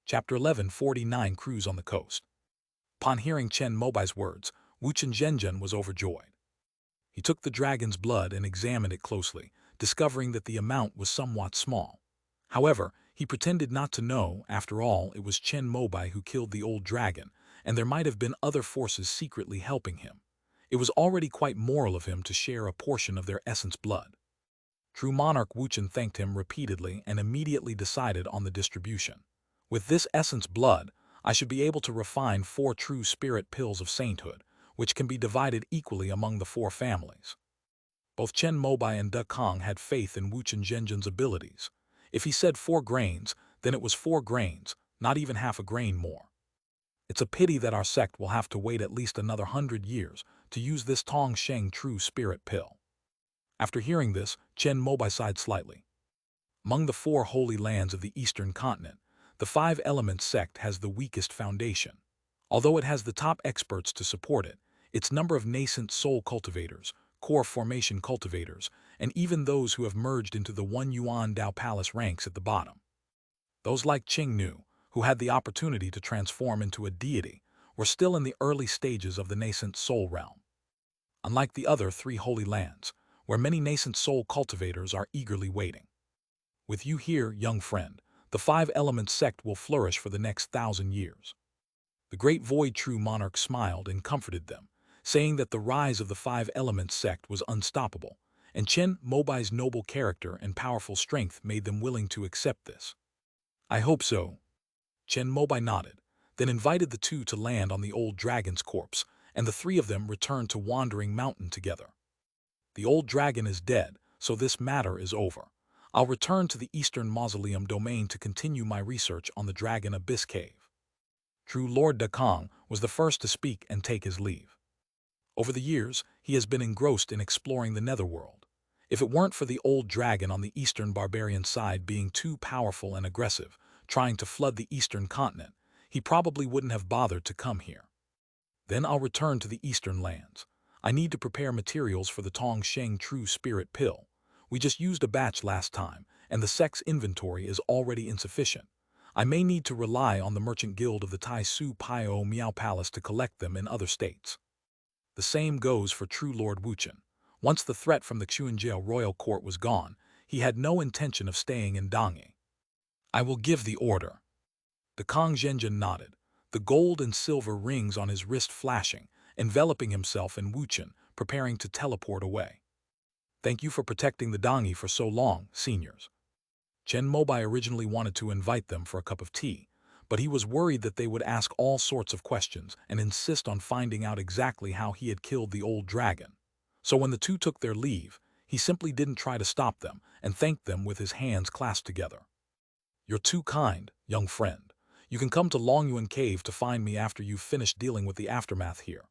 Chapter 1149 Cruise on the Coast. Upon hearing Chen Mobai's words, Wuchen Zhenjun was overjoyed. He took the dragon's blood and examined it closely, discovering that the amount was somewhat small. However, he pretended not to know. After all, it was Chen Mobai who killed the old dragon, and there might have been other forces secretly helping him. It was already quite moral of him to share a portion of their essence blood. True monarch Wuchen thanked him repeatedly and immediately decided on the distribution. With this essence blood, I should be able to refine 4 true spirit pills of sainthood, which can be divided equally among the 4 families. Both Chen Mobai and De Kong had faith in Wuchen Zhenjun's abilities. If he said 4 grains, then it was 4 grains, not even half a grain more. It's a pity that our sect will have to wait at least another 100 years to use this Tong Sheng true spirit pill. After hearing this, Chen Mobai sighed slightly. Among the 4 holy lands of the eastern continent, the 5 Elements sect has the weakest foundation. Although it has the top experts to support it, its number of nascent soul cultivators, core formation cultivators, and even those who have merged into the One Yuan Dao Palace ranks at the bottom. Those like Qing Nu, who had the opportunity to transform into a deity, were still in the early stages of the nascent soul realm. Unlike the other 3 holy lands, where many nascent soul cultivators are eagerly waiting. With you here, young friend, the 5 Elements sect will flourish for the next 1,000 years. The great void true monarch smiled and comforted them, saying that the rise of the 5 Elements sect was unstoppable, and Chen Mobai's noble character and powerful strength made them willing to accept this. I hope so. Chen Mobai nodded, then invited the 2 to land on the old dragon's corpse, and the 3 of them returned to Wandering Mountain together. The old dragon is dead, so this matter is over. I'll return to the Eastern Mausoleum domain to continue my research on the Dragon Abyss Cave. True Lord De Kong was the first to speak and take his leave. Over the years, he has been engrossed in exploring the netherworld. If it weren't for the old dragon on the eastern barbarian side being too powerful and aggressive, trying to flood the eastern continent, he probably wouldn't have bothered to come here. Then I'll return to the eastern lands. I need to prepare materials for the Tong Sheng True Spirit Pill. We just used a batch last time, and the sect's inventory is already insufficient. I may need to rely on the Merchant Guild of the Tai Su Pio Miao Palace to collect them in other states. The same goes for True Lord Wuchen. Once the threat from the Chuanjiao royal court was gone, he had no intention of staying in Dongyi. I will give the order. De Kong Zhenjun nodded, the gold and silver rings on his wrist flashing, enveloping himself in Wuchen, preparing to teleport away. Thank you for protecting the Dongyi for so long, seniors. Chen Mobai originally wanted to invite them for a cup of tea, but he was worried that they would ask all sorts of questions and insist on finding out exactly how he had killed the old dragon. So when the 2 took their leave, he simply didn't try to stop them and thanked them with his hands clasped together. You're too kind, young friend. You can come to Longyuan Cave to find me after you've finished dealing with the aftermath here.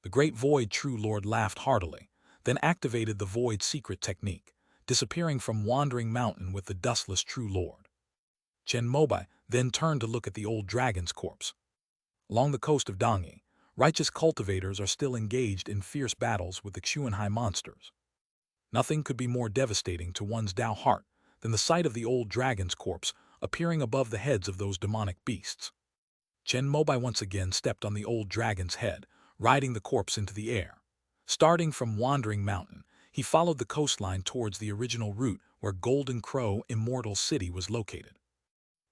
The Great Void True Lord laughed heartily, then activated the Void Secret Technique, disappearing from Wandering Mountain with the dustless True Lord. Chen Mobai then turned to look at the old dragon's corpse. Along the coast of Dongyi, righteous cultivators are still engaged in fierce battles with the Xuanhai monsters. Nothing could be more devastating to one's Dao heart than the sight of the old dragon's corpse appearing above the heads of those demonic beasts. Chen Mobai once again stepped on the old dragon's head, riding the corpse into the air. Starting from Wandering Mountain, he followed the coastline towards the original route where Golden Crow Immortal City was located.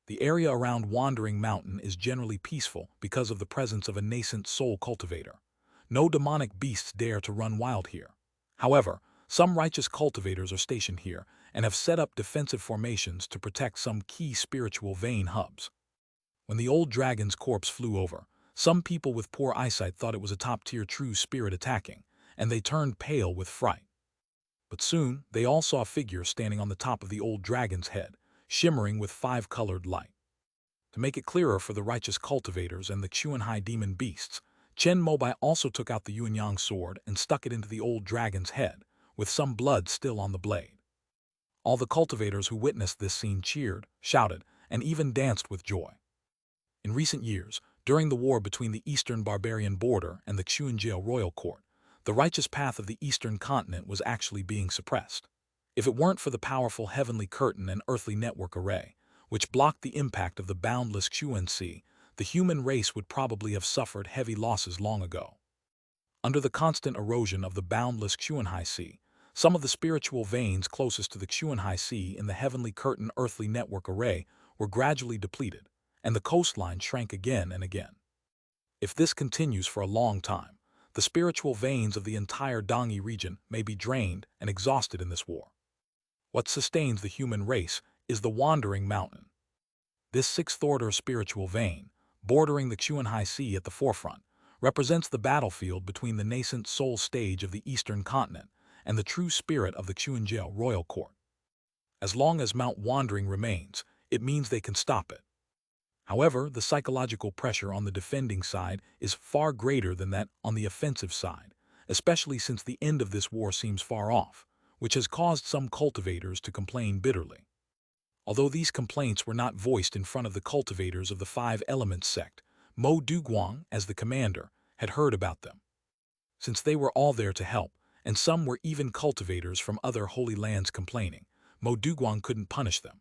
The area around Wandering Mountain is generally peaceful because of the presence of a nascent soul cultivator. No demonic beasts dare to run wild here. However, some righteous cultivators are stationed here and have set up defensive formations to protect some key spiritual vein hubs. When the old dragon's corpse flew over, some people with poor eyesight thought it was a top-tier true spirit attacking, and they turned pale with fright. But soon, they all saw a figure standing on the top of the old dragon's head, shimmering with 5-colored light. To make it clearer for the righteous cultivators and the Xuanhai demon beasts, Chen Mobai also took out the Yuanyang sword and stuck it into the old dragon's head, with some blood still on the blade. All the cultivators who witnessed this scene cheered, shouted, and even danced with joy. In recent years, during the war between the eastern barbarian border and the Xuanjiao royal court, the righteous path of the eastern continent was actually being suppressed. If it weren't for the powerful heavenly curtain and earthly network array, which blocked the impact of the boundless Sea, the human race would probably have suffered heavy losses long ago. Under the constant erosion of the boundless Sea, some of the spiritual veins closest to the Sea in the heavenly curtain earthly network array were gradually depleted, and the coastline shrank again and again. If this continues for a long time, the spiritual veins of the entire Dongi region may be drained and exhausted in this war. What sustains the human race is the Wandering Mountain. This sixth-order spiritual vein, bordering the Sea at the forefront, represents the battlefield between the nascent soul stage of the Eastern continent and the true spirit of the Qianjiao royal court. As long as Mount Wandering remains, it means they can stop it. However, the psychological pressure on the defending side is far greater than that on the offensive side, especially since the end of this war seems far off, which has caused some cultivators to complain bitterly. Although these complaints were not voiced in front of the cultivators of the Five Elements sect, Mo Duguang, as the commander, had heard about them. Since they were all there to help, and some were even cultivators from other holy lands complaining, Mo Duguang couldn't punish them.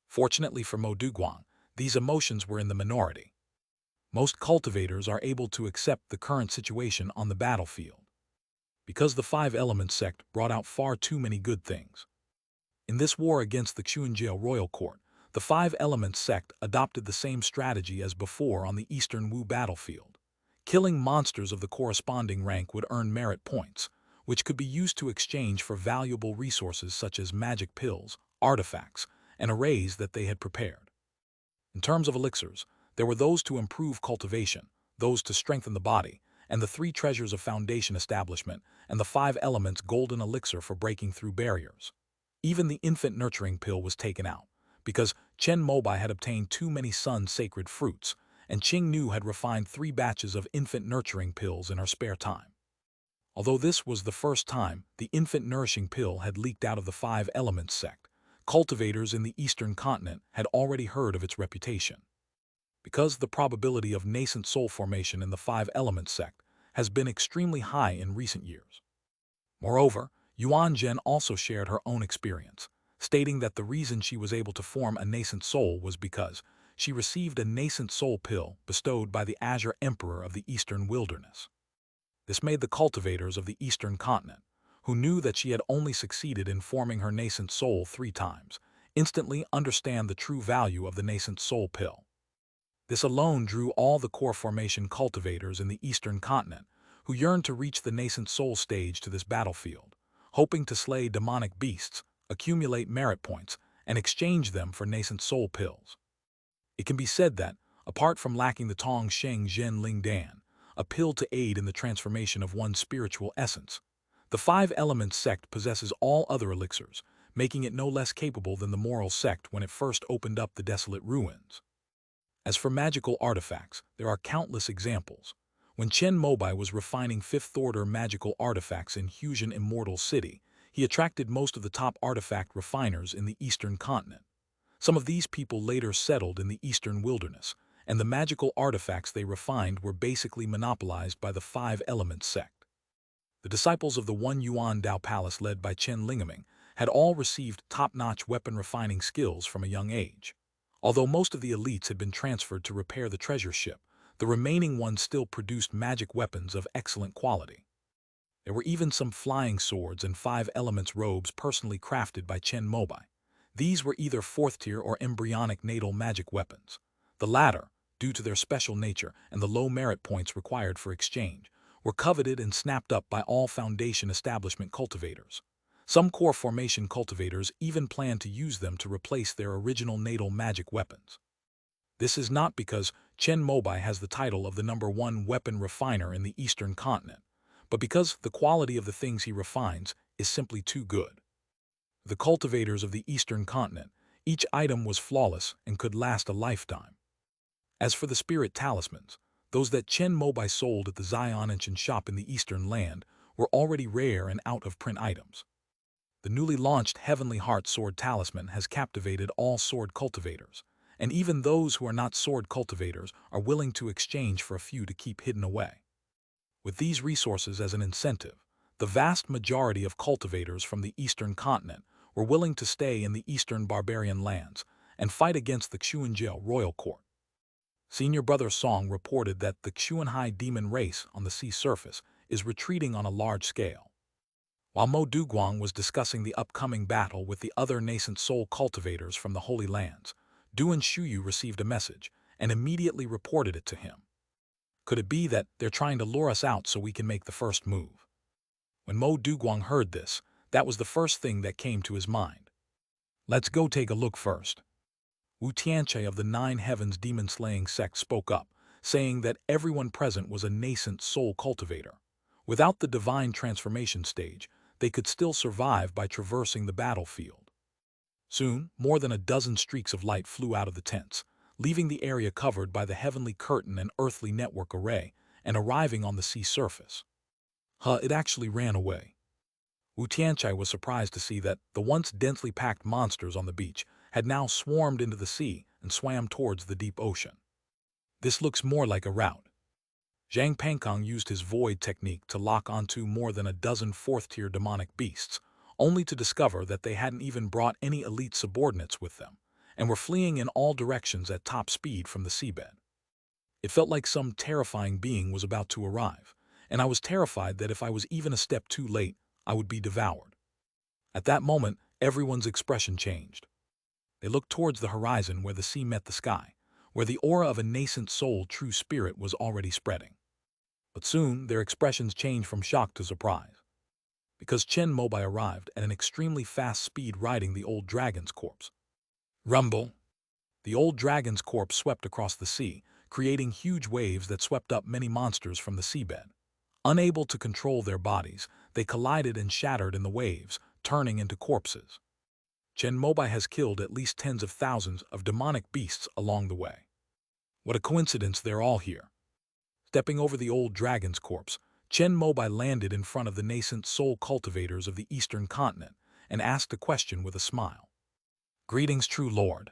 Fortunately for Mo Duguang, these emotions were in the minority. Most cultivators are able to accept the current situation on the battlefield, because the Five Elements sect brought out far too many good things. In this war against the Qianjiao royal court, the Five Elements sect adopted the same strategy as before on the Eastern Wu battlefield. Killing monsters of the corresponding rank would earn merit points, which could be used to exchange for valuable resources such as magic pills, artifacts, and arrays that they had prepared. In terms of elixirs, there were those to improve cultivation, those to strengthen the body, and the three treasures of foundation establishment, and the Five Elements golden elixir for breaking through barriers. Even the infant nurturing pill was taken out, because Chen Mobai had obtained too many sun's sacred fruits, and Qing Nu had refined 3 batches of infant nurturing pills in her spare time. Although this was the first time the infant nourishing pill had leaked out of the Five Elements sect, cultivators in the Eastern continent had already heard of its reputation. Because the probability of nascent soul formation in the Five Elements sect has been extremely high in recent years. Moreover, Yuan Zhen also shared her own experience, stating that the reason she was able to form a nascent soul was because she received a nascent soul pill bestowed by the Azure Emperor of the Eastern Wilderness. This made the cultivators of the Eastern continent, who knew that she had only succeeded in forming her nascent soul 3 times, instantly understand the true value of the nascent soul pill. This alone drew all the core formation cultivators in the Eastern continent, who yearned to reach the nascent soul stage to this battlefield, hoping to slay demonic beasts, accumulate merit points, and exchange them for nascent soul pills. It can be said that, apart from lacking the Tong Sheng Zhen Ling Dan, a pill to aid in the transformation of one's spiritual essence, the Five Elements sect possesses all other elixirs, making it no less capable than the moral sect when it first opened up the desolate ruins. As for magical artifacts, there are countless examples. When Chen Mobai was refining fifth-order magical artifacts in Husian Immortal City, he attracted most of the top artifact refiners in the Eastern continent. Some of these people later settled in the Eastern Wilderness, and the magical artifacts they refined were basically monopolized by the Five Elements sect. The disciples of the One Yuan Dao Palace led by Chen Lingaming had all received top-notch weapon refining skills from a young age. Although most of the elites had been transferred to repair the treasure ship, the remaining ones still produced magic weapons of excellent quality. There were even some flying swords and Five Elements robes personally crafted by Chen Mobai. These were either 4th-tier or embryonic natal magic weapons. The latter, due to their special nature and the low merit points required for exchange, were coveted and snapped up by all Foundation establishment cultivators. Some core formation cultivators even planned to use them to replace their original natal magic weapons. This is not because Chen Mobai has the title of the #1 weapon refiner in the Eastern continent, but because the quality of the things he refines is simply too good. The cultivators of the Eastern continent, each item was flawless and could last a lifetime. As for the spirit talismans, those that Chen Mobai sold at the Zion Ancient shop in the Eastern land were already rare and out-of-print items. The newly launched Heavenly Heart Sword Talisman has captivated all sword cultivators, and even those who are not sword cultivators are willing to exchange for a few to keep hidden away. With these resources as an incentive, the vast majority of cultivators from the Eastern continent were willing to stay in the Eastern barbarian lands and fight against the Xuanjiao royal court. Senior Brother Song reported that the Xuanhai demon race on the sea surface is retreating on a large scale. While Mo Duguang was discussing the upcoming battle with the other nascent soul cultivators from the Holy Lands, Duan Shuyu received a message and immediately reported it to him. Could it be that they're trying to lure us out so we can make the first move? When Mo Duguang heard this, that was the first thing that came to his mind. Let's go take a look first. Wu Tianche of the Nine Heavens demon-slaying sect spoke up, saying that everyone present was a nascent soul cultivator. Without the divine transformation stage, they could still survive by traversing the battlefield. Soon, more than a dozen streaks of light flew out of the tents, leaving the area covered by the heavenly curtain and earthly network array, and arriving on the sea surface. It actually ran away. Wu Tianchai was surprised to see that the once densely packed monsters on the beach had now swarmed into the sea and swam towards the deep ocean. This looks more like a rout. Zhang Pangkong used his void technique to lock onto more than a dozen fourth-tier demonic beasts, only to discover that they hadn't even brought any elite subordinates with them, and were fleeing in all directions at top speed from the seabed. It felt like some terrifying being was about to arrive, and I was terrified that if I was even a step too late, I would be devoured. At that moment, everyone's expression changed. They looked towards the horizon where the sea met the sky, where the aura of a nascent soul true spirit was already spreading. But soon, their expressions changed from shock to surprise. Because Chen Mobai arrived at an extremely fast speed riding the old dragon's corpse. Rumble! The old dragon's corpse swept across the sea, creating huge waves that swept up many monsters from the seabed. Unable to control their bodies, they collided and shattered in the waves, turning into corpses. Chen Mobai has killed at least tens of thousands of demonic beasts along the way. What a coincidence they're all here. Stepping over the old dragon's corpse, Chen Mobai landed in front of the nascent soul cultivators of the eastern continent and asked a question with a smile. Greetings, true lord.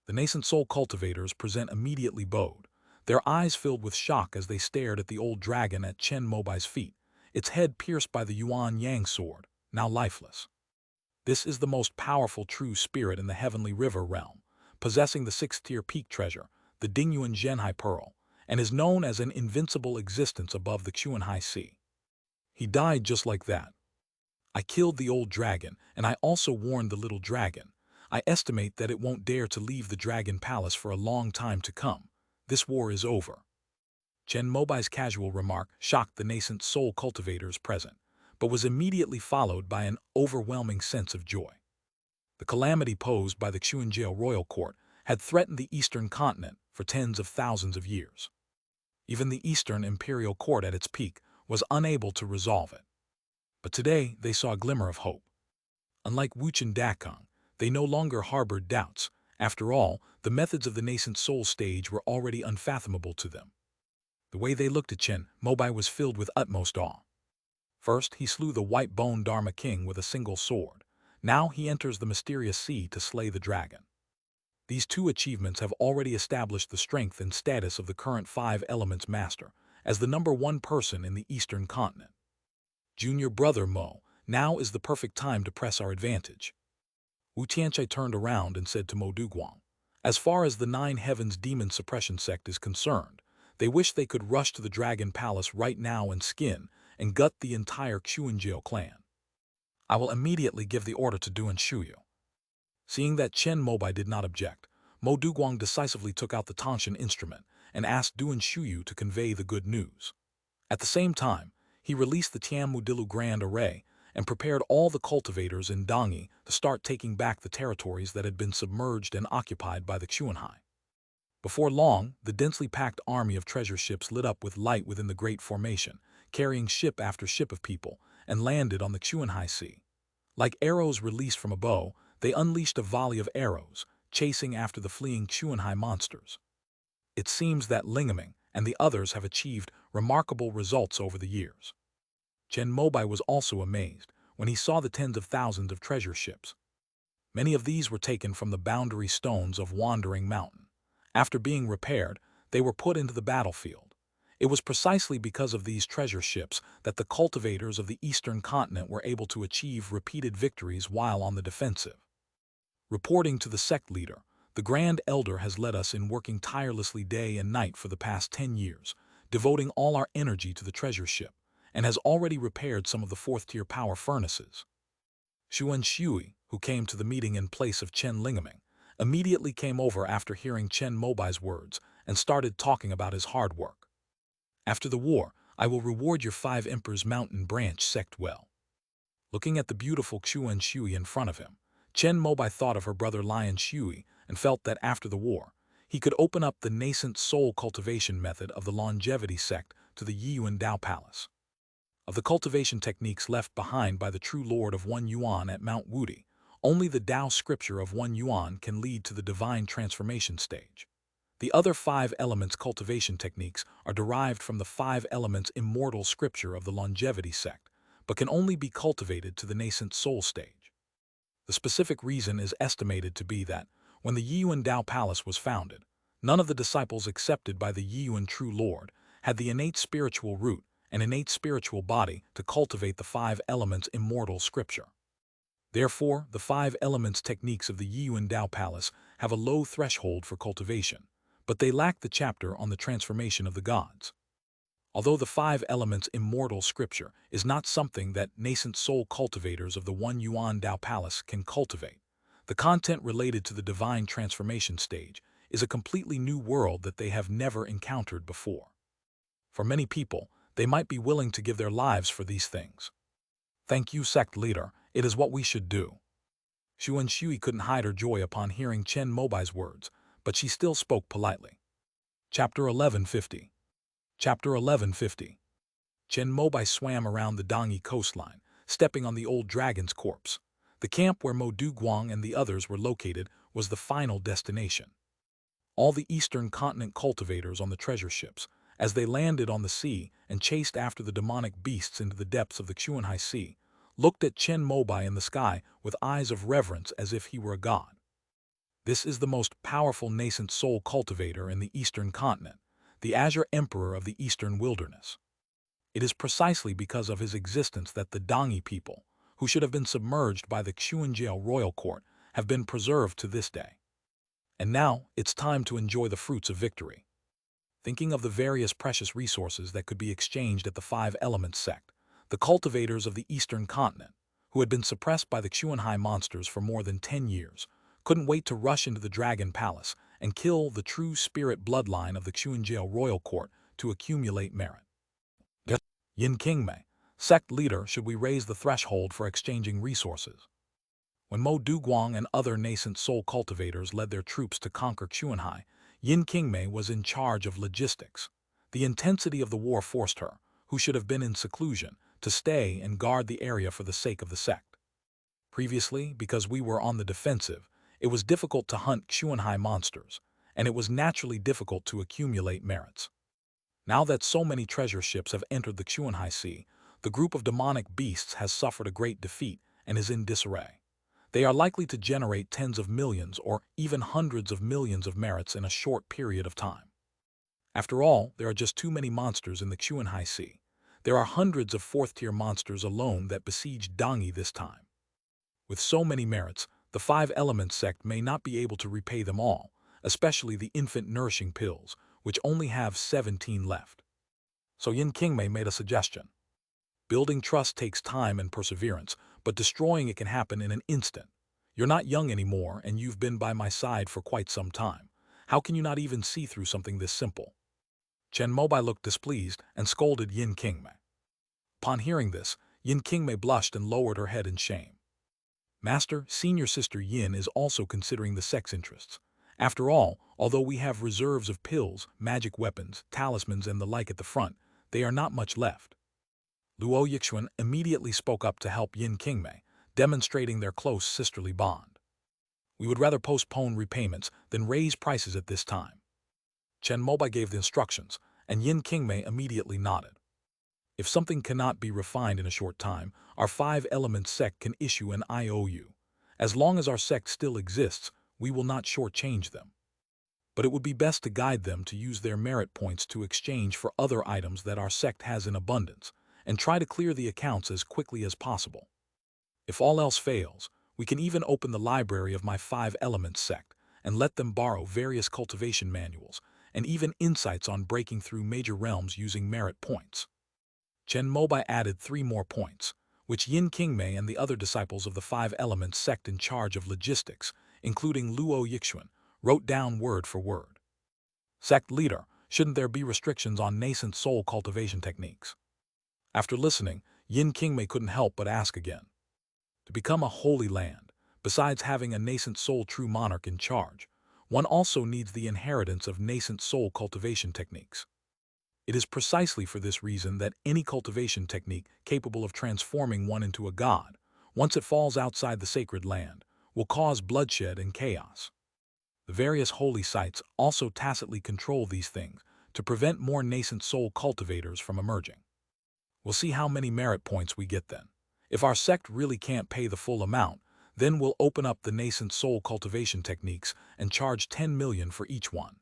The nascent soul cultivators present immediately bowed, their eyes filled with shock as they stared at the old dragon at Chen Mobai's feet, its head pierced by the Yuan Yang sword, now lifeless. This is the most powerful true spirit in the heavenly river realm, possessing the sixth-tier peak treasure, the Dingyuan Zhenhai Pearl, and is known as an invincible existence above the Xuanhai Sea. He died just like that. I killed the old dragon, and I also warned the little dragon. I estimate that it won't dare to leave the Dragon Palace for a long time to come. This war is over. Chen Mobai's casual remark shocked the nascent soul cultivators present, but was immediately followed by an overwhelming sense of joy. The calamity posed by the Xuanjiao royal court had threatened the eastern continent for tens of thousands of years. Even the eastern imperial court at its peak was unable to resolve it. But today they saw a glimmer of hope. Unlike Wuchen Dakong, they no longer harbored doubts. After all, the methods of the nascent soul stage were already unfathomable to them. The way they looked at Chen Mobai was filled with utmost awe. First, he slew the white-boned Dharma King with a single sword. Now he enters the mysterious sea to slay the dragon. These two achievements have already established the strength and status of the current Five Elements Master as the #1 person in the eastern continent. Junior brother Mo, now is the perfect time to press our advantage. Wu Tianchai turned around and said to Mo Duguang, as far as the Nine Heavens Demon Suppression Sect is concerned, they wish they could rush to the Dragon Palace right now and skin and gut the entire Xuanjiao clan. I will immediately give the order to Duan Shuyu. Seeing that Chen Mobai did not object, Mo Duguang decisively took out the Tanshan instrument and asked Duan Shuyu to convey the good news. At the same time, he released the Tianmudilu Grand Array and prepared all the cultivators in Dongyi to start taking back the territories that had been submerged and occupied by the Xuanhai. Before long, the densely packed army of treasure ships lit up with light within the Great Formation, carrying ship after ship of people, and landed on the Xuanhai Sea. Like arrows released from a bow, they unleashed a volley of arrows, chasing after the fleeing Xuanhai monsters. It seems that Lingaming and the others have achieved remarkable results over the years. Chen Mobai was also amazed when he saw the tens of thousands of treasure ships. Many of these were taken from the boundary stones of Wandering Mountain. After being repaired, they were put into the battlefield. It was precisely because of these treasure ships that the cultivators of the eastern continent were able to achieve repeated victories while on the defensive. Reporting to the sect leader, The Grand Elder has led us in working tirelessly day and night for the past 10 years, devoting all our energy to the treasure ship, and has already repaired some of the fourth-tier power furnaces. Xuan Shui, who came to the meeting in place of Chen Lingaming, immediately came over after hearing Chen Mobai's words and started talking about his hard work. After the war, I will reward your 5 Emperors Mountain Branch sect well. Looking at the beautiful Xuan Shui in front of him, Chen Mobai thought of her brother Lion Shui and felt that after the war, he could open up the nascent soul cultivation method of the longevity sect to the Yiyuan Dao Palace. Of the cultivation techniques left behind by the true Lord of One Yuan at Mount Wudi, only the Dao scripture of One Yuan can lead to the divine transformation stage. The other 5 elements cultivation techniques are derived from the 5 elements immortal scripture of the longevity sect, but can only be cultivated to the nascent soul stage. The specific reason is estimated to be that, when the Yiyuan Dao Palace was founded, none of the disciples accepted by the Yiyuan True Lord had the innate spiritual root and innate spiritual body to cultivate the 5 elements immortal scripture. Therefore, the 5 elements techniques of the Yiyuan Dao Palace have a low threshold for cultivation, but they lack the chapter on the transformation of the gods. Although the 5 elements immortal scripture is not something that nascent soul cultivators of the One Yuan Dao Palace can cultivate, the content related to the divine transformation stage is a completely new world that they have never encountered before. For many people, they might be willing to give their lives for these things. Thank you, sect leader, it is what we should do. Xuan Shui couldn't hide her joy upon hearing Chen Mobai's words, but she still spoke politely. Chapter 1150. Chapter 1150. Chen Mobai swam around the Dongyi coastline, stepping on the old dragon's corpse. The camp where Mo Duguang and the others were located was the final destination. All the eastern continent cultivators on the treasure ships, as they landed on the sea and chased after the demonic beasts into the depths of the Xuanhai Sea, looked at Chen Mobai in the sky with eyes of reverence as if he were a god. This is the most powerful nascent soul cultivator in the eastern continent, the Azure Emperor of the eastern wilderness. It is precisely because of his existence that the Dongyi people, who should have been submerged by the Xuanjiao royal court, have been preserved to this day. And now, it's time to enjoy the fruits of victory. Thinking of the various precious resources that could be exchanged at the 5 Elements sect, the cultivators of the eastern continent, who had been suppressed by the Xuanhai monsters for more than 10 years, couldn't wait to rush into the Dragon Palace and kill the true spirit bloodline of the Xuanjiao royal court to accumulate merit. Yin Qingmei, sect leader, should we raise the threshold for exchanging resources? When Mo Duguang and other nascent soul cultivators led their troops to conquer Xuanhai, Yin Qingmei was in charge of logistics. The intensity of the war forced her, who should have been in seclusion, to stay and guard the area for the sake of the sect. Previously, because we were on the defensive, it was difficult to hunt Xuanhai monsters, and it was naturally difficult to accumulate merits. Now that so many treasure ships have entered the Xuanhai Sea, the group of demonic beasts has suffered a great defeat and is in disarray. They are likely to generate tens of millions or even hundreds of millions of merits in a short period of time. After all, there are just too many monsters in the Xuanhai Sea. There are hundreds of 4th-tier monsters alone that besiege Dongyi this time. With so many merits, the 5 Elements sect may not be able to repay them all, especially the infant nourishing pills, which only have 17 left. So Yin Qingmei made a suggestion. Building trust takes time and perseverance, but destroying it can happen in an instant. You're not young anymore, and you've been by my side for quite some time. How can you not even see through something this simple? Chen Mobai looked displeased and scolded Yin Qingmei. Upon hearing this, Yin Qingmei blushed and lowered her head in shame. Master, senior sister Yin is also considering the sect's interests. After all, although we have reserves of pills, magic weapons, talismans, and the like at the front, they are not much left. Luo Yixuan immediately spoke up to help Yin Qingmei, demonstrating their close sisterly bond. We would rather postpone repayments than raise prices at this time. Chen Mobai gave the instructions, and Yin Qingmei immediately nodded. If something cannot be refined in a short time, our 5 Elements sect can issue an IOU. As long as our sect still exists, we will not shortchange them. But it would be best to guide them to use their merit points to exchange for other items that our sect has in abundance, and try to clear the accounts as quickly as possible. If all else fails, we can even open the library of my 5 Elements sect and let them borrow various cultivation manuals and even insights on breaking through major realms using merit points. Chen Mobai added 3 more points, which Yin Qingmei and the other disciples of the Five Elements sect in charge of logistics, including Luo Yixuan, wrote down word for word. Sect leader, shouldn't there be restrictions on nascent soul cultivation techniques? After listening, Yin Qingmei couldn't help but ask again. To become a holy land, besides having a nascent soul true monarch in charge, one also needs the inheritance of nascent soul cultivation techniques. It is precisely for this reason that any cultivation technique capable of transforming one into a god, once it falls outside the sacred land, will cause bloodshed and chaos. The various holy sites also tacitly control these things to prevent more nascent soul cultivators from emerging. We'll see how many merit points we get then. If our sect really can't pay the full amount, then we'll open up the nascent soul cultivation techniques and charge 10 million for each one.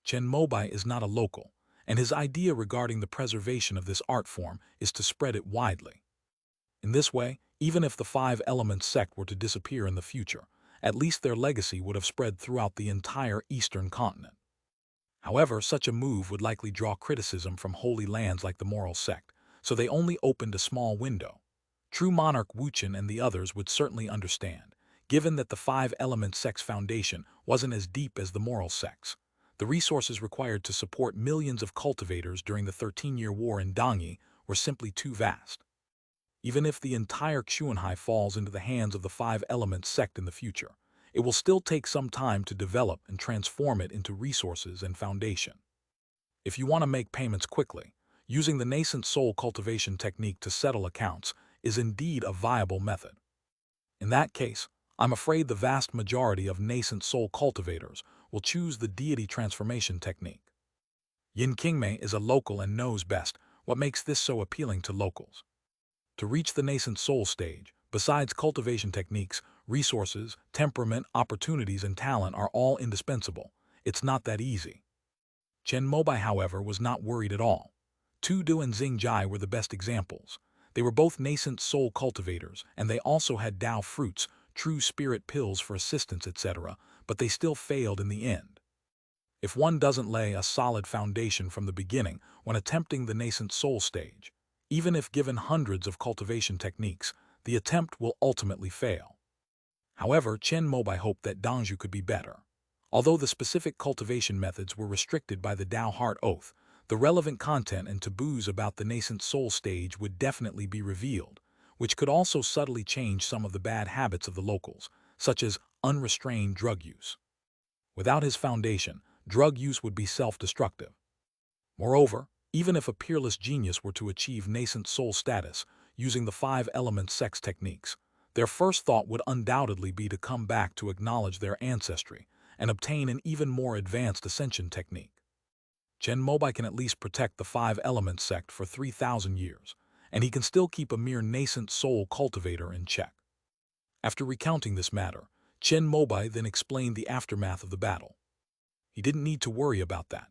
Chen Mobai is not a local, and his idea regarding the preservation of this art form is to spread it widely. In this way, even if the Five Elements sect were to disappear in the future, at least their legacy would have spread throughout the entire eastern continent. However, such a move would likely draw criticism from holy lands like the Moral sect, so they only opened a small window. True monarch Wuchen and the others would certainly understand, given that the Five Elements sect's foundation wasn't as deep as the Moral sect's. The resources required to support millions of cultivators during the 13-year war in Dongyi were simply too vast. Even if the entire Xuanhai falls into the hands of the Five Elements sect in the future, it will still take some time to develop and transform it into resources and foundation. If you want to make payments quickly, using the nascent soul cultivation technique to settle accounts is indeed a viable method. In that case, I'm afraid the vast majority of nascent soul cultivators will choose the deity transformation technique. Yin Qingmei is a local and knows best what makes this so appealing to locals. To reach the nascent soul stage, besides cultivation techniques, resources, temperament, opportunities, and talent are all indispensable. It's not that easy. Chen Mobai, however, was not worried at all. Tu Du and Xing Jai were the best examples. They were both nascent soul cultivators, and they also had Dao fruits, true spirit pills for assistance, etc., but they still failed in the end. If one doesn't lay a solid foundation from the beginning when attempting the nascent soul stage, even if given hundreds of cultivation techniques, the attempt will ultimately fail. However, Chen Mobai hoped that Dongzhu could be better. Although the specific cultivation methods were restricted by the Dao Heart Oath, the relevant content and taboos about the nascent soul stage would definitely be revealed, which could also subtly change some of the bad habits of the locals, such as unrestrained drug use. Without his foundation, drug use would be self-destructive. Moreover, even if a peerless genius were to achieve nascent soul status using the Five Elements sect's techniques, their first thought would undoubtedly be to come back to acknowledge their ancestry and obtain an even more advanced ascension technique. Chen Mobai can at least protect the Five Elements sect for 3,000 years, and he can still keep a mere nascent soul cultivator in check. After recounting this matter, Chen Mobai then explained the aftermath of the battle. He didn't need to worry about that.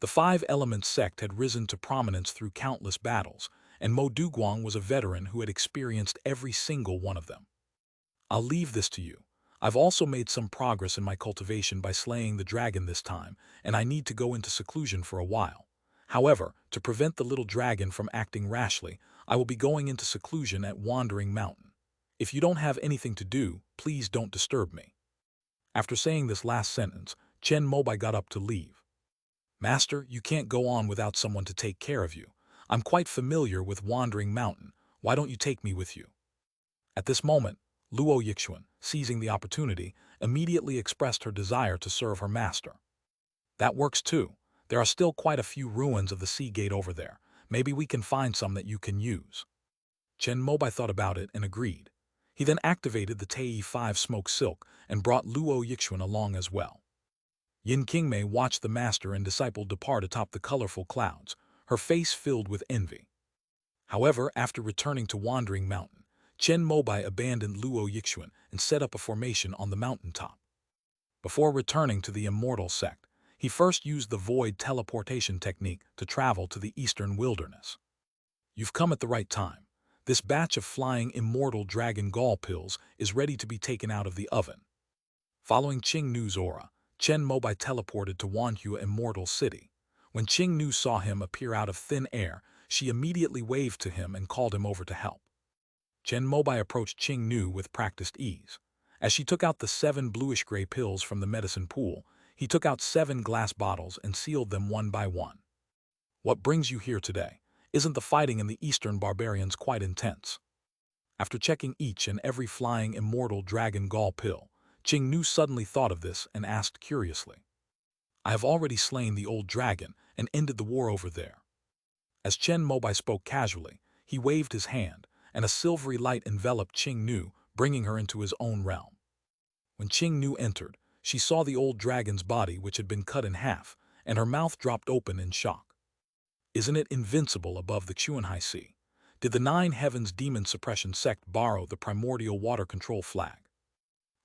The Five Elements sect had risen to prominence through countless battles, and Mo Duguang was a veteran who had experienced every single one of them. I'll leave this to you. I've also made some progress in my cultivation by slaying the dragon this time, and I need to go into seclusion for a while. However, to prevent the little dragon from acting rashly, I will be going into seclusion at Wandering Mountain. If you don't have anything to do, please don't disturb me. After saying this last sentence, Chen Mobai got up to leave. Master, you can't go on without someone to take care of you. I'm quite familiar with Wandering Mountain. Why don't you take me with you? At this moment, Luo Yixuan, seizing the opportunity, immediately expressed her desire to serve her master. That works too. There are still quite a few ruins of the sea gate over there. Maybe we can find some that you can use. Chen Mobai thought about it and agreed. He then activated the Tei-5 smoke silk and brought Luo Yixuan along as well. Yin Qingmei watched the master and disciple depart atop the colorful clouds, her face filled with envy. However, after returning to Wandering Mountain, Chen Mobai abandoned Luo Yixuan and set up a formation on the mountaintop. Before returning to the immortal sect, he first used the void teleportation technique to travel to the eastern wilderness. You've come at the right time. This batch of flying immortal dragon gall pills is ready to be taken out of the oven. Following Qing Nu's aura, Chen Mobai teleported to Wanhua Immortal City. When Qing Nu saw him appear out of thin air, she immediately waved to him and called him over to help. Chen Mobai approached Qing Nu with practiced ease. As she took out the 7 bluish-gray pills from the medicine pool, he took out 7 glass bottles and sealed them one by one. What brings you here today? Isn't the fighting in the Eastern barbarians quite intense? After checking each and every flying immortal dragon gall pill, Qing Nu suddenly thought of this and asked curiously. I have already slain the old dragon and ended the war over there. As Chen Mobai spoke casually, he waved his hand, and a silvery light enveloped Qing Nu, bringing her into his own realm. When Qing Nu entered, she saw the old dragon's body which had been cut in half, and her mouth dropped open in shock. Isn't it invincible above the Xuanhai Sea? Did the 9 Heavens Demon Suppression Sect borrow the primordial water control flag?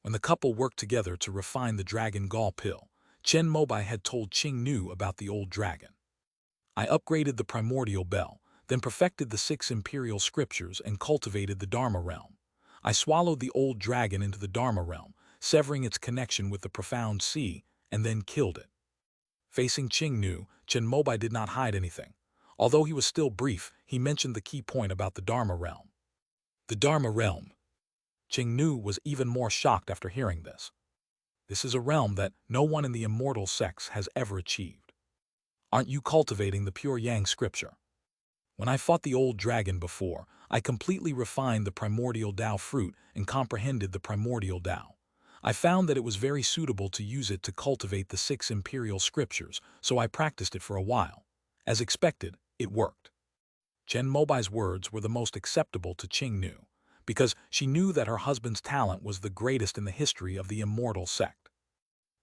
When the couple worked together to refine the dragon gall pill, Chen Mobai had told Qing Nu about the old dragon. I upgraded the primordial bell, then perfected the 6 imperial scriptures and cultivated the Dharma realm. I swallowed the old dragon into the Dharma realm, severing its connection with the profound sea, and then killed it. Facing Qing Nu, Chen Mobai did not hide anything. Although he was still brief, he mentioned the key point about the Dharma realm. The Dharma realm. Qing Nu was even more shocked after hearing this. This is a realm that no one in the immortal sects has ever achieved. Aren't you cultivating the pure Yang scripture? When I fought the old dragon before, I completely refined the primordial Tao fruit and comprehended the primordial Tao. I found that it was very suitable to use it to cultivate the 6 imperial scriptures, so I practiced it for a while. As expected, it worked. Chen Mobai's words were the most acceptable to Qing Nu, because she knew that her husband's talent was the greatest in the history of the immortal sect.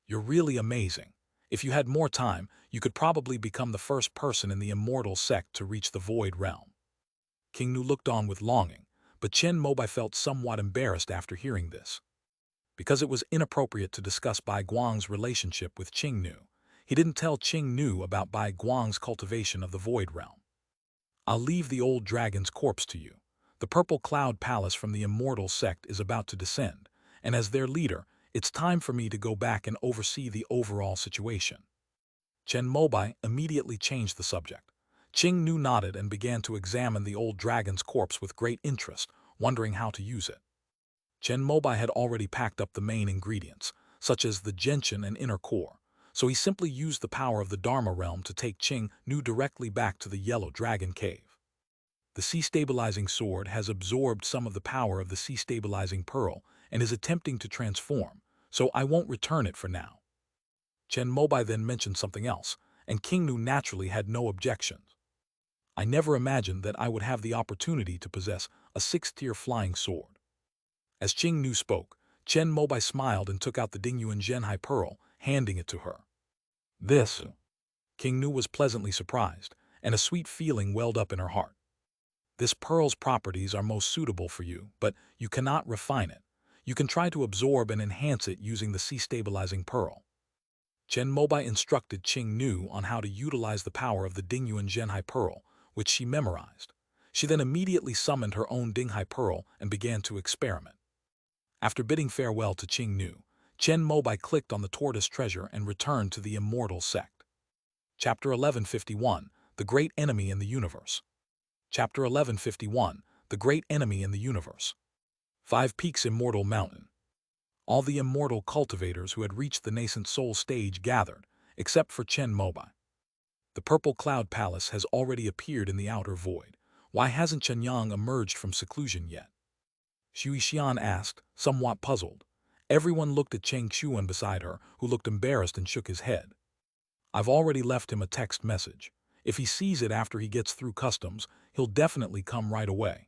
You're really amazing. If you had more time, you could probably become the first person in the immortal sect to reach the void realm. Qing Nu looked on with longing, but Chen Mobai felt somewhat embarrassed after hearing this. Because it was inappropriate to discuss Bai Guang's relationship with Qing Nu, he didn't tell Qing Nu about Bai Guang's cultivation of the void realm. I'll leave the old dragon's corpse to you. The purple cloud palace from the immortal sect is about to descend, and as their leader, it's time for me to go back and oversee the overall situation. Chen Mobai immediately changed the subject. Qing Nu nodded and began to examine the old dragon's corpse with great interest, wondering how to use it. Chen Mobai had already packed up the main ingredients, such as the gentian and inner core, so he simply used the power of the Dharma realm to take Qing Nu directly back to the Yellow Dragon Cave. The sea-stabilizing sword has absorbed some of the power of the sea-stabilizing pearl and is attempting to transform, so I won't return it for now. Chen Mobai then mentioned something else, and Qing Nu naturally had no objections. I never imagined that I would have the opportunity to possess a 6th-tier flying sword. As Qing Nu spoke, Chen Mobai smiled and took out the Dingyuan Zhenhai pearl, handing it to her. This. Qing Nu was pleasantly surprised, and a sweet feeling welled up in her heart. This pearl's properties are most suitable for you, but you cannot refine it. You can try to absorb and enhance it using the sea-stabilizing pearl. Chen Mobai instructed Qing Nu on how to utilize the power of the Dingyuan Zhenhai pearl, which she memorized. She then immediately summoned her own Dinghai pearl and began to experiment. After bidding farewell to Qing Nu, Chen Mobai clicked on the tortoise treasure and returned to the immortal sect. Chapter 1151, The Great Enemy in the Universe. Chapter 1151, The Great Enemy in the Universe. 5 Peaks Immortal Mountain. All the immortal cultivators who had reached the nascent soul stage gathered, except for Chen Mobai. The purple cloud palace has already appeared in the outer void. Why hasn't Chen Yang emerged from seclusion yet? Xu Xian asked, somewhat puzzled. Everyone looked at Cheng Xuan beside her, who looked embarrassed and shook his head. I've already left him a text message. If he sees it after he gets through customs, he'll definitely come right away.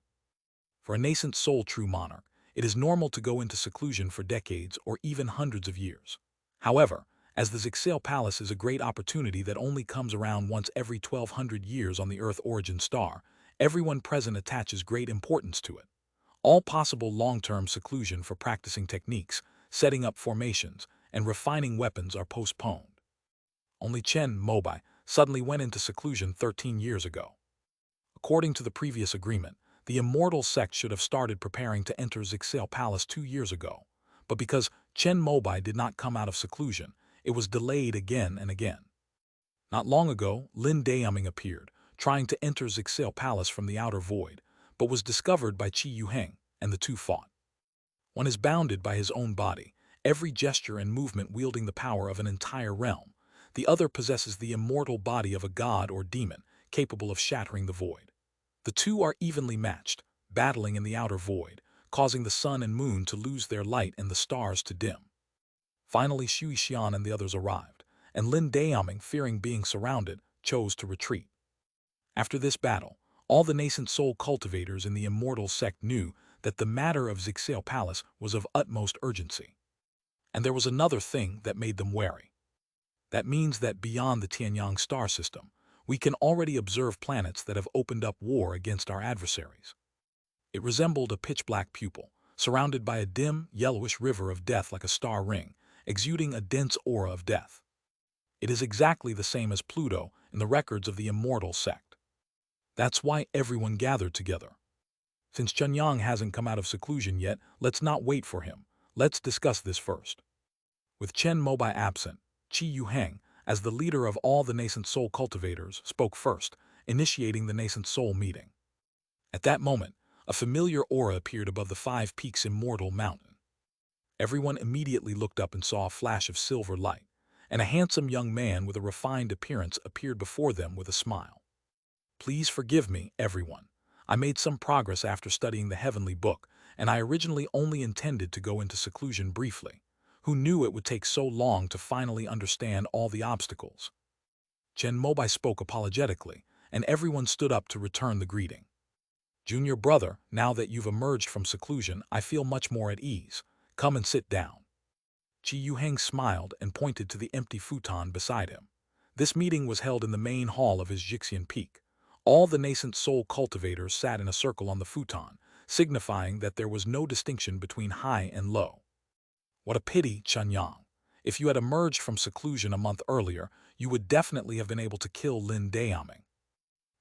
For a nascent soul true monarch, it is normal to go into seclusion for decades or even hundreds of years. However, as the Zixale Palace is a great opportunity that only comes around once every 1200 years on the Earth origin star, everyone present attaches great importance to it. All possible long-term seclusion for practicing techniques, setting up formations, and refining weapons are postponed. Only Chen Mobai suddenly went into seclusion 13 years ago. According to the previous agreement, the immortal sect should have started preparing to enter Zixale Palace 2 years ago, but because Chen Mobai did not come out of seclusion. It was delayed again and again. Not long ago, Lin Daoming appeared, trying to enter Zixil Palace from the outer void, but was discovered by Qi Yuheng, and the two fought. One is bounded by his own body, every gesture and movement wielding the power of an entire realm. The other possesses the immortal body of a god or demon, capable of shattering the void. The two are evenly matched, battling in the outer void, causing the sun and moon to lose their light and the stars to dim. Finally, Shui Xian and the others arrived, and Lin Daoming, fearing being surrounded, chose to retreat. After this battle, all the nascent soul cultivators in the immortal sect knew that the matter of Zixil Palace was of utmost urgency. And there was another thing that made them wary. That means that beyond the Tianyang star system, we can already observe planets that have opened up war against our adversaries. It resembled a pitch-black pupil, surrounded by a dim, yellowish river of death like a star ring, exuding a dense aura of death. It is exactly the same as Pluto in the records of the immortal sect. That's why everyone gathered together. Since Chen Yang hasn't come out of seclusion yet, let's not wait for him. Let's discuss this first. With Chen Mobai absent, Qi Yuheng, as the leader of all the nascent soul cultivators, spoke first, initiating the nascent soul meeting. At that moment, a familiar aura appeared above the 5 Peaks Immortal Mountain. Everyone immediately looked up and saw a flash of silver light, and a handsome young man with a refined appearance appeared before them with a smile. Please forgive me, everyone. I made some progress after studying the heavenly book, and I originally only intended to go into seclusion briefly. Who knew it would take so long to finally understand all the obstacles? Chen Mobai spoke apologetically, and everyone stood up to return the greeting. Junior brother, now that you've emerged from seclusion, I feel much more at ease. Come and sit down. Qi Yuheng smiled and pointed to the empty futon beside him. This meeting was held in the main hall of his Jixian Peak. All the nascent soul cultivators sat in a circle on the futon, signifying that there was no distinction between high and low. What a pity, Chen Yang. If you had emerged from seclusion a month earlier, you would definitely have been able to kill Lin Daoming.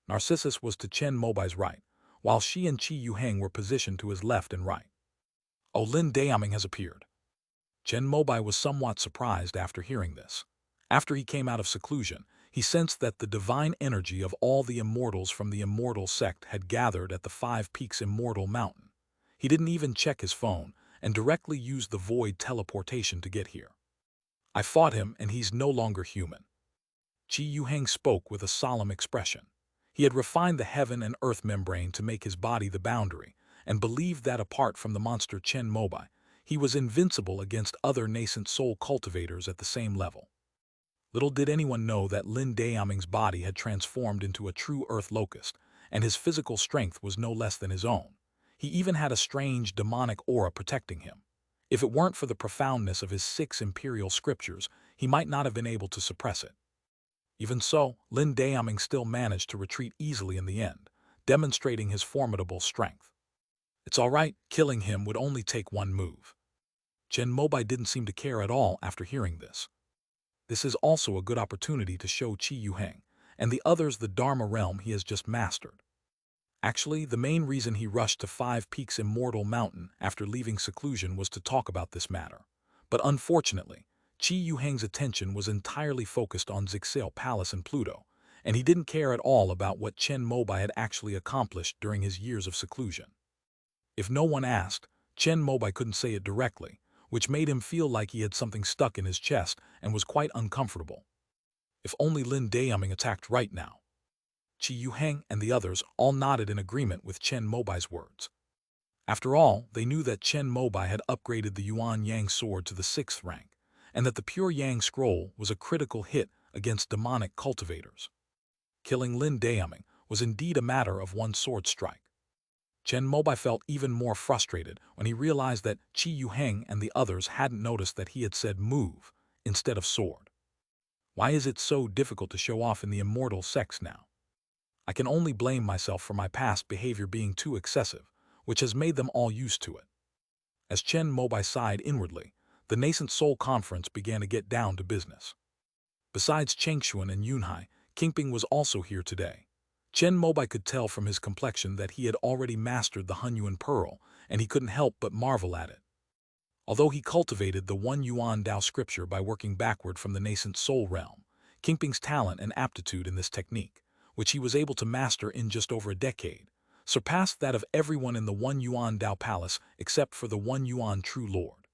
Narcissus was to Chen Mobai's right, while she and Qi Yuheng were positioned to his left and right. Oh, Lin Daoming has appeared. Chen Mobai was somewhat surprised after hearing this. After he came out of seclusion, he sensed that the divine energy of all the immortals from the immortal sect had gathered at the 5 Peaks Immortal Mountain. He didn't even check his phone, and directly used the void teleportation to get here. I fought him, and he's no longer human. Qi Yuheng spoke with a solemn expression. He had refined the heaven and earth membrane to make his body the boundary, and believed that apart from the monster Chen Mobai, he was invincible against other nascent soul cultivators at the same level. Little did anyone know that Lin Daoming's body had transformed into a true earth locust, and his physical strength was no less than his own. He even had a strange demonic aura protecting him. If it weren't for the profoundness of his 6 imperial scriptures, he might not have been able to suppress it. Even so, Lin Daoming still managed to retreat easily in the end, demonstrating his formidable strength. It's all right, killing him would only take one move. Chen Mobai didn't seem to care at all after hearing this. This is also a good opportunity to show Qi Yuheng and the others the Dharma realm he has just mastered. Actually, the main reason he rushed to 5 Peaks Immortal Mountain after leaving seclusion was to talk about this matter. But unfortunately, Qi Yuheng's attention was entirely focused on Zixil Palace and Pluto, and he didn't care at all about what Chen Mobai had actually accomplished during his years of seclusion. If no one asked, Chen Mobai couldn't say it directly, which made him feel like he had something stuck in his chest and was quite uncomfortable. If only Lin Daoming attacked right now. Qi Yuheng and the others all nodded in agreement with Chen Mobai's words. After all, they knew that Chen Mobai had upgraded the Yuan Yang sword to the 6th rank, and that the pure Yang scroll was a critical hit against demonic cultivators. Killing Lin Daoming was indeed a matter of one sword strike. Chen Mobai felt even more frustrated when he realized that Qi Yuheng and the others hadn't noticed that he had said move instead of sword. Why is it so difficult to show off in the immortal sects now? I can only blame myself for my past behavior being too excessive, which has made them all used to it. As Chen Mobai sighed inwardly, the nascent soul conference began to get down to business. Besides Chengxuan and Yunhai, Kingping was also here today. Chen Mobai could tell from his complexion that he had already mastered the Hunyuan Pearl, and he couldn't help but marvel at it. Although he cultivated the one Yuan Dao scripture by working backward from the nascent soul realm, Kingping's talent and aptitude in this technique, which he was able to master in just over a decade, surpassed that of everyone in the one Yuan Dao Palace except for the one Yuan True Lord.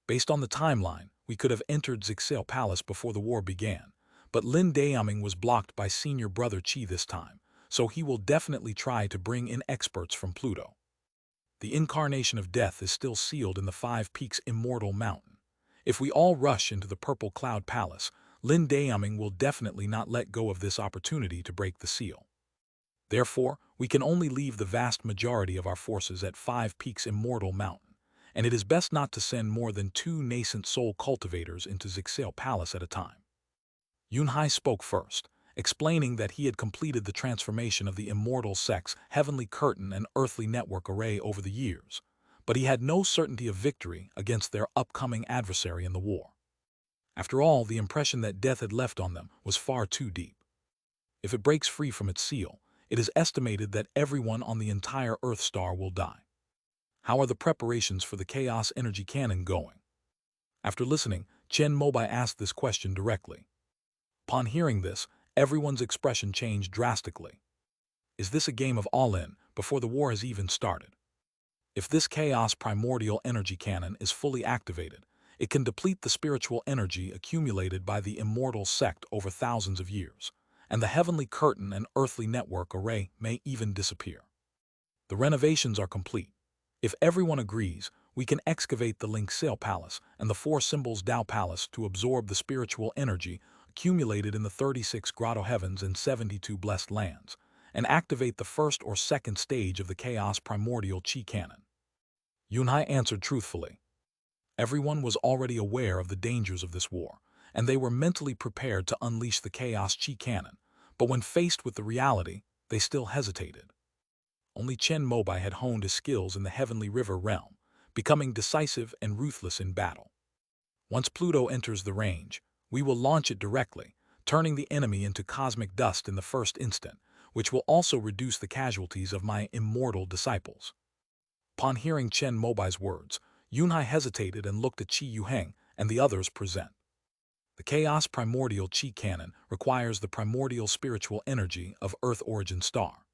Based on the timeline, we could have entered Zixel Palace before the war began, but Lin Daoming was blocked by senior brother Qi this time, so he will definitely try to bring in experts from Pluto. The incarnation of death is still sealed in the Five Peaks Immortal Mountain. If we all rush into the Purple Cloud Palace, Lin Daoming will definitely not let go of this opportunity to break the seal. Therefore, we can only leave the vast majority of our forces at Five Peaks Immortal Mountain, and it is best not to send more than 2 nascent soul cultivators into Zixel Palace at a time. Yunhai spoke first, explaining that he had completed the transformation of the immortal sects' heavenly curtain and earthly network array over the years, but he had no certainty of victory against their upcoming adversary in the war. After all, the impression that death had left on them was far too deep. If it breaks free from its seal, it is estimated that everyone on the entire Earth star will die. How are the preparations for the Chaos Energy Cannon going? After listening, Chen Mobai asked this question directly. Upon hearing this, everyone's expression changed drastically. Is this a game of all-in before the war has even started? If this Chaos Primordial Energy Cannon is fully activated, it can deplete the spiritual energy accumulated by the immortal sect over thousands of years, and the heavenly curtain and earthly network array may even disappear. The renovations are complete. If everyone agrees, we can excavate the Lingxil Palace and the Four Symbols Dao Palace to absorb the spiritual energy accumulated in the 36 grotto heavens and 72 blessed lands, and activate the first or second stage of the Chaos Primordial Qi Cannon. Yunhai answered truthfully. Everyone was already aware of the dangers of this war, and they were mentally prepared to unleash the Chaos Qi Cannon, but when faced with the reality, they still hesitated. Only Chen Mobai had honed his skills in the Heavenly River realm, becoming decisive and ruthless in battle. Once Pluto enters the range, we will launch it directly, turning the enemy into cosmic dust in the first instant, which will also reduce the casualties of my immortal disciples. Upon hearing Chen Mobai's words, Yunhai hesitated and looked at Qi Yuheng and the others present. The Chaos Primordial Qi Cannon requires the primordial spiritual energy of Earth Origin Star.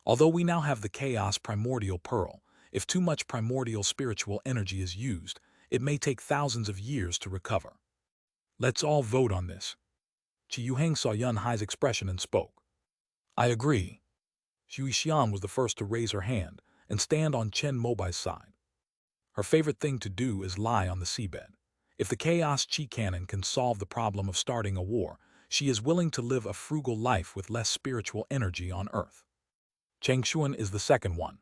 Although we now have the Chaos Primordial Pearl, if too much primordial spiritual energy is used, it may take thousands of years to recover. Let's all vote on this. Qi Yuheng saw Yunhai's expression and spoke. I agree. Xu Xian was the first to raise her hand and stand on Chen Mobai's side. Her favorite thing to do is lie on the seabed. If the Chaos Qi Cannon can solve the problem of starting a war, she is willing to live a frugal life with less spiritual energy on Earth. Cheng Xuan is the second one.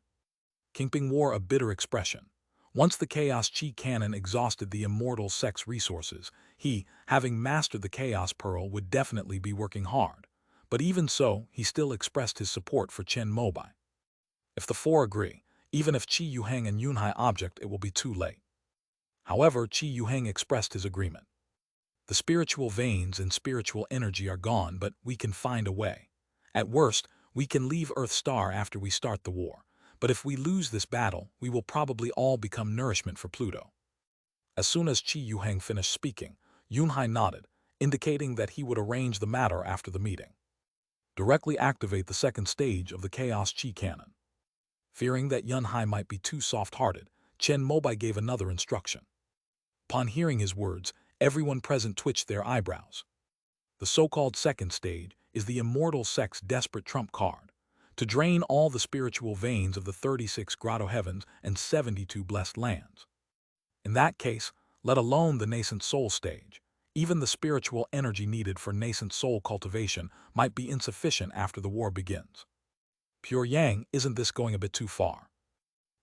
Kingping wore a bitter expression. Once the Chaos Qi Cannon exhausted the immortal sect's resources, he, having mastered the Chaos Pearl, would definitely be working hard. But even so, he still expressed his support for Chen Mobai. If the four agree, even if Qi Yuheng and Yunhai object, it will be too late. However, Qi Yuheng expressed his agreement. The spiritual veins and spiritual energy are gone, but we can find a way. At worst, we can leave Earth Star after we start the war, but if we lose this battle, we will probably all become nourishment for Pluto. As soon as Qi Yuheng finished speaking, Yunhai nodded, indicating that he would arrange the matter after the meeting. Directly activate the second stage of the Chaos Qi Cannon. Fearing that Yunhai might be too soft-hearted, Chen Mobai gave another instruction. Upon hearing his words, everyone present twitched their eyebrows. The so-called second stage is the immortal sect's desperate trump card, to drain all the spiritual veins of the 36 grotto heavens and 72 blessed lands. In that case, let alone the nascent soul stage, even the spiritual energy needed for nascent soul cultivation might be insufficient after the war begins. Pure Yang, isn't this going a bit too far?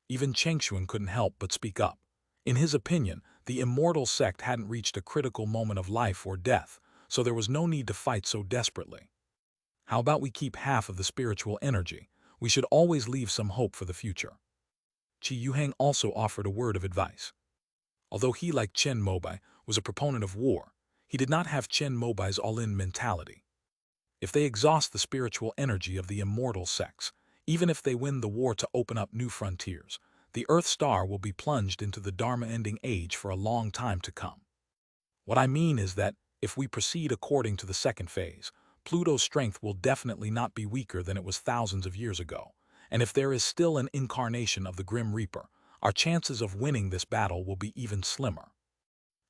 Even Chengxuan couldn't help but speak up. In his opinion, the immortal sect hadn't reached a critical moment of life or death, so there was no need to fight so desperately. How about we keep half of the spiritual energy? We should always leave some hope for the future. Qi Yuheng also offered a word of advice. Although he, like Chen Mobai, was a proponent of war, he did not have Chen Mobai's all-in mentality. If they exhaust the spiritual energy of the immortal sects, even if they win the war to open up new frontiers, the Earth star will be plunged into the Dharma-ending age for a long time to come. What I mean is that, if we proceed according to the second phase, Pluto's strength will definitely not be weaker than it was thousands of years ago, and if there is still an incarnation of the Grim Reaper, our chances of winning this battle will be even slimmer.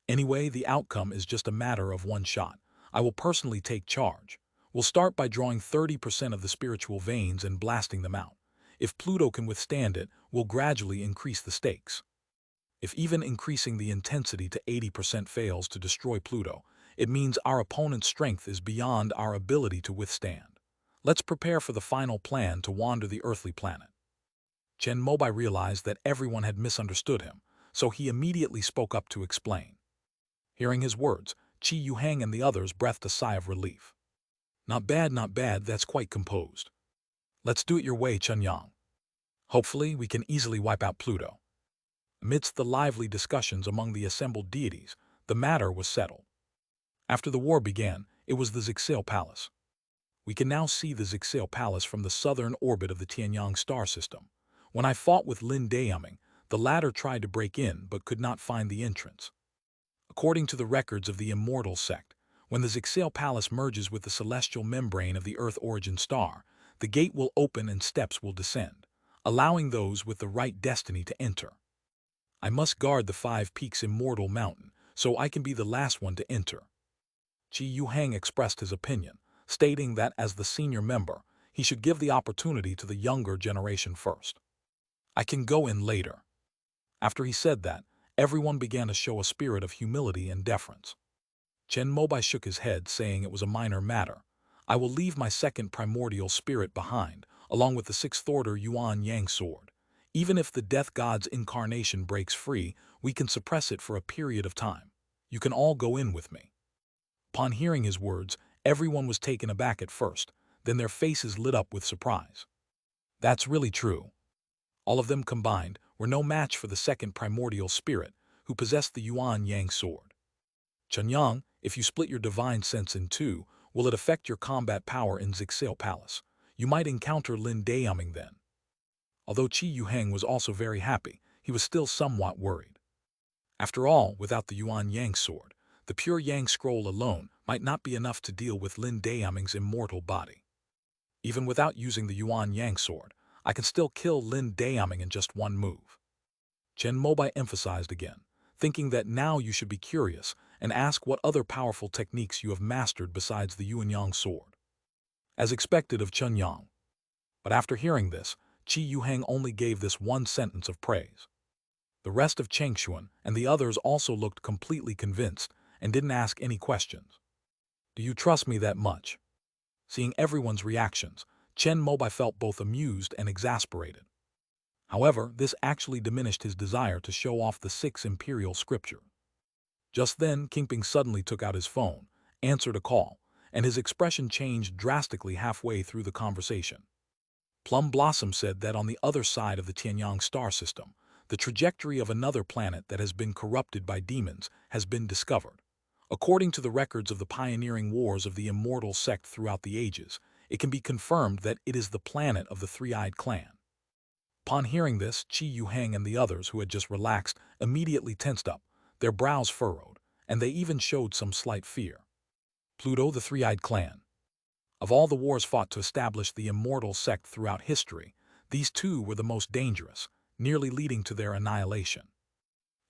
Anyway, the outcome is just a matter of one shot. I will personally take charge. We'll start by drawing 30% of the spiritual veins and blasting them out. If Pluto can withstand it, we'll gradually increase the stakes. If even increasing the intensity to 80% fails to destroy Pluto, it means our opponent's strength is beyond our ability to withstand. Let's prepare for the final plan to wander the earthly planet. Chen Mobai realized that everyone had misunderstood him, so he immediately spoke up to explain. Hearing his words, Qi Yuhang and the others breathed a sigh of relief. Not bad, that's quite composed. Let's do it your way, Chen Yang. Hopefully, we can easily wipe out Pluto. Amidst the lively discussions among the assembled deities, the matter was settled. After the war began, it was the Zixil Palace. We can now see the Zixil Palace from the southern orbit of the Tianyang star system. When I fought with Lin Dayaming, the latter tried to break in but could not find the entrance. According to the records of the immortal sect, when the Zixil Palace merges with the celestial membrane of the Earth origin star, the gate will open and steps will descend, allowing those with the right destiny to enter. I must guard the 5 Peaks Immortal Mountain, so I can be the last one to enter. Qi Yuhang expressed his opinion, stating that as the senior member, he should give the opportunity to the younger generation first. I can go in later. After he said that, everyone began to show a spirit of humility and deference. Chen Mobai shook his head, saying it was a minor matter. I will leave my second primordial spirit behind, along with the 6th order Yuan Yang sword. Even if the death god's incarnation breaks free, we can suppress it for a period of time. You can all go in with me. Upon hearing his words, everyone was taken aback at first, then their faces lit up with surprise. That's really true. All of them combined were no match for the second primordial spirit, who possessed the Yuan Yang sword. Chen Yang, if you split your divine sense in two, will it affect your combat power in Zixil Palace? You might encounter Lin Dayaming then. Although Qi Yuhang was also very happy, he was still somewhat worried. After all, without the Yuan Yang sword, the pure Yang scroll alone might not be enough to deal with Lin Dayaming's immortal body. Even without using the Yuan Yang sword, I can still kill Lin Dayaming in just one move. Chen Mobai emphasized again, thinking that now you should be curious and ask what other powerful techniques you have mastered besides the Yuan Yang sword. As expected of Chen Yang. But after hearing this, Qi Yuhang only gave this one sentence of praise. The rest of Chengshuan and the others also looked completely convinced and didn't ask any questions. Do you trust me that much? Seeing everyone's reactions, Chen Mobai felt both amused and exasperated. However, this actually diminished his desire to show off the 6 imperial scripture. Just then, Kingping suddenly took out his phone, answered a call, and his expression changed drastically halfway through the conversation. Plum Blossom said that on the other side of the Tianyang star system, the trajectory of another planet that has been corrupted by demons has been discovered. According to the records of the pioneering wars of the immortal sect throughout the ages, it can be confirmed that it is the planet of the Three-Eyed Clan. Upon hearing this, Qi Yuhang and the others who had just relaxed immediately tensed up, their brows furrowed, and they even showed some slight fear. Pluto, the Three-Eyed Clan. Of all the wars fought to establish the immortal sect throughout history, these 2 were the most dangerous, nearly leading to their annihilation.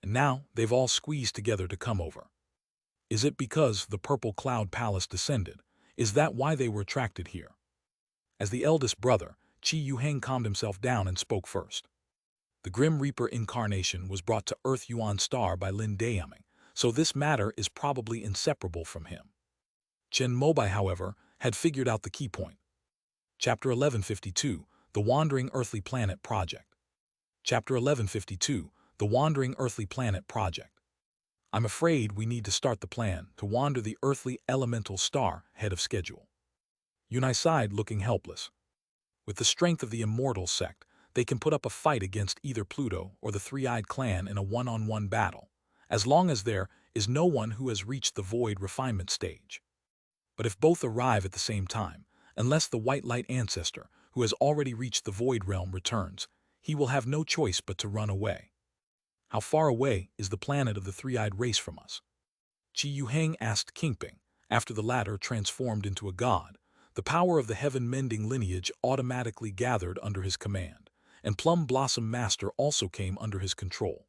And now they've all squeezed together to come over. Is it because the Purple Cloud Palace descended? Is that why they were attracted here? As the eldest brother, Qi Yuhang calmed himself down and spoke first. The Grim Reaper incarnation was brought to Earth Yuan Star by Lin Dayaming, so this matter is probably inseparable from him. Chen Mobai, however, had figured out the key point. Chapter 1152, The Wandering Earthly Planet Project. Chapter 1152, The Wandering Earthly Planet Project. I'm afraid we need to start the plan to wander the earthly elemental star ahead of schedule. Yunai sighed, looking helpless. With the strength of the immortal sect, they can put up a fight against either Pluto or the Three-Eyed Clan in a one-on-one battle, as long as there is no one who has reached the void refinement stage. But if both arrive at the same time, unless the White Light Ancestor, who has already reached the void realm, returns, he will have no choice but to run away. How far away is the planet of the three-eyed race from us? Qi Yuheng asked Kingping, after the latter transformed into a god. The power of the heaven-mending lineage automatically gathered under his command, and Plum Blossom Master also came under his control.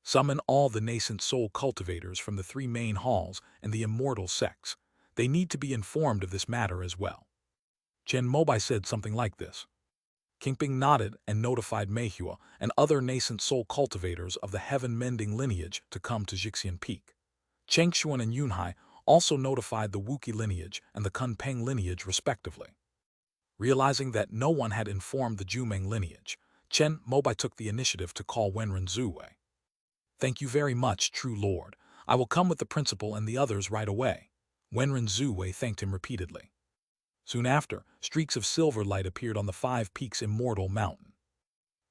Summon all the nascent soul cultivators from the three main halls and the immortal sects. They need to be informed of this matter as well. Chen Mobai said something like this. Kingping nodded and notified Meihua and other nascent soul cultivators of the heaven-mending lineage to come to Jixian Peak. Chengshuan and Yunhai also notified the Wuki lineage and the Kunpeng lineage respectively. Realizing that no one had informed the Jumeng lineage, Chen Mobai took the initiative to call Wenren Zuwei. "Thank you very much, true lord. I will come with the principal and the others right away." Wenren Zuwei thanked him repeatedly. Soon after, streaks of silver light appeared on the 5 Peaks Immortal Mountain.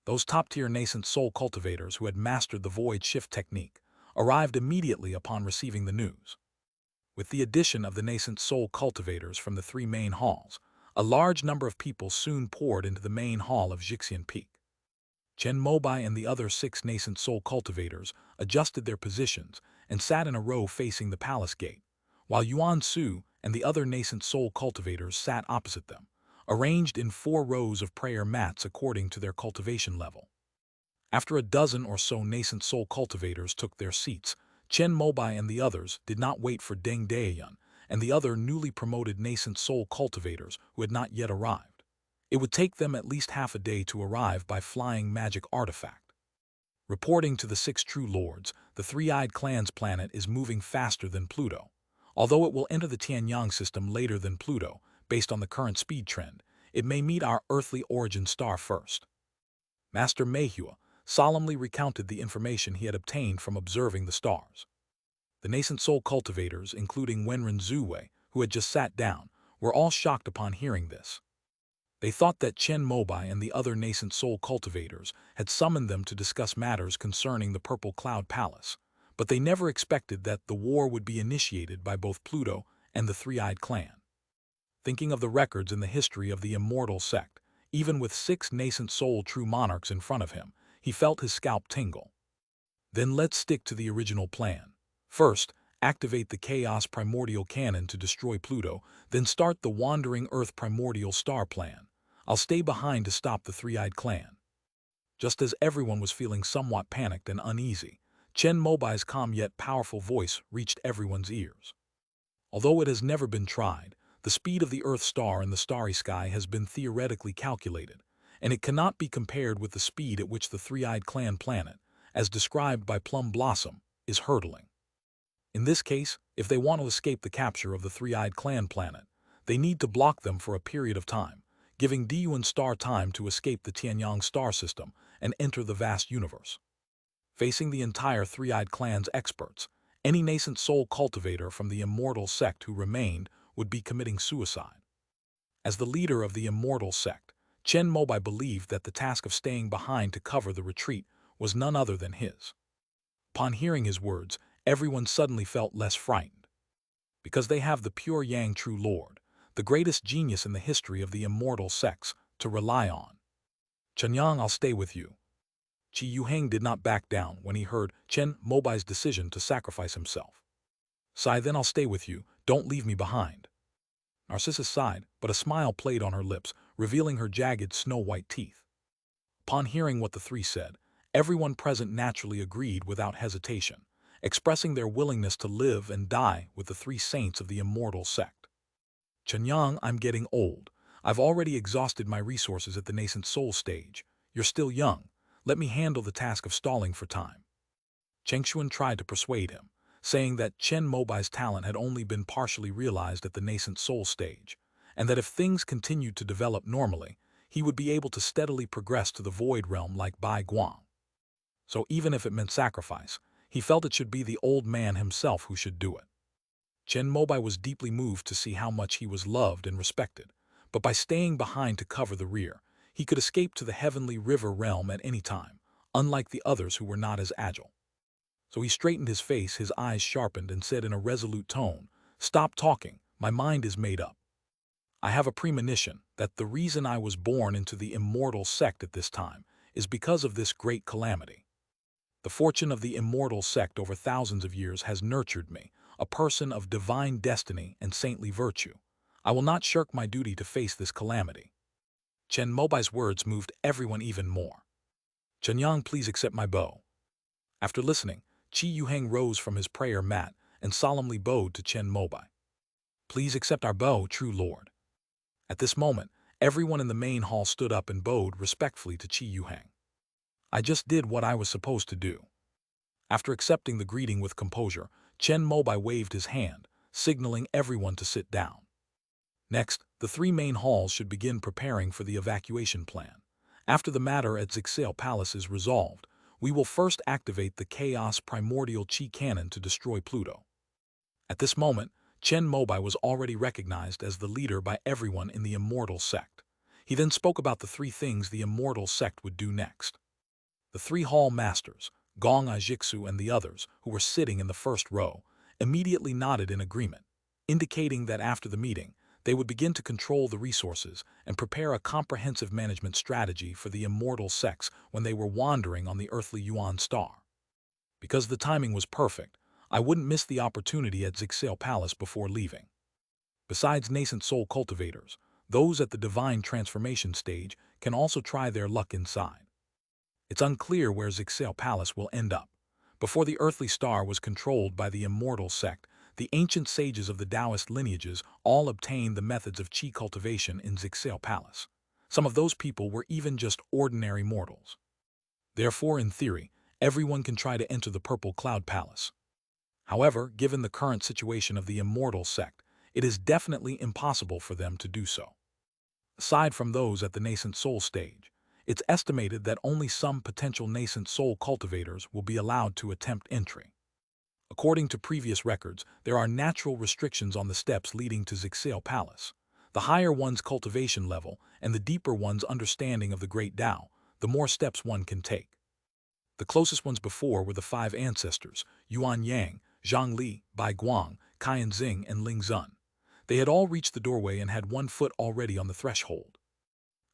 Those top-tier nascent soul cultivators who had mastered the void shift technique arrived immediately upon receiving the news. With the addition of the nascent soul cultivators from the 3 main halls, a large number of people soon poured into the main hall of Jixian Peak. Chen Mobai and the other 6 nascent soul cultivators adjusted their positions and sat in a row facing the palace gate, while Yuan Su and the other nascent soul cultivators sat opposite them, arranged in 4 rows of prayer mats according to their cultivation level. After a dozen or so nascent soul cultivators took their seats, Chen Mobai and the others did not wait for Deng Daoyun and the other newly promoted nascent soul cultivators who had not yet arrived. It would take them at least half a day to arrive by flying magic artifact. Reporting to the 6 true lords, the three-eyed clan's planet is moving faster than Pluto. Although it will enter the Tianyang system later than Pluto, based on the current speed trend, it may meet our earthly origin star first. Master Meihua solemnly recounted the information he had obtained from observing the stars. The nascent soul cultivators, including Wenren Zuwei, who had just sat down, were all shocked upon hearing this. They thought that Chen Mobai and the other nascent soul cultivators had summoned them to discuss matters concerning the Purple Cloud Palace, but they never expected that the war would be initiated by both Pluto and the Three-Eyed Clan. Thinking of the records in the history of the immortal sect, even with 6 nascent soul true monarchs in front of him, he felt his scalp tingle. Then let's stick to the original plan. First, activate the Chaos Primordial Cannon to destroy Pluto, then start the Wandering Earth Primordial Star plan. I'll stay behind to stop the Three-Eyed Clan. Just as everyone was feeling somewhat panicked and uneasy, Chen Mobai's calm yet powerful voice reached everyone's ears. Although it has never been tried, the speed of the Earth star in the starry sky has been theoretically calculated, and it cannot be compared with the speed at which the Three-Eyed Clan planet, as described by Plum Blossom, is hurtling. In this case, if they want to escape the capture of the Three-Eyed Clan planet, they need to block them for a period of time, giving Diyuan star time to escape the Tianyang star system and enter the vast universe. Facing the entire Three-Eyed Clan's experts, any nascent soul cultivator from the immortal sect who remained would be committing suicide. As the leader of the immortal sect, Chen Mobai believed that the task of staying behind to cover the retreat was none other than his. Upon hearing his words, everyone suddenly felt less frightened. Because they have the pure Yang True Lord, the greatest genius in the history of the immortal sects, to rely on. "Chenyang, I'll stay with you." Qi Yuheng did not back down when he heard Chen Mobai's decision to sacrifice himself. "Sai, then I'll stay with you, don't leave me behind." Narcissus sighed, but a smile played on her lips, revealing her jagged snow-white teeth. Upon hearing what the 3 said, everyone present naturally agreed without hesitation, expressing their willingness to live and die with the 3 saints of the immortal sect. "Chenyang, I'm getting old. I've already exhausted my resources at the nascent soul stage. You're still young. Let me handle the task of stalling for time." Chengshuan tried to persuade him, saying that Chen Mobai's talent had only been partially realized at the nascent soul stage, and that if things continued to develop normally, he would be able to steadily progress to the void realm like Bai Guang. So even if it meant sacrifice, he felt it should be the old man himself who should do it. Chen Mobai was deeply moved to see how much he was loved and respected, but by staying behind to cover the rear, he could escape to the heavenly river realm at any time, unlike the others who were not as agile. So he straightened his face, his eyes sharpened, and said in a resolute tone, "Stop talking, my mind is made up. I have a premonition that the reason I was born into the immortal sect at this time is because of this great calamity. The fortune of the immortal sect over thousands of years has nurtured me, a person of divine destiny and saintly virtue. I will not shirk my duty to face this calamity. Chen Mobai's words moved everyone even more. Chen Yang, please accept my bow. After listening, Qi Yuheng rose from his prayer mat and solemnly bowed to Chen Mobai. Please accept our bow, true lord. At this moment, everyone in the main hall stood up and bowed respectfully to Qi Yuheng. I just did what I was supposed to do. After accepting the greeting with composure, Chen Mobai waved his hand, signaling everyone to sit down. Next, the three main halls should begin preparing for the evacuation plan. After the matter at Zixale Palace is resolved, we will first activate the Chaos Primordial Chi Cannon to destroy Pluto. At this moment, Chen Mobai was already recognized as the leader by everyone in the immortal sect. He then spoke about the three things the immortal sect would do next. The three hall masters, Gong Ajixu and the others, who were sitting in the first row, immediately nodded in agreement, indicating that after the meeting, they would begin to control the resources and prepare a comprehensive management strategy for the immortal sects when they were wandering on the earthly Yuan star. Because the timing was perfect, I wouldn't miss the opportunity at Zixale Palace before leaving. Besides nascent soul cultivators, those at the divine transformation stage can also try their luck inside. It's unclear where Zixale Palace will end up. Before the earthly star was controlled by the immortal sect, the ancient sages of the Taoist lineages all obtained the methods of qi cultivation in Zixale Palace. Some of those people were even just ordinary mortals. Therefore, in theory, everyone can try to enter the Purple Cloud Palace. However, given the current situation of the immortal sect, it is definitely impossible for them to do so. Aside from those at the nascent soul stage, it's estimated that only some potential nascent soul cultivators will be allowed to attempt entry. According to previous records, there are natural restrictions on the steps leading to Zixale Palace. The higher one's cultivation level and the deeper one's understanding of the Great Tao, the more steps one can take. The closest ones before were the five ancestors, Yuan Yang, Zhang Li, Bai Guang, Qian Xing, and Ling Zun. They had all reached the doorway and had 1 foot already on the threshold.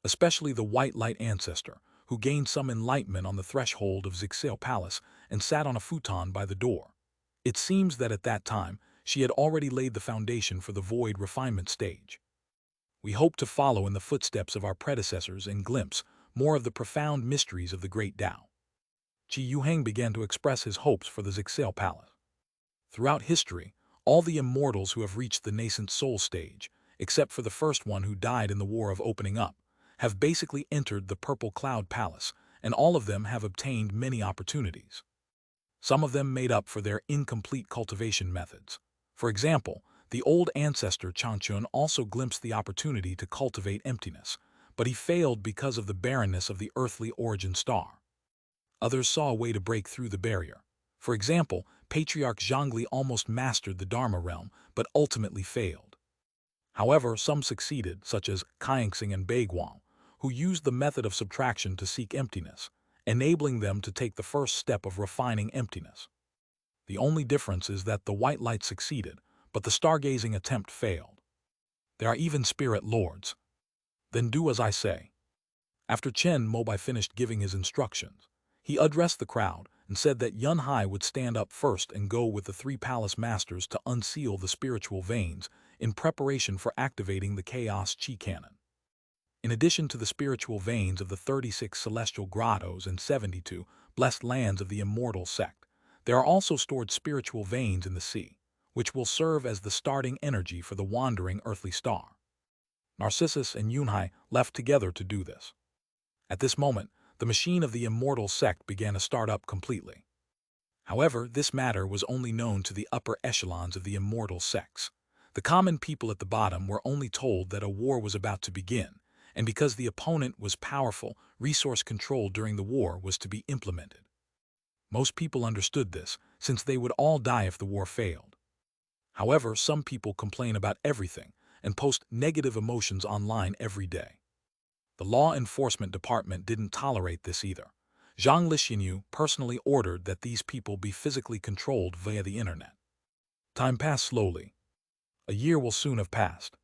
Especially the White Light ancestor, who gained some enlightenment on the threshold of Zixale Palace and sat on a futon by the door. It seems that at that time, she had already laid the foundation for the void refinement stage. We hope to follow in the footsteps of our predecessors and glimpse more of the profound mysteries of the Great Tao. Qi Yuheng began to express his hopes for the Zixale Palace. Throughout history, all the immortals who have reached the nascent soul stage, except for the first one who died in the War of Opening Up, have basically entered the Purple Cloud Palace, and all of them have obtained many opportunities. Some of them made up for their incomplete cultivation methods. For example, the old ancestor Chanchun also glimpsed the opportunity to cultivate emptiness, but he failed because of the barrenness of the earthly origin star. Others saw a way to break through the barrier. For example, Patriarch Zhangli almost mastered the Dharma realm, but ultimately failed. However, some succeeded, such as Kaiangxing and Beiguang, who used the method of subtraction to seek emptiness, enabling them to take the first step of refining emptiness. The only difference is that the White Light succeeded, but the stargazing attempt failed. There are even spirit lords. Then do as I say. After Chen Mobai finished giving his instructions, he addressed the crowd and said that Yun Hai would stand up first and go with the three palace masters to unseal the spiritual veins in preparation for activating the Chaos Chi Cannon. In addition to the spiritual veins of the 36 celestial grottos and 72 blessed lands of the immortal sect, there are also stored spiritual veins in the sea, which will serve as the starting energy for the wandering earthly star. Narcissus and Yunhai left together to do this. At this moment, the machine of the immortal sect began to start up completely. However, this matter was only known to the upper echelons of the immortal sects. The common people at the bottom were only told that a war was about to begin, and because the opponent was powerful, resource control during the war was to be implemented. Most people understood this, since they would all die if the war failed. However, some people complain about everything and post negative emotions online every day. The law enforcement department didn't tolerate this either. Zhang Lixinyu personally ordered that these people be physically controlled via the internet. Time passed slowly. A year will soon have passed.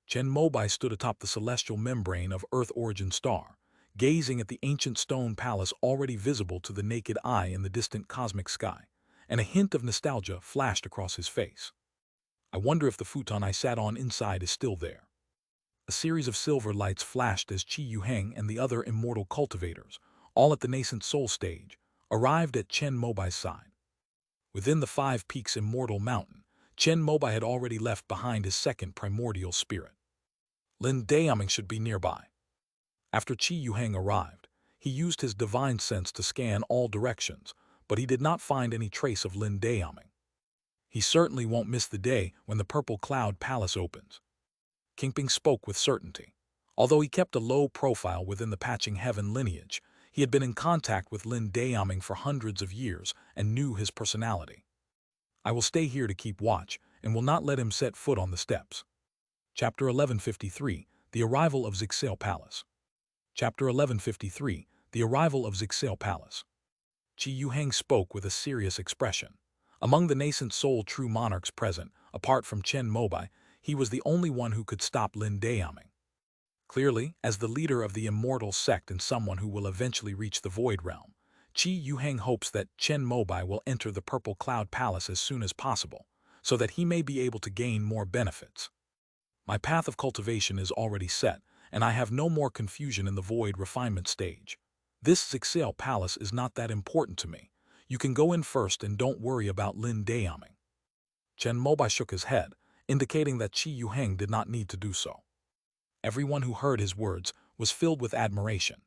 Chen Mobai stood atop the celestial membrane of Earth origin star, gazing at the ancient stone palace already visible to the naked eye in the distant cosmic sky, and a hint of nostalgia flashed across his face. I wonder if the futon I sat on inside is still there. A series of silver lights flashed as Qi Yuheng and the other immortal cultivators, all at the nascent soul stage, arrived at Chen Mobai's side. Within the Five Peaks Immortal Mountain, Chen Mobai had already left behind his second primordial spirit. Lin Dayaming should be nearby. After Qi Yuheng arrived, he used his divine sense to scan all directions, but he did not find any trace of Lin Dayaming. He certainly won't miss the day when the Purple Cloud Palace opens. Kingping spoke with certainty. Although he kept a low profile within the Patching Heaven lineage, he had been in contact with Lin Dayaming for hundreds of years and knew his personality. I will stay here to keep watch and will not let him set foot on the steps. Chapter 1153, The Arrival of Zixel Palace. Chapter 1153, The Arrival of Zixel Palace. Qi Yuheng spoke with a serious expression. Among the nascent soul true monarchs present, apart from Chen Mobai, he was the only one who could stop Lin Dayaming. Clearly, as the leader of the immortal sect and someone who will eventually reach the Void Realm, Qi Yuheng hopes that Chen Mobai will enter the Purple Cloud Palace as soon as possible, so that he may be able to gain more benefits. My path of cultivation is already set, and I have no more confusion in the void refinement stage. This Zixel Palace is not that important to me. You can go in first and don't worry about Lin Dayaming. Chen Mobai shook his head, indicating that Qi Yuheng did not need to do so. Everyone who heard his words was filled with admiration.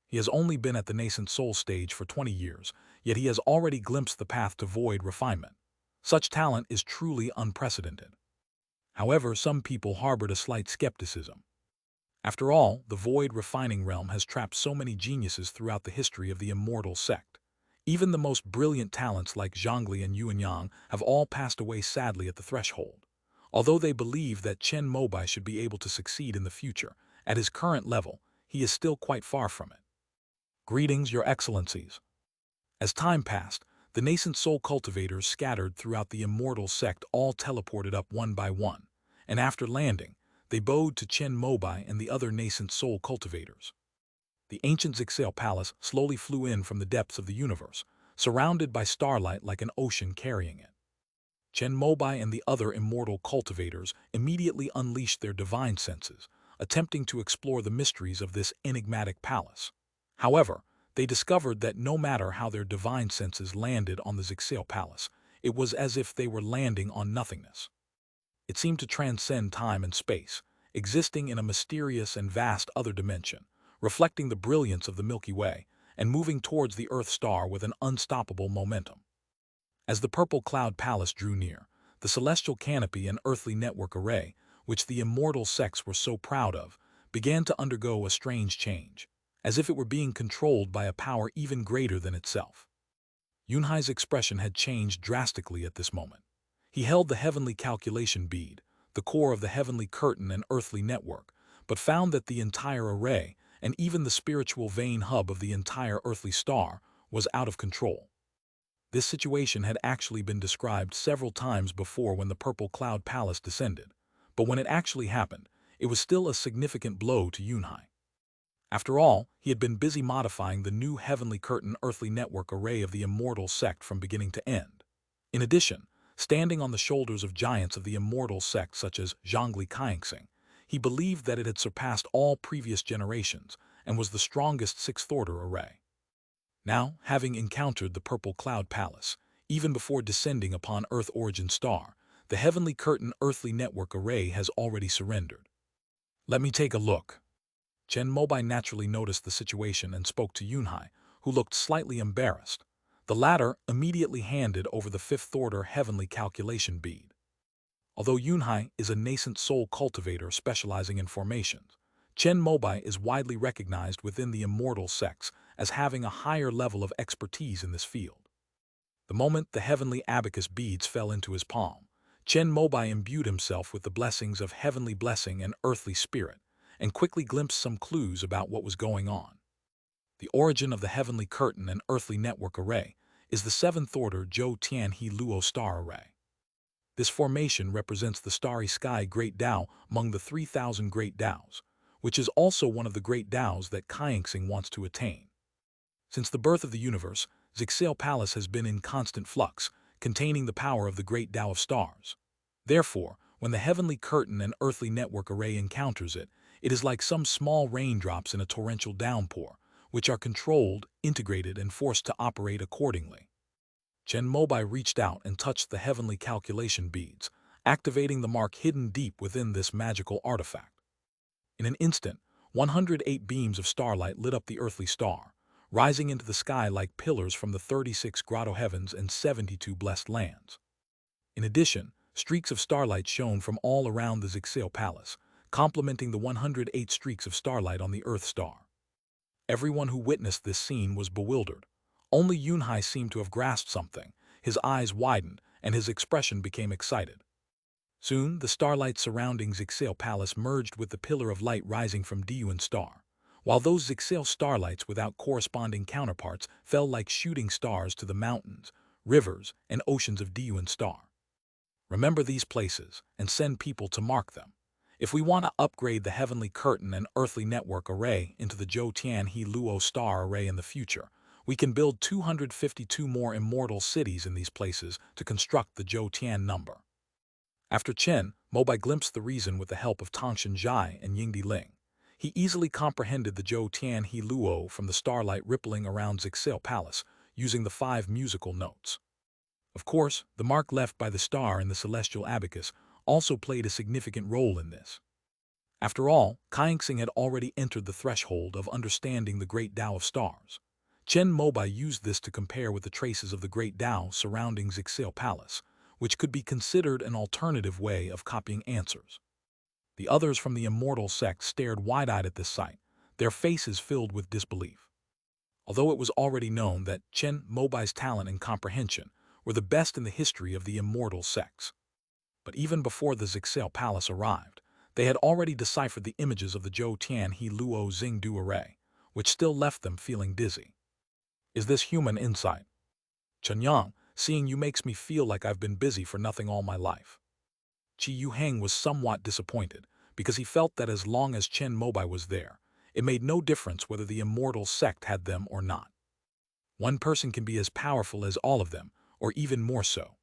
He has only been at the nascent soul stage for 20 years, yet he has already glimpsed the path to void refinement. Such talent is truly unprecedented. However, some people harbored a slight skepticism. After all, the void refining realm has trapped so many geniuses throughout the history of the immortal sect. Even the most brilliant talents like Zhongli and Yuanyang have all passed away sadly at the threshold. Although they believe that Chen Mobai should be able to succeed in the future, at his current level, he is still quite far from it. Greetings, Your Excellencies. As time passed, the nascent soul cultivators scattered throughout the immortal sect all teleported up one by one, and after landing, they bowed to Chen Mobai and the other nascent soul cultivators. The ancient Zixel Palace slowly flew in from the depths of the universe, surrounded by starlight like an ocean carrying it. Chen Mobai and the other immortal cultivators immediately unleashed their divine senses, attempting to explore the mysteries of this enigmatic palace. However, they discovered that no matter how their divine senses landed on the Zixel Palace, it was as if they were landing on nothingness. It seemed to transcend time and space, existing in a mysterious and vast other dimension, reflecting the brilliance of the Milky Way and moving towards the Earth star with an unstoppable momentum. As the Purple Cloud Palace drew near, the celestial canopy and earthly network array, which the immortal sects were so proud of, began to undergo a strange change, as if it were being controlled by a power even greater than itself. Yunhai's expression had changed drastically at this moment. He held the heavenly calculation bead, the core of the heavenly curtain and earthly network, but found that the entire array, and even the spiritual vein hub of the entire earthly star, was out of control. This situation had actually been described several times before when the Purple Cloud Palace descended, but when it actually happened, it was still a significant blow to Yunhai. After all, he had been busy modifying the new heavenly curtain earthly network array of the immortal sect from beginning to end. In addition, standing on the shoulders of giants of the immortal sect such as Zhongli Kaingsing, he believed that it had surpassed all previous generations and was the strongest sixth-order array. Now, having encountered the Purple Cloud Palace, even before descending upon Earth Origin Star, the heavenly curtain earthly network array has already surrendered. Let me take a look. Chen Mobai naturally noticed the situation and spoke to Yunhai, who looked slightly embarrassed. The latter immediately handed over the fifth-order heavenly calculation bead. Although Yunhai is a nascent soul cultivator specializing in formations, Chen Mobai is widely recognized within the immortal sects as having a higher level of expertise in this field. The moment the heavenly abacus beads fell into his palm, Chen Mobai imbued himself with the blessings of heavenly blessing and earthly spirit, and quickly glimpsed some clues about what was going on. The origin of the heavenly curtain and earthly network array is the seventh-order Zhou Tianhe Luo star array. This formation represents the starry sky Great Tao among the 3,000 Great Taos, which is also one of the great Taos that Kaienxing wants to attain. Since the birth of the universe, Zixale Palace has been in constant flux, containing the power of the great Tao of stars. Therefore, when the heavenly curtain and earthly network array encounters it, it is like some small raindrops in a torrential downpour, which are controlled, integrated, and forced to operate accordingly. Chen Mobai reached out and touched the heavenly calculation beads, activating the mark hidden deep within this magical artifact. In an instant, 108 beams of starlight lit up the earthly star, rising into the sky like pillars from the 36 grotto heavens and 72 blessed lands. In addition, streaks of starlight shone from all around the Zixale Palace, complementing the 108 streaks of starlight on the Earth star. Everyone who witnessed this scene was bewildered. Only Yunhai seemed to have grasped something. His eyes widened, and his expression became excited. Soon, the starlight surrounding Zixale Palace merged with the pillar of light rising from Diyuan star, while those Zixale starlights without corresponding counterparts fell like shooting stars to the mountains, rivers, and oceans of Diyuan star. Remember these places, and send people to mark them. If we want to upgrade the heavenly curtain and earthly network array into the Zhou Tian He Luo star array in the future, we can build 252 more immortal cities in these places to construct the Zhou Tian number. After Chen Mobai glimpsed the reason with the help of Tongshan Zhai and Yingdi Ling, he easily comprehended the Zhou Tian He Luo from the starlight rippling around Zixale Palace using the 5 musical notes. Of course, the mark left by the star in the celestial abacus also played a significant role in this. After all, Kaienxing had already entered the threshold of understanding the great Tao of stars. Chen Mobai used this to compare with the traces of the great Tao surrounding Zixale Palace, which could be considered an alternative way of copying answers. The others from the immortal sect stared wide-eyed at this sight, their faces filled with disbelief. Although it was already known that Chen Mobai's talent and comprehension were the best in the history of the immortal sects. But even before the Zixale Palace arrived, they had already deciphered the images of the Zhou Tian He Luo Xingdu array, which still left them feeling dizzy. Is this human insight? Chen Yang, seeing you makes me feel like I've been busy for nothing all my life. Qi Yuheng was somewhat disappointed, because he felt that as long as Chen Mobai was there, it made no difference whether the immortal sect had them or not. One person can be as powerful as all of them, or even more so.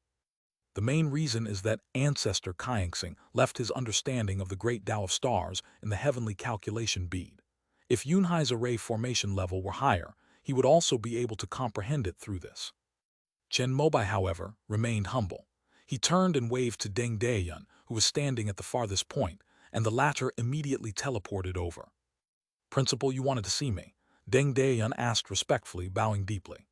The main reason is that ancestor Kaienxing left his understanding of the great Tao of stars in the heavenly calculation bead. If Yunhai's array formation level were higher, he would also be able to comprehend it through this. Chen Mobai, however, remained humble. He turned and waved to Deng Daiyun, who was standing at the farthest point, and the latter immediately teleported over. "Principal, you wanted to see me?" Deng Daiyun asked respectfully, bowing deeply.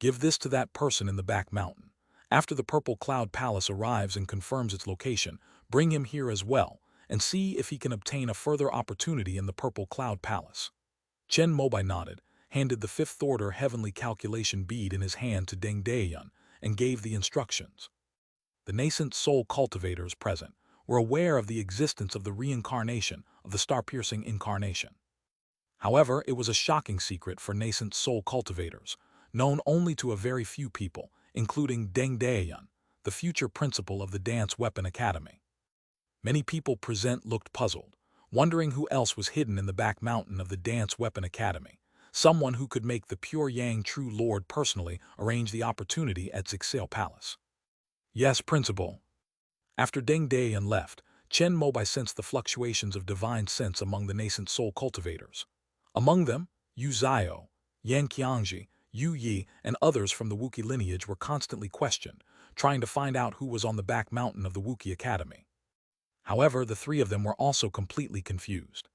"Give this to that person in the back mountain. After the Purple Cloud Palace arrives and confirms its location, bring him here as well, and see if he can obtain a further opportunity in the Purple Cloud Palace." Chen Mobai nodded, handed the 5th order heavenly calculation bead in his hand to Deng Daiyun, and gave the instructions. The nascent soul cultivators present were aware of the existence of the reincarnation of the star-piercing incarnation. However, it was a shocking secret for nascent soul cultivators, known only to a very few people, including Deng Daiyun, the future principal of the Dance Weapon Academy. Many people present looked puzzled, wondering who else was hidden in the back mountain of the Dance Weapon Academy, someone who could make the Pure Yang True Lord personally arrange the opportunity at Zixale Palace. "Yes, principal." After Deng Daiyun left, Chen Mobai sensed the fluctuations of divine sense among the nascent soul cultivators. Among them, Yu Zio, Yan Qiangji, Yu Yi, and others from the Wookiee lineage were constantly questioned, trying to find out who was on the back mountain of the Wookiee Academy. However, the 3 of them were also completely confused.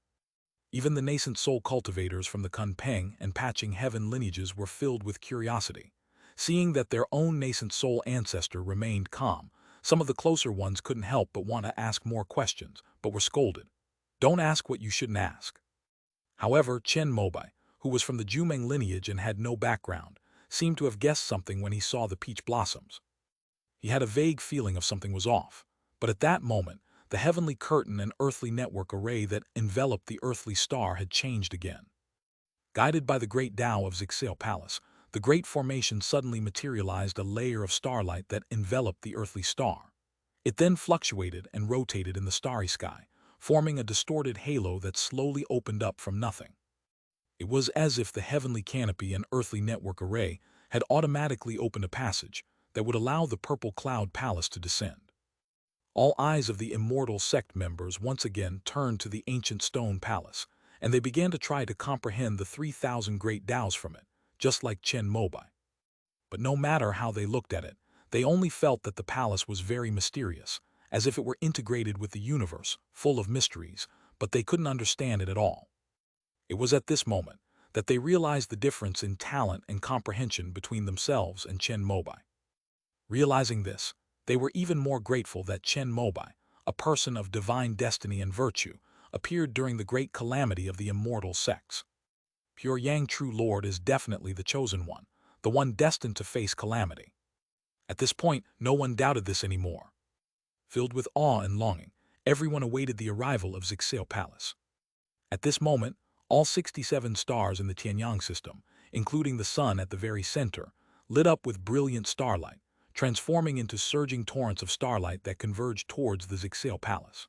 Even the nascent soul cultivators from the Kun Peng and Patching Heaven lineages were filled with curiosity. Seeing that their own nascent soul ancestor remained calm, some of the closer ones couldn't help but want to ask more questions, but were scolded. "Don't ask what you shouldn't ask." However, Chen Mobai, who was from the Jumeng lineage and had no background, seemed to have guessed something when he saw the peach blossoms. He had a vague feeling of something was off, but at that moment, the heavenly curtain and earthly network array that enveloped the earthly star had changed again. Guided by the great Tao of Zixale Palace, the great formation suddenly materialized a layer of starlight that enveloped the earthly star. It then fluctuated and rotated in the starry sky, forming a distorted halo that slowly opened up from nothing. It was as if the heavenly canopy and earthly network array had automatically opened a passage that would allow the purple cloud palace to descend. All eyes of the immortal sect members once again turned to the ancient stone palace, and they began to try to comprehend the 3,000 great Taos from it, just like Chen Mobai. But no matter how they looked at it, they only felt that the palace was very mysterious, as if it were integrated with the universe, full of mysteries, but they couldn't understand it at all. It was at this moment that they realized the difference in talent and comprehension between themselves and Chen Mobai. Realizing this, they were even more grateful that Chen Mobai, a person of divine destiny and virtue, appeared during the great calamity of the immortal sects. Pure Yang True Lord is definitely the chosen one, the one destined to face calamity. At this point, no one doubted this anymore. Filled with awe and longing, everyone awaited the arrival of Zixil Palace. At this moment, all 67 stars in the Tianyang system, including the sun at the very center, lit up with brilliant starlight, transforming into surging torrents of starlight that converged towards the Zixil Palace.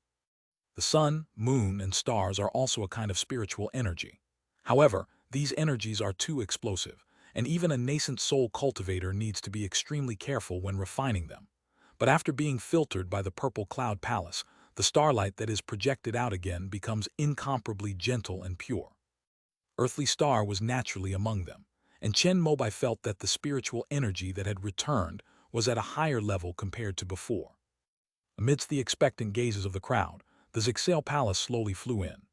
The sun, moon, and stars are also a kind of spiritual energy. However, these energies are too explosive, and even a nascent soul cultivator needs to be extremely careful when refining them. But after being filtered by the purple cloud palace, the starlight that is projected out again becomes incomparably gentle and pure. Earthly Star was naturally among them, and Chen Mobai felt that the spiritual energy that had returned was at a higher level compared to before. Amidst the expectant gazes of the crowd, the Zixil Palace slowly flew in.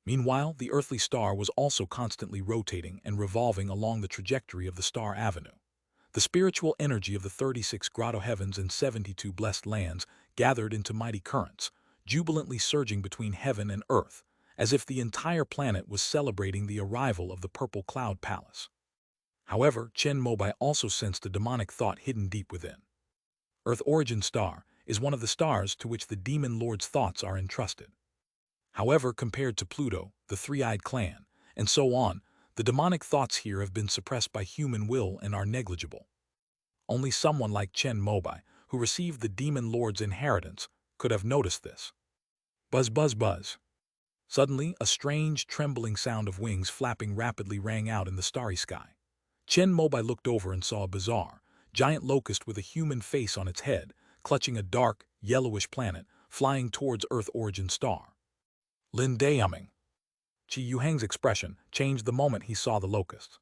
Meanwhile, the Earthly Star was also constantly rotating and revolving along the trajectory of the Star Avenue. The spiritual energy of the 36 grotto heavens and 72 blessed lands gathered into mighty currents, jubilantly surging between heaven and earth, as if the entire planet was celebrating the arrival of the purple cloud palace. However, Chen Mobai also sensed a demonic thought hidden deep within. Earth Origin Star is one of the stars to which the Demon Lord's thoughts are entrusted. However, compared to Pluto, the Three-Eyed Clan, and so on, the demonic thoughts here have been suppressed by human will and are negligible. Only someone like Chen Mobai, who received the Demon Lord's inheritance, could have noticed this. Buzz, buzz, buzz. Suddenly, a strange, trembling sound of wings flapping rapidly rang out in the starry sky. Chen Mobai looked over and saw a bizarre, giant locust with a human face on its head, clutching a dark, yellowish planet, flying towards Earth Origin Star. Lin Dayuming. Qi Yuheng's expression changed the moment he saw the locusts.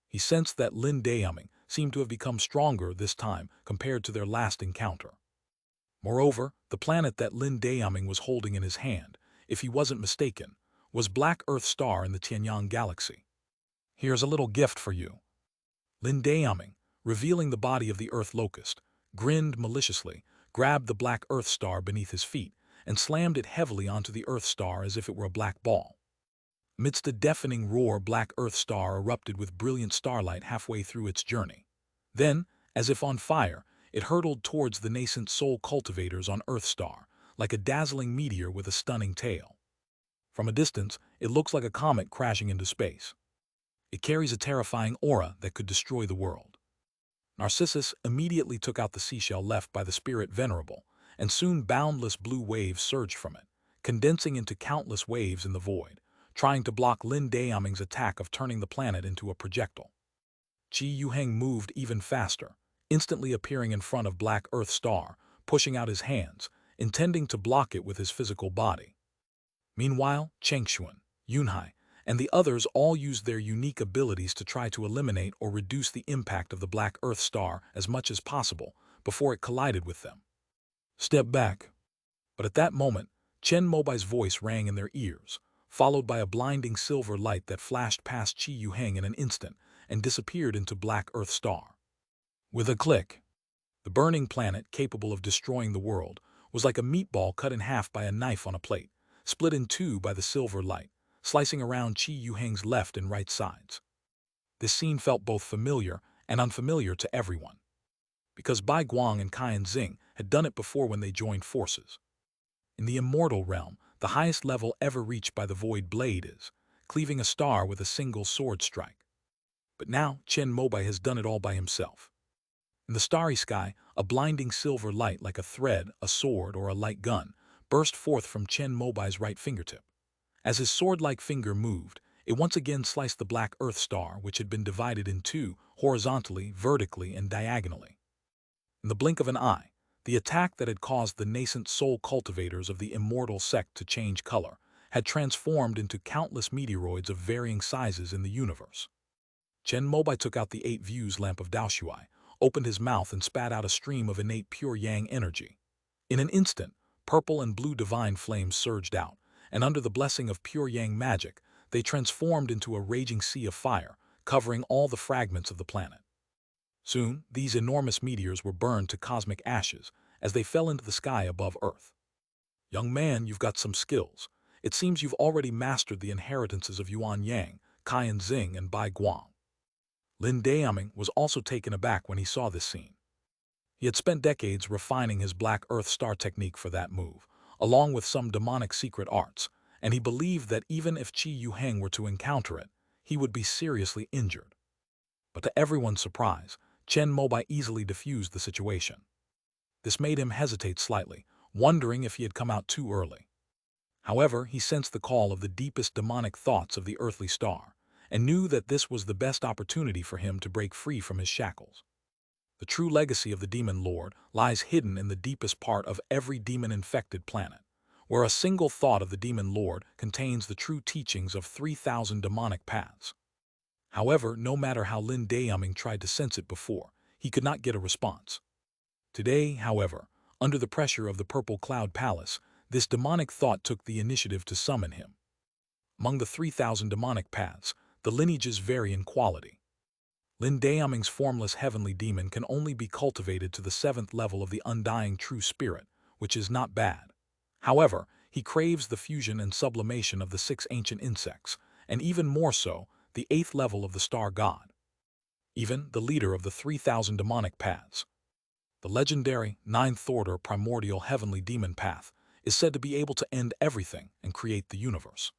He sensed that Lin Dayuming seemed to have become stronger this time compared to their last encounter. Moreover, the planet that Lin Dayuming was holding in his hand, if he wasn't mistaken, was Black Earth Star in the Tianyang Galaxy. Here's a little gift for you. Lin Dayuming, revealing the body of the Earth Locust, grinned maliciously, grabbed the Black Earth Star beneath his feet, and slammed it heavily onto the Earth Star as if it were a black ball. Amidst a deafening roar, Black Earth Star erupted with brilliant starlight halfway through its journey. Then, as if on fire, it hurtled towards the nascent soul cultivators on Earth Star, like a dazzling meteor with a stunning tail. From a distance, it looks like a comet crashing into space. It carries a terrifying aura that could destroy the world. Narcissus immediately took out the seashell left by the spirit Venerable, and soon boundless blue waves surged from it, condensing into countless waves in the void, trying to block Lin Dayuming's attack of turning the planet into a projectile. Qi Yuheng moved even faster, instantly appearing in front of Black Earth Star, pushing out his hands, intending to block it with his physical body. Meanwhile, Chengxuan, Yunhai, and the others all used their unique abilities to try to eliminate or reduce the impact of the Black Earth Star as much as possible before it collided with them. Step back. But at that moment, Chen Mobai's voice rang in their ears, followed by a blinding silver light that flashed past Qi Yuheng in an instant and disappeared into Black Earth Star. With a click, the burning planet capable of destroying the world was like a meatball cut in half by a knife on a plate, split in two by the silver light, slicing around Qi Yuheng's left and right sides. This scene felt both familiar and unfamiliar to everyone, because Bai Guang and Kai Zing had done it before when they joined forces. In the immortal realm, the highest level ever reached by the Void Blade is cleaving a star with a single sword strike. But now Chen Mobai has done it all by himself. In the starry sky, a blinding silver light like a thread, a sword, or a light gun burst forth from Chen Mobai's right fingertip. As his sword-like finger moved, it once again sliced the black Earth star, which had been divided in two, horizontally, vertically, and diagonally. In the blink of an eye, the attack that had caused the nascent soul cultivators of the immortal sect to change color had transformed into countless meteoroids of varying sizes in the universe. Chen Mobai took out the 8 views lamp of Daoshui, opened his mouth and spat out a stream of innate pure yang energy. In an instant, purple and blue divine flames surged out, and under the blessing of pure yang magic, they transformed into a raging sea of fire, covering all the fragments of the planet. Soon, these enormous meteors were burned to cosmic ashes as they fell into the sky above Earth. Young man, you've got some skills. It seems you've already mastered the inheritances of Yuan Yang, Caiyan Xing, and Bai Guang. Lin Daoming was also taken aback when he saw this scene. He had spent decades refining his Black Earth Star technique for that move, along with some demonic secret arts, and he believed that even if Qi Yuheng were to encounter it, he would be seriously injured. But to everyone's surprise, Chen Mobai easily diffused the situation. This made him hesitate slightly, wondering if he had come out too early. However, he sensed the call of the deepest demonic thoughts of the earthly star, and knew that this was the best opportunity for him to break free from his shackles. The true legacy of the Demon Lord lies hidden in the deepest part of every demon-infected planet, where a single thought of the Demon Lord contains the true teachings of 3,000 demonic paths. However, no matter how Lin Daoming tried to sense it before, he could not get a response. Today, however, under the pressure of the Purple Cloud Palace, this demonic thought took the initiative to summon him. Among the 3,000 demonic paths, the lineages vary in quality. Lin Daoming's formless heavenly demon can only be cultivated to the 7th level of the undying true spirit, which is not bad. However, he craves the fusion and sublimation of the 6 ancient insects, and even more so, the 8th level of the star god. Even the leader of the 3,000 demonic paths, the legendary 9th order primordial heavenly demon path, is said to be able to end everything and create the universe.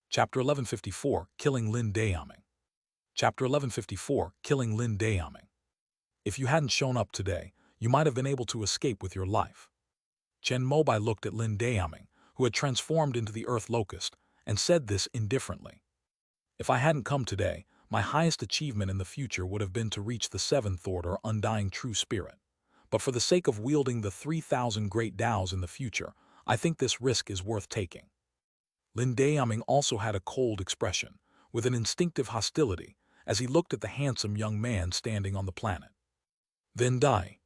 Chapter 1154, Killing Lin Daoming. Chapter 1154, Killing Lin Daoming. If you hadn't shown up today, you might have been able to escape with your life. Chen Mobai looked at Lin Daoming, who had transformed into the earth locust, and said this indifferently. If I hadn't come today, my highest achievement in the future would have been to reach the 7th order undying true spirit. But for the sake of wielding the 3,000 great Taos in the future, I think this risk is worth taking. Lin Daoming also had a cold expression, with an instinctive hostility, as he looked at the handsome young man standing on the planet. Then die.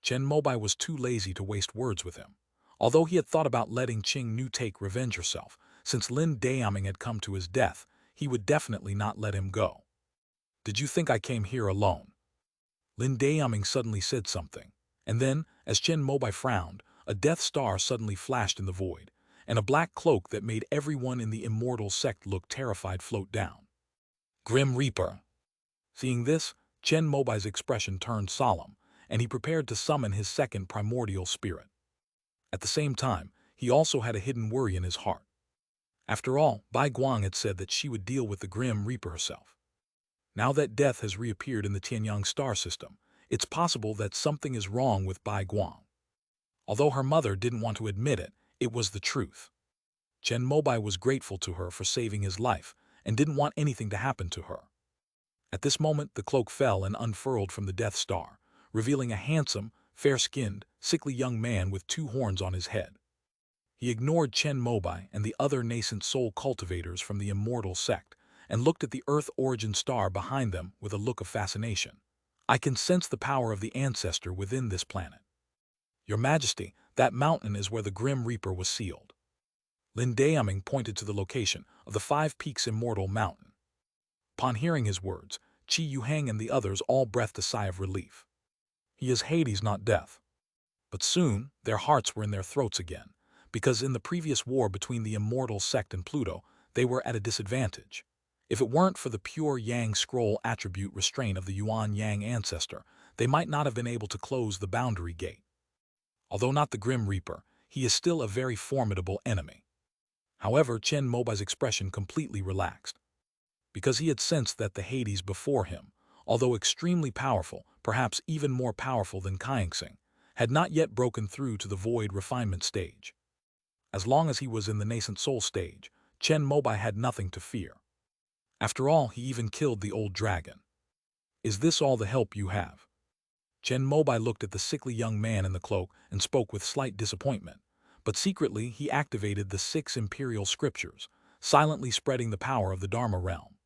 Chen Mobai was too lazy to waste words with him. Although he had thought about letting Qing Nu take revenge herself, since Lin Daoming had come to his death, he would definitely not let him go. Did you think I came here alone? Lin Daoming suddenly said something, and then, as Chen Mobai frowned, a death star suddenly flashed in the void, and a black cloak that made everyone in the immortal sect look terrified float down. Grim Reaper. Seeing this, Chen Mobai's expression turned solemn, and he prepared to summon his second primordial spirit. At the same time, he also had a hidden worry in his heart. After all, Bai Guang had said that she would deal with the Grim Reaper herself. Now that death has reappeared in the Tianyang star system, it's possible that something is wrong with Bai Guang. Although her mother didn't want to admit it, it was the truth. Chen Mobai was grateful to her for saving his life and didn't want anything to happen to her. At this moment, the cloak fell and unfurled from the Death Star, revealing a handsome, fair-skinned, sickly young man with 2 horns on his head. He ignored Chen Mobai and the other nascent soul cultivators from the immortal sect and looked at the Earth origin star behind them with a look of fascination. I can sense the power of the ancestor within this planet. Your Majesty, that mountain is where the Grim Reaper was sealed. Lin Daoming pointed to the location of the 5 Peaks Immortal Mountain. Upon hearing his words, Qi Yuheng and the others all breathed a sigh of relief. He is Hades, not death. But soon, their hearts were in their throats again, because in the previous war between the immortal sect and Pluto, they were at a disadvantage. If it weren't for the pure Yang scroll attribute restraint of the Yuan Yang ancestor, they might not have been able to close the boundary gate. Although not the Grim Reaper, he is still a very formidable enemy. However, Chen Mobai's expression completely relaxed, because he had sensed that the Hades before him, although extremely powerful, perhaps even more powerful than Caiyan Xing, had not yet broken through to the void refinement stage. As long as he was in the nascent soul stage, Chen Mobai had nothing to fear. After all, he even killed the old dragon. Is this all the help you have? Chen Mobai looked at the sickly young man in the cloak and spoke with slight disappointment, but secretly he activated the 6 imperial scriptures, silently spreading the power of the Dharma realm.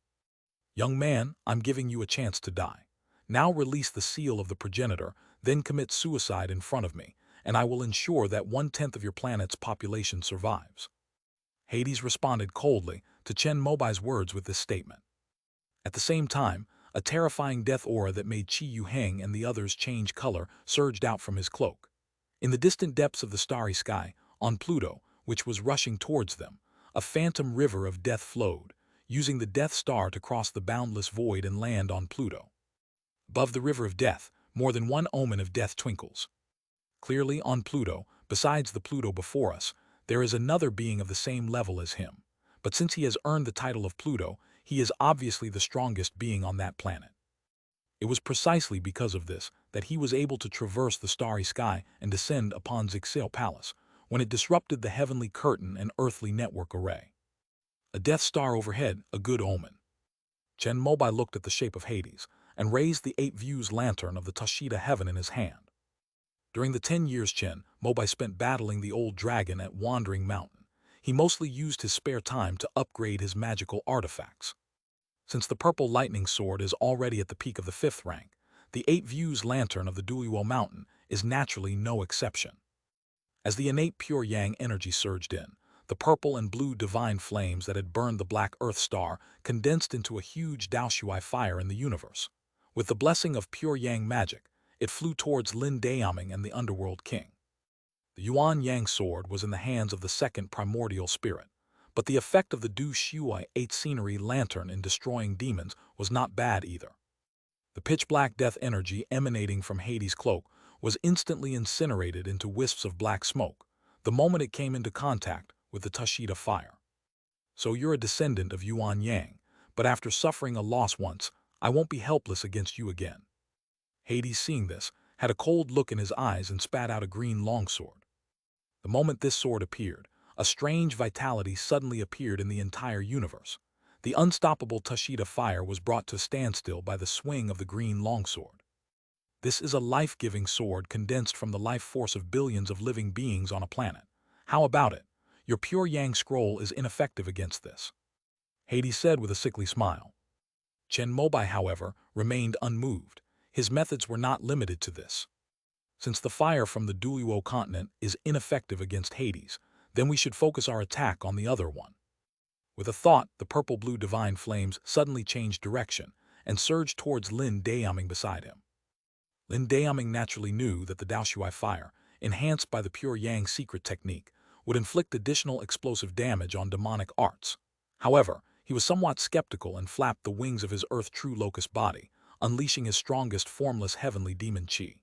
Young man, I'm giving you a chance to die. Now release the seal of the progenitor, then commit suicide in front of me, and I will ensure that 1/10 of your planet's population survives. Hades responded coldly to Chen Mobai's words with this statement. At the same time, a terrifying death aura that made Qi Yu Heng and the others change color surged out from his cloak. In the distant depths of the starry sky, on Pluto, which was rushing towards them, a phantom river of death flowed, using the Death Star to cross the boundless void and land on Pluto. Above the river of death, more than one omen of death twinkles. Clearly, on Pluto, besides the Pluto before us, there is another being of the same level as him. But since he has earned the title of Pluto, he is obviously the strongest being on that planet. It was precisely because of this that he was able to traverse the starry sky and descend upon Zixel Palace, when it disrupted the heavenly curtain and earthly network array. A Death Star overhead, a good omen. Chen Mobai looked at the shape of Hades and raised the 8 views lantern of the Tashida heaven in his hand. During the 10 years Chen Mobai spent battling the old dragon at Wandering Mountain, he mostly used his spare time to upgrade his magical artifacts. Since the purple lightning sword is already at the peak of the 5th rank, the 8 views lantern of the Duiwo Mountain is naturally no exception. As the innate pure yang energy surged in, the purple and blue divine flames that had burned the black earth star condensed into a huge Daoshui fire in the universe. With the blessing of pure yang magic, it flew towards Lin Daoming and the underworld king. The Yuan Yang sword was in the hands of the 2nd primordial spirit, but the effect of the Du Shui 8 scenery lantern in destroying demons was not bad either. The pitch-black death energy emanating from Hades' cloak was instantly incinerated into wisps of black smoke the moment it came into contact with the Tashida fire. So you're a descendant of Yuan Yang, but after suffering a loss once, I won't be helpless against you again. Hades, seeing this, had a cold look in his eyes and spat out a green longsword. The moment this sword appeared, a strange vitality suddenly appeared in the entire universe. The unstoppable Tashida fire was brought to a standstill by the swing of the green longsword. This is a life-giving sword condensed from the life force of billions of living beings on a planet. How about it? Your pure yang scroll is ineffective against this, Hades said with a sickly smile. Chen Mobai, however, remained unmoved. His methods were not limited to this. Since the fire from the Duiwo continent is ineffective against Hades, then we should focus our attack on the other one. With a thought, the purple-blue divine flames suddenly changed direction and surged towards Lin Daoming beside him. Lin Daoming naturally knew that the Daoshui fire, enhanced by the pure yang secret technique, would inflict additional explosive damage on demonic arts. However, he was somewhat skeptical and flapped the wings of his earth-true locust body, unleashing his strongest formless heavenly demon Qi.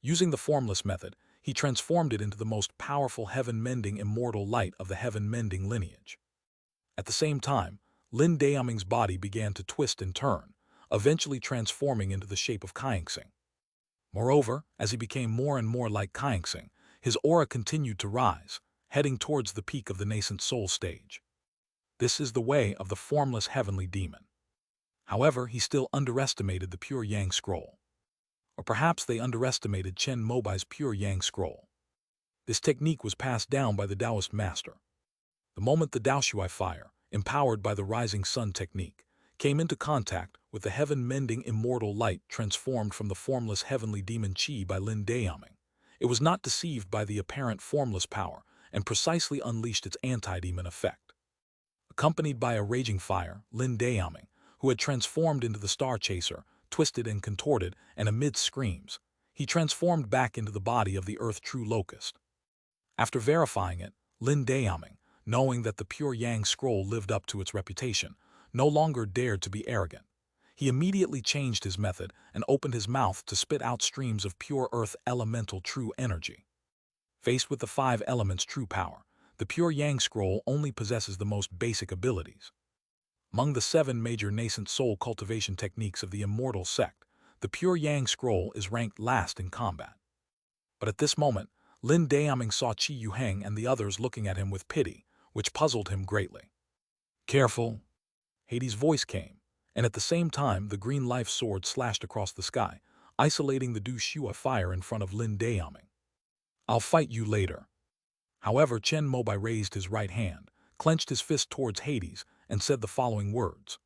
Using the formless method, he transformed it into the most powerful heaven-mending immortal light of the heaven-mending lineage. At the same time, Lin Daoming's body began to twist and turn, eventually transforming into the shape of Kaingsing. Moreover, as he became more and more like Kaingsing, his aura continued to rise, heading towards the peak of the nascent soul stage. This is the way of the formless heavenly demon. However, he still underestimated the pure yang scroll. Or perhaps they underestimated Chen Mobai's pure yang scroll. This technique was passed down by the Taoist master. The moment the Daoshui fire, empowered by the rising sun technique, came into contact with the heaven-mending immortal light transformed from the formless heavenly demon Qi by Lin Daoming, it was not deceived by the apparent formless power and precisely unleashed its anti-demon effect. Accompanied by a raging fire, Lin Daoming, who had transformed into the star chaser, twisted and contorted, and amid screams, he transformed back into the body of the earth-true locust. After verifying it, Lin Daoming, knowing that the pure yang scroll lived up to its reputation, no longer dared to be arrogant. He immediately changed his method and opened his mouth to spit out streams of pure earth elemental true energy. Faced with the 5 elements true power, the pure yang scroll only possesses the most basic abilities. Among the 7 major nascent soul cultivation techniques of the immortal sect, the pure yang scroll is ranked last in combat. But at this moment, Lin Daoming saw Qi Yuheng and the others looking at him with pity, which puzzled him greatly. "Careful," Hades' voice came, and at the same time the green life sword slashed across the sky, isolating the Du Shua fire in front of Lin Daoming. "I'll fight you later." However, Chen Mobai raised his right hand, clenched his fist towards Hades, and said the following words.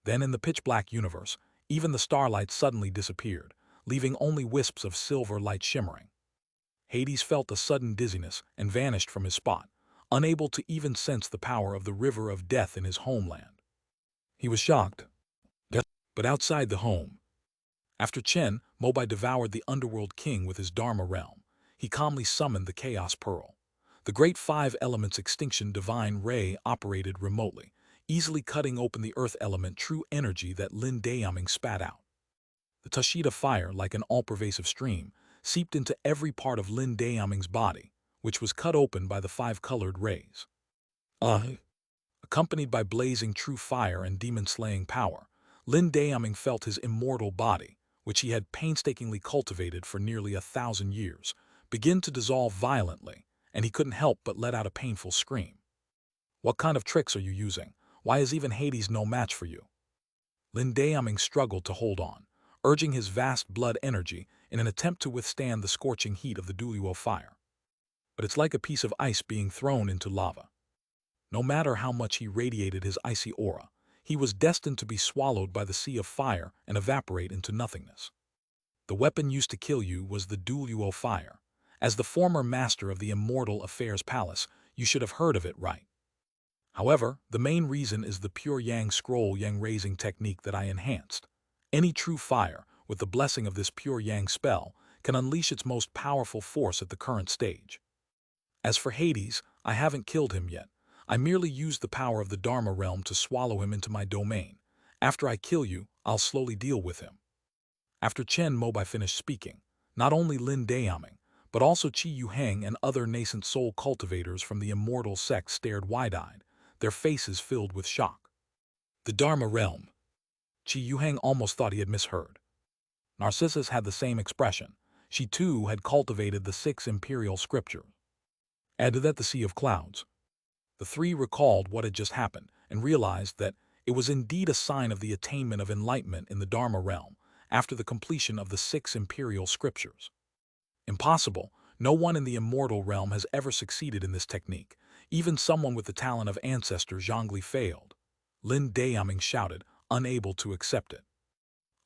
Then in the pitch-black universe, even the starlight suddenly disappeared, leaving only wisps of silver light shimmering. Hades felt a sudden dizziness and vanished from his spot, unable to even sense the power of the river of death in his homeland. He was shocked. But outside the home, after Chen Mobai devoured the underworld king with his Dharma realm, he calmly summoned the Chaos Pearl. The great five elements extinction divine ray operated remotely, easily cutting open the earth element true energy that Lin Daoming spat out. The Tushita fire, like an all-pervasive stream, seeped into every part of Lin Daoming's body, which was cut open by the five-colored rays. Accompanied by blazing true fire and demon-slaying power, Lin Daoming felt his immortal body, which he had painstakingly cultivated for nearly 1,000 years, begin to dissolve violently, and he couldn't help but let out a painful scream. "What kind of tricks are you using? Why is even Hades no match for you?" Lin Daoming struggled to hold on, urging his vast blood energy in an attempt to withstand the scorching heat of the Duluo fire. But it's like a piece of ice being thrown into lava. No matter how much he radiated his icy aura, he was destined to be swallowed by the sea of fire and evaporate into nothingness. The weapon used to kill you was the Duluo fire. As the former master of the Immortal Affairs Palace, you should have heard of it, right? However, the main reason is the pure Yang Scroll Yang raising technique that I enhanced. Any true fire, with the blessing of this pure Yang spell, can unleash its most powerful force at the current stage. As for Hades, I haven't killed him yet. I merely used the power of the Dharma realm to swallow him into my domain. After I kill you, I'll slowly deal with him. After Chen Mobai finished speaking, not only Lin Daoming, but also Qi Yuheng and other nascent soul cultivators from the immortal sect stared wide-eyed, their faces filled with shock. The Dharma realm. Qi Yuheng almost thought he had misheard. Narcissus had the same expression. She too had cultivated the 6 imperial scriptures. Add to that the sea of clouds. The three recalled what had just happened and realized that it was indeed a sign of the attainment of enlightenment in the Dharma realm after the completion of the 6 imperial scriptures. Impossible, no one in the immortal realm has ever succeeded in this technique. Even someone with the talent of ancestor Zhongli failed. Lin Daoming shouted, unable to accept it.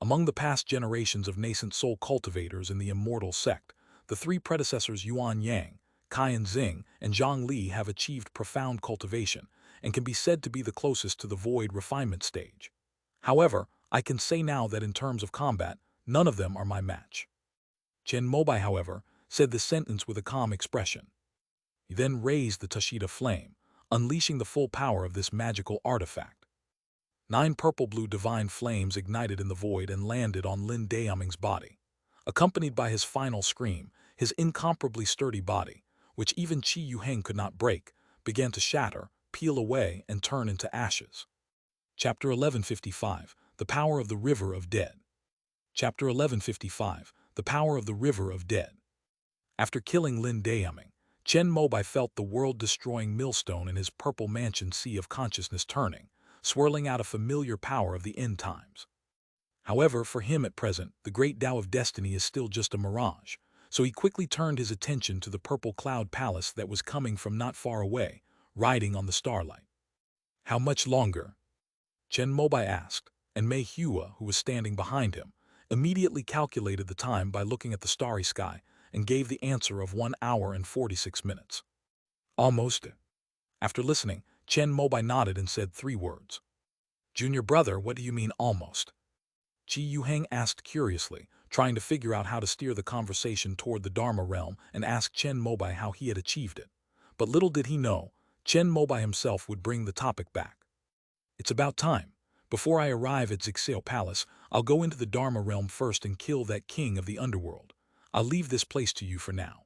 Among the past generations of nascent soul cultivators in the immortal sect, the 3 predecessors Yuan Yang, Kaiyan Xing, and Zhang Li have achieved profound cultivation and can be said to be the closest to the void refinement stage. However, I can say now that in terms of combat, none of them are my match. Chen Mobai, however, said this sentence with a calm expression. He then raised the Tushita flame, unleashing the full power of this magical artifact. 9 purple-blue divine flames ignited in the void and landed on Lin Daoming's body. Accompanied by his final scream, his incomparably sturdy body, which even Qi Yuheng could not break, began to shatter, peel away, and turn into ashes. Chapter 1155, The Power of the River of Dead. Chapter 1155, The Power of the River of Dead. After killing Lin Daoming, Chen Mobai felt the world-destroying millstone in his purple mansion sea of consciousness turning, swirling out a familiar power of the end times. However, for him at present, the great Tao of destiny is still just a mirage, so he quickly turned his attention to the purple cloud palace that was coming from not far away, riding on the starlight. How much longer? Chen Mobai asked, and Mei Hua, who was standing behind him, immediately calculated the time by looking at the starry sky and gave the answer of 1 hour and 46 minutes. Almost. After listening, Chen Mobai nodded and said 3 words. Junior brother, what do you mean almost? Qi Yuheng asked curiously, trying to figure out how to steer the conversation toward the Dharma realm and ask Chen Mobai how he had achieved it. But little did he know, Chen Mobai himself would bring the topic back. It's about time. Before I arrive at Zixio Palace, I'll go into the Dharma realm first and kill that king of the underworld. I'll leave this place to you for now.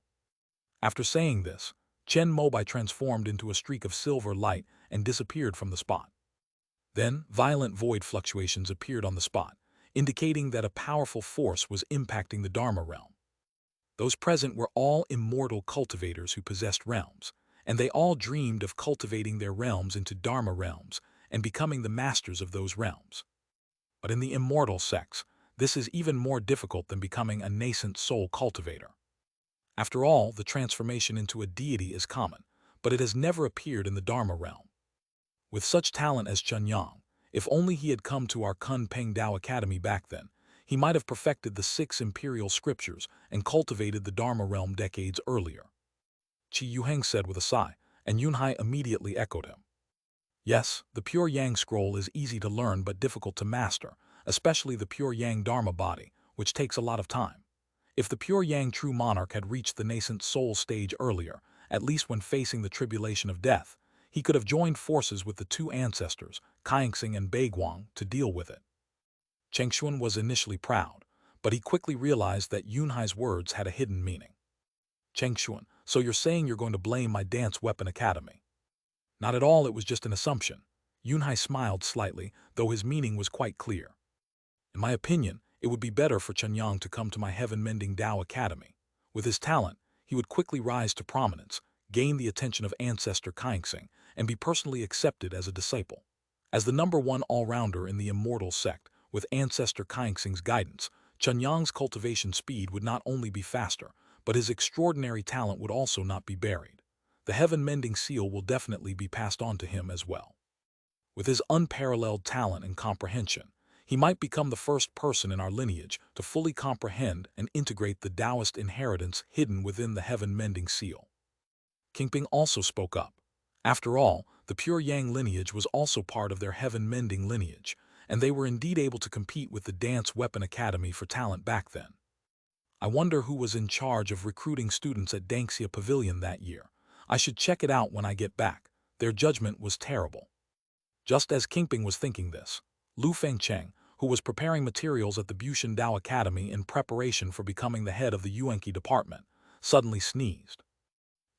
After saying this, Chen Mobai transformed into a streak of silver light and disappeared from the spot. Then, violent void fluctuations appeared on the spot, indicating that a powerful force was impacting the Dharma realm. Those present were all immortal cultivators who possessed realms, and they all dreamed of cultivating their realms into Dharma realms and becoming the masters of those realms. But in the immortal sects, this is even more difficult than becoming a nascent soul cultivator. After all, the transformation into a deity is common, but it has never appeared in the Dharma realm. With such talent as Chen Yang, if only he had come to our Kun Peng Dao Academy back then, he might have perfected the 6 imperial scriptures and cultivated the Dharma realm decades earlier. Qi Yuheng said with a sigh, and Yunhai immediately echoed him. Yes, the pure Yang scroll is easy to learn but difficult to master, especially the pure Yang Dharma body, which takes a lot of time. If the pure Yang true monarch had reached the nascent soul stage earlier, at least when facing the tribulation of death, he could have joined forces with the 2 ancestors, Kaixing and Baiguang, to deal with it. Chengshuan was initially proud, but he quickly realized that Yunhai's words had a hidden meaning. Chengshuan, so you're saying you're going to blame my dance weapon academy? Not at all, it was just an assumption. Yunhai smiled slightly, though his meaning was quite clear. In my opinion, it would be better for Chen Yang to come to my heaven-mending Dao Academy. With his talent, he would quickly rise to prominence, gain the attention of ancestor Kaixing, and be personally accepted as a disciple. As the #1 all-rounder in the immortal sect, with ancestor Kaixing's guidance, Chen Yang's cultivation speed would not only be faster, but his extraordinary talent would also not be buried. The heaven-mending seal will definitely be passed on to him as well. With his unparalleled talent and comprehension, he might become the first person in our lineage to fully comprehend and integrate the Taoist inheritance hidden within the heaven-mending seal. Qingping also spoke up. After all, the pure Yang lineage was also part of their heaven-mending lineage, and they were indeed able to compete with the Dance Weapon Academy for talent back then. I wonder who was in charge of recruiting students at Dangxia Pavilion that year. I should check it out when I get back. Their judgment was terrible. Just as Qingping was thinking this, Lu Fengcheng, who was preparing materials at the Bushan Dao Academy in preparation for becoming the head of the Yuanqi department, suddenly sneezed.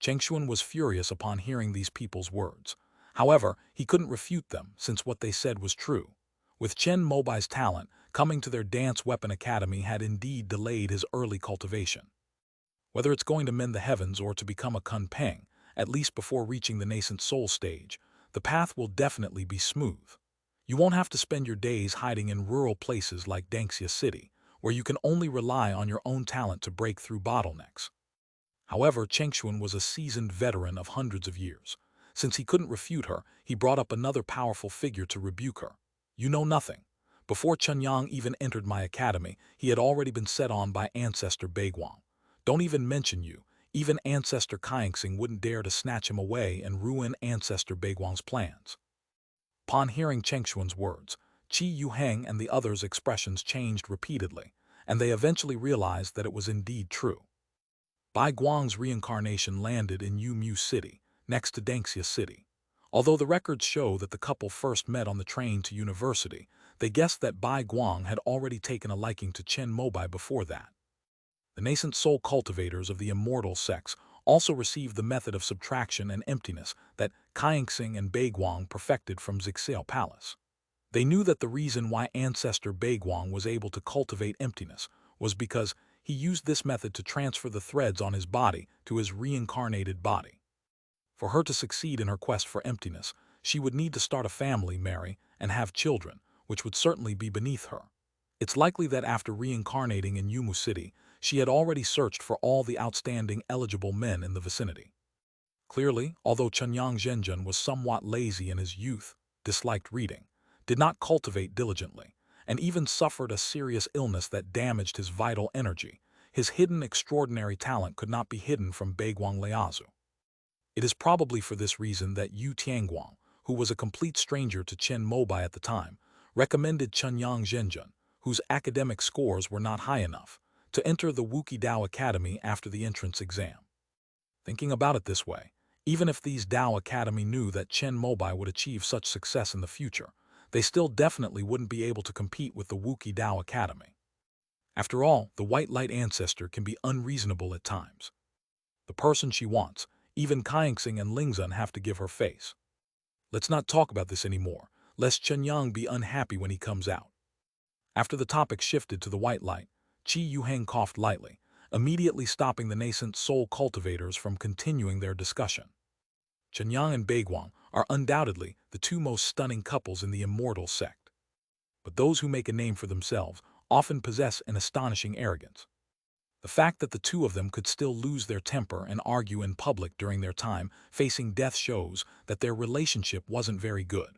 Chengshuan was furious upon hearing these people's words. However, he couldn't refute them since what they said was true. With Chen Mobai's talent, coming to their Dance Weapon Academy had indeed delayed his early cultivation. Whether it's going to mend the heavens or to become a Kun Peng, at least before reaching the nascent soul stage, the path will definitely be smooth. You won't have to spend your days hiding in rural places like Dangxia City, where you can only rely on your own talent to break through bottlenecks. However, Chengshuan was a seasoned veteran of hundreds of years. Since he couldn't refute her, he brought up another powerful figure to rebuke her. You know nothing. Before Chen Yang even entered my academy, he had already been set on by ancestor Baiguang. Don't even mention you. Even ancestor Kaixing wouldn't dare to snatch him away and ruin ancestor Baiguang's plans. Upon hearing Chengshuan's words, Qi Yuheng and the others' expressions changed repeatedly, and they eventually realized that it was indeed true. Bai Guang's reincarnation landed in Yumu City, next to Dangxia City. Although the records show that the couple first met on the train to university, they guessed that Bai Guang had already taken a liking to Chen Mobai before that. The nascent soul cultivators of the immortal sects also received the method of subtraction and emptiness that Kaixing and Baiguang perfected from Zixao Palace. They knew that the reason why ancestor Baiguang was able to cultivate emptiness was because he used this method to transfer the threads on his body to his reincarnated body. For her to succeed in her quest for emptiness, she would need to start a family, marry, and have children, which would certainly be beneath her. It's likely that after reincarnating in Yumu City, she had already searched for all the outstanding eligible men in the vicinity. Clearly, although Chenyang Zhenjun was somewhat lazy in his youth, disliked reading, did not cultivate diligently, and even suffered a serious illness that damaged his vital energy, his hidden extraordinary talent could not be hidden from Baiguang Liazu. It is probably for this reason that Yu Tianguang, who was a complete stranger to Chen Mobai at the time, recommended Chenyang Zhenjun, whose academic scores were not high enough, to enter the Wuqi Dao Academy after the entrance exam. Thinking about it this way, even if these Dao Academy knew that Chen Mobai would achieve such success in the future, they still definitely wouldn't be able to compete with the Wuqi Dao Academy. After all, the White Light Ancestor can be unreasonable at times. The person she wants, even Kaixing and Lingzhen have to give her face. Let's not talk about this anymore, lest Chenyang be unhappy when he comes out. After the topic shifted to the White Light, Qi Yuheng coughed lightly, immediately stopping the nascent soul cultivators from continuing their discussion. Chenyang and Baiguang are undoubtedly the two most stunning couples in the immortal sect. But those who make a name for themselves often possess an astonishing arrogance. The fact that the two of them could still lose their temper and argue in public during their time facing death shows that their relationship wasn't very good.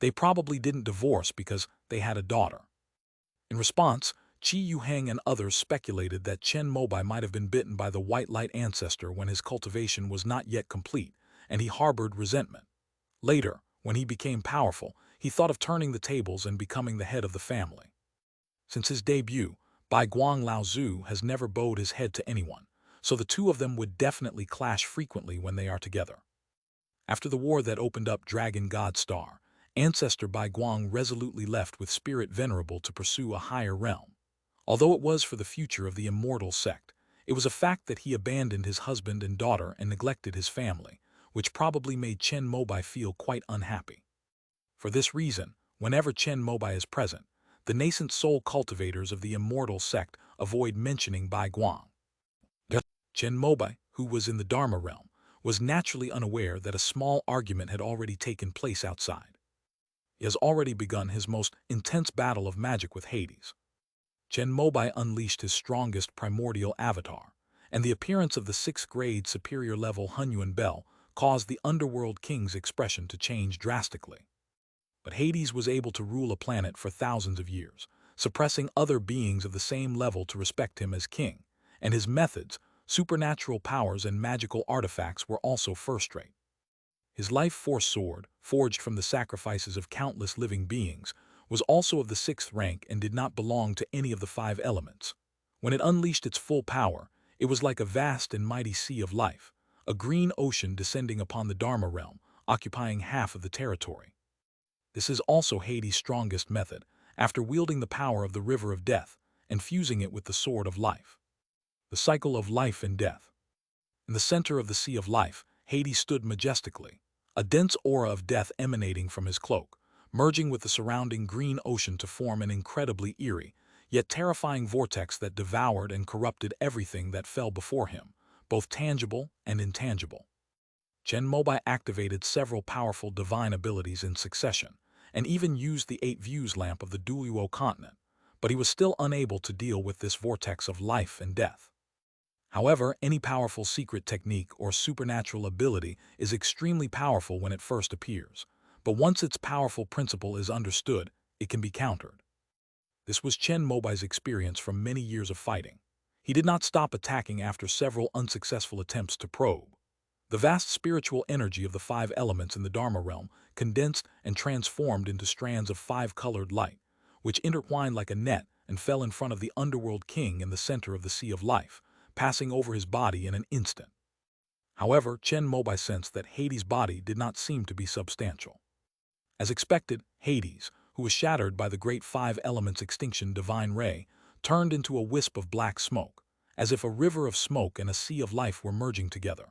They probably didn't divorce because they had a daughter. In response, Qi Yuheng and others speculated that Chen Mobai might have been bitten by the white light ancestor when his cultivation was not yet complete, and he harbored resentment. Later, when he became powerful, he thought of turning the tables and becoming the head of the family. Since his debut, Bai Guang Laozu has never bowed his head to anyone, so the two of them would definitely clash frequently when they are together. After the war that opened up Dragon God Star, Ancestor Bai Guang resolutely left with Spirit Venerable to pursue a higher realm. Although it was for the future of the immortal sect, it was a fact that he abandoned his husband and daughter and neglected his family, which probably made Chen Mobai feel quite unhappy. For this reason, whenever Chen Mobai is present, the nascent soul cultivators of the immortal sect avoid mentioning Bai Guang. Chen Mobai, who was in the Dharma realm, was naturally unaware that a small argument had already taken place outside. He has already begun his most intense battle of magic with Hades. Chen Mobai unleashed his strongest primordial avatar, and the appearance of the 6th grade superior level Hunyuan Bell caused the Underworld King's expression to change drastically. But Hades was able to rule a planet for thousands of years, suppressing other beings of the same level to respect him as king, and his methods, supernatural powers and magical artifacts were also first-rate. His life force sword, forged from the sacrifices of countless living beings, was also of the 6th rank and did not belong to any of the 5 elements. When it unleashed its full power, it was like a vast and mighty sea of life, a green ocean descending upon the Dharma realm, occupying half of the territory. This is also Hades' strongest method, after wielding the power of the river of death and fusing it with the sword of life. The cycle of life and death. In the center of the sea of life, Hades stood majestically, a dense aura of death emanating from his cloak, merging with the surrounding green ocean to form an incredibly eerie, yet terrifying vortex that devoured and corrupted everything that fell before him, both tangible and intangible. Chen Mobai activated several powerful divine abilities in succession, and even used the 8 views lamp of the Duluo continent, but he was still unable to deal with this vortex of life and death. However, any powerful secret technique or supernatural ability is extremely powerful when it first appears, but once its powerful principle is understood, it can be countered. This was Chen Mobai's experience from many years of fighting. He did not stop attacking after several unsuccessful attempts to probe. The vast spiritual energy of the 5 elements in the Dharma realm condensed and transformed into strands of 5-colored light, which intertwined like a net and fell in front of the Underworld King in the center of the Sea of Life, passing over his body in an instant. However, Chen Mobai sensed that Hades' body did not seem to be substantial. As expected, Hades, who was shattered by the great 5 elements extinction divine ray, turned into a wisp of black smoke, as if a river of smoke and a sea of life were merging together.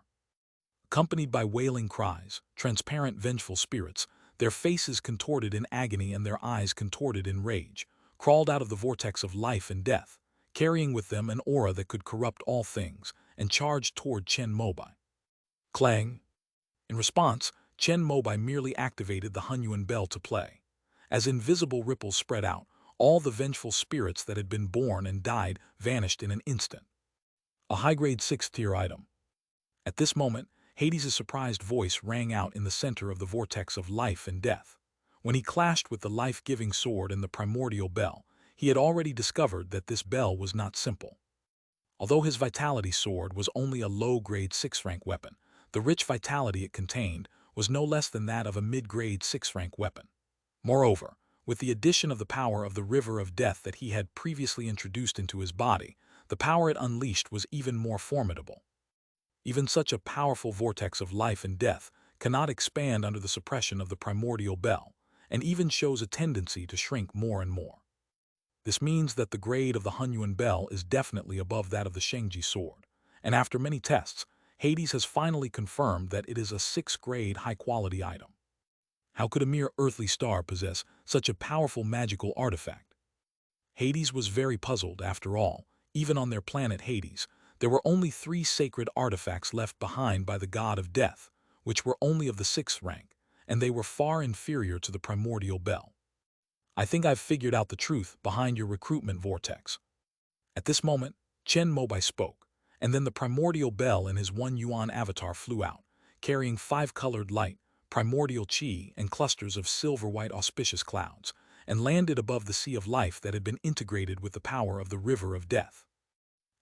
Accompanied by wailing cries, transparent vengeful spirits, their faces contorted in agony and their eyes contorted in rage, crawled out of the vortex of life and death, carrying with them an aura that could corrupt all things, and charged toward Chen Mobai. Clang! In response, Chen Mobai merely activated the Hunyuan Bell to play. As invisible ripples spread out, all the vengeful spirits that had been born and died vanished in an instant. A high-grade 6th-tier item. At this moment, Hades' surprised voice rang out in the center of the vortex of life and death. When he clashed with the life-giving sword and the primordial bell, he had already discovered that this bell was not simple. Although his vitality sword was only a low-grade 6th-rank weapon, the rich vitality it contained was no less than that of a mid-grade 6th-rank weapon. Moreover, with the addition of the power of the river of death that he had previously introduced into his body, the power it unleashed was even more formidable. Even such a powerful vortex of life and death cannot expand under the suppression of the primordial bell, and even shows a tendency to shrink more and more. This means that the grade of the Hunyuan Bell is definitely above that of the Shengji sword, and after many tests, Hades has finally confirmed that it is a 6th-grade high-quality item. How could a mere earthly star possess such a powerful magical artifact? Hades was very puzzled. After all, even on their planet Hades, There were only 3 sacred artifacts left behind by the god of death, which were only of the 6th rank, and they were far inferior to the primordial bell. I think I've figured out the truth behind your recruitment vortex. At this moment, Chen Mobai spoke, and then the primordial bell in his 1 yuan avatar flew out, carrying 5-colored light, primordial chi, and clusters of silver-white auspicious clouds, and landed above the sea of life that had been integrated with the power of the river of death.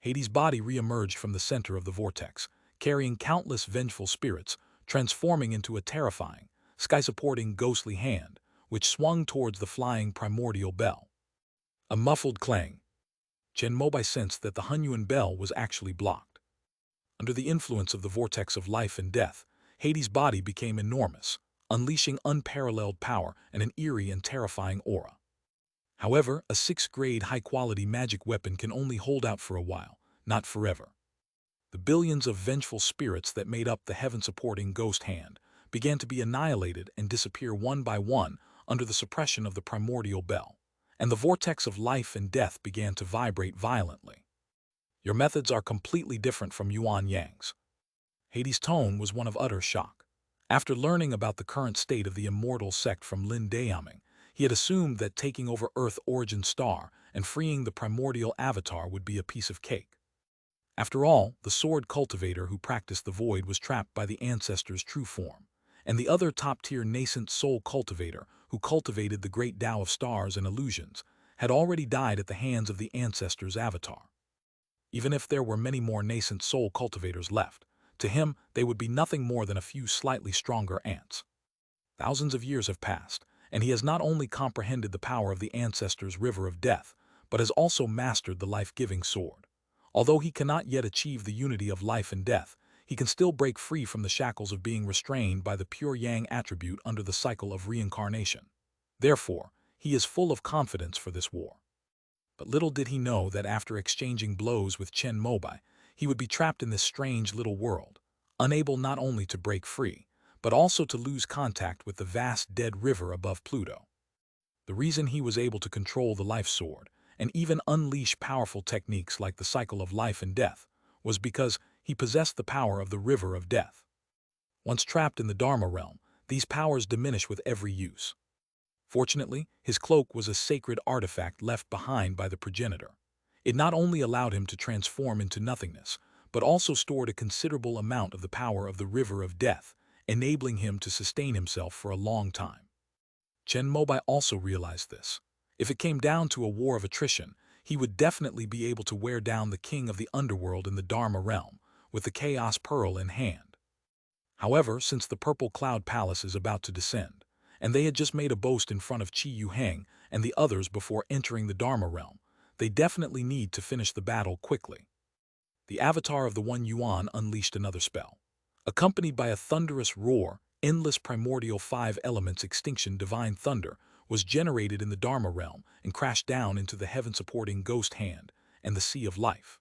Hades' body re-emerged from the center of the vortex, carrying countless vengeful spirits, transforming into a terrifying, sky-supporting ghostly hand, which swung towards the flying primordial bell. A muffled clang. Chen Mobai sensed that the Hunyuan bell was actually blocked. Under the influence of the vortex of life and death, Hades' body became enormous, unleashing unparalleled power and an eerie and terrifying aura. However, a 6th-grade high-quality magic weapon can only hold out for a while, not forever. The billions of vengeful spirits that made up the heaven-supporting ghost hand began to be annihilated and disappear one by one under the suppression of the primordial bell, and the vortex of life and death began to vibrate violently. Your methods are completely different from Yuan Yang's. Hades' tone was one of utter shock. After learning about the current state of the immortal sect from Lin Dayaming, he had assumed that taking over Earth Origin Star and freeing the primordial avatar would be a piece of cake. After all, the sword cultivator who practiced the void was trapped by the ancestor's true form, and the other top-tier nascent soul cultivator who cultivated the great Tao of stars and illusions had already died at the hands of the ancestor's avatar. Even if there were many more nascent soul cultivators left, to him they would be nothing more than a few slightly stronger ants. Thousands of years have passed, and he has not only comprehended the power of the ancestor's river of death, but has also mastered the life-giving sword. Although he cannot yet achieve the unity of life and death, he can still break free from the shackles of being restrained by the pure yang attribute under the cycle of reincarnation. Therefore, he is full of confidence for this war. But little did he know that after exchanging blows with Chen Mobai, he would be trapped in this strange little world, unable not only to break free, but also to lose contact with the vast dead river above Pluto. The reason he was able to control the life sword, and even unleash powerful techniques like the cycle of life and death, was because he possessed the power of the river of death. Once trapped in the Dharma realm, these powers diminish with every use. Fortunately, his cloak was a sacred artifact left behind by the progenitor. It not only allowed him to transform into nothingness, but also stored a considerable amount of the power of the river of death, enabling him to sustain himself for a long time. Chen Mobai also realized this. If it came down to a war of attrition, he would definitely be able to wear down the king of the underworld in the Dharma realm, with the Chaos Pearl in hand. However, since the Purple Cloud Palace is about to descend, and they had just made a boast in front of Qi Yuheng and the others before entering the Dharma realm, they definitely need to finish the battle quickly. The avatar of the 1 yuan unleashed another spell. Accompanied by a thunderous roar, endless primordial 5 elements extinction divine thunder was generated in the Dharma realm and crashed down into the heaven-supporting ghost hand and the sea of life.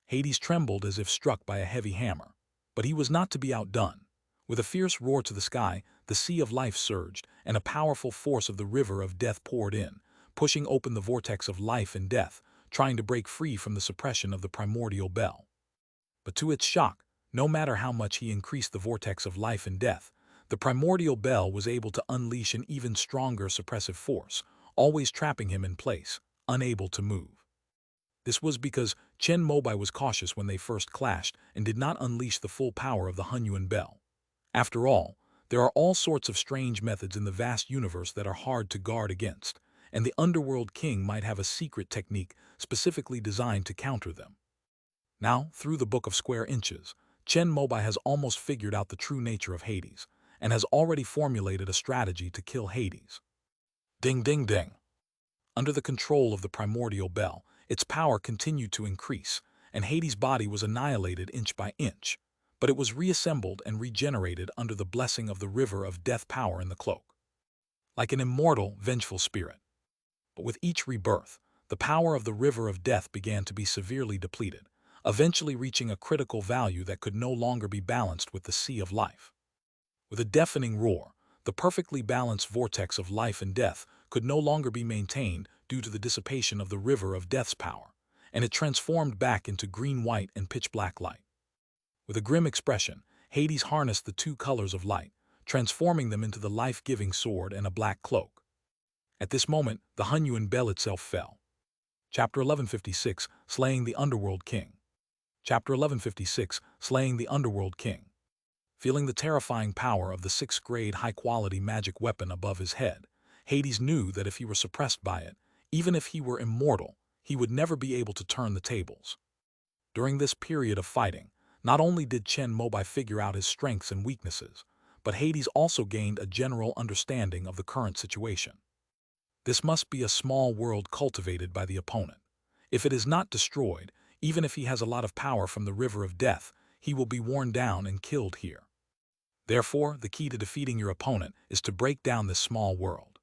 Hades trembled as if struck by a heavy hammer, but he was not to be outdone. With a fierce roar to the sky, the sea of life surged, and a powerful force of the river of death poured in, pushing open the vortex of life and death, trying to break free from the suppression of the primordial bell. But to its shock, no matter how much he increased the vortex of life and death, the primordial bell was able to unleash an even stronger suppressive force, always trapping him in place, unable to move. This was because Chen Mobai was cautious when they first clashed and did not unleash the full power of the Hunyuan bell. After all, there are all sorts of strange methods in the vast universe that are hard to guard against, and the Underworld King might have a secret technique specifically designed to counter them. Now, through the Book of Square Inches, Chen Mobai has almost figured out the true nature of Hades, and has already formulated a strategy to kill Hades. Ding ding ding. Under the control of the primordial bell, its power continued to increase, and Hades' body was annihilated inch by inch, but it was reassembled and regenerated under the blessing of the river of death power in the cloak. Like an immortal, vengeful spirit. But with each rebirth, the power of the river of death began to be severely depleted, eventually reaching a critical value that could no longer be balanced with the sea of life. With a deafening roar, the perfectly balanced vortex of life and death could no longer be maintained due to the dissipation of the river of death's power, and it transformed back into green-white and pitch-black light. With a grim expression, Hades harnessed the two colors of light, transforming them into the life-giving sword and a black cloak. At this moment, the Hunyuan bell itself fell. Chapter 1156, Slaying the Underworld King. Chapter 1156, Slaying the Underworld King. Feeling the terrifying power of the 6th-grade high-quality magic weapon above his head, Hades knew that if he were suppressed by it, even if he were immortal, he would never be able to turn the tables. During this period of fighting, not only did Chen Mobai figure out his strengths and weaknesses, but Hades also gained a general understanding of the current situation. This must be a small world cultivated by the opponent. If it is not destroyed, even if he has a lot of power from the river of death, he will be worn down and killed here. Therefore, the key to defeating your opponent is to break down this small world.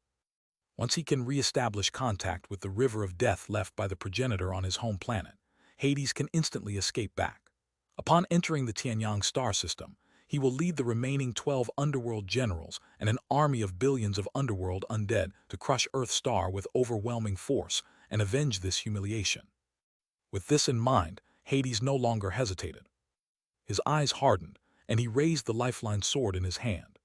Once he can re-establish contact with the river of death left by the progenitor on his home planet, Hades can instantly escape back. Upon entering the Tianyang star system, he will lead the remaining 12 underworld generals and an army of billions of underworld undead to crush Earth Star with overwhelming force and avenge this humiliation. With this in mind, Hades no longer hesitated. His eyes hardened, and he raised the lifeline sword in his hand.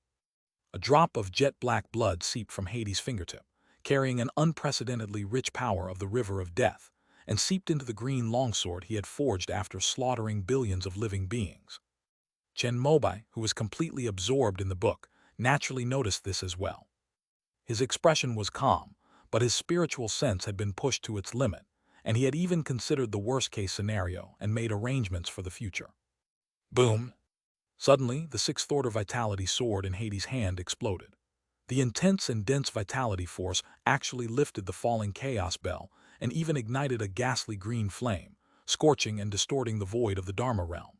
A drop of jet-black blood seeped from Hades' fingertip, carrying an unprecedentedly rich power of the river of death, and seeped into the green longsword he had forged after slaughtering billions of living beings. Chen Mobai, who was completely absorbed in the book, naturally noticed this as well. His expression was calm, but his spiritual sense had been pushed to its limit, and he had even considered the worst-case scenario and made arrangements for the future. Boom! Suddenly, the 6th-order vitality sword in Hades' hand exploded. The intense and dense vitality force actually lifted the falling chaos bell and even ignited a ghastly green flame, scorching and distorting the void of the Dharma realm.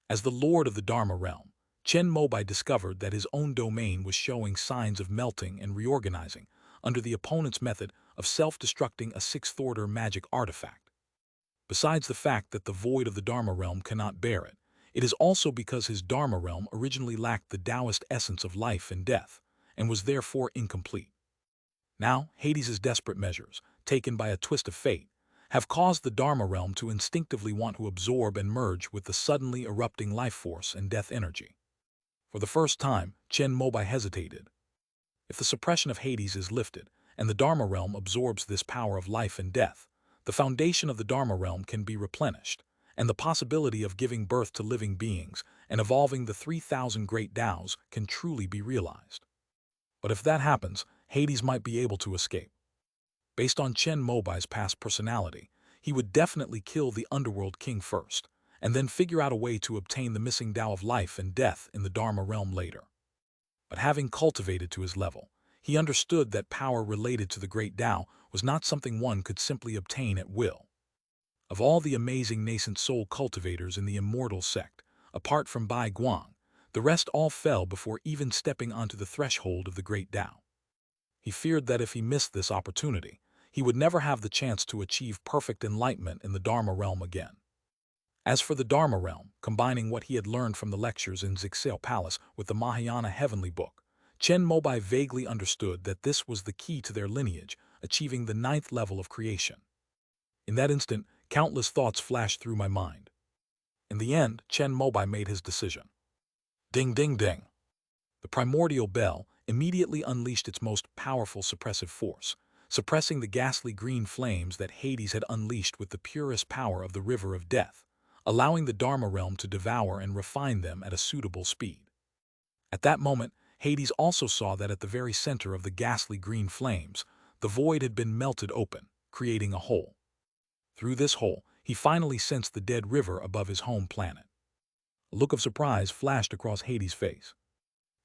As the Lord of the Dharma realm, Chen Mobai discovered that his own domain was showing signs of melting and reorganizing under the opponent's method of self-destructing a 6th-order magic artifact. Besides the fact that the void of the Dharma realm cannot bear it, it is also because his Dharma realm originally lacked the Taoist essence of life and death, and was therefore incomplete. Now, Hades' desperate measures, taken by a twist of fate, have caused the Dharma realm to instinctively want to absorb and merge with the suddenly erupting life force and death energy. For the first time, Chen Mobai hesitated. If the suppression of Hades is lifted, and the Dharma realm absorbs this power of life and death, the foundation of the Dharma realm can be replenished, and the possibility of giving birth to living beings and evolving the 3,000 great Taos can truly be realized. But if that happens, Hades might be able to escape. Based on Chen Mobai's past personality, he would definitely kill the Underworld King first, and then figure out a way to obtain the missing Tao of life and death in the Dharma realm later. But having cultivated to his level, he understood that power related to the great Tao was not something one could simply obtain at will. Of all the amazing nascent soul cultivators in the immortal sect, apart from Bai Guang, the rest all fell before even stepping onto the threshold of the great Tao. He feared that if he missed this opportunity, he would never have the chance to achieve perfect enlightenment in the Dharma realm again. As for the Dharma realm, combining what he had learned from the lectures in Zixel Palace with the Mahayana Heavenly Book, Chen Mobai vaguely understood that this was the key to their lineage, achieving the 9th level of creation. In that instant, countless thoughts flashed through my mind. In the end, Chen Mobai made his decision. Ding ding ding. The primordial bell immediately unleashed its most powerful suppressive force, suppressing the ghastly green flames that Hades had unleashed with the purest power of the river of death, allowing the Dharma realm to devour and refine them at a suitable speed. At that moment, Hades also saw that at the very center of the ghastly green flames, the void had been melted open, creating a hole. Through this hole, he finally sensed the dead river above his home planet. A look of surprise flashed across Hades' face.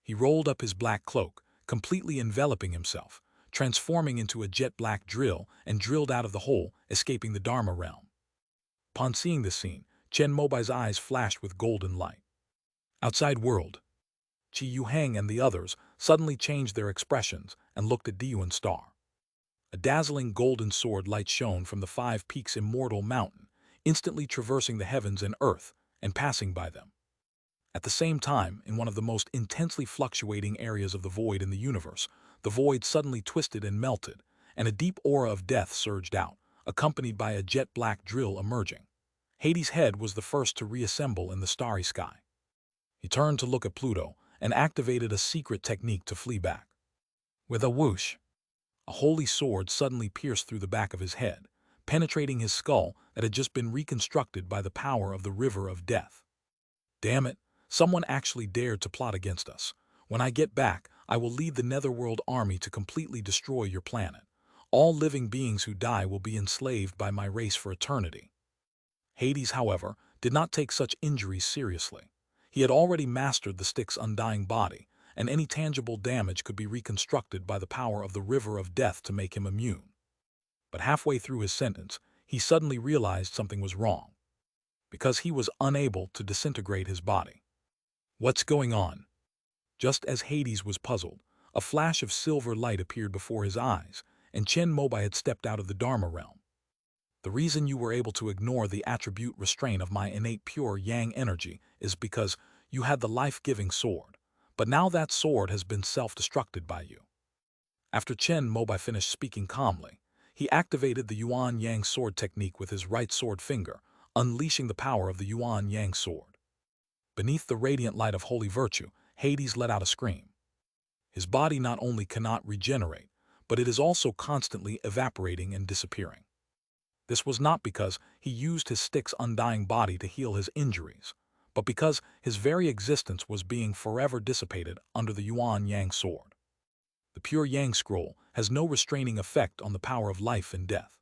He rolled up his black cloak, completely enveloping himself, transforming into a jet-black drill and drilled out of the hole, escaping the Dharma realm. Upon seeing this scene, Chen Mobai's eyes flashed with golden light. Outside world, Qi Yuheng and the others suddenly changed their expressions and looked at Diyuan Star. A dazzling golden sword light shone from the 5 peaks immortal mountain, instantly traversing the heavens and earth and passing by them. At the same time, in one of the most intensely fluctuating areas of the void in the universe, the void suddenly twisted and melted, and a deep aura of death surged out, accompanied by a jet-black drill emerging. Hades' head was the first to reassemble in the starry sky. He turned to look at Pluto and activated a secret technique to flee back. With a whoosh, a holy sword suddenly pierced through the back of his head, penetrating his skull that had just been reconstructed by the power of the river of death. Damn it, someone actually dared to plot against us. When I get back, I will lead the Netherworld army to completely destroy your planet. All living beings who die will be enslaved by my race for eternity. Hades, however, did not take such injuries seriously. He had already mastered the stick's undying body, and any tangible damage could be reconstructed by the power of the river of death to make him immune. But halfway through his sentence, he suddenly realized something was wrong, because he was unable to disintegrate his body. What's going on? Just as Hades was puzzled, a flash of silver light appeared before his eyes, and Chen Mobai had stepped out of the Dharma realm. The reason you were able to ignore the attribute restraint of my innate pure yang energy is because you had the life-giving sword, but now that sword has been self-destructed by you. After Chen Mobai finished speaking calmly, he activated the Yuan Yang sword technique with his right sword finger, unleashing the power of the Yuan Yang sword. Beneath the radiant light of holy virtue, Hades let out a scream. His body not only cannot regenerate, but it is also constantly evaporating and disappearing. This was not because he used his stick's undying body to heal his injuries, but because his very existence was being forever dissipated under the Yuan Yang sword. The pure Yang scroll has no restraining effect on the power of life and death.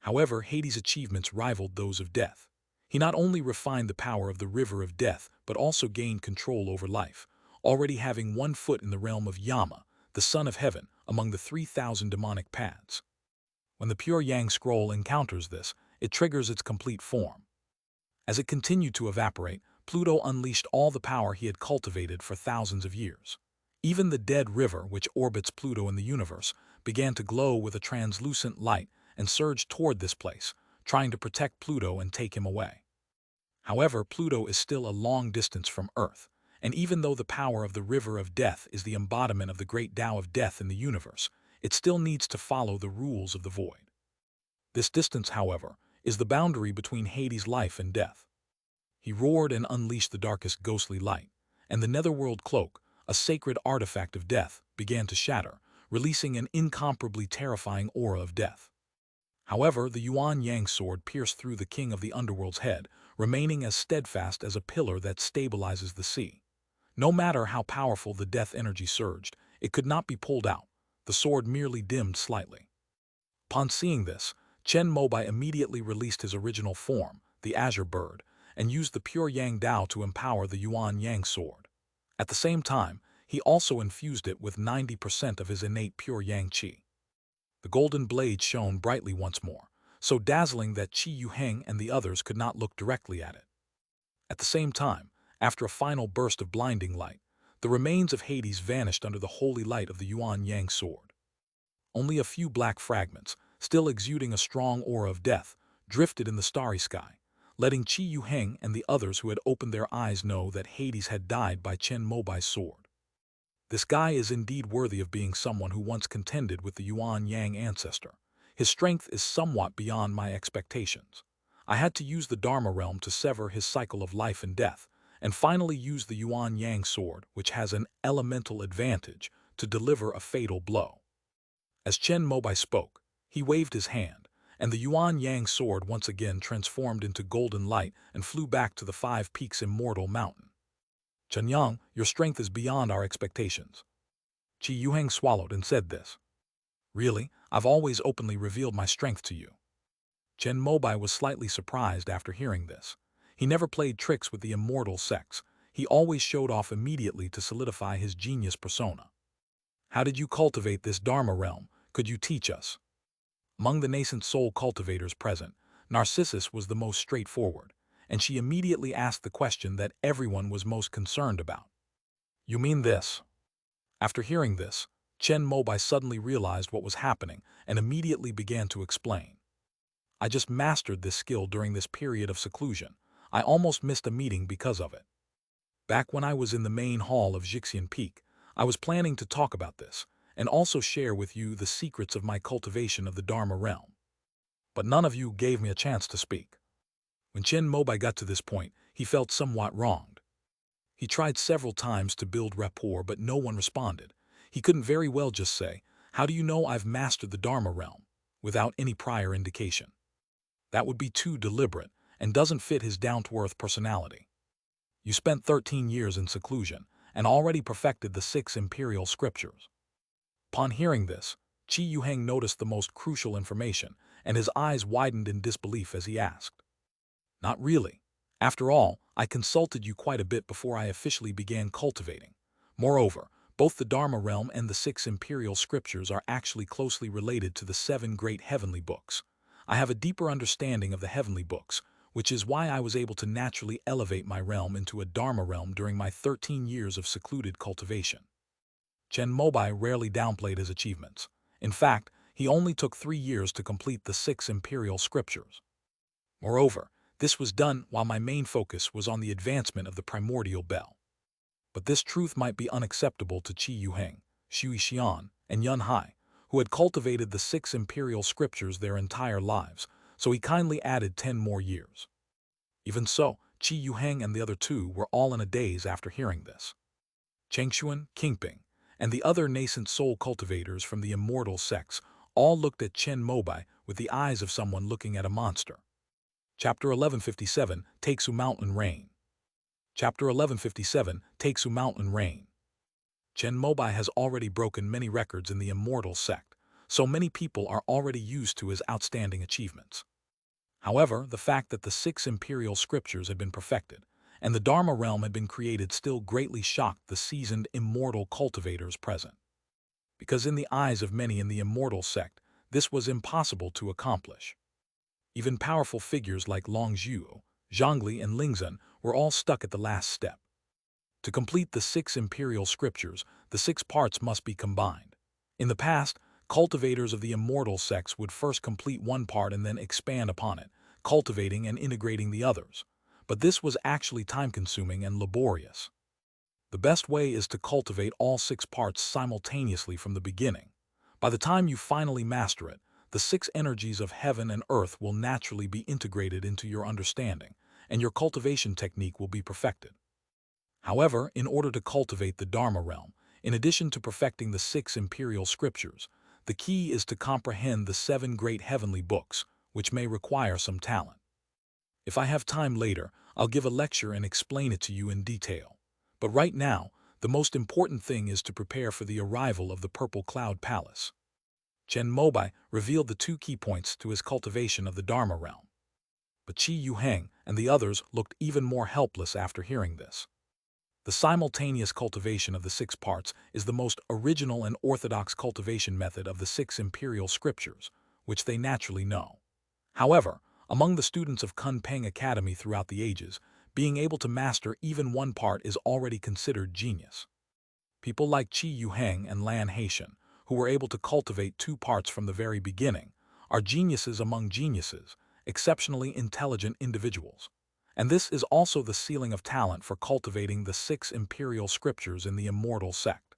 However, Hades' achievements rivaled those of death. He not only refined the power of the river of death, but also gained control over life, already having one foot in the realm of Yama, the son of heaven, among the 3,000 demonic paths. When the pure Yang scroll encounters this, it triggers its complete form. As it continued to evaporate, Pluto unleashed all the power he had cultivated for thousands of years. Even the dead river, which orbits Pluto in the universe, began to glow with a translucent light and surged toward this place, trying to protect Pluto and take him away. However, Pluto is still a long distance from Earth, and even though the power of the river of death is the embodiment of the great Tao of death in the universe, it still needs to follow the rules of the void. This distance, however, is the boundary between Hades' life and death. He roared and unleashed the darkest ghostly light, and the netherworld cloak, a sacred artifact of death, began to shatter, releasing an incomparably terrifying aura of death. However, the Yuan Yang sword pierced through the king of the underworld's head, remaining as steadfast as a pillar that stabilizes the sea. No matter how powerful the death energy surged, it could not be pulled out. The sword merely dimmed slightly. Upon seeing this, Chen Mobai immediately released his original form, the Azure Bird, and used the pure Yang Dao to empower the Yuan Yang sword. At the same time, he also infused it with 90% of his innate pure Yang Qi. The golden blade shone brightly once more, so dazzling that Qi Yuheng and the others could not look directly at it. At the same time, after a final burst of blinding light, the remains of Hades vanished under the holy light of the Yuan Yang sword. Only a few black fragments, still exuding a strong aura of death, drifted in the starry sky, letting Qi Yuheng and the others who had opened their eyes know that Hades had died by Chen Mobai's sword. This guy is indeed worthy of being someone who once contended with the Yuan Yang ancestor. His strength is somewhat beyond my expectations. I had to use the Dharma realm to sever his cycle of life and death, and finally use the Yuan Yang sword, which has an elemental advantage, to deliver a fatal blow. As Chen Mobai spoke, he waved his hand, and the Yuan Yang sword once again transformed into golden light and flew back to the 5 Peaks Immortal Mountain. Chen Yang, your strength is beyond our expectations. Qi Yuheng swallowed and said this. Really, I've always openly revealed my strength to you. Chen Mobai was slightly surprised after hearing this. He never played tricks with the immortal sects. He always showed off immediately to solidify his genius persona. How did you cultivate this Dharma realm? Could you teach us? Among the nascent soul cultivators present, Narcissus was the most straightforward, and she immediately asked the question that everyone was most concerned about. You mean this? After hearing this, Chen Mobai suddenly realized what was happening and immediately began to explain. I just mastered this skill during this period of seclusion. I almost missed a meeting because of it. Back when I was in the main hall of Jixian Peak, I was planning to talk about this, and also share with you the secrets of my cultivation of the Dharma realm. but none of you gave me a chance to speak. When Chen Mobai got to this point, he felt somewhat wronged. He tried several times to build rapport, but no one responded. He couldn't very well just say, "How do you know I've mastered the Dharma realm?" without any prior indication. That would be too deliberate and doesn't fit his down-to-earth personality. You spent 13 years in seclusion and already perfected the 6 imperial scriptures. Upon hearing this, Qi Yuheng noticed the most crucial information, and his eyes widened in disbelief as he asked, "Not really. After all, I consulted you quite a bit before I officially began cultivating. Moreover, both the Dharma realm and the 6 imperial scriptures are actually closely related to the 7 great heavenly books. I have a deeper understanding of the heavenly books, which is why I was able to naturally elevate my realm into a Dharma realm during my 13 years of secluded cultivation." Chen Mobai rarely downplayed his achievements. In fact, he only took 3 years to complete the 6 imperial scriptures. Moreover, this was done while my main focus was on the advancement of the primordial bell. But this truth might be unacceptable to Qi Yuheng, Shui Xian, and Yun Hai, who had cultivated the 6 imperial scriptures their entire lives, so he kindly added 10 more years. Even so, Qi Yuheng and the other two were all in a daze after hearing this. Chengshuan, Qingping, and the other nascent soul cultivators from the immortal sects all looked at Chen Mobai with the eyes of someone looking at a monster. Chapter 1157, Takes Mountain Rain. Chapter 1157, Takes Mountain Rain. Chen Mobai has already broken many records in the immortal sect, so many people are already used to his outstanding achievements. However, the fact that the 6 imperial scriptures had been perfected, and the Dharma realm had been created still greatly shocked the seasoned immortal cultivators present. Because in the eyes of many in the immortal sect, this was impossible to accomplish. Even powerful figures like Long Zhuo, Zhongli, and Lingzhen were all stuck at the last step. To complete the 6 imperial scriptures, the 6 parts must be combined. In the past, cultivators of the immortal sects would first complete one part and then expand upon it, cultivating and integrating the others. But this was actually time-consuming and laborious. The best way is to cultivate all 6 parts simultaneously from the beginning. By the time you finally master it, the 6 energies of heaven and earth will naturally be integrated into your understanding, and your cultivation technique will be perfected. However, in order to cultivate the Dharma realm, in addition to perfecting the 6 imperial scriptures, the key is to comprehend the 7 great heavenly books, which may require some talent. If I have time later, I'll give a lecture and explain it to you in detail. But right now, the most important thing is to prepare for the arrival of the Purple Cloud Palace. Chen Mobai revealed the 2 key points to his cultivation of the Dharma realm. But Qi Yuheng and the others looked even more helpless after hearing this. The simultaneous cultivation of the 6 parts is the most original and orthodox cultivation method of the 6 imperial scriptures, which they naturally know. However, among the students of Kunpeng Academy throughout the ages, being able to master even one part is already considered genius. People like Qi Yuheng and Lan Haitian, who were able to cultivate 2 parts from the very beginning, are geniuses among geniuses, exceptionally intelligent individuals. And this is also the ceiling of talent for cultivating the 6 imperial scriptures in the immortal sect.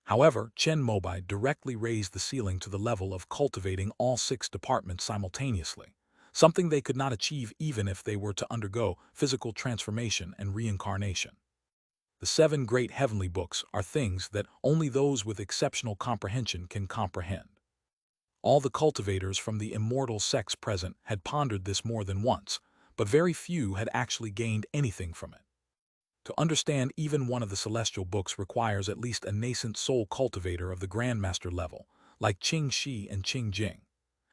However, Chen Mobai directly raised the ceiling to the level of cultivating all 6 departments simultaneously, something they could not achieve even if they were to undergo physical transformation and reincarnation. The 7 great heavenly books are things that only those with exceptional comprehension can comprehend. All the cultivators from the immortal sects present had pondered this more than once, but very few had actually gained anything from it. To understand even one of the celestial books requires at least a nascent soul cultivator of the Grandmaster level, like Qing Shi and Qing Jing.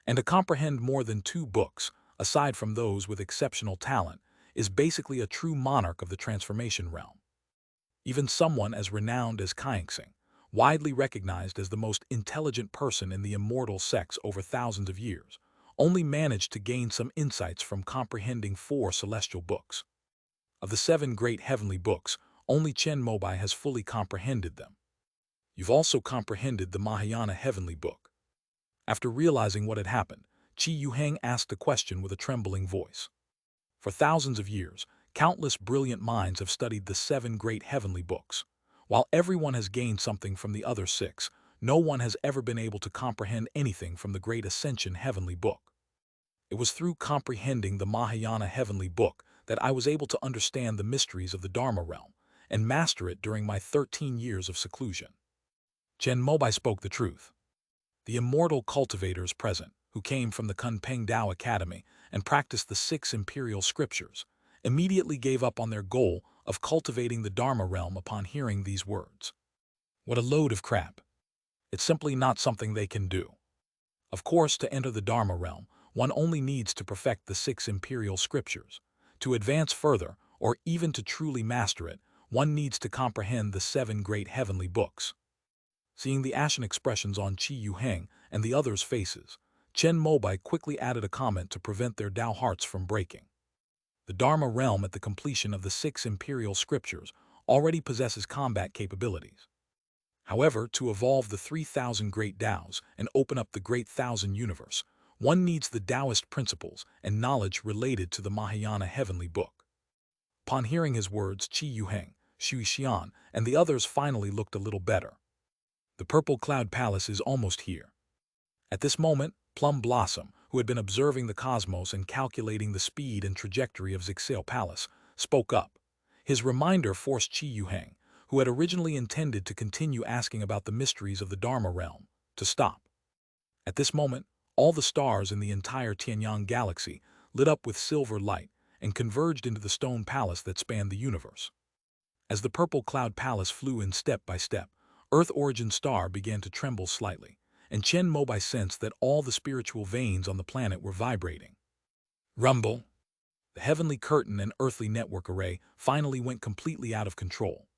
And to comprehend more than 2 books, aside from those with exceptional talent, is basically a true monarch of the transformation realm. Even someone as renowned as Kaixing, widely recognized as the most intelligent person in the immortal sects over thousands of years, only managed to gain some insights from comprehending 4 celestial books. Of the 7 great heavenly books, only Chen Mobai has fully comprehended them. You've also comprehended the Mahayana heavenly book. After realizing what had happened, Qi Yuheng asked a question with a trembling voice. For thousands of years, countless brilliant minds have studied the 7 great heavenly books. While everyone has gained something from the other 6, no one has ever been able to comprehend anything from the Great Ascension heavenly book. It was through comprehending the Mahayana heavenly book that I was able to understand the mysteries of the Dharma realm and master it during my 13 years of seclusion. Chen Mobai spoke the truth. The immortal cultivators present, who came from the Kunpeng Dao Academy and practiced the 6 imperial scriptures, immediately gave up on their goal of cultivating the Dharma realm upon hearing these words. What a load of crap. It's simply not something they can do. Of course, to enter the Dharma realm, one only needs to perfect the 6 imperial scriptures. To advance further, or even to truly master it, one needs to comprehend the 7 great heavenly books. Seeing the ashen expressions on Qi Yuheng and the others' faces, Chen Mobai quickly added a comment to prevent their Dao hearts from breaking. The Dharma realm at the completion of the 6 imperial scriptures already possesses combat capabilities. However, to evolve the 3,000 great Daos and open up the great thousand universe, one needs the Taoist principles and knowledge related to the Mahayana heavenly book. Upon hearing his words, Qi Yuheng, Shui Xian, and the others finally looked a little better. The Purple Cloud Palace is almost here. At this moment, Plum Blossom, who had been observing the cosmos and calculating the speed and trajectory of Zixale Palace, spoke up. His reminder forced Qi Yuheng, who had originally intended to continue asking about the mysteries of the Dharma realm, to stop. At this moment, all the stars in the entire Tianyang galaxy lit up with silver light and converged into the stone palace that spanned the universe. As the Purple Cloud Palace flew in step by step, Earth Origin Star began to tremble slightly, and Chen Mobai sensed that all the spiritual veins on the planet were vibrating. Rumble! The heavenly curtain and earthly network array finally went completely out of control.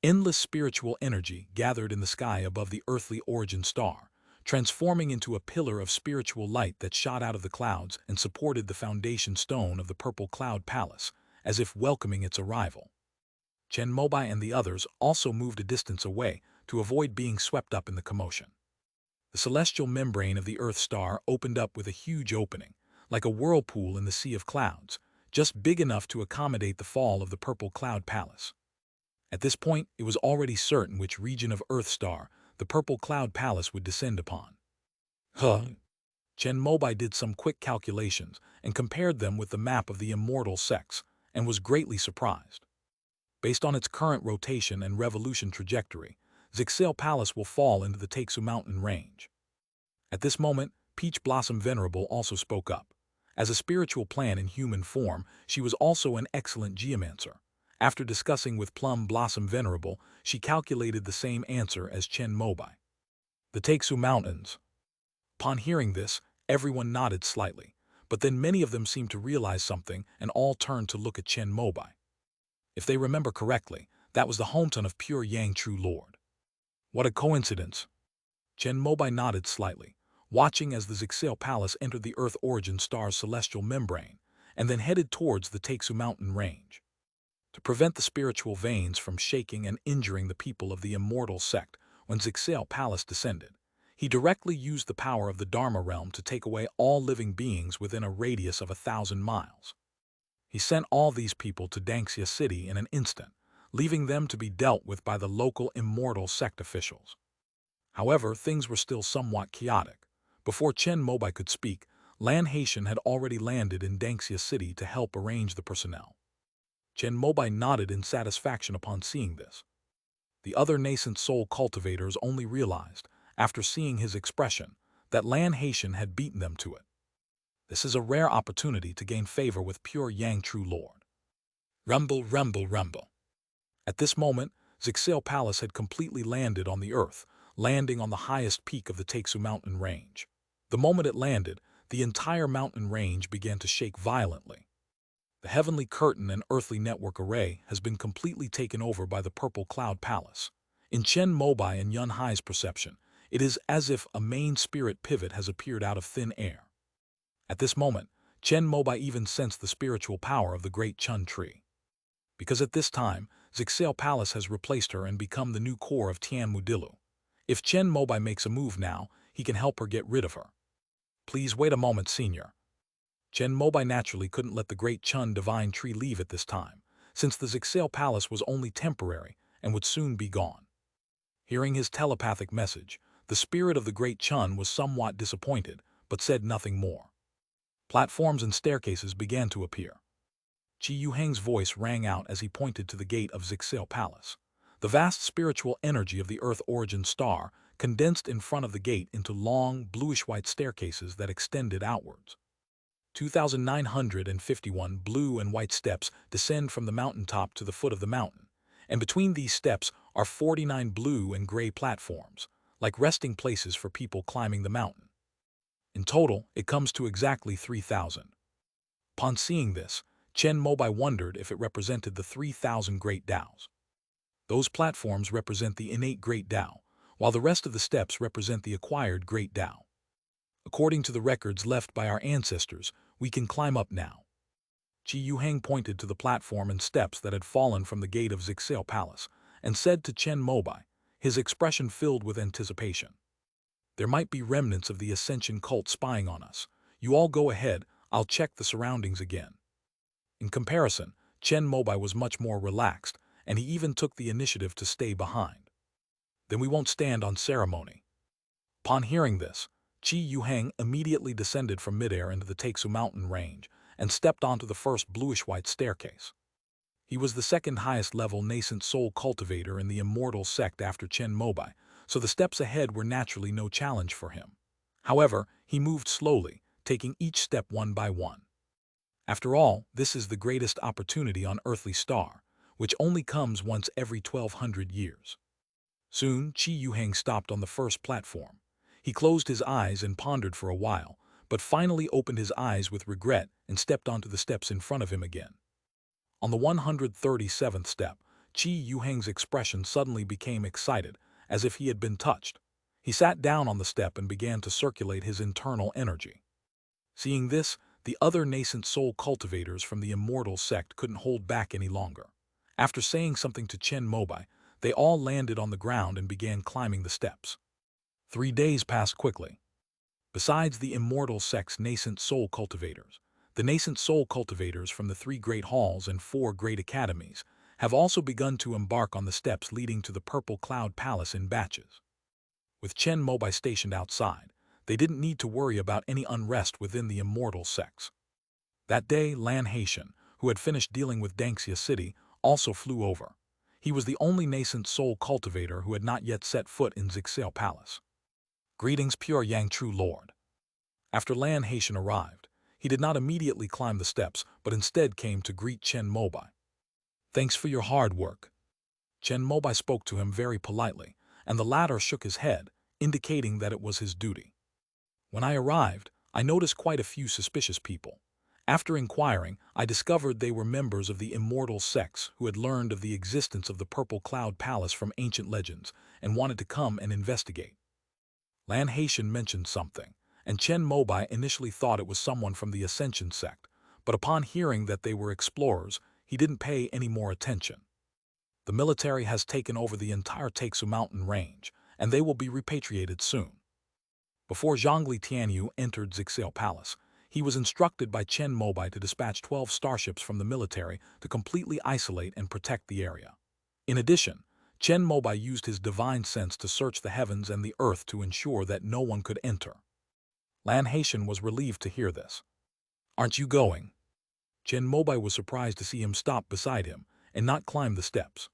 Endless spiritual energy gathered in the sky above the earthly origin star, transforming into a pillar of spiritual light that shot out of the clouds and supported the foundation stone of the Purple Cloud Palace, as if welcoming its arrival. Chen Mobai and the others also moved a distance away to avoid being swept up in the commotion. The celestial membrane of the Earth star opened up with a huge opening, like a whirlpool in the sea of clouds, just big enough to accommodate the fall of the Purple Cloud Palace. At this point, it was already certain which region of Earth star the Purple Cloud Palace would descend upon. Chen Mobai did some quick calculations and compared them with the map of the immortal sects, and was greatly surprised. Based on its current rotation and revolution trajectory, Zixale Palace will fall into the Taixu Mountain range. At this moment, Peach Blossom Venerable also spoke up. As a spiritual plant in human form, she was also an excellent geomancer. After discussing with Plum Blossom Venerable, she calculated the same answer as Chen Mobai. The Taixu Mountains. Upon hearing this, everyone nodded slightly, but then many of them seemed to realize something and all turned to look at Chen Mobai. If they remember correctly, that was the hometown of pure Yang True Lord. What a coincidence! Chen Mobai nodded slightly, watching as the Zixale Palace entered the Earth Origin Star's celestial membrane, and then headed towards the Taixu Mountain range. To prevent the spiritual veins from shaking and injuring the people of the immortal sect when Zixale Palace descended, he directly used the power of the Dharma realm to take away all living beings within a radius of 1,000 miles. He sent all these people to Dangxia City in an instant, leaving them to be dealt with by the local immortal sect officials. However, things were still somewhat chaotic. Before Chen Mobai could speak, Lan Haitian had already landed in Dangxia City to help arrange the personnel. Chen Mobai nodded in satisfaction upon seeing this. The other nascent soul cultivators only realized, after seeing his expression, that Lan Haitian had beaten them to it. This is a rare opportunity to gain favor with pure Yang True Lord. Rumble, rumble, rumble. At this moment, Zixale Palace had completely landed on the earth, landing on the highest peak of the Taixu mountain range. The moment it landed, the entire mountain range began to shake violently. The heavenly curtain and earthly network array has been completely taken over by the Purple Cloud Palace. In Chen Mobai and Yun Hai's perception, it is as if a main spirit pivot has appeared out of thin air. At this moment, Chen Mobai even sensed the spiritual power of the great Chun tree. Because at this time, Zixale Palace has replaced her and become the new core of Tian Mudilu. If Chen Mobai makes a move now, he can help her get rid of her. Please wait a moment, senior. Chen Mobai naturally couldn't let the great Chun divine tree leave at this time, since the Zixale Palace was only temporary and would soon be gone. Hearing his telepathic message, the spirit of the great Chun was somewhat disappointed, but said nothing more. Platforms and staircases began to appear. Qi Yuheng's voice rang out as he pointed to the gate of Zixil Palace. The vast spiritual energy of the Earth origin star condensed in front of the gate into long, bluish-white staircases that extended outwards. 2,951 blue and white steps descend from the mountaintop to the foot of the mountain, and between these steps are 49 blue and gray platforms, like resting places for people climbing the mountain. In total, it comes to exactly 3,000. Upon seeing this, Chen Mobai wondered if it represented the 3,000 Great Taos. Those platforms represent the innate Great Tao, while the rest of the steps represent the acquired Great Tao. According to the records left by our ancestors, we can climb up now. Qi Yuheng pointed to the platform and steps that had fallen from the gate of Zixil Palace, and said to Chen Mobai, his expression filled with anticipation. There might be remnants of the Ascension cult spying on us. You all go ahead, I'll check the surroundings again. In comparison, Chen Mobai was much more relaxed, and he even took the initiative to stay behind. Then we won't stand on ceremony. Upon hearing this, Qi Yuheng immediately descended from midair into the Taixu mountain range and stepped onto the first bluish-white staircase. He was the second highest level nascent soul cultivator in the immortal sect after Chen Mobai, so the steps ahead were naturally no challenge for him. However, he moved slowly, taking each step one by one. After all, this is the greatest opportunity on earthly star, which only comes once every 1,200 years. Soon, Qi Yuheng stopped on the first platform. He closed his eyes and pondered for a while, but finally opened his eyes with regret and stepped onto the steps in front of him again. On the 137th step, Qi Yuheng's expression suddenly became excited, as if he had been touched. He sat down on the step and began to circulate his internal energy. Seeing this, the other nascent soul cultivators from the immortal sect couldn't hold back any longer. After saying something to Chen Mobai, they all landed on the ground and began climbing the steps. 3 days passed quickly. Besides the immortal sect's nascent soul cultivators, the nascent soul cultivators from the 3 great halls and 4 great academies have also begun to embark on the steps leading to the Purple Cloud Palace in batches. With Chen Mobai stationed outside, they didn't need to worry about any unrest within the immortal sects. That day, Lan Haitian, who had finished dealing with Danxia City, also flew over. He was the only nascent soul cultivator who had not yet set foot in Zixil Palace. Greetings, pure Yang True Lord. After Lan Haitian arrived, he did not immediately climb the steps, but instead came to greet Chen Mobai. Thanks for your hard work. Chen Mobai spoke to him very politely, and the latter shook his head, indicating that it was his duty. When I arrived, I noticed quite a few suspicious people. After inquiring, I discovered they were members of the immortal sects who had learned of the existence of the Purple Cloud Palace from ancient legends and wanted to come and investigate. Lan Haitian mentioned something, and Chen Mobai initially thought it was someone from the Ascension sect, but upon hearing that they were explorers, he didn't pay any more attention. The military has taken over the entire Taixu mountain range, and they will be repatriated soon. Before Zhongli Tianyu entered Zixil Palace, he was instructed by Chen Mobai to dispatch 12 starships from the military to completely isolate and protect the area. In addition, Chen Mobai used his divine sense to search the heavens and the earth to ensure that no one could enter. Lan Haitian was relieved to hear this. Aren't you going? Chen Mobai was surprised to see him stop beside him and not climb the steps.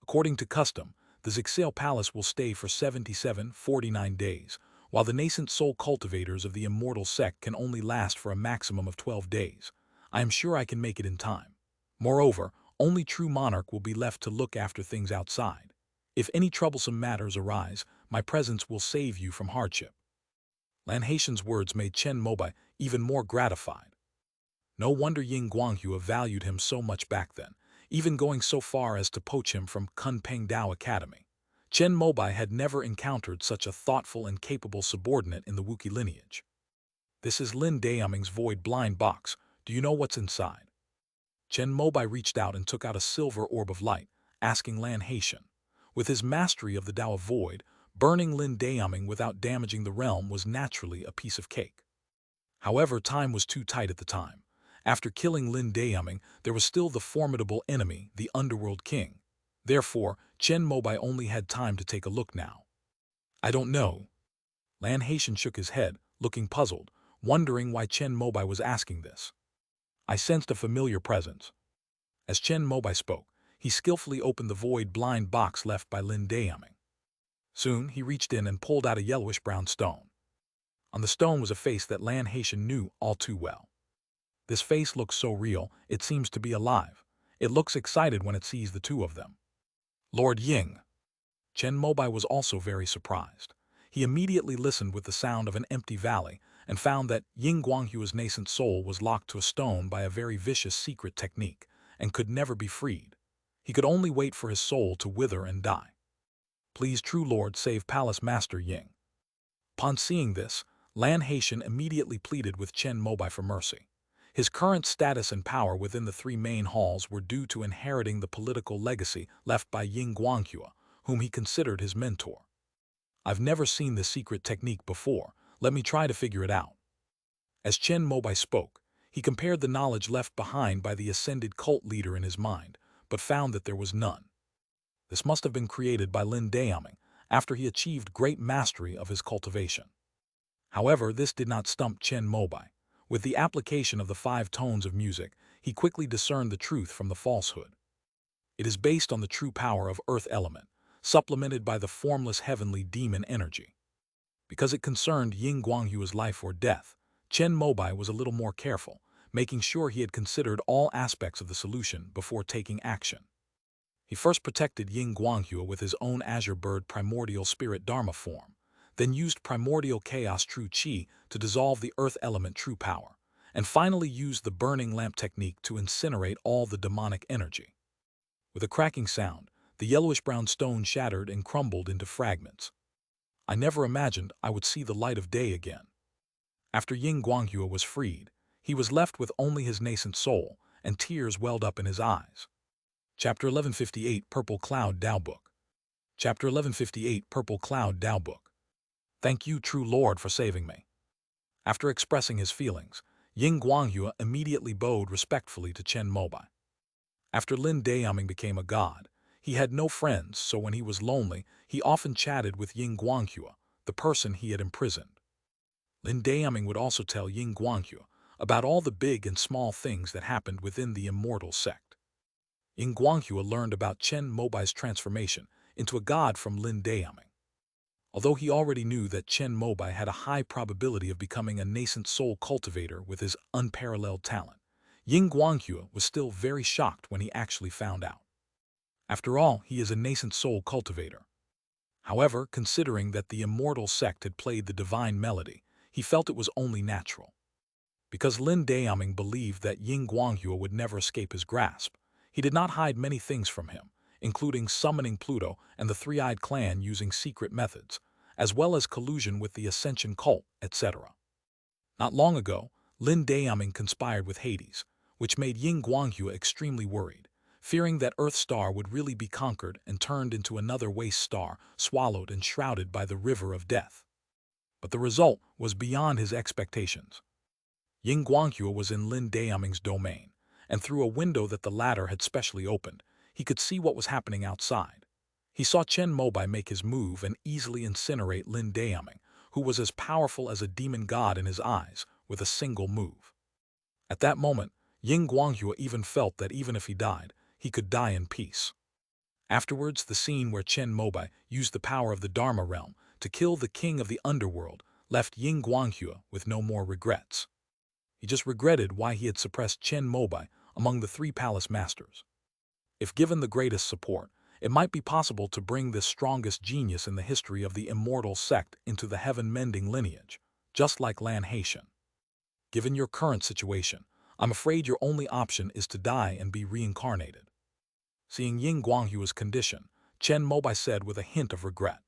According to custom, the Zixil Palace will stay for 49 days, while the nascent soul cultivators of the immortal sect can only last for a maximum of 12 days. I am sure I can make it in time. Moreover, only true monarch will be left to look after things outside. If any troublesome matters arise, my presence will save you from hardship. Lan Haitian's words made Chen Mobai even more gratified. No wonder Ying Guanghu valued him so much back then, even going so far as to poach him from Kunpeng Dao Academy. Chen Mobai had never encountered such a thoughtful and capable subordinate in the Wookiee lineage. This is Lin Daoming's void blind box. Do you know what's inside? Chen Mobai reached out and took out a silver orb of light, asking Lan Haitian. With his mastery of the Tao of Void, burning Lin Daoming without damaging the realm was naturally a piece of cake. However, time was too tight at the time. After killing Lin Daoming, there was still the formidable enemy, the Underworld King. Therefore, Chen Mobai only had time to take a look now. I don't know. Lan Haitian shook his head, looking puzzled. wondering why Chen Mobai was asking this. I sensed a familiar presence. As Chen Mobai spoke, he skillfully opened the void blind box left by Lin Dayaming. Soon, he reached in and pulled out a yellowish-brown stone. On the stone was a face that Lan Haitian knew all too well. This face looks so real, it seems to be alive. It looks excited when it sees the two of them. Lord Ying. Chen Mobai was also very surprised. He immediately listened with the sound of an empty valley and found that Ying Guanghua's nascent soul was locked to a stone by a very vicious secret technique and could never be freed. He could only wait for his soul to wither and die. Please, true Lord, save Palace Master Ying. Upon seeing this, Lan Haitian immediately pleaded with Chen Mobai for mercy. His current status and power within the three main halls were due to inheriting the political legacy left by Ying Guanghua, whom he considered his mentor. I've never seen this secret technique before. Let me try to figure it out. As Chen Mobai spoke, he compared the knowledge left behind by the ascended cult leader in his mind, but found that there was none. This must have been created by Lin Dayaming after he achieved great mastery of his cultivation. However, this did not stump Chen Mobai. With the application of the 5 tones of music, he quickly discerned the truth from the falsehood. It is based on the true power of earth element, supplemented by the formless heavenly demon energy. Because it concerned Ying Guanghua's life or death, Chen Mobai was a little more careful, making sure he had considered all aspects of the solution before taking action. He first protected Ying Guanghua with his own azure bird primordial spirit dharma form, then used primordial chaos true chi to dissolve the earth element true power, and finally used the burning lamp technique to incinerate all the demonic energy. With a cracking sound, the yellowish-brown stone shattered and crumbled into fragments. I never imagined I would see the light of day again. After Ying Guanghua was freed, he was left with only his nascent soul, and tears welled up in his eyes. Chapter 1158 Purple Cloud Tao Book. Chapter 1158 Purple Cloud Tao Book. Thank you, true Lord, for saving me. After expressing his feelings, Ying Guanghua immediately bowed respectfully to Chen Mobai. After Lin Dayaming became a god, he had no friends, so when he was lonely, he often chatted with Ying Guanghua, the person he had imprisoned. Lin Dayaming would also tell Ying Guanghua about all the big and small things that happened within the immortal sect. Ying Guanghua learned about Chen Mobai's transformation into a god from Lin Dayaming. Although he already knew that Chen Mobai had a high probability of becoming a nascent soul cultivator with his unparalleled talent, Ying Guanghua was still very shocked when he actually found out. After all, he is a nascent soul cultivator. However, considering that the immortal sect had played the divine melody, he felt it was only natural. Because Lin Dayaming believed that Ying Guanghua would never escape his grasp, he did not hide many things from him, including summoning Pluto and the Three-Eyed Clan using secret methods, as well as collusion with the Ascension cult, etc. Not long ago, Lin Dayaming conspired with Hades, which made Ying Guanghua extremely worried, fearing that Earth Star would really be conquered and turned into another waste star, swallowed and shrouded by the river of death. But the result was beyond his expectations. Ying Guanghua was in Lin Dayaming's domain, and through a window that the latter had specially opened, he could see what was happening outside. He saw Chen Mobai make his move and easily incinerate Lin Dayaming, who was as powerful as a demon god in his eyes, with a single move. At that moment, Ying Guanghua even felt that even if he died, he could die in peace. Afterwards, the scene where Chen Mobai used the power of the Dharma realm to kill the king of the underworld left Ying Guanghua with no more regrets. He just regretted why he had suppressed Chen Mobai among the 3 palace masters. If given the greatest support, it might be possible to bring this strongest genius in the history of the immortal sect into the heaven-mending lineage, just like Lan Haitian. Given your current situation, I'm afraid your only option is to die and be reincarnated. Seeing Ying Guanghua's condition, Chen Mobai said with a hint of regret.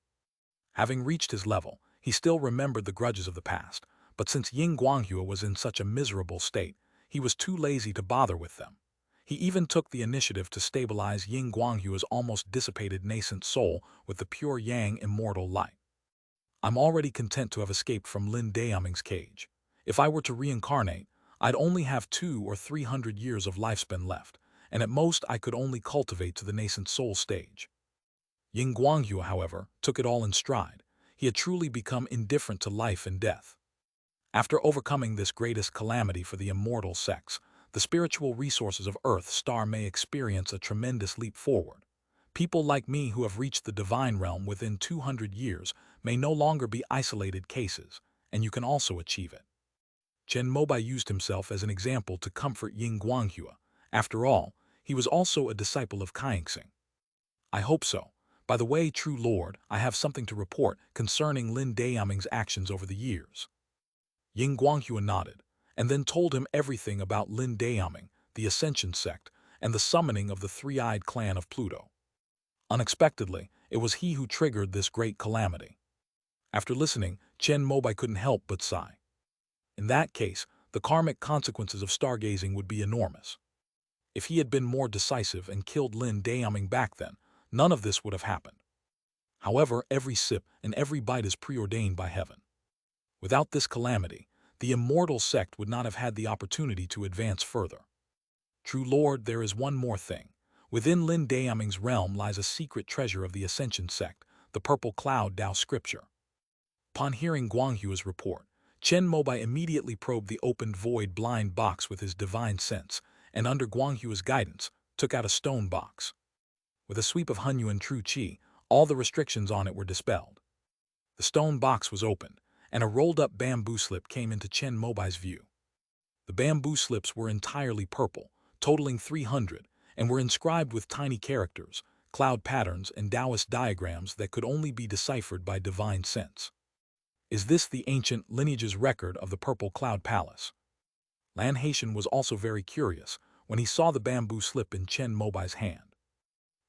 Having reached his level, he still remembered the grudges of the past, but since Ying Guanghua was in such a miserable state, he was too lazy to bother with them. He even took the initiative to stabilize Ying Guanghua's almost dissipated nascent soul with the pure Yang immortal light. I'm already content to have escaped from Lin Dayaming's cage. If I were to reincarnate, I'd only have 200 or 300 years of lifespan left, and at most I could only cultivate to the nascent soul stage. Ying Guanghua, however, took it all in stride. He had truly become indifferent to life and death. After overcoming this greatest calamity for the immortal sects, the spiritual resources of Earth Star may experience a tremendous leap forward. People like me who have reached the divine realm within 200 years may no longer be isolated cases, and you can also achieve it. Chen Mobai used himself as an example to comfort Ying Guanghua. After all, he was also a disciple of Kaixing. I hope so. By the way, true Lord, I have something to report concerning Lin Dayaming's actions over the years. Ying Guanghua nodded, and then told him everything about Lin Dayaming, the Ascension sect, and the summoning of the three-eyed clan of Pluto. Unexpectedly, it was he who triggered this great calamity. After listening, Chen Mobai couldn't help but sigh. In that case, the karmic consequences of stargazing would be enormous. If he had been more decisive and killed Lin Dayaming back then, none of this would have happened. However, every sip and every bite is preordained by heaven. Without this calamity, the immortal sect would not have had the opportunity to advance further. True Lord, there is one more thing. Within Lin Dayaming's realm lies a secret treasure of the Ascension sect, the Purple Cloud Tao scripture. Upon hearing Guanghua's report, Chen Mobai immediately probed the opened void blind box with his divine sense, and under Guanghua's guidance, took out a stone box. With a sweep of Hunyuan True Qi, all the restrictions on it were dispelled. The stone box was opened, and a rolled-up bamboo slip came into Chen Mobai's view. The bamboo slips were entirely purple, totaling 300, and were inscribed with tiny characters, cloud patterns, and Taoist diagrams that could only be deciphered by divine sense. Is this the ancient lineage's record of the Purple Cloud Palace? Lan Haitian was also very curious when he saw the bamboo slip in Chen Mobai's hand.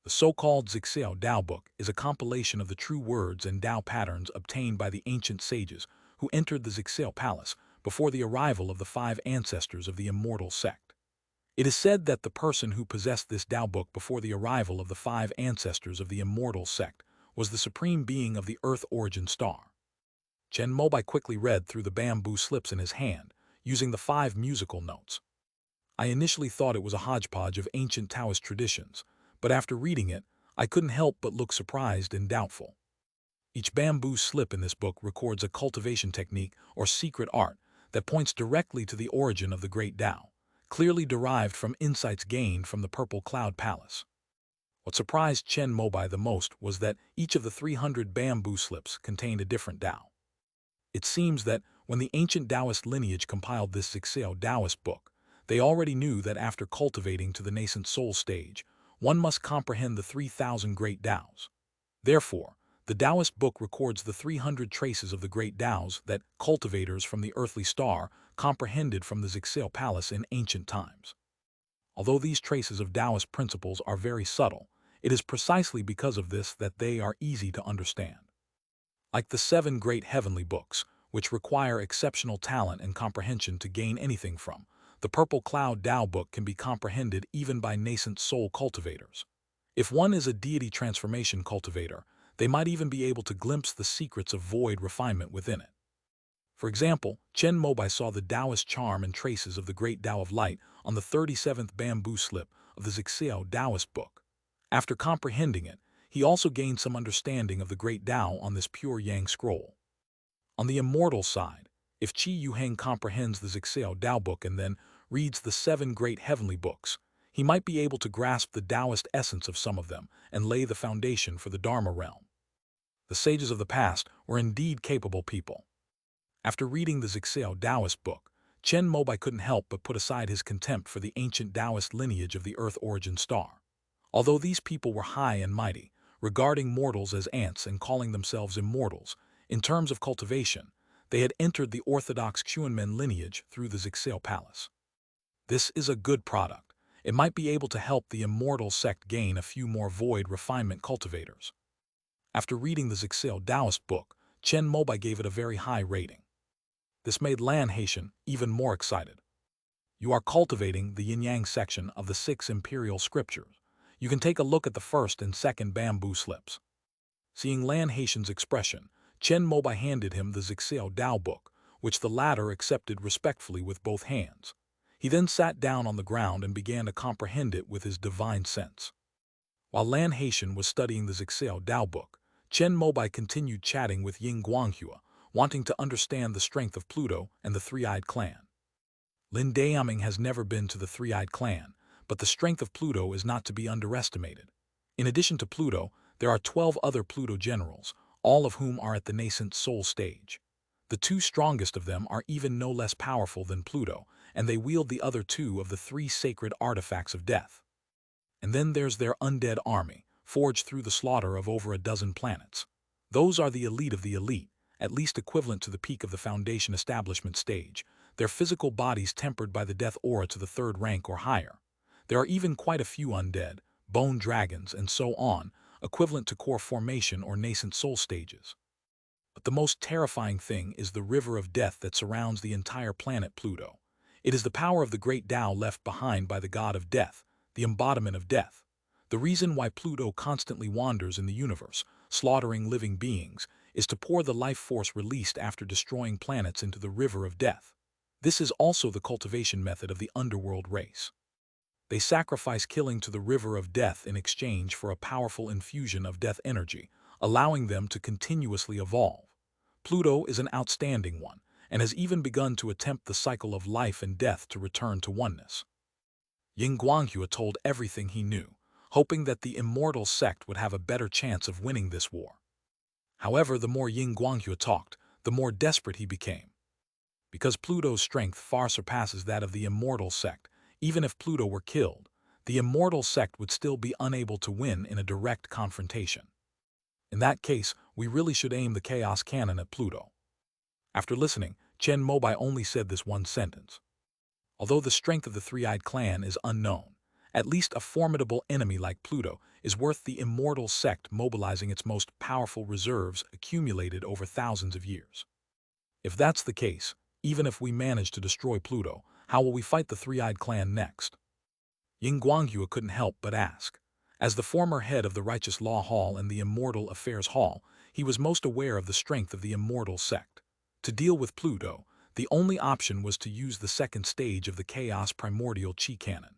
The so-called Zixiao Tao book is a compilation of the true words and Tao patterns obtained by the ancient sages who entered the Zixiao Palace before the arrival of the 5 ancestors of the immortal sect. It is said that the person who possessed this Tao book before the arrival of the 5 ancestors of the immortal sect was the supreme being of the Earth origin star. Chen Mobai quickly read through the bamboo slips in his hand, using the 5 musical notes. I initially thought it was a hodgepodge of ancient Taoist traditions, but after reading it, I couldn't help but look surprised and doubtful. Each bamboo slip in this book records a cultivation technique or secret art that points directly to the origin of the great Tao, clearly derived from insights gained from the Purple Cloud Palace. What surprised Chen Mobai the most was that each of the 300 bamboo slips contained a different Tao. It seems that when the ancient Taoist lineage compiled this Zixiao Taoist book, they already knew that after cultivating to the nascent soul stage, one must comprehend the 3,000 great Taos. Therefore, the Taoist book records the 300 traces of the great Taos that cultivators from the earthly star comprehended from the Zixiao Palace in ancient times. Although these traces of Taoist principles are very subtle, it is precisely because of this that they are easy to understand. Like the 7 great heavenly books, which require exceptional talent and comprehension to gain anything from, the Purple Cloud Tao book can be comprehended even by nascent soul cultivators. If one is a deity transformation cultivator, they might even be able to glimpse the secrets of void refinement within it. For example, Chen Mobai saw the Taoist charm and traces of the great Tao of light on the 37th bamboo slip of the Zixiao Taoist book. After comprehending it, he also gained some understanding of the great Tao on this pure Yang scroll. On the immortal side, if Qi Yuheng comprehends the Zixiao Tao book and then reads the 7 great heavenly books, he might be able to grasp the Taoist essence of some of them and lay the foundation for the Dharma realm. The sages of the past were indeed capable people. After reading the Zixiao Taoist book, Chen Mobai couldn't help but put aside his contempt for the ancient Taoist lineage of the Earth origin star. Although these people were high and mighty, regarding mortals as ants and calling themselves immortals, in terms of cultivation, they had entered the orthodox Xuanmen lineage through the Zixiao Palace. This is a good product. It might be able to help the immortal sect gain a few more void refinement cultivators. After reading the Zixiao Taoist book, Chen Mobai gave it a very high rating. This made Lan Haitian even more excited. You are cultivating the yin-yang section of the 6 imperial scriptures. You can take a look at the 1st and 2nd bamboo slips. Seeing Lan Haitian's expression, Chen Mobai handed him the Zixiao Tao book, which the latter accepted respectfully with both hands. He then sat down on the ground and began to comprehend it with his divine sense. While Lan Haitian was studying the Zixiao Tao book, Chen Mobai continued chatting with Ying Guanghua, wanting to understand the strength of Pluto and the Three-Eyed Clan. Lin Daoming has never been to the Three-Eyed Clan, but the strength of Pluto is not to be underestimated. In addition to Pluto, there are 12 other Pluto generals, all of whom are at the nascent soul stage. The two strongest of them are even no less powerful than Pluto, and they wield the other two of the three sacred artifacts of death. And then there's their undead army, forged through the slaughter of over a dozen planets. Those are the elite of the elite, at least equivalent to the peak of the Foundation establishment stage, their physical bodies tempered by the death aura to the third rank or higher. There are even quite a few undead, bone dragons, and so on, equivalent to core formation or nascent soul stages. But the most terrifying thing is the river of death that surrounds the entire planet Pluto. It is the power of the great Tao left behind by the god of death, the embodiment of death. The reason why Pluto constantly wanders in the universe, slaughtering living beings, is to pour the life force released after destroying planets into the river of death. This is also the cultivation method of the underworld race. They sacrifice killing to the river of death in exchange for a powerful infusion of death energy, allowing them to continuously evolve. Pluto is an outstanding one, and has even begun to attempt the cycle of life and death to return to oneness. Ying Guanghua told everything he knew, hoping that the immortal sect would have a better chance of winning this war. However, the more Ying Guanghua talked, the more desperate he became. Because Pluto's strength far surpasses that of the immortal sect, even if Pluto were killed, the immortal sect would still be unable to win in a direct confrontation. In that case, we really should aim the chaos cannon at Pluto. After listening, Chen Mobai only said this one sentence. Although the strength of the Three-Eyed Clan is unknown, at least a formidable enemy like Pluto is worth the immortal sect mobilizing its most powerful reserves accumulated over thousands of years. If that's the case, even if we manage to destroy Pluto, how will we fight the Three-Eyed Clan next? Ying Guanghua couldn't help but ask. As the former head of the Righteous Law Hall and the Immortal Affairs Hall, he was most aware of the strength of the immortal sect. To deal with Pluto, the only option was to use the second stage of the Chaos Primordial Chi Cannon.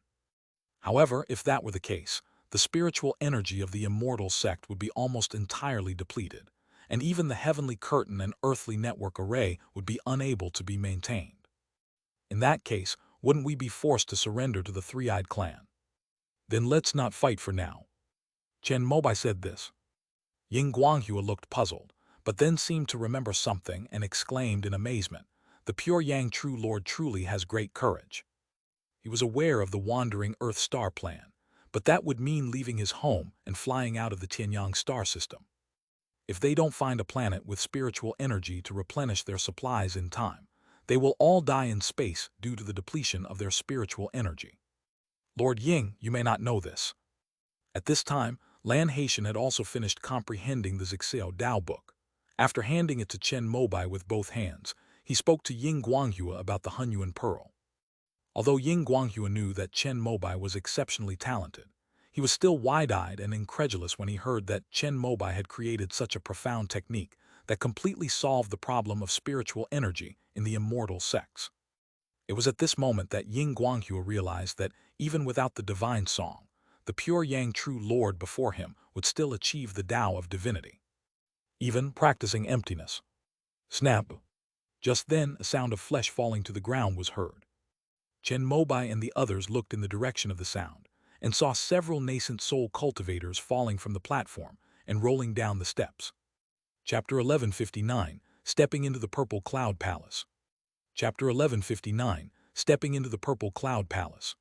However, if that were the case, the spiritual energy of the immortal sect would be almost entirely depleted, and even the heavenly curtain and earthly network array would be unable to be maintained. In that case, wouldn't we be forced to surrender to the Three-Eyed Clan? Then let's not fight for now. Chen Mobai said this. Ying Guanghua looked puzzled, but then seemed to remember something and exclaimed in amazement, "The pure Yang True Lord truly has great courage." He was aware of the wandering Earth star plan, but that would mean leaving his home and flying out of the Tianyang star system. If they don't find a planet with spiritual energy to replenish their supplies in time, they will all die in space due to the depletion of their spiritual energy. Lord Ying, you may not know this. At this time, Lan Haitian had also finished comprehending the Zixio Dao book. After handing it to Chen Mobai with both hands, he spoke to Ying Guanghua about the Hunyuan Pearl. Although Ying Guanghua knew that Chen Mobai was exceptionally talented, he was still wide-eyed and incredulous when he heard that Chen Mobai had created such a profound technique that completely solved the problem of spiritual energy in the immortal sects. It was at this moment that Ying Guanghua realized that, even without the divine song, the pure Yang True Lord before him would still achieve the Tao of divinity. Even practicing emptiness. Snap! Just then, a sound of flesh falling to the ground was heard. Chen Mobai and the others looked in the direction of the sound, and saw several nascent soul cultivators falling from the platform and rolling down the steps. Chapter 1159, Stepping into the Purple Cloud Palace. Chapter 1159, Stepping into the Purple Cloud Palace.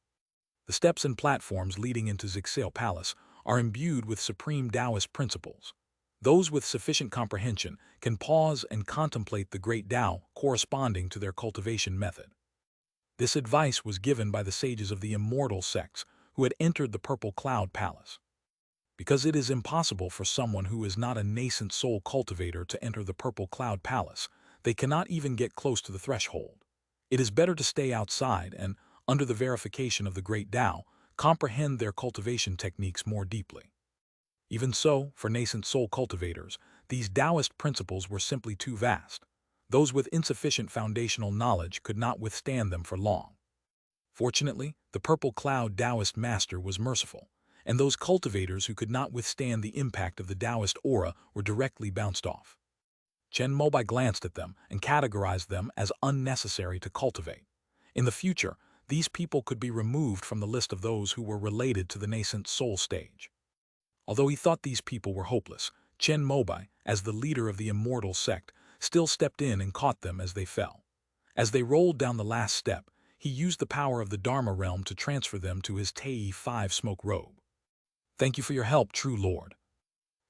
The steps and platforms leading into Zixio Palace are imbued with supreme Taoist principles. Those with sufficient comprehension can pause and contemplate the great Tao corresponding to their cultivation method. This advice was given by the sages of the immortal sects who had entered the Purple Cloud Palace. Because it is impossible for someone who is not a nascent soul cultivator to enter the Purple Cloud Palace, they cannot even get close to the threshold. It is better to stay outside and, under the verification of the great Tao, comprehend their cultivation techniques more deeply. Even so, for nascent soul cultivators, these Taoist principles were simply too vast. Those with insufficient foundational knowledge could not withstand them for long. Fortunately, the Purple Cloud Taoist master was merciful, and those cultivators who could not withstand the impact of the Taoist aura were directly bounced off. Chen Mobai glanced at them and categorized them as unnecessary to cultivate. In the future, these people could be removed from the list of those who were related to the nascent soul stage. Although he thought these people were hopeless, Chen Mobai, as the leader of the immortal sect, still stepped in and caught them as they fell. As they rolled down the last step, he used the power of the Dharma realm to transfer them to his Tei 5 smoke robe. "Thank you for your help, true lord."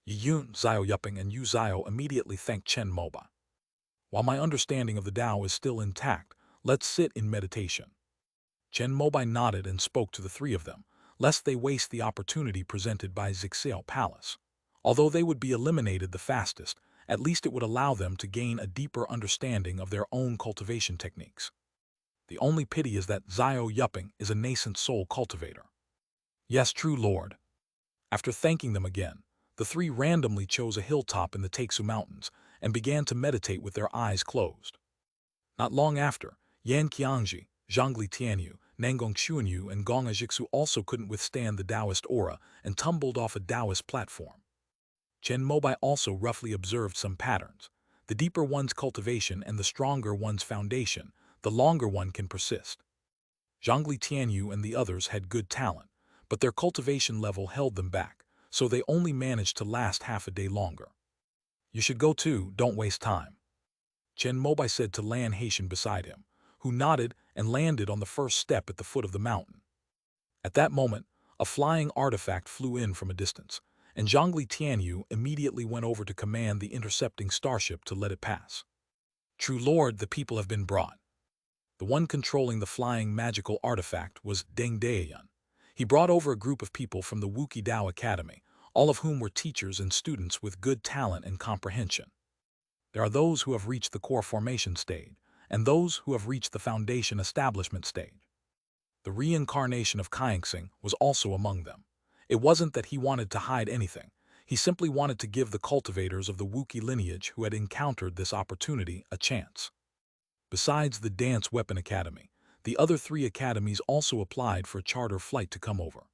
Yun, Xiao Yuping, and Yu Xiao immediately thanked Chen Mobai. "While my understanding of the Tao is still intact, let's sit in meditation." Chen Mobai nodded and spoke to the three of them, lest they waste the opportunity presented by Zixel Palace. Although they would be eliminated the fastest, at least it would allow them to gain a deeper understanding of their own cultivation techniques. The only pity is that Xiao Yuping is a nascent soul cultivator. "Yes, true lord." After thanking them again, the three randomly chose a hilltop in the Taixu Mountains and began to meditate with their eyes closed. Not long after, Yan Qiangji, Zhongli Tianyu, Nangong Xuanyu, and Gong Ajixu also couldn't withstand the Taoist aura and tumbled off a Taoist platform. Chen Mobai also roughly observed some patterns. The deeper one's cultivation and the stronger one's foundation, the longer one can persist. Zhongli Tianyu and the others had good talent, but their cultivation level held them back, so they only managed to last half a day longer. "You should go too, don't waste time," Chen Mobai said to Lan Haitian beside him, who nodded and landed on the first step at the foot of the mountain. At that moment, a flying artifact flew in from a distance, and Zhongli Tianyu immediately went over to command the intercepting starship to let it pass. "True lord, the people have been brought." The one controlling the flying magical artifact was Deng Daoyan. He brought over a group of people from the Wuki Dao Academy, all of whom were teachers and students with good talent and comprehension. There are those who have reached the core formation stage, and those who have reached the foundation establishment stage. The reincarnation of Kaingsing was also among them. It wasn't that he wanted to hide anything. He simply wanted to give the cultivators of the Wuki lineage who had encountered this opportunity a chance. Besides the Dance Weapon Academy, the other three academies also applied for a charter flight to come over.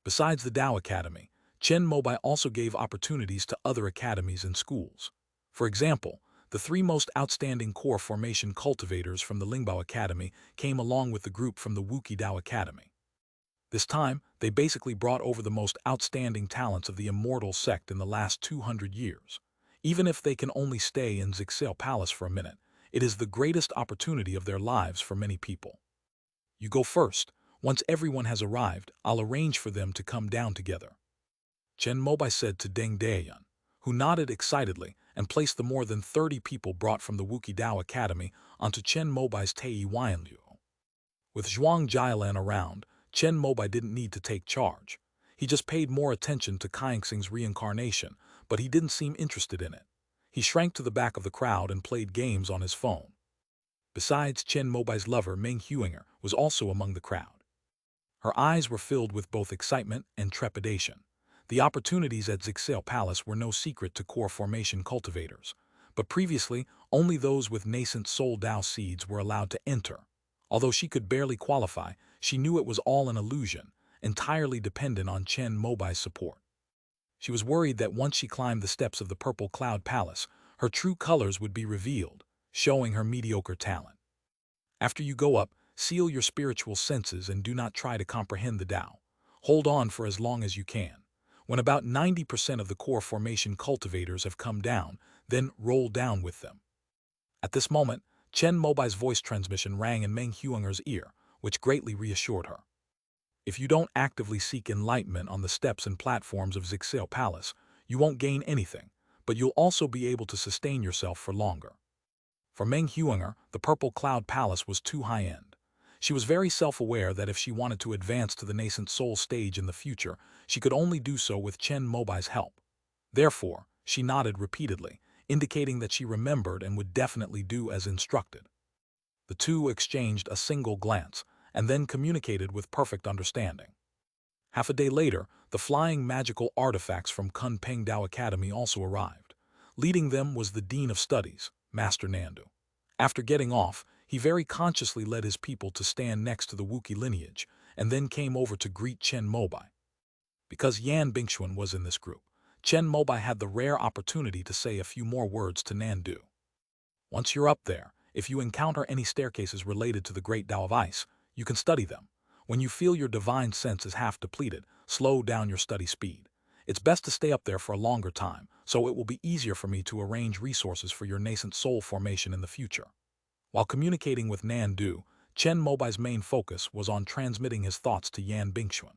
Besides the Dao Academy, Chen Mobai also gave opportunities to other academies and schools. For example, the three most outstanding core formation cultivators from the Lingbao Academy came along with the group from the Wuki Dao Academy. This time, they basically brought over the most outstanding talents of the immortal sect in the last 200 years. Even if they can only stay in Zixel Palace for a minute, it is the greatest opportunity of their lives for many people. "You go first. Once everyone has arrived, I'll arrange for them to come down together," Chen Mobai said to Deng Daoyan, who nodded excitedly and placed the more than 30 people brought from the Wuki Dao Academy onto Chen Mobai's Tei Wanliu. With Zhuang Jialan around, Chen Mobai didn't need to take charge. He just paid more attention to Kaingsing's reincarnation, but he didn't seem interested in it. He shrank to the back of the crowd and played games on his phone. Besides, Chen Mobai's lover Meng Huinger was also among the crowd. Her eyes were filled with both excitement and trepidation. The opportunities at Zixel Palace were no secret to core formation cultivators, but previously only those with nascent soul Dao seeds were allowed to enter. Although she could barely qualify, she knew it was all an illusion, entirely dependent on Chen Mobai's support. She was worried that once she climbed the steps of the Purple Cloud Palace, her true colors would be revealed, showing her mediocre talent. After you go up, seal your spiritual senses and do not try to comprehend the Tao. Hold on for as long as you can. When about 90% of the core formation cultivators have come down, then roll down with them. At this moment, Chen Mobai's voice transmission rang in Meng Huinger's ear, which greatly reassured her. If you don't actively seek enlightenment on the steps and platforms of Zixel Palace, you won't gain anything, but you'll also be able to sustain yourself for longer. For Meng Huinger, the Purple Cloud Palace was too high-end. She was very self-aware that if she wanted to advance to the nascent soul stage in the future, she could only do so with Chen Mobai's help. Therefore, she nodded repeatedly, indicating that she remembered and would definitely do as instructed. The two exchanged a single glance, and then communicated with perfect understanding. Half a day later, the flying magical artifacts from Kunpeng Dao Academy also arrived. Leading them was the Dean of Studies, Master Nandu. After getting off, he very consciously led his people to stand next to the Wuki lineage, and then came over to greet Chen Mobai. Because Yan Bingxuan was in this group, Chen Mobai had the rare opportunity to say a few more words to Nandu. Once you're up there, if you encounter any staircases related to the Great Tao of Ice, you can study them. When you feel your divine sense is half depleted, slow down your study speed. It's best to stay up there for a longer time, so it will be easier for me to arrange resources for your nascent soul formation in the future. While communicating with Nandu, Chen Mobai's main focus was on transmitting his thoughts to Yan Bingxuan.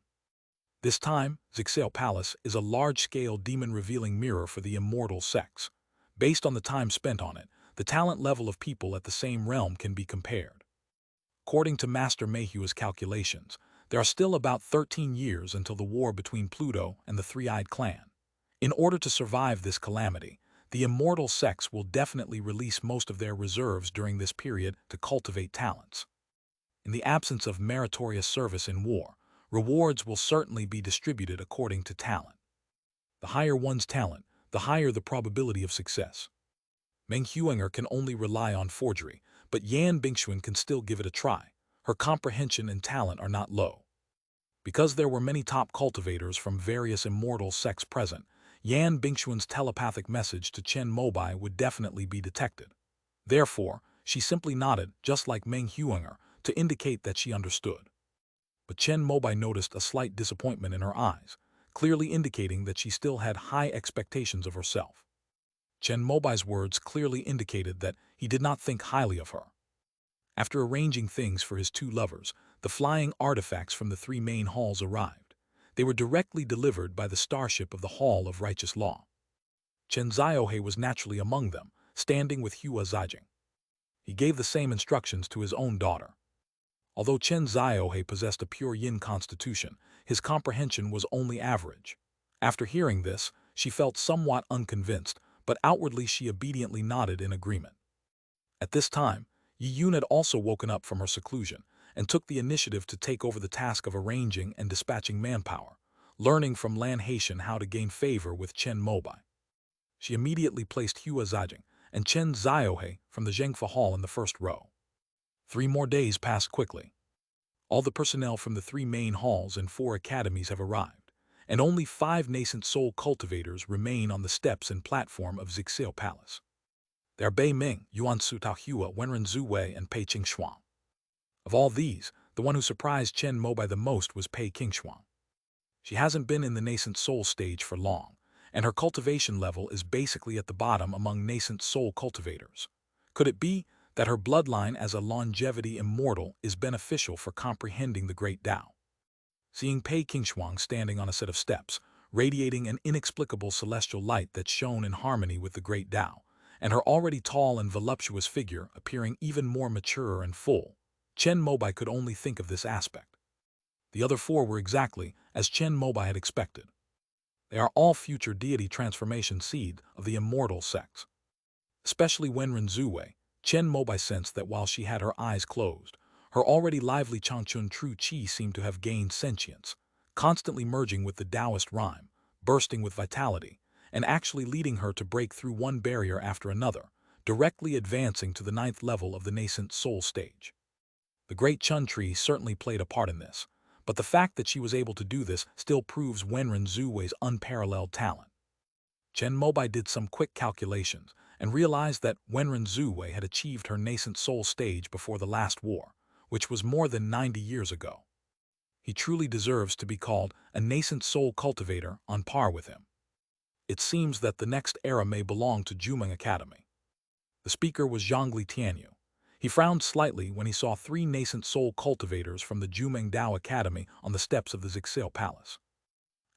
This time, Zixao Palace is a large-scale demon-revealing mirror for the immortal sects. Based on the time spent on it, the talent level of people at the same realm can be compared. According to Master Mayhew's calculations, there are still about 13 years until the war between Pluto and the Three-Eyed Clan. In order to survive this calamity, the immortal sects will definitely release most of their reserves during this period to cultivate talents. In the absence of meritorious service in war, rewards will certainly be distributed according to talent. The higher one's talent, the higher the probability of success. Meng Huinger can only rely on forgery, but Yan Bingxuan can still give it a try. Her comprehension and talent are not low. Because there were many top cultivators from various immortal sects present, Yan Bingxuan's telepathic message to Chen Mobai would definitely be detected. Therefore, she simply nodded, just like Meng Huinger, to indicate that she understood. But Chen Mobai noticed a slight disappointment in her eyes, clearly indicating that she still had high expectations of herself. Chen Mobai's words clearly indicated that he did not think highly of her. After arranging things for his two lovers, the flying artifacts from the three main halls arrived. They were directly delivered by the starship of the Hall of Righteous Law. Chen Ziohe was naturally among them, standing with Hua Zijing. He gave the same instructions to his own daughter. Although Chen Ziohe possessed a pure yin constitution, his comprehension was only average. After hearing this, she felt somewhat unconvinced, but outwardly she obediently nodded in agreement. At this time, Yi Yun had also woken up from her seclusion and took the initiative to take over the task of arranging and dispatching manpower, learning from Lan Haitian how to gain favor with Chen Mobai. She immediately placed Hua Zijing and Chen Ziohe from the Zhengfa Hall in the first row. 3 more days passed quickly. All the personnel from the 3 main halls and 4 academies have arrived, and only 5 nascent soul cultivators remain on the steps and platform of Zixao Palace. They are Bei Ming, Yuan Su Tao Hua, Wenren Zhu Wei, and Pei Qingxuan. Of all these, the one who surprised Chen Mobai the most was Pei Qingxuan. She hasn't been in the nascent soul stage for long, and her cultivation level is basically at the bottom among nascent soul cultivators. Could it be that her bloodline as a longevity immortal is beneficial for comprehending the Great Tao? Seeing Pei Qingxuan standing on a set of steps, radiating an inexplicable celestial light that shone in harmony with the Great Tao, and her already tall and voluptuous figure appearing even more mature and full, Chen Mobai could only think of this aspect. The other 4 were exactly as Chen Mobai had expected. They are all future deity transformation seed of the immortal sects. Especially Wenren Zhuwei, Chen Mobai sensed that while she had her eyes closed, her already lively Changchun true qi seemed to have gained sentience, constantly merging with the Taoist rhyme, bursting with vitality, and actually leading her to break through one barrier after another, directly advancing to the 9th level of the nascent soul stage. The great Chun tree certainly played a part in this, but the fact that she was able to do this still proves Wenren Zhuwei's unparalleled talent. Chen Mobai did some quick calculations and realized that Wenren Zhuwei had achieved her nascent soul stage before the last war, which was more than 90 years ago. He truly deserves to be called a nascent soul cultivator on par with him. It seems that the next era may belong to Jumeng Academy. The speaker was Zhongli Tianyu. He frowned slightly when he saw 3 nascent soul cultivators from the Jumeng Dao Academy on the steps of the Zixao Palace.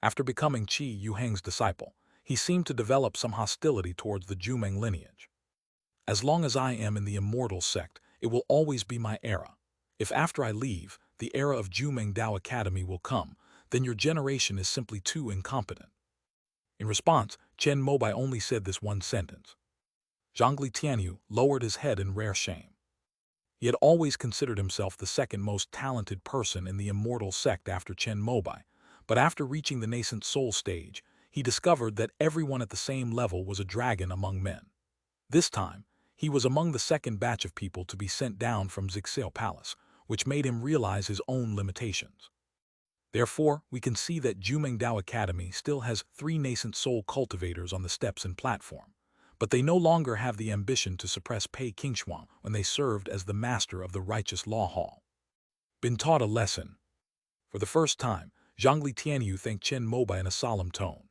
After becoming Qi Yuheng's disciple, he seemed to develop some hostility towards the Jumeng lineage. As long as I am in the immortal sect, it will always be my era. If after I leave, the era of Jumeng Dao Academy will come, then your generation is simply too incompetent. In response, Chen Mobai only said this one sentence. Zhongli Tianyu lowered his head in rare shame. He had always considered himself the second most talented person in the immortal sect after Chen Mobai, but after reaching the nascent soul stage, he discovered that everyone at the same level was a dragon among men. This time, he was among the second batch of people to be sent down from Zixao Palace, which made him realize his own limitations. Therefore, we can see that Jumeng Dao Academy still has 3 nascent soul cultivators on the steps and platform, but they no longer have the ambition to suppress Pei Qingshuang when they served as the master of the righteous law hall. Been taught a lesson. For the first time, Zhongli Tianyu thanked Chen Mobai in a solemn tone.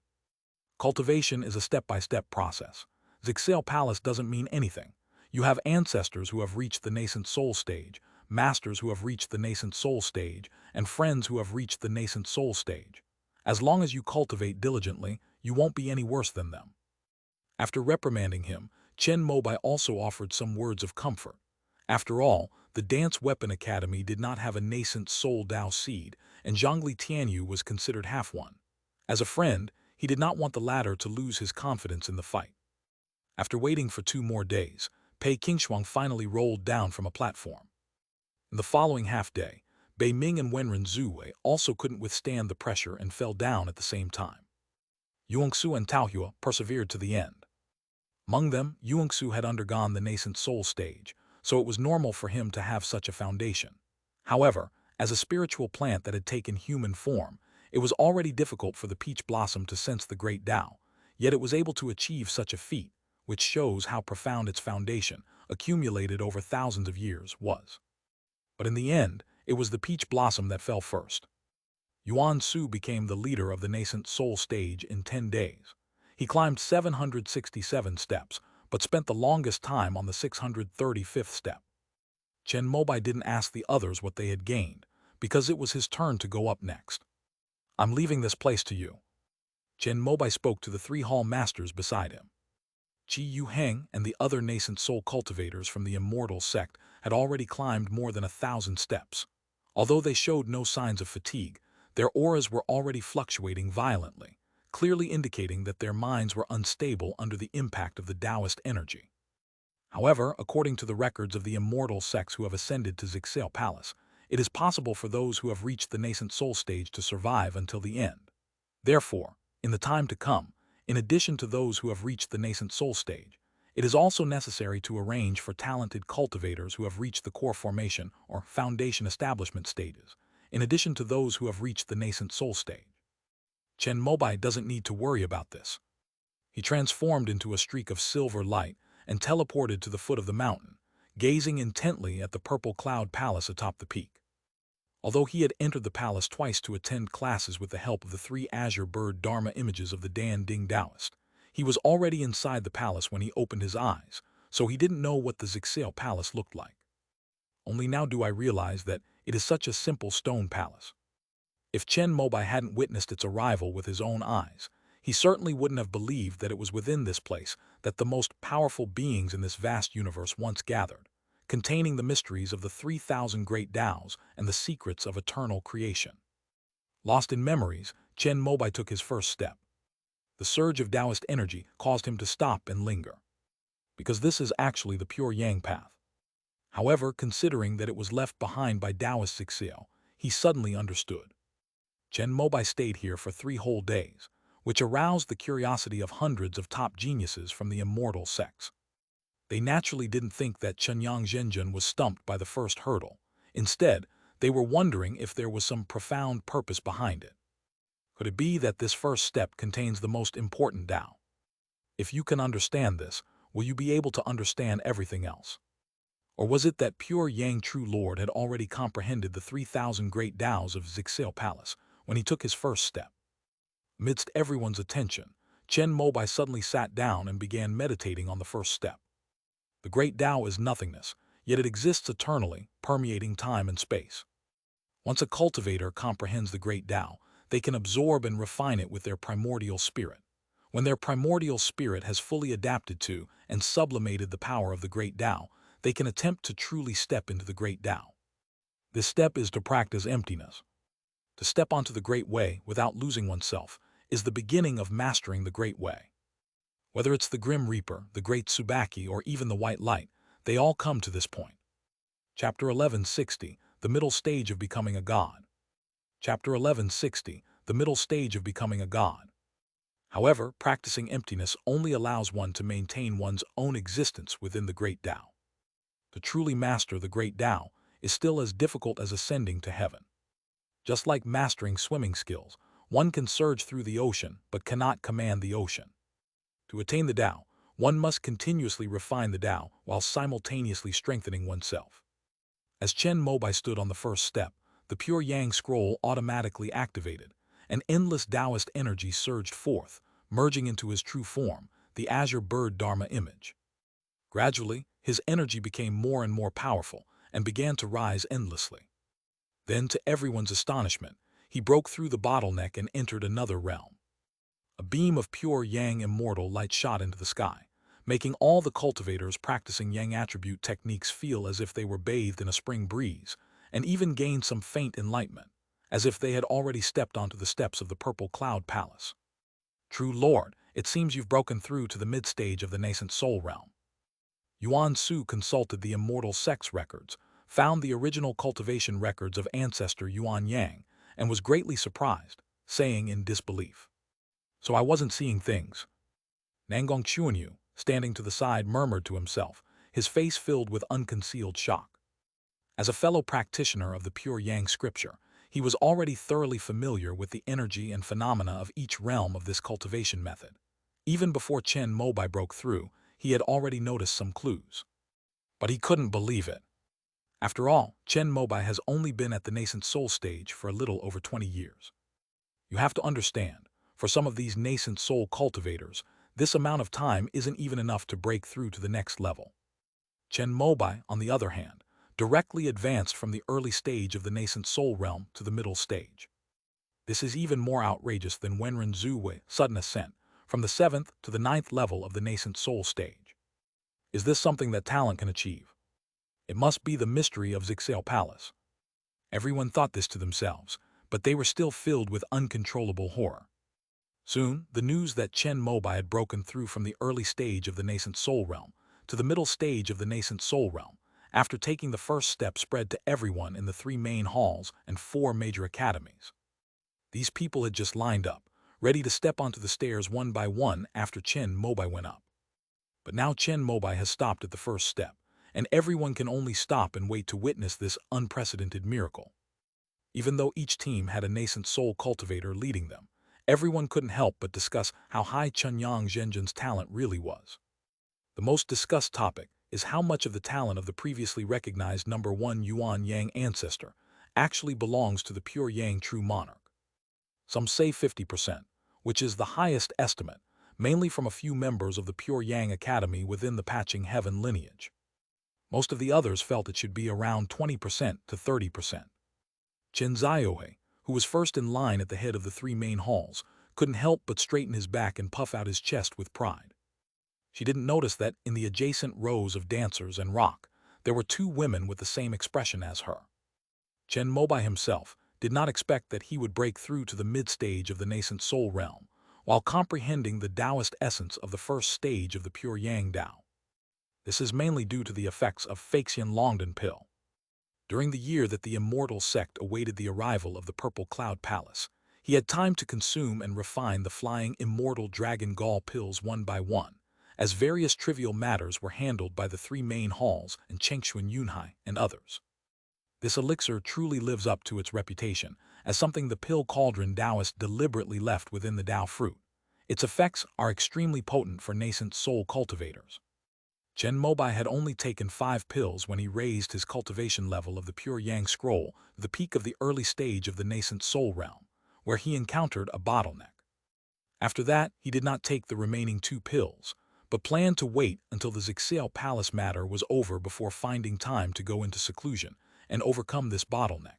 Cultivation is a step-by-step process. Zixel Palace doesn't mean anything. You have ancestors who have reached the nascent soul stage, masters who have reached the nascent soul stage, and friends who have reached the nascent soul stage. As long as you cultivate diligently, you won't be any worse than them. After reprimanding him, Chen Mobai also offered some words of comfort. After all, the Dance Weapon Academy did not have a nascent soul Dao seed, and Zhongli Tianyu was considered half one. As a friend, he did not want the latter to lose his confidence in the fight. After waiting for 2 more days, Pei Qingshuang finally rolled down from a platform. In the following half-day, Bei Ming and Wenren Zuwei also couldn't withstand the pressure and fell down at the same time. Yuangsu and Taohua persevered to the end. Among them, Yuangsu had undergone the nascent soul stage, so it was normal for him to have such a foundation. However, as a spiritual plant that had taken human form, it was already difficult for the peach blossom to sense the great Tao, yet it was able to achieve such a feat, which shows how profound its foundation, accumulated over thousands of years, was. But in the end, it was the peach blossom that fell first. Yuan Su became the leader of the nascent soul stage in 10 days. He climbed 767 steps, but spent the longest time on the 635th step. Chen Mobai didn't ask the others what they had gained, because it was his turn to go up next. "I'm leaving this place to you." Chen Mobai spoke to the 3 hall masters beside him. Qi Yu Heng and the other nascent soul cultivators from the immortal sect had already climbed more than 1,000 steps. Although they showed no signs of fatigue, their auras were already fluctuating violently, clearly indicating that their minds were unstable under the impact of the Taoist energy. However, according to the records of the immortal sects who have ascended to Zixel Palace, it is possible for those who have reached the nascent soul stage to survive until the end. Therefore, in the time to come, in addition to those who have reached the nascent soul stage, it is also necessary to arrange for talented cultivators who have reached the core formation or foundation establishment stages, in addition to those who have reached the nascent soul stage. Chen Mobai doesn't need to worry about this. He transformed into a streak of silver light and teleported to the foot of the mountain, gazing intently at the purple cloud palace atop the peak. Although he had entered the palace twice to attend classes with the help of the 3 azure bird Dharma images of the Dan Ding Taoist, he was already inside the palace when he opened his eyes, so he didn't know what the Zixel Palace looked like. Only now do I realize that it is such a simple stone palace. If Chen Mobai hadn't witnessed its arrival with his own eyes, he certainly wouldn't have believed that it was within this place that the most powerful beings in this vast universe once gathered, containing the mysteries of the 3,000 great Taos and the secrets of eternal creation. Lost in memories, Chen Mobai took his first step. The surge of Taoist energy caused him to stop and linger, because this is actually the pure Yang path. However, considering that it was left behind by Taoist Zixel, he suddenly understood. Chen Mobai stayed here for 3 whole days, which aroused the curiosity of hundreds of top geniuses from the immortal sects. They naturally didn't think that Chenyang Zhenjun was stumped by the first hurdle. Instead, they were wondering if there was some profound purpose behind it. Could it be that this first step contains the most important Tao? If you can understand this, will you be able to understand everything else? Or was it that pure Yang True Lord had already comprehended the 3,000 great Taos of Zixel Palace when he took his first step? Amidst everyone's attention, Chen Mobai suddenly sat down and began meditating on the first step. The great Tao is nothingness, yet it exists eternally, permeating time and space. Once a cultivator comprehends the great Tao, they can absorb and refine it with their primordial spirit. When their primordial spirit has fully adapted to and sublimated the power of the great Tao, they can attempt to truly step into the great Tao. This step is to practice emptiness. To step onto the great way without losing oneself is the beginning of mastering the great way. Whether it's the Grim Reaper, the Great Tsubaki, or even the White Light, they all come to this point. Chapter 1160, The Middle Stage of Becoming a God. Chapter 1160, The Middle Stage of Becoming a God. However, practicing emptiness only allows one to maintain one's own existence within the great Tao. To truly master the great Tao is still as difficult as ascending to heaven. Just like mastering swimming skills, one can surge through the ocean but cannot command the ocean. To attain the Tao, one must continuously refine the Tao while simultaneously strengthening oneself. As Chen Mobai stood on the first step, the pure Yang scroll automatically activated. An endless Taoist energy surged forth, merging into his true form, the azure bird Dharma image. Gradually, his energy became more and more powerful and began to rise endlessly. Then, to everyone's astonishment, he broke through the bottleneck and entered another realm. A beam of pure Yang immortal light shot into the sky, making all the cultivators practicing Yang attribute techniques feel as if they were bathed in a spring breeze, and even gained some faint enlightenment, as if they had already stepped onto the steps of the purple cloud palace. True Lord, it seems you've broken through to the mid-stage of the nascent soul realm. Yuan Su consulted the immortal sects records, found the original cultivation records of ancestor Yuan Yang, and was greatly surprised, saying in disbelief, "So I wasn't seeing things." Nangong Chuanyu, standing to the side, murmured to himself, his face filled with unconcealed shock. As a fellow practitioner of the pure Yang scripture, he was already thoroughly familiar with the energy and phenomena of each realm of this cultivation method. Even before Chen Mobai broke through, he had already noticed some clues. But he couldn't believe it. After all, Chen Mobai has only been at the nascent soul stage for a little over 20 years. You have to understand, for some of these nascent soul cultivators, this amount of time isn't even enough to break through to the next level. Chen Mobai, on the other hand, directly advanced from the early stage of the nascent soul realm to the middle stage. This is even more outrageous than Wenren Zuwei sudden ascent, from the 7th to the 9th level of the nascent soul stage. Is this something that talent can achieve? It must be the mystery of Zixale Palace. Everyone thought this to themselves, but they were still filled with uncontrollable horror. Soon, the news that Chen Mobai had broken through from the early stage of the nascent soul realm to the middle stage of the nascent soul realm, after taking the first step, spread to everyone in the 3 main halls and 4 major academies. These people had just lined up, ready to step onto the stairs one by one after Chen Mobai went up. But now Chen Mobai has stopped at the first step, and everyone can only stop and wait to witness this unprecedented miracle. Even though each team had a nascent soul cultivator leading them, everyone couldn't help but discuss how high Chunyang Zhenjin's talent really was. The most discussed topic is how much of the talent of the previously recognized number 1 Yuan Yang ancestor actually belongs to the pure Yang true monarch. Some say 50%, which is the highest estimate, mainly from a few members of the pure Yang Academy within the Patching Heaven lineage. Most of the others felt it should be around 20% to 30%. Chen Ziohe, who was first in line at the head of the 3 main halls, couldn't help but straighten his back and puff out his chest with pride. She didn't notice that in the adjacent rows of dancers and rock, there were 2 women with the same expression as her. Chen Mobai himself did not expect that he would break through to the mid-stage of the nascent soul realm, while comprehending the Taoist essence of the first stage of the pure Yang Tao. This is mainly due to the effects of Faxian Longden pill. During the year that the immortal sect awaited the arrival of the Purple Cloud Palace, he had time to consume and refine the flying immortal dragon gall pills one by one, as various trivial matters were handled by the 3 main halls and Chengxuan Yunhai and others. This elixir truly lives up to its reputation as something the pill cauldron Taoist deliberately left within the Tao fruit. Its effects are extremely potent for nascent soul cultivators. Chen Mobai had only taken 5 pills when he raised his cultivation level of the pure Yang scroll to the peak of the early stage of the nascent soul realm, where he encountered a bottleneck. After that, he did not take the remaining 2 pills, but planned to wait until the Zixale Palace matter was over before finding time to go into seclusion and overcome this bottleneck.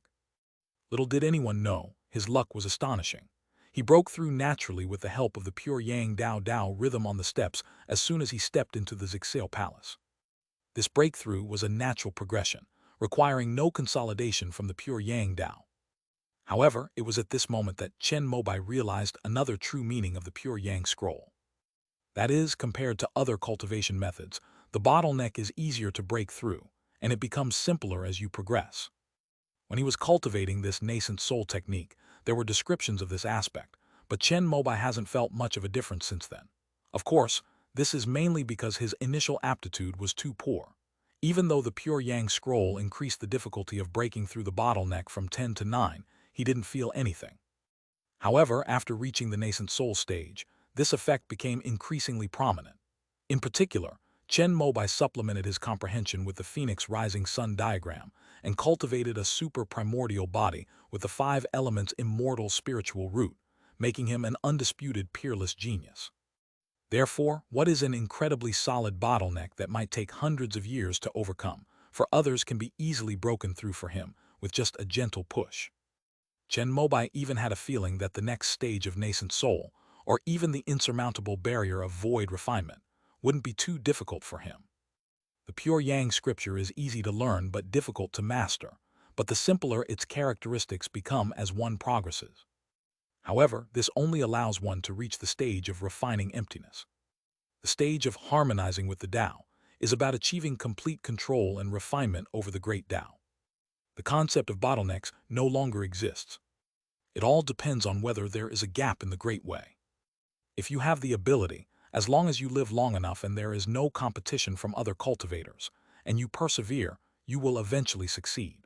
Little did anyone know, his luck was astonishing. He broke through naturally with the help of the pure Yang Dao Dao rhythm on the steps as soon as he stepped into the Zixale Palace. This breakthrough was a natural progression, requiring no consolidation from the pure Yang Dao. However, it was at this moment that Chen Mobai realized another true meaning of the pure Yang scroll. That is, compared to other cultivation methods, the bottleneck is easier to break through, and it becomes simpler as you progress. When he was cultivating this nascent soul technique, there were descriptions of this aspect, but Chen Mobai hasn't felt much of a difference since then. Of course, this is mainly because his initial aptitude was too poor. Even though the pure Yang scroll increased the difficulty of breaking through the bottleneck from 10 to 9, he didn't feel anything. However, after reaching the nascent soul stage, this effect became increasingly prominent. In particular, Chen Mobai supplemented his comprehension with the Phoenix Rising Sun diagram and cultivated a super-primordial body with the five elements' immortal spiritual root, making him an undisputed peerless genius. Therefore, what is an incredibly solid bottleneck that might take hundreds of years to overcome, for others can be easily broken through for him with just a gentle push. Chen Mobai even had a feeling that the next stage of nascent soul, or even the insurmountable barrier of void refinement, wouldn't be too difficult for him. The pure Yang scripture is easy to learn but difficult to master, but the simpler its characteristics become as one progresses. However, this only allows one to reach the stage of refining emptiness. The stage of harmonizing with the Tao is about achieving complete control and refinement over the great Tao. The concept of bottlenecks no longer exists. It all depends on whether there is a gap in the great way. If you have the ability, as long as you live long enough and there is no competition from other cultivators, and you persevere, you will eventually succeed.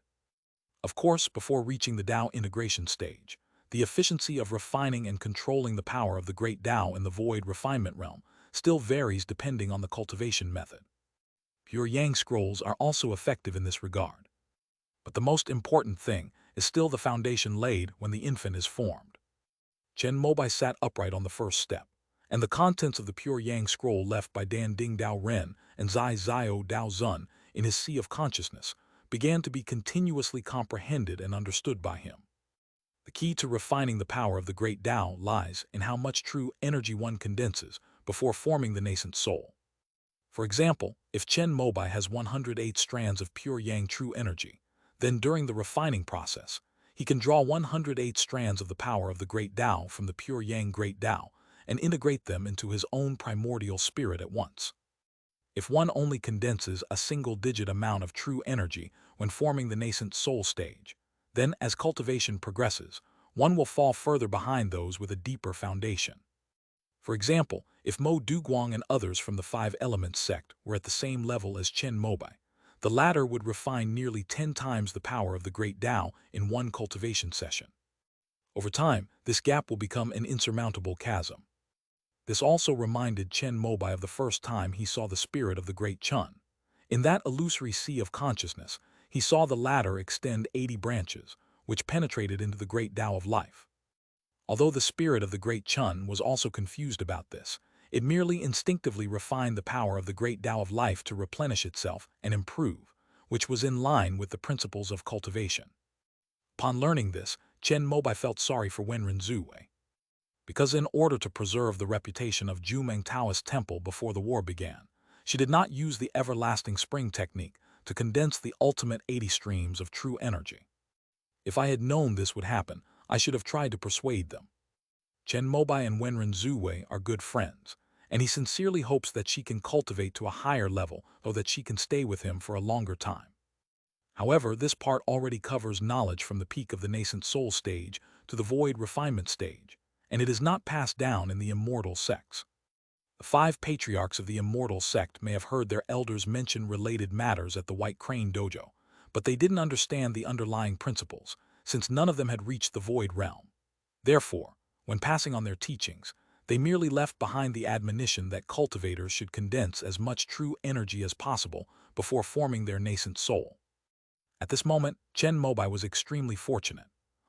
Of course, before reaching the Tao integration stage, the efficiency of refining and controlling the power of the great Tao in the void refinement realm still varies depending on the cultivation method. Pure Yang scrolls are also effective in this regard. But the most important thing is still the foundation laid when the infant is formed. Chen Mobai sat upright on the first step, and the contents of the pure Yang scroll left by Dan Ding Dao Ren and Zai Zio Dao Zun in his sea of consciousness began to be continuously comprehended and understood by him. The key to refining the power of the great Tao lies in how much true energy one condenses before forming the nascent soul. For example, if Chen Mobai has 108 strands of pure Yang true energy, then during the refining process, he can draw 108 strands of the power of the great Tao from the pure Yang great Tao and integrate them into his own primordial spirit at once. If one only condenses a single-digit amount of true energy when forming the nascent soul stage, then as cultivation progresses, one will fall further behind those with a deeper foundation. For example, if Mo Duguang and others from the Five Elements sect were at the same level as Chen Mobai, the latter would refine nearly 10 times the power of the great Tao in one cultivation session. Over time, this gap will become an insurmountable chasm. This also reminded Chen Mobai of the first time he saw the spirit of the great Chen. In that illusory sea of consciousness, he saw the latter extend 80 branches, which penetrated into the great Tao of life. Although the spirit of the great Chen was also confused about this, it merely instinctively refined the power of the great Tao of life to replenish itself and improve, which was in line with the principles of cultivation. Upon learning this, Chen Mobai felt sorry for Wenren Zuwei. Because in order to preserve the reputation of Jumeng Taoist Temple before the war began, she did not use the everlasting spring technique to condense the ultimate 80 streams of true energy. If I had known this would happen, I should have tried to persuade them. Chen Mobai and Wenren Zuwei are good friends, and he sincerely hopes that she can cultivate to a higher level so that she can stay with him for a longer time. However, this part already covers knowledge from the peak of the nascent soul stage to the void refinement stage, and it is not passed down in the immortal sects. The 5 patriarchs of the immortal sect may have heard their elders mention related matters at the White Crane Dojo, but they didn't understand the underlying principles, since none of them had reached the void realm. Therefore, when passing on their teachings, they merely left behind the admonition that cultivators should condense as much true energy as possible before forming their nascent soul. At this moment, Chen Mobai was extremely fortunate.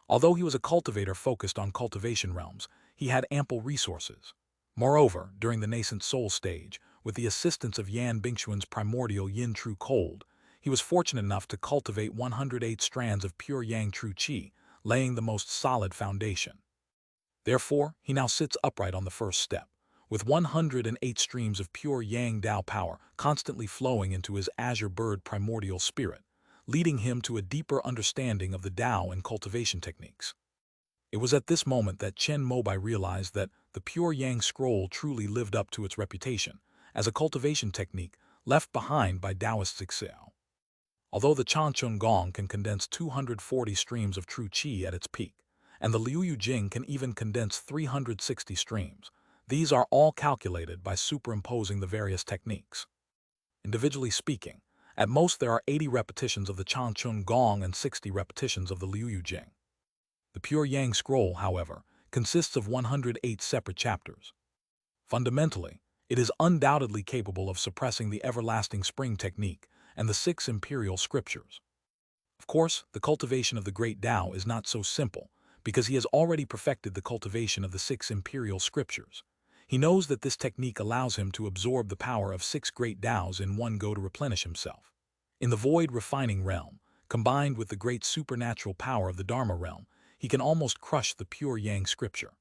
Although he was a cultivator focused on cultivation realms, he had ample resources. Moreover, during the nascent soul stage, with the assistance of Yan Bingxuan's primordial Yin True Cold, he was fortunate enough to cultivate 108 strands of pure Yang True Qi, laying the most solid foundation. Therefore, he now sits upright on the first step, with 108 streams of pure Yang Dao power constantly flowing into his azure bird primordial spirit, leading him to a deeper understanding of the Tao and cultivation techniques. It was at this moment that Chen Mobai realized that the pure Yang scroll truly lived up to its reputation as a cultivation technique left behind by Taoist Zixao. Although the Changchun Gong can condense 240 streams of true qi at its peak, and the Liuyu Jing can even condense 360 streams, these are all calculated by superimposing the various techniques. Individually speaking, at most there are 80 repetitions of the Changchun Gong and 60 repetitions of the Liuyu Jing. The Pure Yang Scroll, however, consists of 108 separate chapters. Fundamentally, it is undoubtedly capable of suppressing the everlasting spring technique and the 6 imperial scriptures. Of course, the cultivation of the great Tao is not so simple, because he has already perfected the cultivation of the 6 imperial scriptures. He knows that this technique allows him to absorb the power of 6 great Taos in one go to replenish himself. In the void refining realm, combined with the great supernatural power of the Dharma realm, he can almost crush the pure Yang scripture.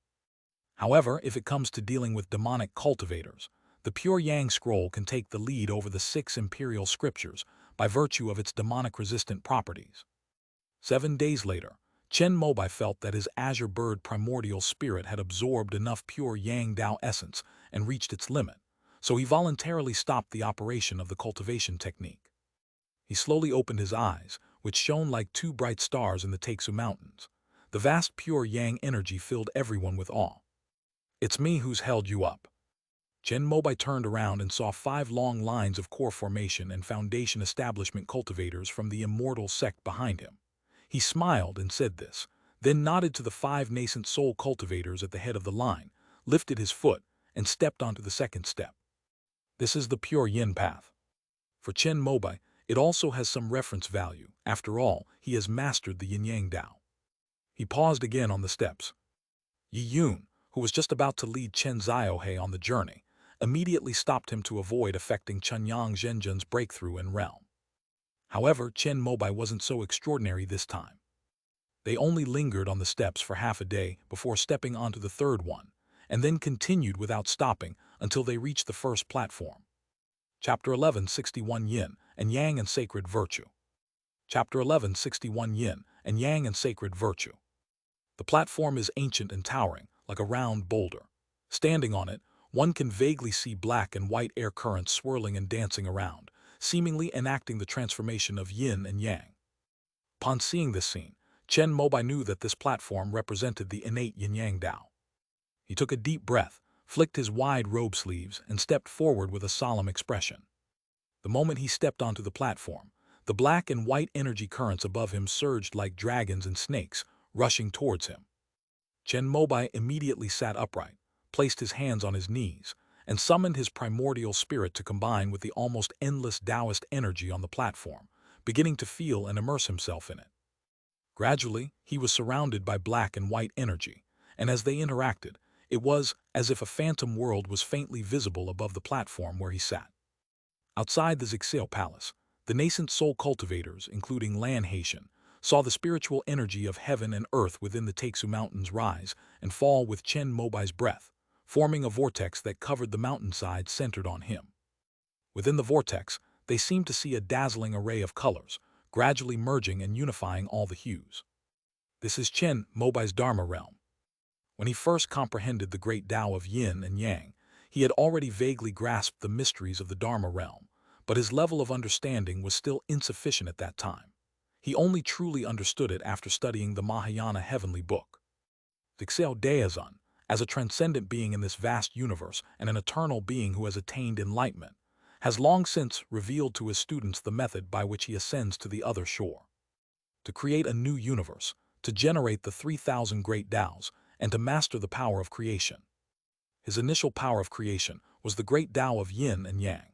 However, if it comes to dealing with demonic cultivators, the Pure Yang Scroll can take the lead over the 6 imperial scriptures by virtue of its demonic-resistant properties. 7 days later, Chen Mobai felt that his azure bird primordial spirit had absorbed enough pure Yang Dao essence and reached its limit, so he voluntarily stopped the operation of the cultivation technique. He slowly opened his eyes, which shone like 2 bright stars in the Taixu Mountains. The vast pure Yang energy filled everyone with awe. "It's me who's held you up." Chen Mobai turned around and saw 5 long lines of core formation and foundation establishment cultivators from the immortal sect behind him. He smiled and said this, then nodded to the 5 nascent soul cultivators at the head of the line, lifted his foot, and stepped onto the second step. This is the pure yin path. For Chen Mobai, it also has some reference value. After all, he has mastered the yin-yang Dao. He paused again on the steps. Yi Yun, who was just about to lead Chen Ziohe on the journey, immediately stopped him to avoid affecting Chunyang Zhenjun's breakthrough in realm. However, Chen Mobai wasn't so extraordinary this time. They only lingered on the steps for half a day before stepping onto the third one, and then continued without stopping until they reached the first platform. Chapter 11, 61 Yin and Yang and Sacred Virtue. Chapter 11, 61 Yin and Yang and Sacred Virtue. The platform is ancient and towering, like a round boulder. Standing on it, one can vaguely see black and white air currents swirling and dancing around, seemingly enacting the transformation of yin and yang. Upon seeing this scene, Chen Mobai knew that this platform represented the innate yin-yang Dao. He took a deep breath, flicked his wide robe sleeves, and stepped forward with a solemn expression. The moment he stepped onto the platform, the black and white energy currents above him surged like dragons and snakes, rushing towards him. Chen Mobai immediately sat upright, placed his hands on his knees, and summoned his primordial spirit to combine with the almost endless Taoist energy on the platform, beginning to feel and immerse himself in it. Gradually, he was surrounded by black and white energy, and as they interacted, it was as if a phantom world was faintly visible above the platform where he sat. Outside the Zixeo Palace, the nascent soul cultivators, including Lan Haitian, saw the spiritual energy of heaven and earth within the Taixu Mountains rise and fall with Chen Mobai's breath, forming a vortex that covered the mountainside centered on him. Within the vortex, they seemed to see a dazzling array of colors, gradually merging and unifying all the hues. This is Chen Mobai's Dharma realm. When he first comprehended the great Tao of yin and yang, he had already vaguely grasped the mysteries of the Dharma realm, but his level of understanding was still insufficient at that time. He only truly understood it after studying the Mahayana heavenly book. Zixeo Daozun, as a transcendent being in this vast universe and an eternal being who has attained enlightenment, has long since revealed to his students the method by which he ascends to the other shore. To create a new universe, to generate the 3,000 great Taos, and to master the power of creation. His initial power of creation was the great Tao of yin and yang.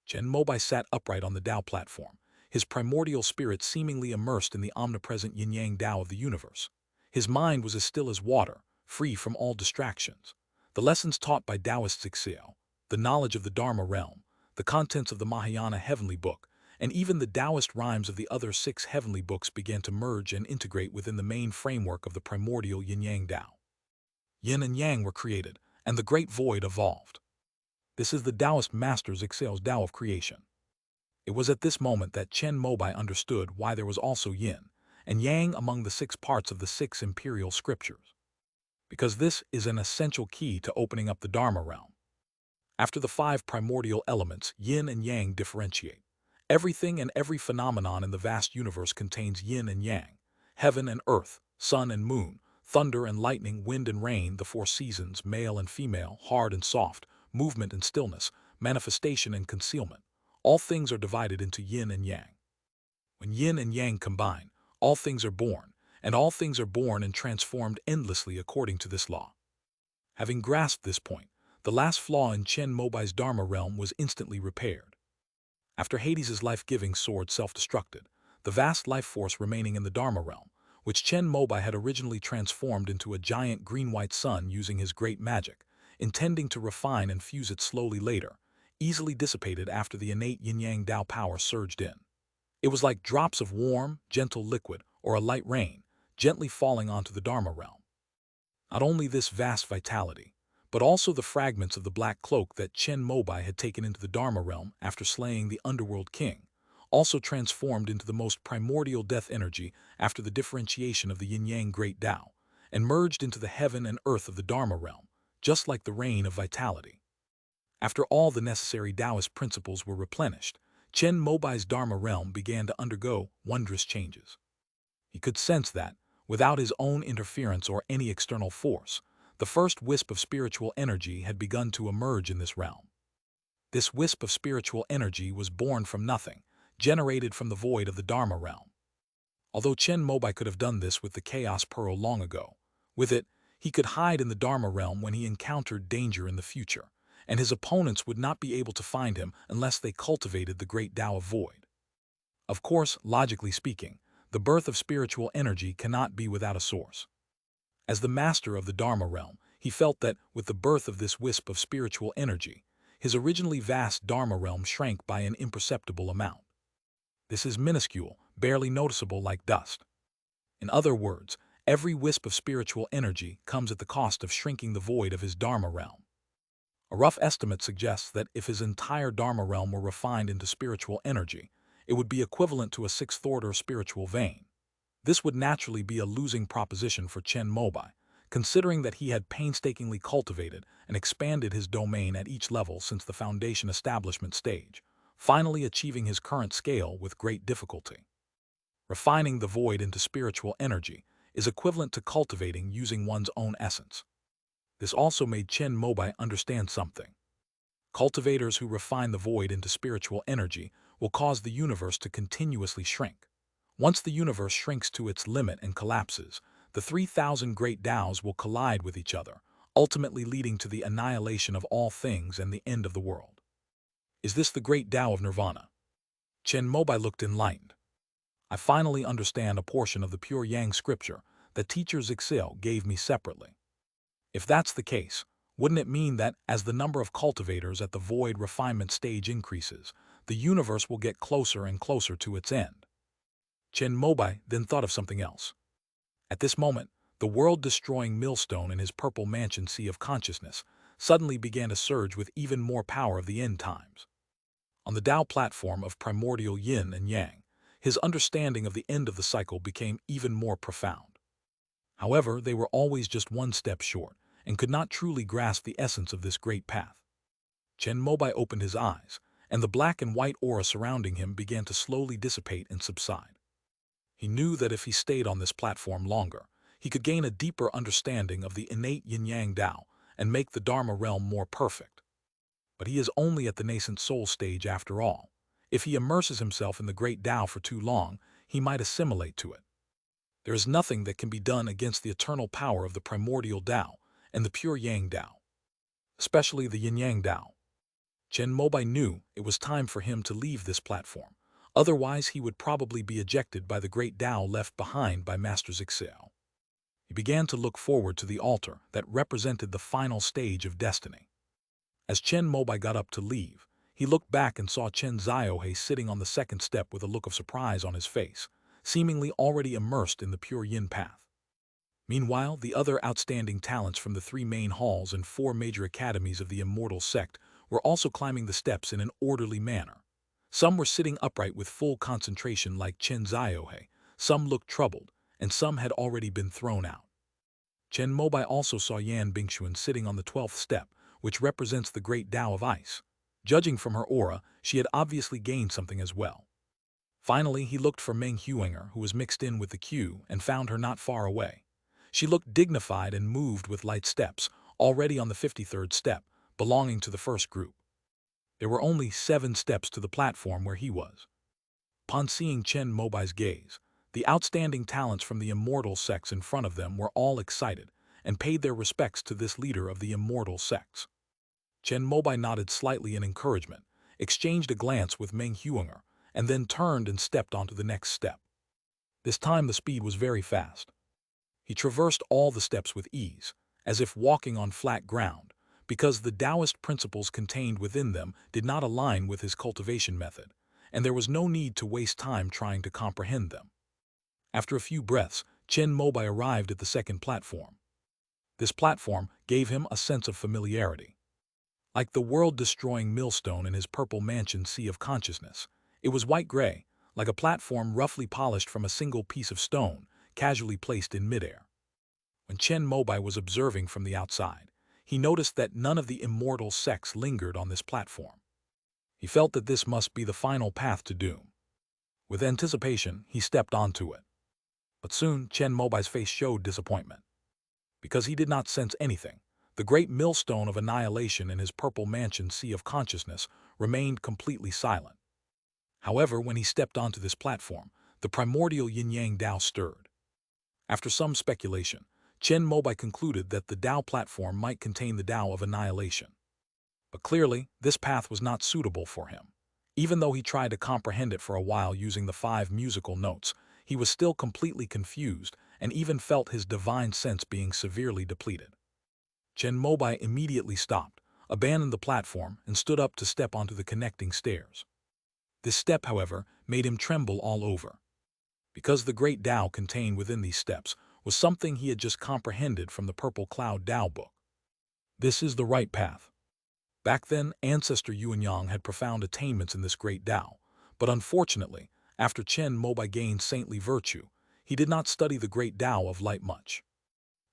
Chen Mobai sat upright on the Tao platform, his primordial spirit seemingly immersed in the omnipresent yin-yang Tao of the universe. His mind was as still as water, free from all distractions. The lessons taught by Taoist Zixeo, the knowledge of the Dharma realm, the contents of the Mahayana heavenly book, and even the Taoist rhymes of the other 6 heavenly books began to merge and integrate within the main framework of the primordial yin-yang Tao. Yin and yang were created, and the great void evolved. This is the Taoist master Zixeo's Tao of creation. It was at this moment that Chen Mobai understood why there was also yin and yang among the 6 parts of the 6 imperial scriptures. Because this is an essential key to opening up the Dharma realm. After the 5 primordial elements, yin and yang differentiate. Everything and every phenomenon in the vast universe contains yin and yang, heaven and earth, sun and moon, thunder and lightning, wind and rain, the 4 seasons, male and female, hard and soft, movement and stillness, manifestation and concealment. All things are divided into yin and yang. When yin and yang combine, all things are born, and all things are born and transformed endlessly according to this law. Having grasped this point, the last flaw in Chen Mobai's Dharma realm was instantly repaired. After Hades' life-giving sword self-destructed, the vast life force remaining in the Dharma realm, which Chen Mobai had originally transformed into a giant green-white sun using his great magic, intending to refine and fuse it slowly later, easily dissipated after the innate yin-yang Tao power surged in. It was like drops of warm, gentle liquid or a light rain, gently falling onto the Dharma realm. Not only this vast vitality, but also the fragments of the black cloak that Chen Mobai had taken into the Dharma realm after slaying the underworld king, also transformed into the most primordial death energy after the differentiation of the yin-yang great Tao, and merged into the heaven and earth of the Dharma realm, just like the rain of vitality. After all the necessary Taoist principles were replenished, Chen Mobai's Dharma realm began to undergo wondrous changes. He could sense that, without his own interference or any external force, the first wisp of spiritual energy had begun to emerge in this realm. This wisp of spiritual energy was born from nothing, generated from the void of the Dharma realm. Although Chen Mobai could have done this with the Chaos Pearl long ago, with it, he could hide in the Dharma realm when he encountered danger in the future, and his opponents would not be able to find him unless they cultivated the great Tao of Void. Of course, logically speaking, the birth of spiritual energy cannot be without a source. As the master of the Dharma realm, he felt that, with the birth of this wisp of spiritual energy, his originally vast Dharma realm shrank by an imperceptible amount. This is minuscule, barely noticeable like dust. In other words, every wisp of spiritual energy comes at the cost of shrinking the void of his Dharma realm. A rough estimate suggests that if his entire Dharma realm were refined into spiritual energy, it would be equivalent to a sixth-order spiritual vein. This would naturally be a losing proposition for Chen Mobai, considering that he had painstakingly cultivated and expanded his domain at each level since the foundation establishment stage, finally achieving his current scale with great difficulty. Refining the void into spiritual energy is equivalent to cultivating using one's own essence. This also made Chen Mobai understand something. Cultivators who refine the void into spiritual energy will cause the universe to continuously shrink. Once the universe shrinks to its limit and collapses, the 3,000 great Taos will collide with each other, ultimately leading to the annihilation of all things and the end of the world. Is this the great Tao of Nirvana? Chen Mobai looked enlightened. I finally understand a portion of the pure Yang scripture that teacher Zixil gave me separately. If that's the case, wouldn't it mean that, as the number of cultivators at the void refinement stage increases, the universe will get closer and closer to its end? Chen Mobai then thought of something else. At this moment, the world-destroying millstone in his purple mansion sea of consciousness suddenly began to surge with even more power of the end times. On the Tao platform of primordial yin and yang, his understanding of the end of the cycle became even more profound. However, they were always just one step short, and could not truly grasp the essence of this great path. Chen Mobai opened his eyes, and the black and white aura surrounding him began to slowly dissipate and subside. He knew that if he stayed on this platform longer, he could gain a deeper understanding of the innate yin-yang Tao and make the Dharma realm more perfect. But he is only at the nascent soul stage after all. If he immerses himself in the great Tao for too long, he might assimilate to it. There is nothing that can be done against the eternal power of the primordial Tao and the pure Yang Tao, especially the yin-yang Tao. Chen Mobai knew it was time for him to leave this platform. Otherwise, he would probably be ejected by the great Tao left behind by Master Zixil. He began to look forward to the altar that represented the final stage of destiny. As Chen Mobai got up to leave, he looked back and saw Chen Ziohe sitting on the second step with a look of surprise on his face, seemingly already immersed in the pure yin path. Meanwhile, the other outstanding talents from the 3 main halls and 4 major academies of the immortal sect were also climbing the steps in an orderly manner. Some were sitting upright with full concentration like Chen Ziohe, some looked troubled, and some had already been thrown out. Chen Mobai also saw Yan Bingxuan sitting on the 12th step, which represents the great Tao of Ice. Judging from her aura, she had obviously gained something as well. Finally, he looked for Meng Huinger, who was mixed in with the queue, and found her not far away. She looked dignified and moved with light steps, already on the 53rd step, belonging to the first group. There were only 7 steps to the platform where he was. Upon seeing Chen Mobai's gaze, The outstanding talents from the immortal sects in front of them were all excited and paid their respects to this leader of the immortal sects. Chen Mobai nodded slightly in encouragement, exchanged a glance with Meng Huinger, and then turned and stepped onto the next step. This time the speed was very fast. He traversed all the steps with ease, as if walking on flat ground, because the Taoist principles contained within them did not align with his cultivation method, and there was no need to waste time trying to comprehend them. After a few breaths, Chen Mobai arrived at the second platform. This platform gave him a sense of familiarity. Like the world-destroying millstone in his purple mansion sea of consciousness, it was white-gray, like a platform roughly polished from a single piece of stone, casually placed in midair. When Chen Mobai was observing from the outside, he noticed that none of the immortal sects lingered on this platform. He felt that this must be the final path to doom. With anticipation, he stepped onto it. But soon, Chen Mobai's face showed disappointment. Because he did not sense anything, the great millstone of annihilation in his purple mansion sea of consciousness remained completely silent. However, when he stepped onto this platform, the primordial yin-yang Tao stirred. After some speculation, Chen Mobai concluded that the Tao platform might contain the Tao of annihilation. But clearly, this path was not suitable for him. Even though he tried to comprehend it for a while using the 5 musical notes, he was still completely confused and even felt his divine sense being severely depleted. Chen Mobai immediately stopped, abandoned the platform, and stood up to step onto the connecting stairs. This step, however, made him tremble all over. Because the great Tao contained within these steps was something he had just comprehended from the Purple Cloud Tao book. This is the right path. Back then, Ancestor Yuanyang had profound attainments in this great Tao, but unfortunately, after Chen Mobai gained saintly virtue, he did not study the great Tao of light much.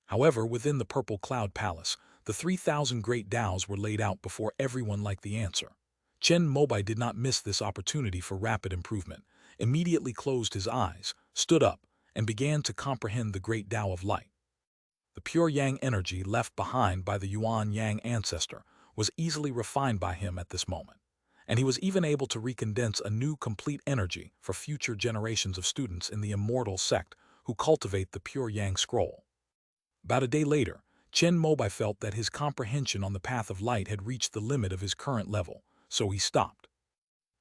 However, within the Purple Cloud Palace, the 3,000 great Taos were laid out before everyone like the answer. Chen Mobai did not miss this opportunity for rapid improvement, immediately closed his eyes, stood up, and began to comprehend the great Tao of light. The pure Yang energy left behind by the Yuan Yang ancestor was easily refined by him at this moment, and he was even able to recondense a new complete energy for future generations of students in the immortal sect who cultivate the pure Yang scroll. About a day later, Chen Mobai felt that his comprehension on the path of light had reached the limit of his current level, so he stopped.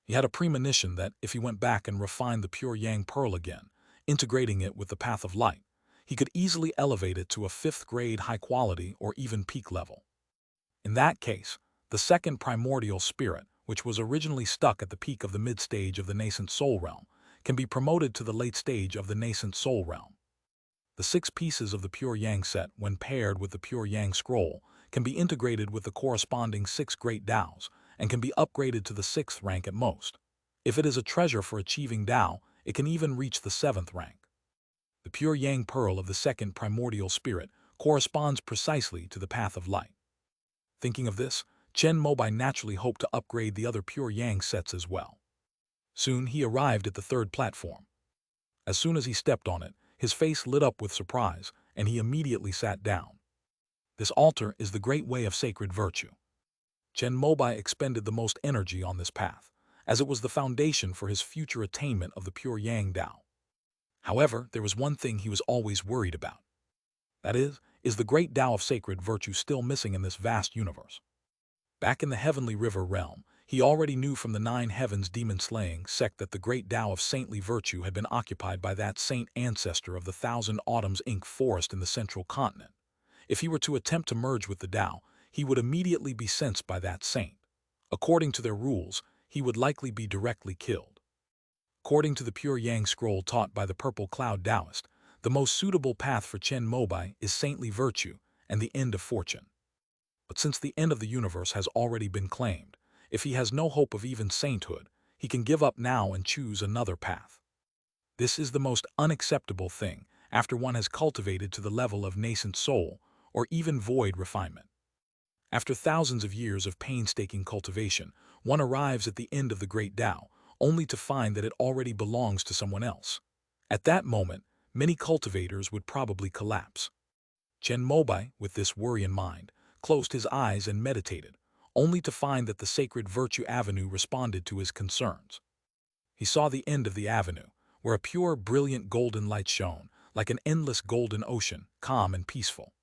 He had a premonition that if he went back and refined the pure Yang pearl again, integrating it with the path of light, he could easily elevate it to a 5th grade high quality or even peak level. In that case, the second primordial spirit, which was originally stuck at the peak of the mid-stage of the nascent soul realm, can be promoted to the late stage of the nascent soul realm. The 6 pieces of the Pure Yang set, when paired with the Pure Yang scroll, can be integrated with the corresponding 6 great Taos and can be upgraded to the 6th rank at most. If it is a treasure for achieving Tao, it can even reach the 7th rank. The Pure Yang pearl of the second primordial spirit corresponds precisely to the path of light. Thinking of this, Chen Mobai naturally hoped to upgrade the other Pure Yang sets as well. Soon he arrived at the 3rd platform. As soon as he stepped on it, his face lit up with surprise, and he immediately sat down. This altar is the great way of sacred virtue. Chen Mobai expended the most energy on this path, as it was the foundation for his future attainment of the pure Yang Tao. However, there was one thing he was always worried about. That is the great Tao of sacred virtue still missing in this vast universe? Back in the heavenly river realm, he already knew from the 9 heavens demon-slaying sect that the great Tao of saintly virtue had been occupied by that saint ancestor of the 1,000 Autumns Ink forest in the central continent. If he were to attempt to merge with the Tao, he would immediately be sensed by that saint. According to their rules, he would likely be directly killed. According to the pure Yang scroll taught by the Purple Cloud Taoist, the most suitable path for Chen Mobai is saintly virtue and the end of fortune. But since the end of the universe has already been claimed, if he has no hope of even sainthood, he can give up now and choose another path. This is the most unacceptable thing after one has cultivated to the level of nascent soul or even void refinement. After thousands of years of painstaking cultivation, one arrives at the end of the great Tao, only to find that it already belongs to someone else. At that moment, many cultivators would probably collapse. Chen Mobai, with this worry in mind, closed his eyes and meditated, only to find that the sacred virtue avenue responded to his concerns. He saw the end of the avenue, where a pure, brilliant golden light shone, like an endless golden ocean, calm and peaceful.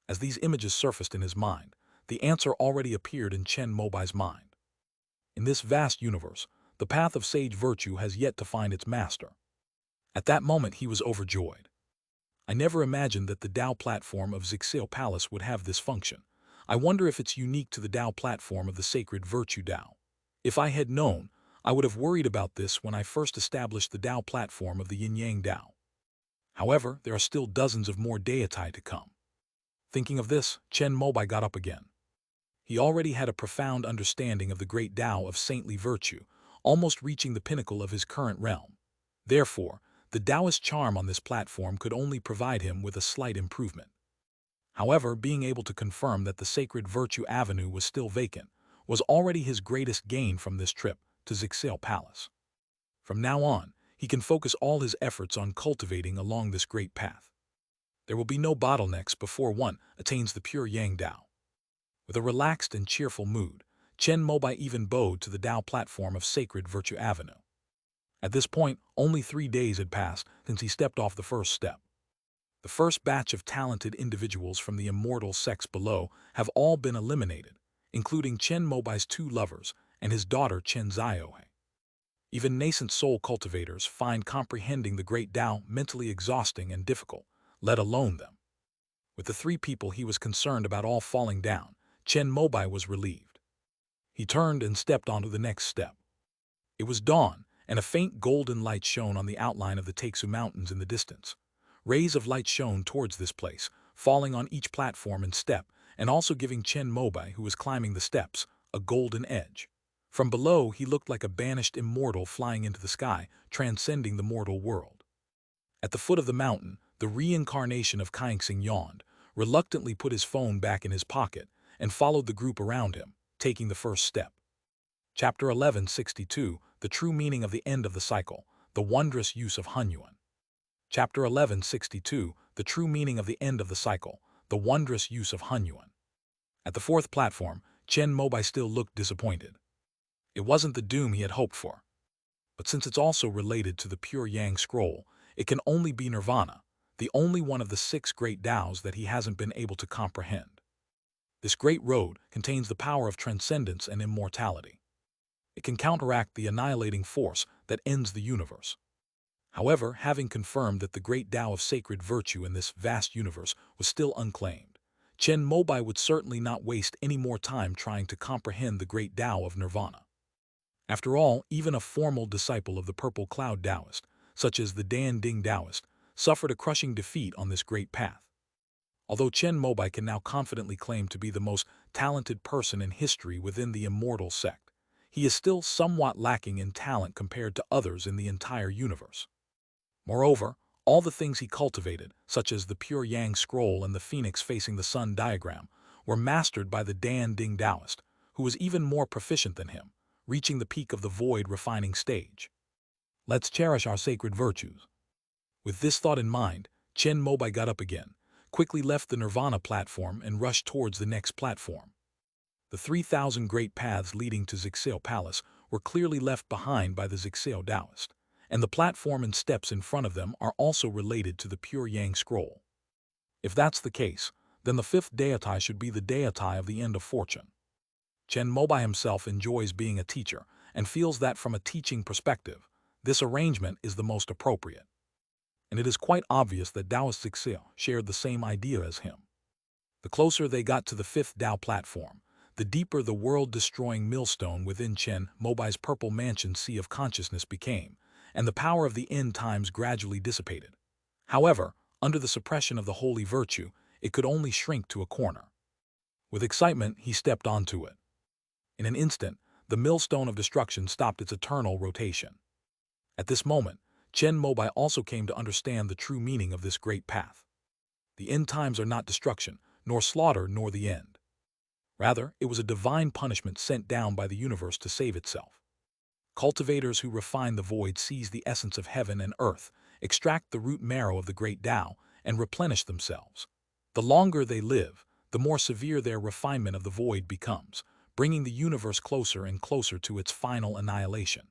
As these images surfaced in his mind, the answer already appeared in Chen Mobai's mind. In this vast universe, the path of sage virtue has yet to find its master. At that moment he was overjoyed. I never imagined that the Tao platform of Zixil Palace would have this function. I wonder if it's unique to the Tao platform of the sacred virtue Tao. If I had known, I would have worried about this when I first established the Tao platform of the Yin-Yang Tao. However, there are still dozens of more deity to come. Thinking of this, Chen Mobai got up again. He already had a profound understanding of the great Tao of saintly virtue, almost reaching the pinnacle of his current realm. Therefore, the Taoist charm on this platform could only provide him with a slight improvement. However, being able to confirm that the sacred virtue avenue was still vacant was already his greatest gain from this trip to Zixil Palace. From now on, he can focus all his efforts on cultivating along this great path. There will be no bottlenecks before one attains the pure Yang Tao. With a relaxed and cheerful mood, Chen Mobai even bowed to the Tao platform of Sacred Virtue Avenue. At this point, only 3 days had passed since he stepped off the first step. The first batch of talented individuals from the immortal sects below have all been eliminated, including Chen Mobai's 2 lovers and his daughter Chen Ziohe. Even nascent soul cultivators find comprehending the great Tao mentally exhausting and difficult, let alone them. With the 3 people he was concerned about all falling down, Chen Mobai was relieved. He turned and stepped onto the next step. It was dawn, and a faint golden light shone on the outline of the Taixu Mountains in the distance. Rays of light shone towards this place, falling on each platform and step, and also giving Chen Mobai, who was climbing the steps, a golden edge. From below, he looked like a banished immortal flying into the sky, transcending the mortal world. At the foot of the mountain, the reincarnation of Kaixing yawned, reluctantly put his phone back in his pocket, and followed the group around him, taking the first step. Chapter 1162, The True Meaning of the End of the Cycle, The Wondrous Use of Hunyuan. Chapter 1162, The True Meaning of the End of the Cycle, The Wondrous Use of Hunyuan. At the 4th platform, Chen Mobai still looked disappointed. It wasn't the doom he had hoped for. But since it's also related to the pure Yang scroll, it can only be Nirvana, the only one of the 6 great Taos that he hasn't been able to comprehend. This great road contains the power of transcendence and immortality. It can counteract the annihilating force that ends the universe. However, having confirmed that the great Tao of sacred virtue in this vast universe was still unclaimed, Chen Mobai would certainly not waste any more time trying to comprehend the great Tao of Nirvana. After all, even a formal disciple of the Purple Cloud Taoist, such as the Dan Ding Taoist, suffered a crushing defeat on this great path. Although Chen Mobai can now confidently claim to be the most talented person in history within the immortal sect, he is still somewhat lacking in talent compared to others in the entire universe. Moreover, all the things he cultivated, such as the pure Yang scroll and the phoenix facing the sun diagram, were mastered by the Dan Ding Taoist, who was even more proficient than him, reaching the peak of the void refining stage. Let's cherish our sacred virtues. With this thought in mind, Chen Mobai got up again, quickly left the Nirvana platform and rushed towards the next platform. The 3,000 great paths leading to Zixil Palace were clearly left behind by the Zixil Taoist, and the platform and steps in front of them are also related to the pure Yang scroll. If that's the case, then the 5th deity should be the deity of the end of fortune. Chen Mobai himself enjoys being a teacher and feels that from a teaching perspective, this arrangement is the most appropriate. And it is quite obvious that Taoist Zixil shared the same idea as him. The closer they got to the 5th Tao platform, the deeper the world-destroying millstone within Chen Mobai's purple mansion sea of consciousness became, and the power of the end times gradually dissipated. However, under the suppression of the holy virtue, it could only shrink to a corner. With excitement, he stepped onto it. In an instant, the millstone of destruction stopped its eternal rotation. At this moment, Chen Mobai also came to understand the true meaning of this great path. The end times are not destruction, nor slaughter, nor the end. Rather, it was a divine punishment sent down by the universe to save itself. Cultivators who refine the void seize the essence of heaven and earth, extract the root marrow of the great Tao, and replenish themselves. The longer they live, the more severe their refinement of the void becomes, bringing the universe closer and closer to its final annihilation.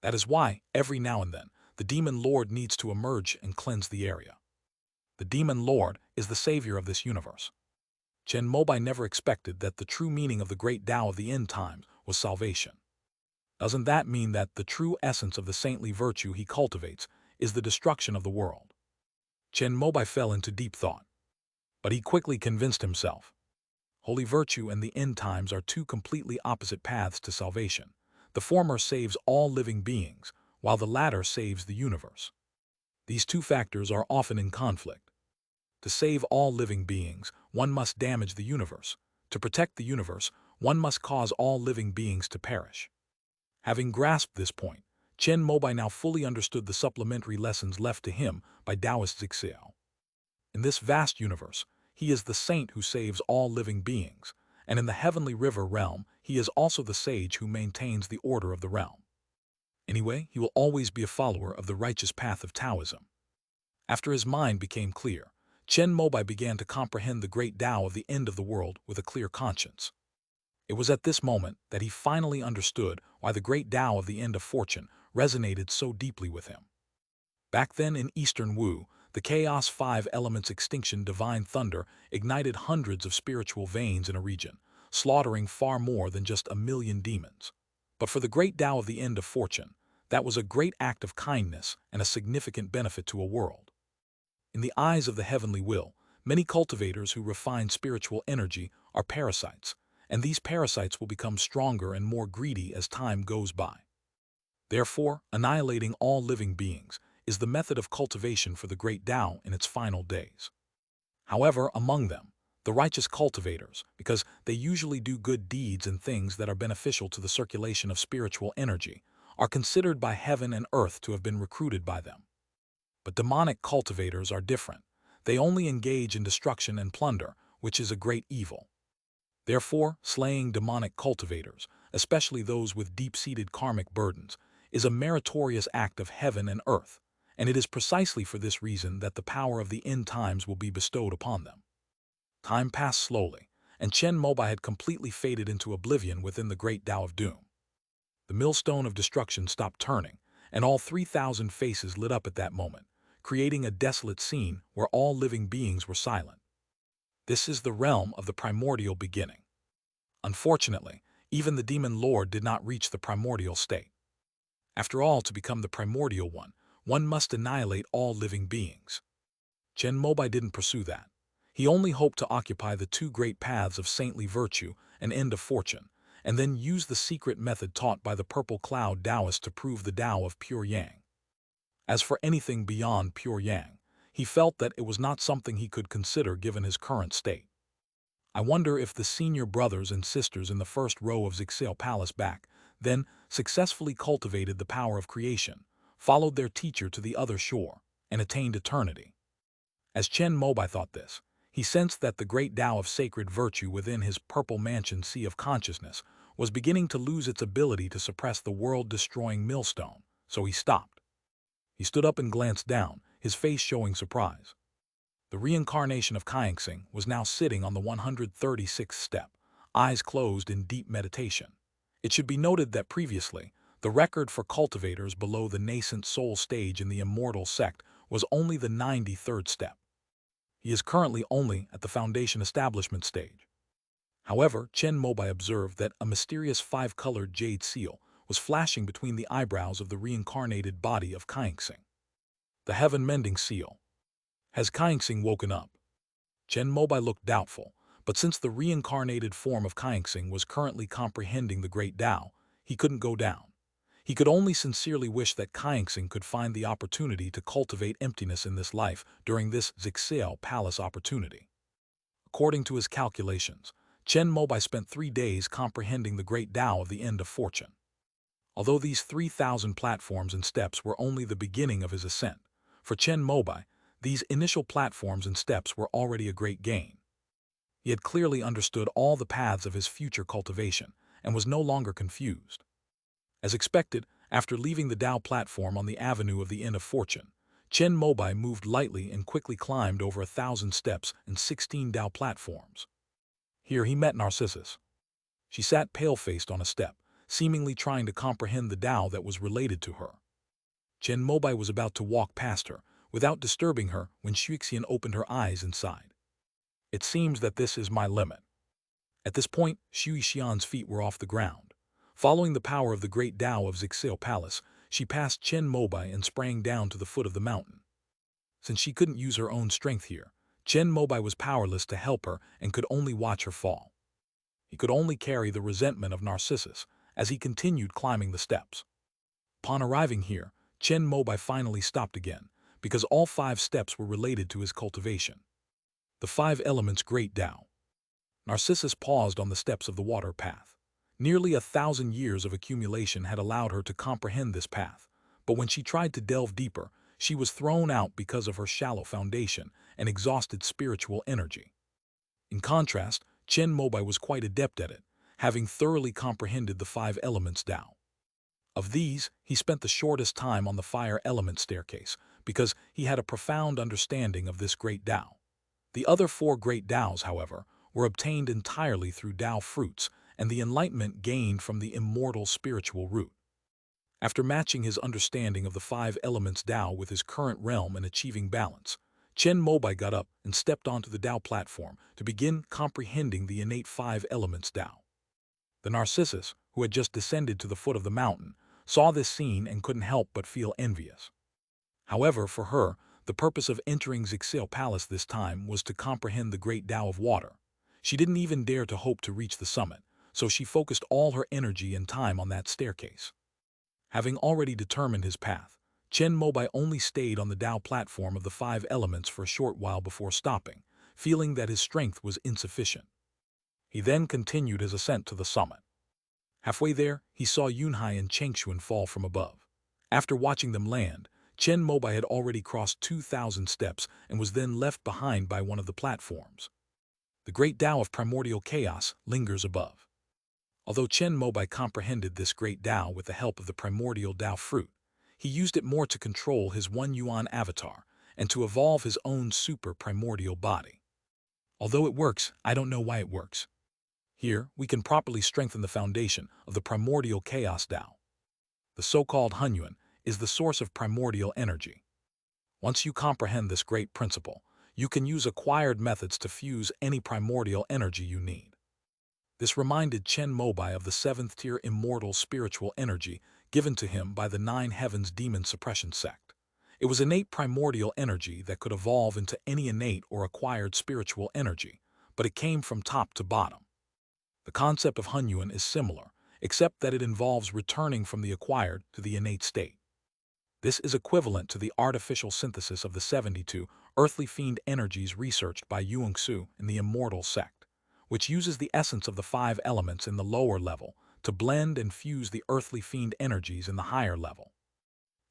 That is why, every now and then, the demon lord needs to emerge and cleanse the area. The demon lord is the savior of this universe. Chen Mobai never expected that the true meaning of the great Tao of the end times was salvation. Doesn't that mean that the true essence of the saintly virtue he cultivates is the destruction of the world? Chen Mobai fell into deep thought. But he quickly convinced himself. Holy virtue and the end times are two completely opposite paths to salvation. The former saves all living beings, while the latter saves the universe. These two factors are often in conflict. To save all living beings, one must damage the universe. To protect the universe, one must cause all living beings to perish. Having grasped this point, Chen Mobai now fully understood the supplementary lessons left to him by Taoist Zixiao. In this vast universe, he is the saint who saves all living beings, and in the heavenly river realm, he is also the sage who maintains the order of the realm. Anyway, he will always be a follower of the righteous path of Taoism. After his mind became clear, Chen Mobai began to comprehend the great Tao of the end of the world with a clear conscience. It was at this moment that he finally understood why the great Tao of the end of fortune resonated so deeply with him. Back then in Eastern Wu, the Chaos 5 Elements Extinction Divine Thunder ignited hundreds of spiritual veins in a region, slaughtering far more than just 1,000,000 demons. But for the great Tao of the end of fortune, that was a great act of kindness and a significant benefit to a world. In the eyes of the heavenly will, many cultivators who refine spiritual energy are parasites, and these parasites will become stronger and more greedy as time goes by. Therefore, annihilating all living beings is the method of cultivation for the great Tao in its final days. However, among them, the righteous cultivators, because they usually do good deeds and things that are beneficial to the circulation of spiritual energy, are considered by heaven and earth to have been recruited by them. But demonic cultivators are different. They only engage in destruction and plunder, which is a great evil. Therefore, slaying demonic cultivators, especially those with deep-seated karmic burdens, is a meritorious act of heaven and earth, and it is precisely for this reason that the power of the end times will be bestowed upon them. Time passed slowly, and Chen Mobai had completely faded into oblivion within the great Tao of Doom. The millstone of destruction stopped turning, and all 3,000 faces lit up at that moment, creating a desolate scene where all living beings were silent. This is the realm of the primordial beginning. Unfortunately, even the demon lord did not reach the primordial state. After all, to become the primordial one must annihilate all living beings. Chen Mobai didn't pursue that. He only hoped to occupy the two great paths of saintly virtue and end of fortune, and then use the secret method taught by the purple cloud Taoist to prove the Tao of pure yang. As for anything beyond pure yang, he felt that it was not something he could consider given his current state. I wonder if the senior brothers and sisters in the first row of Zixiao Palace back then successfully cultivated the power of creation, followed their teacher to the other shore, and attained eternity. As Chen Mobai thought this, he sensed that the great Tao of sacred virtue within his purple mansion sea of consciousness was beginning to lose its ability to suppress the world-destroying millstone, so he stopped. He stood up and glanced down, his face showing surprise. The reincarnation of Kaingsing was now sitting on the 136th step, eyes closed in deep meditation. It should be noted that previously, the record for cultivators below the nascent soul stage in the immortal sect was only the 93rd step. He is currently only at the foundation establishment stage. However, Chen Mobai observed that a mysterious 5-colored jade seal was flashing between the eyebrows of the reincarnated body of Kaingsing. The heaven-mending seal. Has Kaingsing woken up? Chen Mobai looked doubtful, but since the reincarnated form of Kaingsing was currently comprehending the great Tao, he couldn't go down. He could only sincerely wish that Kaingsing could find the opportunity to cultivate emptiness in this life during this Zixiao Palace opportunity. According to his calculations, Chen Mobai spent 3 days comprehending the great Tao of the end of fortune. Although these 3,000 platforms and steps were only the beginning of his ascent, for Chen Mobai, these initial platforms and steps were already a great gain. He had clearly understood all the paths of his future cultivation and was no longer confused. As expected, after leaving the Tao platform on the avenue of the end of fortune, Chen Mobai moved lightly and quickly climbed over 1,000 steps and 16 Tao platforms. Here he met Narcissus. She sat pale-faced on a step, seemingly trying to comprehend the Tao that was related to her. Chen Mobai was about to walk past her, without disturbing her, when Xuexian opened her eyes and sighed. It seems that this is my limit. At this point, Xuexian's feet were off the ground. Following the power of the great Tao of Zixil Palace, she passed Chen Mobai and sprang down to the foot of the mountain. Since she couldn't use her own strength here, Chen Mobai was powerless to help her and could only watch her fall. He could only carry the resentment of Narcissus as he continued climbing the steps. Upon arriving here, Chen Mobai finally stopped again, because all 5 steps were related to his cultivation. The 5 elements Great Tao. Narcissus paused on the steps of the water path. Nearly 1,000 years of accumulation had allowed her to comprehend this path, but when she tried to delve deeper, she was thrown out because of her shallow foundation and exhausted spiritual energy. In contrast, Chen Mobai was quite adept at it, having thoroughly comprehended the 5 elements Tao. Of these, he spent the shortest time on the fire element staircase, because he had a profound understanding of this great Tao. The other 4 great Taos, however, were obtained entirely through Tao fruits and the enlightenment gained from the immortal spiritual root. After matching his understanding of the 5 elements Tao with his current realm and achieving balance, Chen Mobai got up and stepped onto the Tao platform to begin comprehending the innate 5 elements Tao. The Narcissus, who had just descended to the foot of the mountain, saw this scene and couldn't help but feel envious. However, for her, the purpose of entering Zixil Palace this time was to comprehend the great Tao of water. She didn't even dare to hope to reach the summit, so she focused all her energy and time on that staircase. Having already determined his path, Chen Mobai only stayed on the Tao platform of the 5 elements for a short while before stopping, feeling that his strength was insufficient. He then continued his ascent to the summit. Halfway there, he saw Yunhai and Chengxuan fall from above. After watching them land, Chen Mobai had already crossed 2,000 steps and was then left behind by one of the platforms. The great Tao of primordial chaos lingers above. Although Chen Mobai comprehended this great Tao with the help of the primordial Tao fruit, he used it more to control his 1 yuan avatar and to evolve his own super primordial body. Although it works, I don't know why it works. Here, we can properly strengthen the foundation of the primordial chaos Tao. The so-called Hunyuan is the source of primordial energy. Once you comprehend this great principle, you can use acquired methods to fuse any primordial energy you need. This reminded Chen Mobai of the 7th-tier immortal spiritual energy given to him by the 9 Heavens Demon Suppression sect. It was innate primordial energy that could evolve into any innate or acquired spiritual energy, but it came from top to bottom. The concept of Hunyuan is similar, except that it involves returning from the acquired to the innate state. This is equivalent to the artificial synthesis of the 72 earthly fiend energies researched by Yuangsu in the immortal sect, which uses the essence of the 5 elements in the lower level to blend and fuse the earthly fiend energies in the higher level.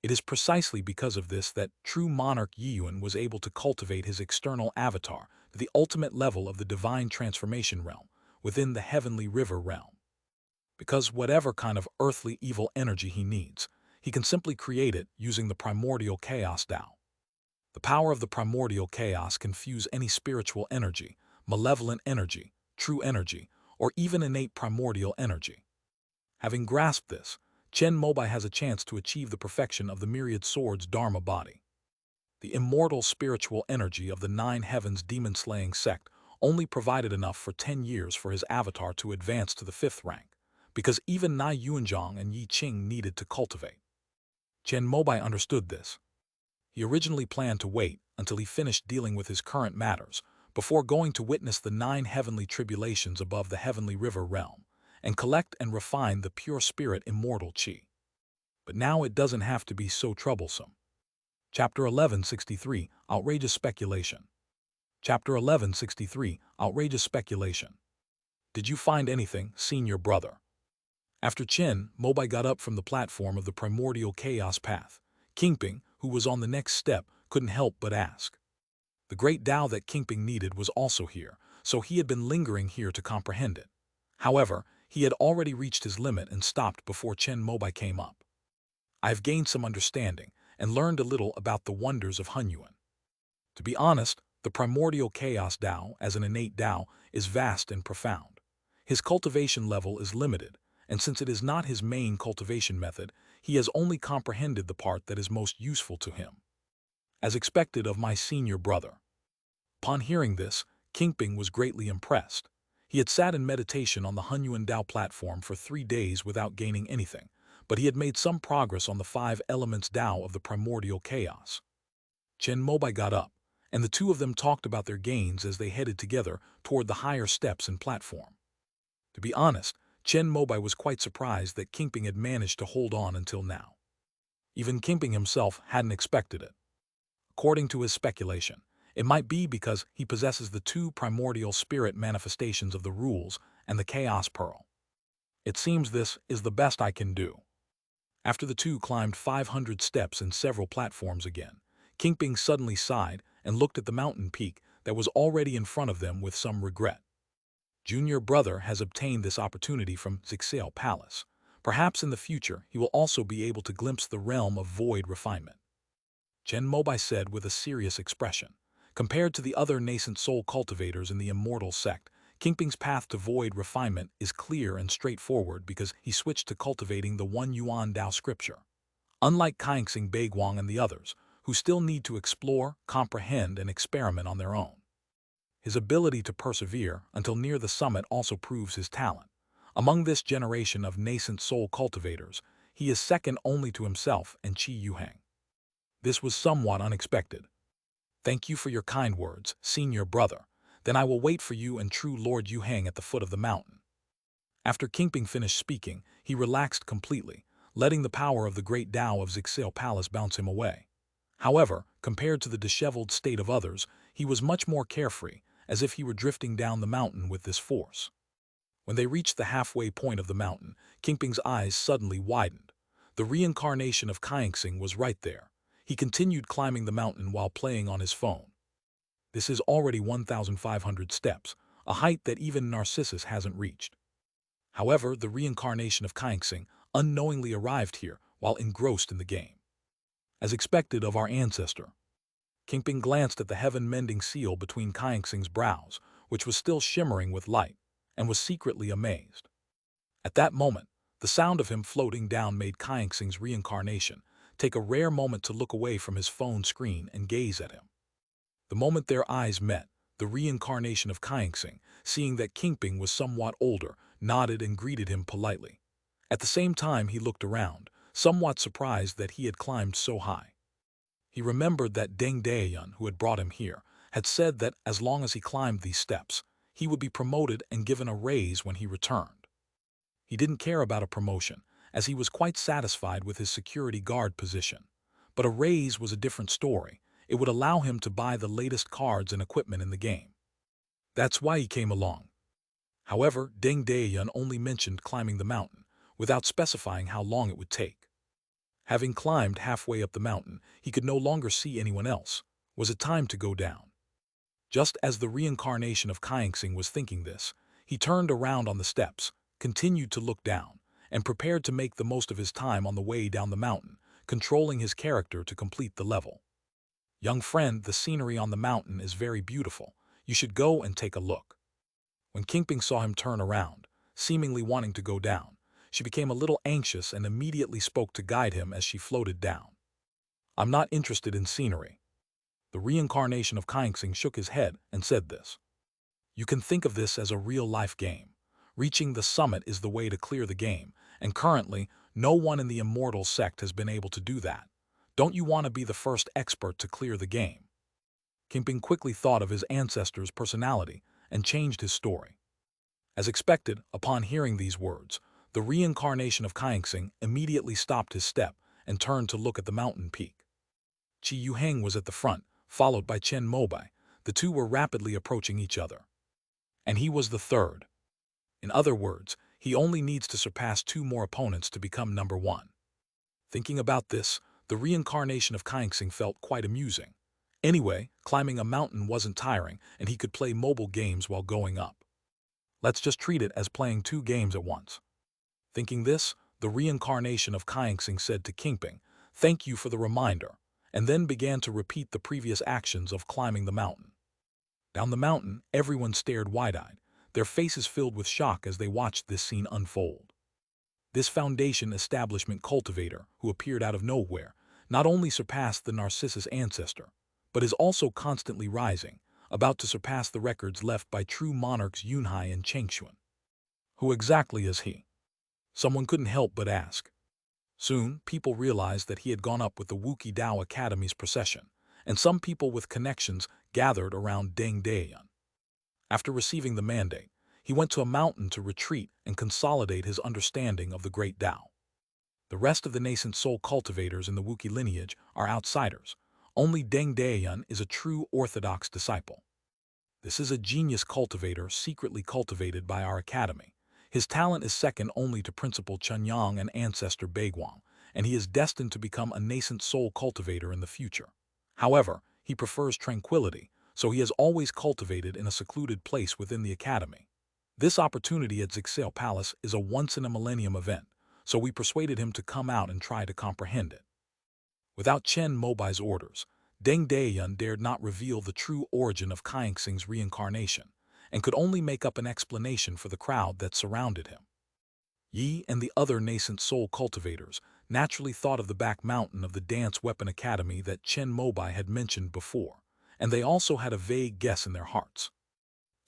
It is precisely because of this that true monarch Yiyuan was able to cultivate his external avatar to the ultimate level of the divine transformation realm within the heavenly river realm. Because whatever kind of earthly evil energy he needs, he can simply create it using the primordial chaos Tao. The power of the primordial chaos can fuse any spiritual energy, malevolent energy, true energy, or even innate primordial energy. Having grasped this, Chen Mobai has a chance to achieve the perfection of the myriad swords Dharma body. The immortal spiritual energy of the 9 Heavens demon-slaying sect only provided enough for 10 years for his avatar to advance to the 5th rank, because even Nai Yuanzhang and Yi Qing needed to cultivate. Chen Mobai understood this. He originally planned to wait until he finished dealing with his current matters before going to witness the 9 heavenly tribulations above the heavenly river realm and collect and refine the pure spirit immortal qi. But now it doesn't have to be so troublesome. Chapter 1163, Outrageous Speculation. Chapter 1163, Outrageous Speculation. Did you find anything, senior brother? After Chen Mobai got up from the platform of the primordial chaos path, Kingping, who was on the next step, couldn't help but ask. The great Tao that Kingping needed was also here, so he had been lingering here to comprehend it. However, he had already reached his limit and stopped before Chen Mobai came up. I've gained some understanding and learned a little about the wonders of Hunyuan. To be honest, the primordial chaos Tao, as an innate Tao, is vast and profound. His cultivation level is limited, and since it is not his main cultivation method, he has only comprehended the part that is most useful to him. As expected of my senior brother. Upon hearing this, Kingping was greatly impressed. He had sat in meditation on the Hunyuan Dao platform for 3 days without gaining anything, but he had made some progress on the 5 elements Dao of the primordial chaos. Chen Mobai got up, and the two of them talked about their gains as they headed together toward the higher steps and platform. To be honest, Chen Mobai was quite surprised that Kingping had managed to hold on until now. Even Kingping himself hadn't expected it. According to his speculation, it might be because he possesses the 2 primordial spirit manifestations of the rules and the chaos pearl. It seems this is the best I can do. After the two climbed 500 steps and several platforms again, Kingping suddenly sighed and looked at the mountain peak that was already in front of them with some regret. Junior brother has obtained this opportunity from Zixale Palace. Perhaps in the future he will also be able to glimpse the realm of void refinement. Chen Mobai said with a serious expression. Compared to the other nascent soul cultivators in the immortal sect, Kingping's path to void refinement is clear and straightforward because he switched to cultivating the One Yuan Dao scripture. Unlike Kaixing Baiguang and the others, who still need to explore, comprehend, and experiment on their own. His ability to persevere until near the summit also proves his talent. Among this generation of nascent soul cultivators, he is second only to himself and Qi Yuheng. This was somewhat unexpected. Thank you for your kind words, senior brother. Then I will wait for you and true Lord Yuheng at the foot of the mountain. After Kingping finished speaking, he relaxed completely, letting the power of the great Tao of Zixale Palace bounce him away. However, compared to the disheveled state of others, he was much more carefree, as if he were drifting down the mountain with this force. When they reached the halfway point of the mountain, Kingping's eyes suddenly widened. The reincarnation of Kaixing was right there. He continued climbing the mountain while playing on his phone. This is already 1,500 steps, a height that even Narcissus hasn't reached. However, the reincarnation of Kaixing unknowingly arrived here while engrossed in the game. As expected of our ancestor, Kingping glanced at the heaven-mending seal between Kaixing's brows, which was still shimmering with light, and was secretly amazed. At that moment, the sound of him floating down made Kaixing's reincarnation take a rare moment to look away from his phone screen and gaze at him. The moment their eyes met, the reincarnation of Kaixing, seeing that Kingping was somewhat older, nodded and greeted him politely. At the same time he looked around, somewhat surprised that he had climbed so high. He remembered that Deng Daiyun, who had brought him here, had said that as long as he climbed these steps, he would be promoted and given a raise when he returned. He didn't care about a promotion, as he was quite satisfied with his security guard position. But a raise was a different story. It would allow him to buy the latest cards and equipment in the game. That's why he came along. However, Deng Daiyun only mentioned climbing the mountain, without specifying how long it would take. Having climbed halfway up the mountain, he could no longer see anyone else. Was it time to go down? Just as the reincarnation of Kaixing was thinking this, he turned around on the steps, continued to look down, and prepared to make the most of his time on the way down the mountain, controlling his character to complete the level. Young friend, the scenery on the mountain is very beautiful. You should go and take a look. When Kingping saw him turn around, seemingly wanting to go down, she became a little anxious and immediately spoke to guide him as she floated down. I'm not interested in scenery. The reincarnation of Kaixing shook his head and said this. You can think of this as a real-life game. Reaching the summit is the way to clear the game, and currently, no one in the immortal sect has been able to do that. Don't you want to be the first expert to clear the game? Kingping quickly thought of his ancestor's personality and changed his story. As expected, upon hearing these words, the reincarnation of Kaixing immediately stopped his step and turned to look at the mountain peak. Qi Yuheng was at the front, followed by Chen Mobai. The two were rapidly approaching each other. And he was the third. In other words, he only needs to surpass 2 more opponents to become number 1. Thinking about this, the reincarnation of Kaixing felt quite amusing. Anyway, climbing a mountain wasn't tiring, and he could play mobile games while going up. Let's just treat it as playing 2 games at once. Thinking this, the reincarnation of Kaixing said to Kingping, "Thank you for the reminder," and then began to repeat the previous actions of climbing the mountain. Down the mountain, everyone stared wide-eyed, their faces filled with shock as they watched this scene unfold. This foundation establishment cultivator, who appeared out of nowhere, not only surpassed the Narcissus ancestor, but is also constantly rising, about to surpass the records left by true monarchs Yunhai and Chengxuan. Who exactly is he? Someone couldn't help but ask. Soon, people realized that he had gone up with the Wuki Dao Academy's procession, and some people with connections gathered around Deng Dayan. After receiving the mandate, he went to a mountain to retreat and consolidate his understanding of the great Tao. The rest of the nascent soul cultivators in the Wuki lineage are outsiders. Only Deng Dayan is a true orthodox disciple. This is a genius cultivator secretly cultivated by our academy. His talent is second only to Principal Chunyang and Ancestor Baiguang, and he is destined to become a nascent soul cultivator in the future. However, he prefers tranquility, so he has always cultivated in a secluded place within the academy. This opportunity at Zixel Palace is a once-in-a-millennium event, so we persuaded him to come out and try to comprehend it. Without Chen Mobai's orders, Deng Dayan dared not reveal the true origin of Kaingsing's reincarnation, and could only make up an explanation for the crowd that surrounded him. Yi and the other nascent soul cultivators naturally thought of the back mountain of the Dance Weapon Academy that Chen Mobai had mentioned before, and they also had a vague guess in their hearts.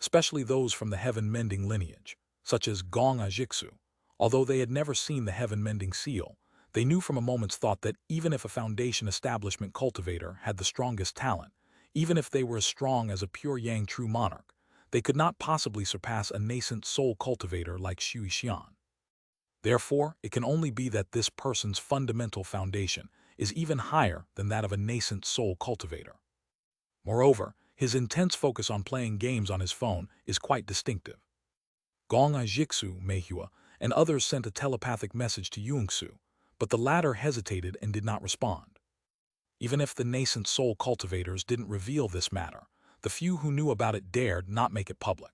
Especially those from the heaven-mending lineage, such as Gong Ajixu. Although they had never seen the heaven-mending seal, they knew from a moment's thought that even if a foundation establishment cultivator had the strongest talent, even if they were as strong as a pure Yang true monarch, they could not possibly surpass a nascent soul cultivator like Shui Xian. Therefore, it can only be that this person's fundamental foundation is even higher than that of a nascent soul cultivator. Moreover, his intense focus on playing games on his phone is quite distinctive. Gong Ajixu, Meihua, and others sent a telepathic message to Yungsu, but the latter hesitated and did not respond. Even if the nascent soul cultivators didn't reveal this matter, the few who knew about it dared not make it public.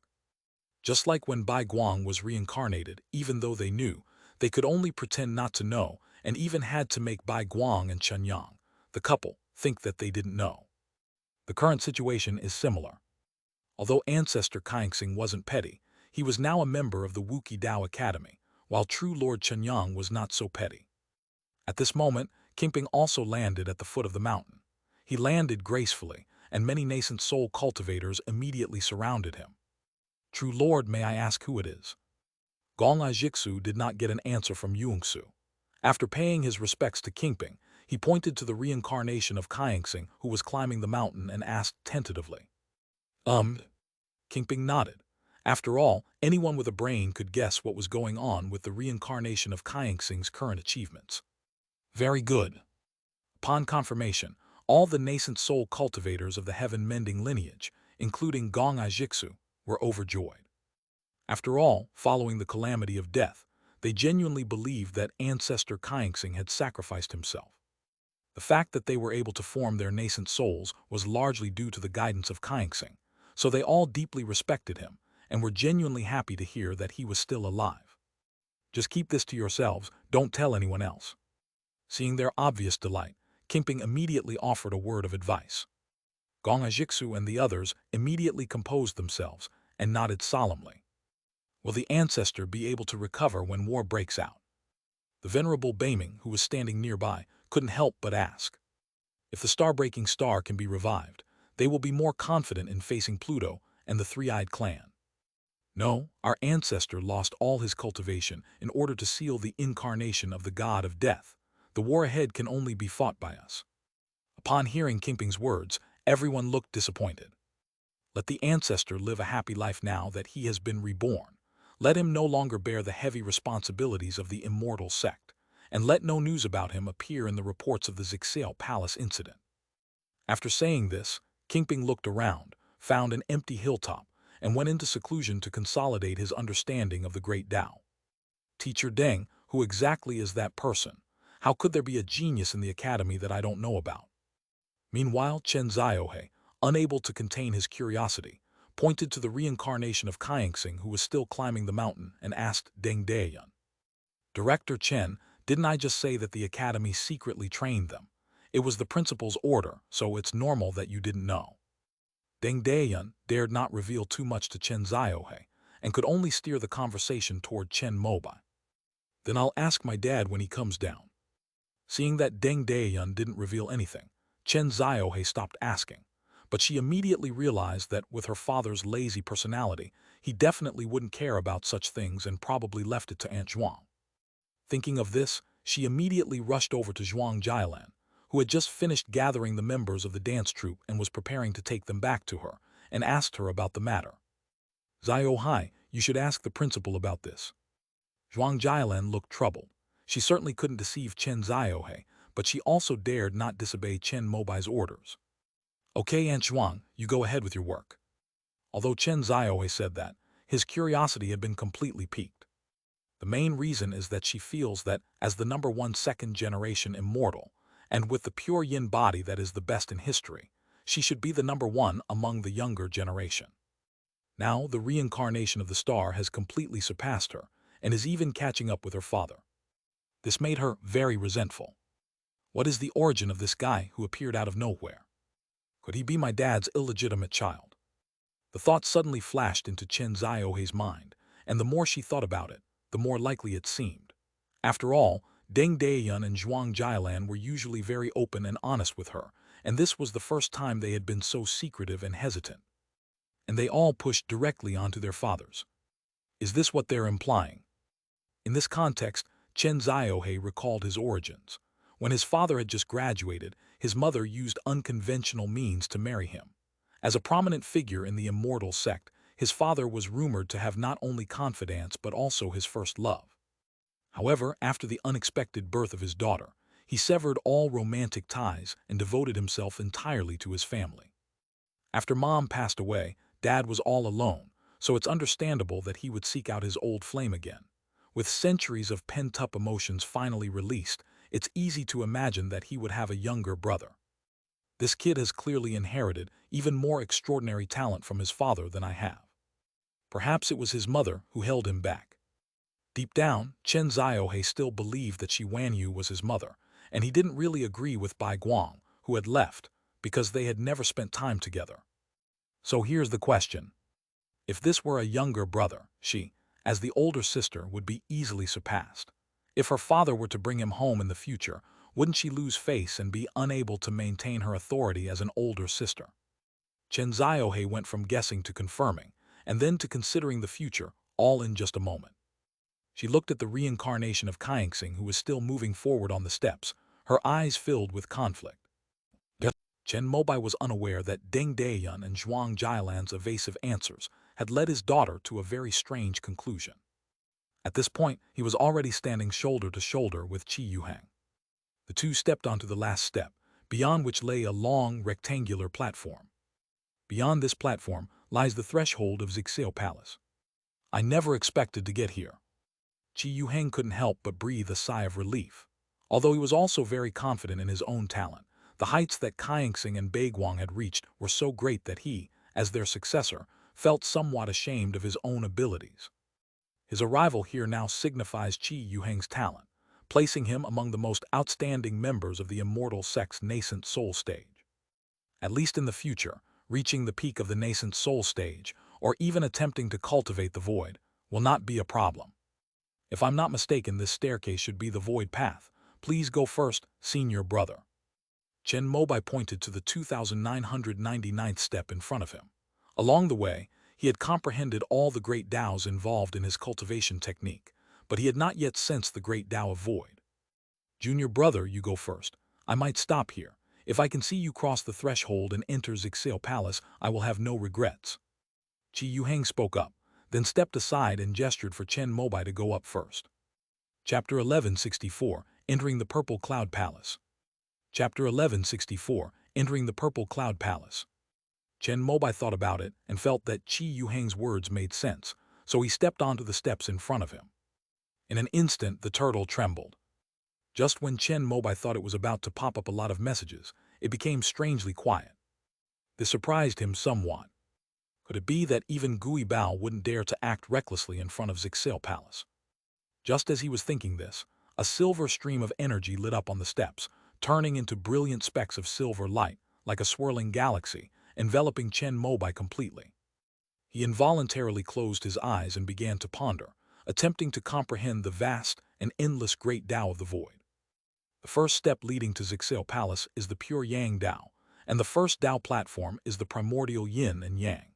Just like when Bai Guang was reincarnated, even though they knew, they could only pretend not to know, and even had to make Bai Guang and Chen Yang, the couple, think that they didn't know. The current situation is similar. Although Ancestor Kaingsing wasn't petty, he was now a member of the Wuki Dao Academy, while true Lord Chenyang was not so petty. At this moment, Kingping also landed at the foot of the mountain. He landed gracefully, and many nascent soul cultivators immediately surrounded him. True Lord, may I ask who it is? Gong Ajixu did not get an answer from Yungsu. After paying his respects to Kingping, he pointed to the reincarnation of Kaingsing, who was climbing the mountain, and asked tentatively. Kingping nodded. After all, anyone with a brain could guess what was going on with the reincarnation of Kaingsing's current achievements. Very good. Upon confirmation, all the nascent soul cultivators of the heaven-mending lineage, including Gong Ajixu, were overjoyed. After all, following the calamity of death, they genuinely believed that Ancestor Kaingsing had sacrificed himself. The fact that they were able to form their nascent souls was largely due to the guidance of Kaingsing, so they all deeply respected him and were genuinely happy to hear that he was still alive. Just keep this to yourselves, don't tell anyone else. Seeing their obvious delight, Kingping immediately offered a word of advice. Gong Ajixu and the others immediately composed themselves and nodded solemnly. Will the ancestor be able to recover when war breaks out? The venerable Baiming, who was standing nearby, couldn't help but ask. If the star-breaking star can be revived, they will be more confident in facing Pluto and the three-eyed clan. No, our ancestor lost all his cultivation in order to seal the incarnation of the god of death. The war ahead can only be fought by us. Upon hearing Kingping's words, everyone looked disappointed. Let the ancestor live a happy life now that he has been reborn. Let him no longer bear the heavy responsibilities of the immortal sect, and let no news about him appear in the reports of the Zixel Palace incident. After saying this, Kingping looked around, found an empty hilltop, and went into seclusion to consolidate his understanding of the great Tao. Teacher Deng, who exactly is that person? How could there be a genius in the academy that I don't know about? Meanwhile, Chen Ziohe, unable to contain his curiosity, pointed to the reincarnation of Kaingsing, who was still climbing the mountain, and asked Deng Dayan. Director Chen, didn't I just say that the academy secretly trained them? It was the principal's order, so it's normal that you didn't know. Deng Dayan dared not reveal too much to Chen Ziohe, and could only steer the conversation toward Chen Mobai. Then I'll ask my dad when he comes down. Seeing that Deng Daeyun didn't reveal anything, Chen Ziohe stopped asking. But she immediately realized that with her father's lazy personality, he definitely wouldn't care about such things and probably left it to Aunt Zhuang. Thinking of this, she immediately rushed over to Zhuang Jialan, who had just finished gathering the members of the dance troupe and was preparing to take them back to her, and asked her about the matter. Ziohai, you should ask the principal about this. Zhuang Jialan looked troubled. She certainly couldn't deceive Chen Ziohe, but she also dared not disobey Chen Mobai's orders. Okay, Aunt Zhuang, you go ahead with your work. Although Chen Ziohe said that, his curiosity had been completely piqued. The main reason is that she feels that, as the number one second-generation immortal, and with the pure yin body that is the best in history, she should be the number one among the younger generation. Now, the reincarnation of the star has completely surpassed her, and is even catching up with her father. This made her very resentful. What is the origin of this guy who appeared out of nowhere? Could he be my dad's illegitimate child? The thought suddenly flashed into Chen Ziohe's mind, and the more she thought about it, the more likely it seemed. After all, Deng Daeyun and Zhuang Jialan were usually very open and honest with her, and this was the first time they had been so secretive and hesitant. And they all pushed directly onto their fathers. Is this what they're implying? In this context, Chen Ziohe recalled his origins. When his father had just graduated, his mother used unconventional means to marry him. As a prominent figure in the immortal sect, his father was rumored to have not only confidants but also his first love. However, after the unexpected birth of his daughter, he severed all romantic ties and devoted himself entirely to his family. After Mom passed away, Dad was all alone, so it's understandable that he would seek out his old flame again. With centuries of pent-up emotions finally released, it's easy to imagine that he would have a younger brother. This kid has clearly inherited even more extraordinary talent from his father than I have. Perhaps it was his mother who held him back. Deep down, Chen Ziohe still believed that Shi Wanyu was his mother, and he didn't really agree with Bai Guang, who had left, because they had never spent time together. So here's the question. If this were a younger brother, she, as the older sister, would be easily surpassed. If her father were to bring him home in the future, wouldn't she lose face and be unable to maintain her authority as an older sister? Chen Ziohe went from guessing to confirming, and then to considering the future, all in just a moment. She looked at the reincarnation of Kaingsing, who was still moving forward on the steps, her eyes filled with conflict. Chen Mobai was unaware that Deng Daeyun and Zhuang Jialan's evasive answers had led his daughter to a very strange conclusion. At this point, he was already standing shoulder to shoulder with Qi Yuhang. The two stepped onto the last step, beyond which lay a long, rectangular platform. Beyond this platform lies the threshold of Zixio Palace. I never expected to get here. Qi Yuhang couldn't help but breathe a sigh of relief. Although he was also very confident in his own talent, the heights that Kaingsing and Baiguang had reached were so great that he, as their successor, felt somewhat ashamed of his own abilities. His arrival here now signifies Qi Yuhang's talent, placing him among the most outstanding members of the immortal sect's nascent soul stage. At least in the future, reaching the peak of the nascent soul stage, or even attempting to cultivate the void, will not be a problem. If I'm not mistaken, this staircase should be the void path. Please go first, senior brother. Chen Mobai pointed to the 2999th step in front of him. Along the way, he had comprehended all the great Taos involved in his cultivation technique, but he had not yet sensed the great Tao of void. Junior brother, you go first. I might stop here. If I can see you cross the threshold and enter Zixio Palace, I will have no regrets. Qi Yuhang spoke up, then stepped aside and gestured for Chen Mobai to go up first. Chapter 1164, Entering the Purple Cloud Palace. Chapter 1164, Entering the Purple Cloud Palace. Chen Mobai thought about it and felt that Qi Yuhang's words made sense, so he stepped onto the steps in front of him. In an instant, the turtle trembled. Just when Chen Mobai thought it was about to pop up a lot of messages, it became strangely quiet. This surprised him somewhat. Could it be that even Gui Bao wouldn't dare to act recklessly in front of Zixil Palace? Just as he was thinking this, a silver stream of energy lit up on the steps, turning into brilliant specks of silver light, like a swirling galaxy, enveloping Chen Mobai completely. He involuntarily closed his eyes and began to ponder, attempting to comprehend the vast an endless great Tao of the void. The first step leading to Zixil Palace is the pure Yang Tao, and the first Tao platform is the primordial Yin and Yang.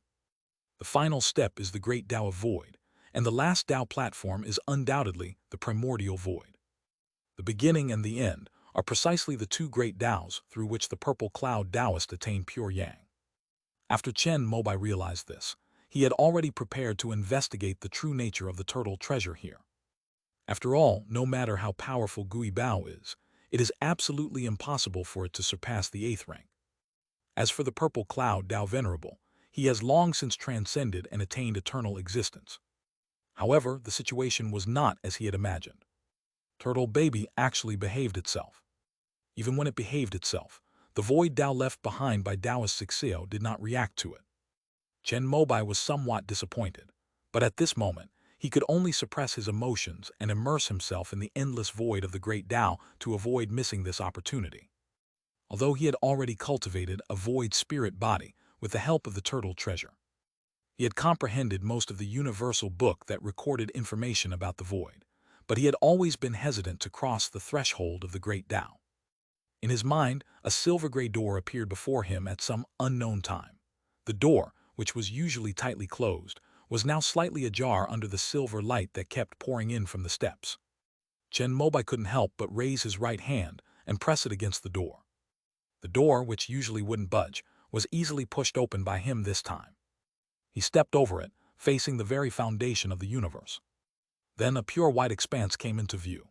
The final step is the great Tao of void, and the last Tao platform is undoubtedly the primordial void. The beginning and the end are precisely the two great Taos through which the purple cloud Taoist attain pure Yang. After Chen Mobai realized this, he had already prepared to investigate the true nature of the turtle treasure here. After all, no matter how powerful Gui Bao is, it is absolutely impossible for it to surpass the 8th rank. As for the purple cloud Tao Venerable, he has long since transcended and attained eternal existence. However, the situation was not as he had imagined. Turtle Baby actually behaved itself. Even when it behaved itself, the void Tao left behind by Taoist Zixio did not react to it. Chen Mobai was somewhat disappointed, but at this moment, he could only suppress his emotions and immerse himself in the endless void of the great Tao to avoid missing this opportunity. Although he had already cultivated a void spirit body with the help of the turtle treasure, he had comprehended most of the universal book that recorded information about the void, but he had always been hesitant to cross the threshold of the great Tao. In his mind, a silver-gray door appeared before him at some unknown time. The door, which was usually tightly closed, was now slightly ajar under the silver light that kept pouring in from the steps. Chen Mobai couldn't help but raise his right hand and press it against the door. The door, which usually wouldn't budge, was easily pushed open by him this time. He stepped over it, facing the very foundation of the universe. Then a pure white expanse came into view.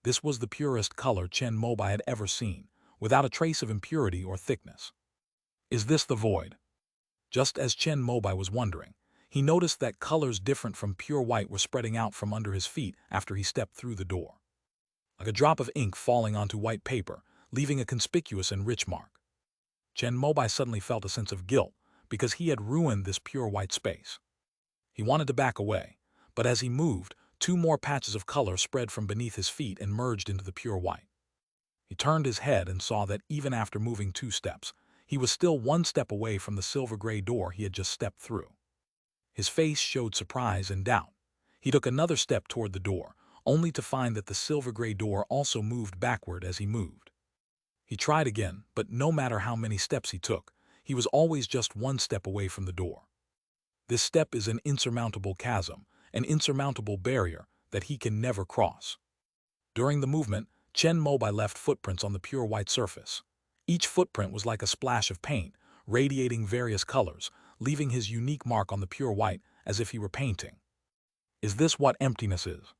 This was the purest color Chen Mobai had ever seen, without a trace of impurity or thickness. Is this the void? Just as Chen Mobai was wondering, he noticed that colors different from pure white were spreading out from under his feet after he stepped through the door. Like a drop of ink falling onto white paper, leaving a conspicuous and rich mark. Chen Mobai suddenly felt a sense of guilt because he had ruined this pure white space. He wanted to back away, but as he moved, 2 more patches of color spread from beneath his feet and merged into the pure white. He turned his head and saw that even after moving 2 steps, he was still 1 step away from the silver-gray door he had just stepped through. His face showed surprise and doubt. He took another step toward the door, only to find that the silver-gray door also moved backward as he moved. He tried again, but no matter how many steps he took, he was always just 1 step away from the door. This step is an insurmountable chasm, an insurmountable barrier that he can never cross. During the movement, Chen Mobai left footprints on the pure white surface. Each footprint was like a splash of paint, radiating various colors, leaving his unique mark on the pure white as if he were painting. Is this what emptiness is?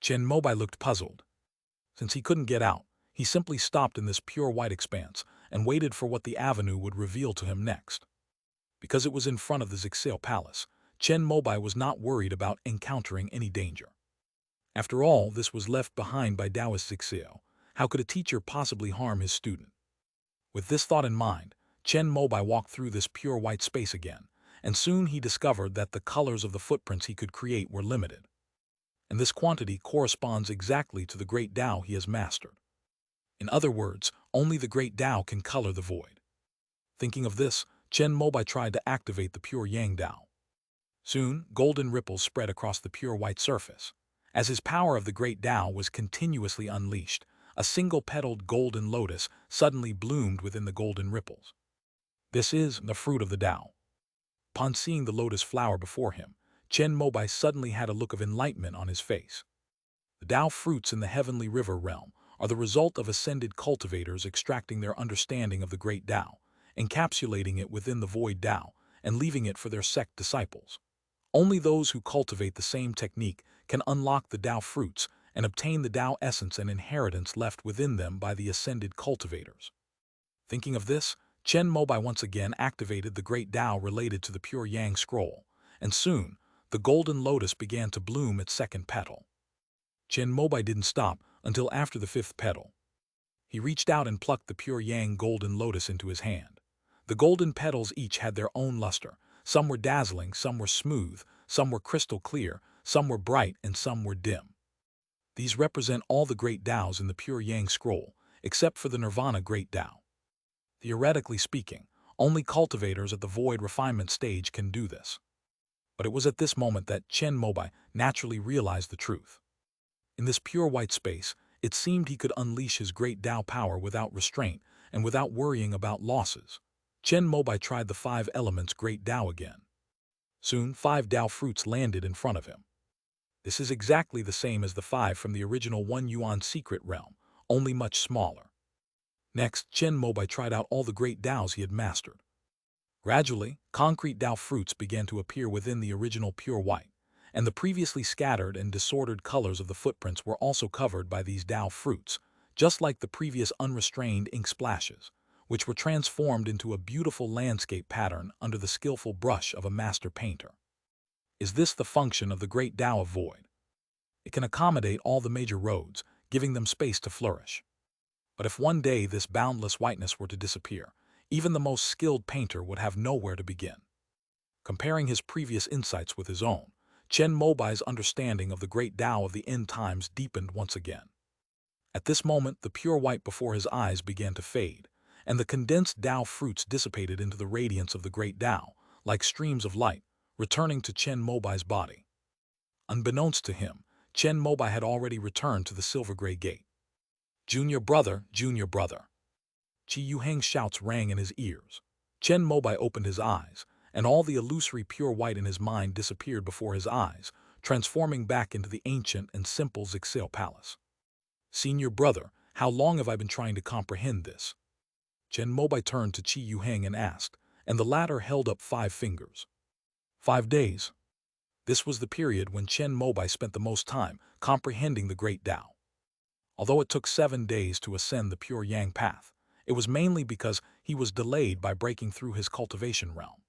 Chen Mobai looked puzzled. Since he couldn't get out, he simply stopped in this pure white expanse and waited for what the avenue would reveal to him next. Because it was in front of the Zixil Palace, Chen Mobai was not worried about encountering any danger. After all, this was left behind by Taoist Zixio. How could a teacher possibly harm his student? With this thought in mind, Chen Mobai walked through this pure white space again, and soon he discovered that the colors of the footprints he could create were limited. And this quantity corresponds exactly to the great Tao he has mastered. In other words, only the great Tao can color the void. Thinking of this, Chen Mobai tried to activate the pure Yang Tao. Soon, golden ripples spread across the pure white surface. As his power of the great Tao was continuously unleashed, a single-petaled golden lotus suddenly bloomed within the golden ripples. This is the fruit of the Tao. Upon seeing the lotus flower before him, Chen Mobai suddenly had a look of enlightenment on his face. The Tao fruits in the heavenly river realm are the result of ascended cultivators extracting their understanding of the great Tao, encapsulating it within the void Tao, and leaving it for their sect disciples. Only those who cultivate the same technique can unlock the Tao fruits and obtain the Tao essence and inheritance left within them by the ascended cultivators. Thinking of this, Chen Mobai once again activated the great Tao related to the pure Yang scroll, and soon, the golden lotus began to bloom its 2nd petal. Chen Mobai didn't stop until after the 5th petal. He reached out and plucked the pure Yang golden lotus into his hand. The golden petals each had their own luster. Some were dazzling, some were smooth, some were crystal clear, some were bright, and some were dim. These represent all the great Taos in the pure Yang scroll, except for the Nirvana great Tao. Theoretically speaking, only cultivators at the void refinement stage can do this. But it was at this moment that Chen Mobai naturally realized the truth. In this pure white space, it seemed he could unleash his great Tao power without restraint and without worrying about losses. Chen Mobai tried the 5 elements great Tao again. Soon, 5 Tao fruits landed in front of him. This is exactly the same as the 5 from the original 1 yuan secret realm, only much smaller. Next, Chen Mobai tried out all the great Taos he had mastered. Gradually, concrete Tao fruits began to appear within the original pure white, and the previously scattered and disordered colors of the footprints were also covered by these Tao fruits, just like the previous unrestrained ink splashes, which were transformed into a beautiful landscape pattern under the skillful brush of a master painter. Is this the function of the great Tao of void? It can accommodate all the major roads, giving them space to flourish. But if one day this boundless whiteness were to disappear, even the most skilled painter would have nowhere to begin. Comparing his previous insights with his own, Chen Mobai's understanding of the great Tao of the end times deepened once again. At this moment, the pure white before his eyes began to fade, and the condensed Tao fruits dissipated into the radiance of the great Tao, like streams of light, returning to Chen Mobai's body. Unbeknownst to him, Chen Mobai had already returned to the silver-gray gate. Junior brother, junior brother. Qi Yuhang's shouts rang in his ears. Chen Mobai opened his eyes, and all the illusory pure white in his mind disappeared before his eyes, transforming back into the ancient and simple Zixil palace. Senior brother, how long have I been trying to comprehend this? Chen Mobai turned to Qi Yuhang and asked, and the latter held up 5 fingers. 5 days. This was the period when Chen Mobai spent the most time comprehending the great Tao. Although it took 7 days to ascend the pure Yang path, it was mainly because he was delayed by breaking through his cultivation realm.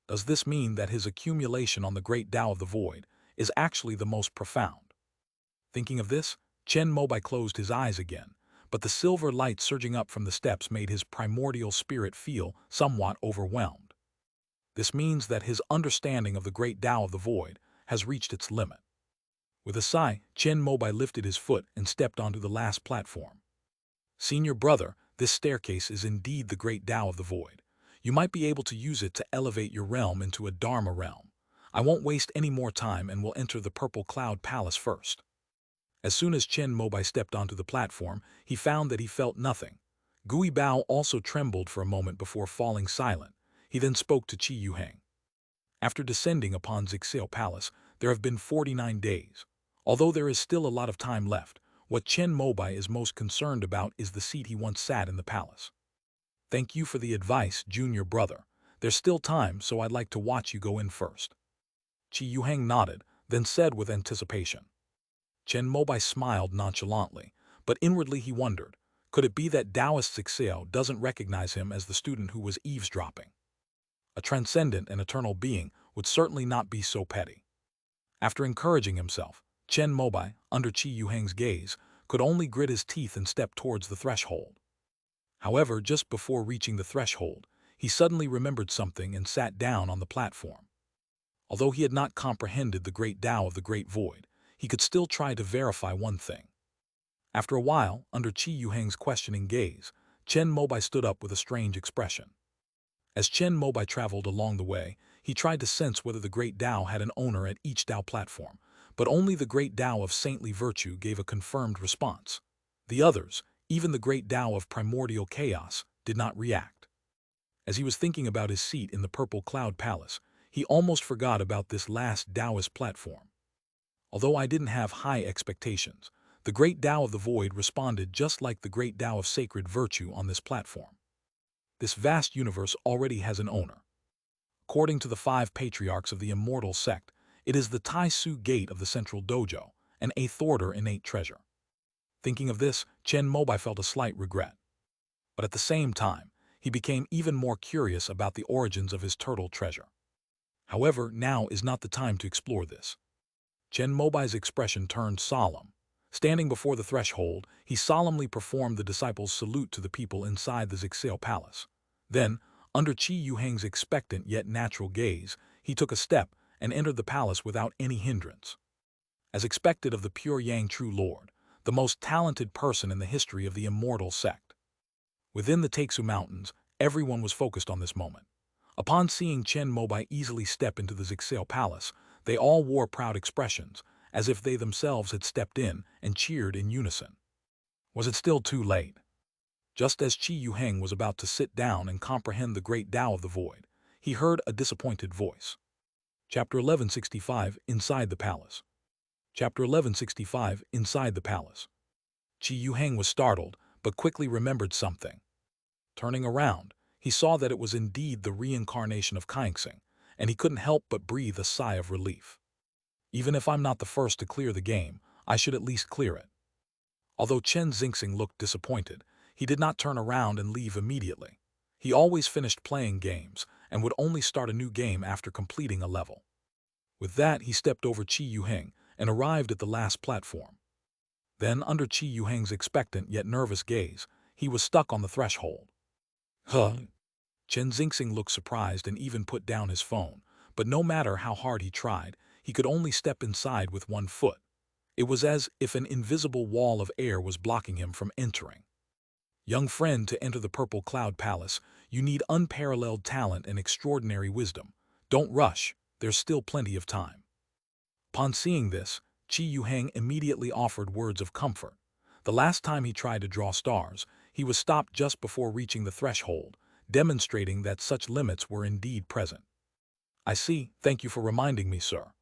Does this mean that his accumulation on the great Tao of the void is actually the most profound? Thinking of this, Chen Mobai closed his eyes again, but the silver light surging up from the steps made his primordial spirit feel somewhat overwhelmed. This means that his understanding of the great Tao of the void has reached its limit. With a sigh, Chen Mobai lifted his foot and stepped onto the last platform. Senior brother, this staircase is indeed the great Tao of the void. You might be able to use it to elevate your realm into a Dharma realm. I won't waste any more time and will enter the Purple Cloud Palace first. As soon as Chen Mobai stepped onto the platform, he found that he felt nothing. Gui Bao also trembled for a moment before falling silent. He then spoke to Qi Yuhang. After descending upon Zixil Palace, there have been 49 days. Although there is still a lot of time left, what Chen Mobai is most concerned about is the seat he once sat in the palace. Thank you for the advice, junior brother. There's still time, so I'd like to watch you go in first. Qi Yuhang nodded, then said with anticipation. Chen Mobai smiled nonchalantly, but inwardly he wondered, could it be that Taoist Zixil doesn't recognize him as the student who was eavesdropping? A transcendent and eternal being would certainly not be so petty. After encouraging himself, Chen Mobai, under Qi Yuhang's gaze, could only grit his teeth and step towards the threshold. However, just before reaching the threshold, he suddenly remembered something and sat down on the platform. Although he had not comprehended the great Tao of the Great Void, he could still try to verify one thing. After a while, under Qi Yuhang's questioning gaze, Chen Mobai stood up with a strange expression. As Chen Mobai traveled along the way, he tried to sense whether the great Tao had an owner at each Tao platform, but only the great Tao of saintly virtue gave a confirmed response. The others, even the great Tao of primordial chaos, did not react. As he was thinking about his seat in the Purple Cloud Palace, he almost forgot about this last Taoist platform. Although I didn't have high expectations, the great Tao of the void responded just like the great Tao of sacred virtue on this platform. This vast universe already has an owner. According to the 5 patriarchs of the immortal sect, it is the Tai Su gate of the central dojo, an 8th order innate treasure. Thinking of this, Chen Mobai felt a slight regret. But at the same time, he became even more curious about the origins of his turtle treasure. However, now is not the time to explore this. Chen Mobai's expression turned solemn. Standing before the threshold, he solemnly performed the disciples' salute to the people inside the Zixil Palace. Then, under Qi Yuhang's expectant yet natural gaze, he took a step and entered the palace without any hindrance. As expected of the pure Yang True Lord, the most talented person in the history of the immortal sect. Within the Taixu Mountains, everyone was focused on this moment. Upon seeing Chen Mobai easily step into the Zixil Palace, they all wore proud expressions, as if they themselves had stepped in and cheered in unison. Was it still too late? Just as Qi Yuheng was about to sit down and comprehend the great Tao of the void, he heard a disappointed voice. Chapter 1165, Inside the Palace. Chapter 1165, Inside the Palace. Qi Yuheng was startled, but quickly remembered something. Turning around, he saw that it was indeed the reincarnation of Kaixing, and he couldn't help but breathe a sigh of relief. Even if I'm not the first to clear the game, I should at least clear it. Although Chen Xingxing looked disappointed, he did not turn around and leave immediately. He always finished playing games and would only start a new game after completing a level. With that, he stepped over Qi Yuheng and arrived at the last platform. Then, under Qi Yuheng's expectant yet nervous gaze, he was stuck on the threshold. Huh? Chen Xingxing looked surprised and even put down his phone, but no matter how hard he tried, he could only step inside with one foot. It was as if an invisible wall of air was blocking him from entering. Young friend, to enter the Purple Cloud Palace, you need unparalleled talent and extraordinary wisdom. Don't rush, there's still plenty of time. Upon seeing this, Qi Yuheng immediately offered words of comfort. The last time he tried to draw stars, he was stopped just before reaching the threshold, demonstrating that such limits were indeed present. I see, thank you for reminding me, sir.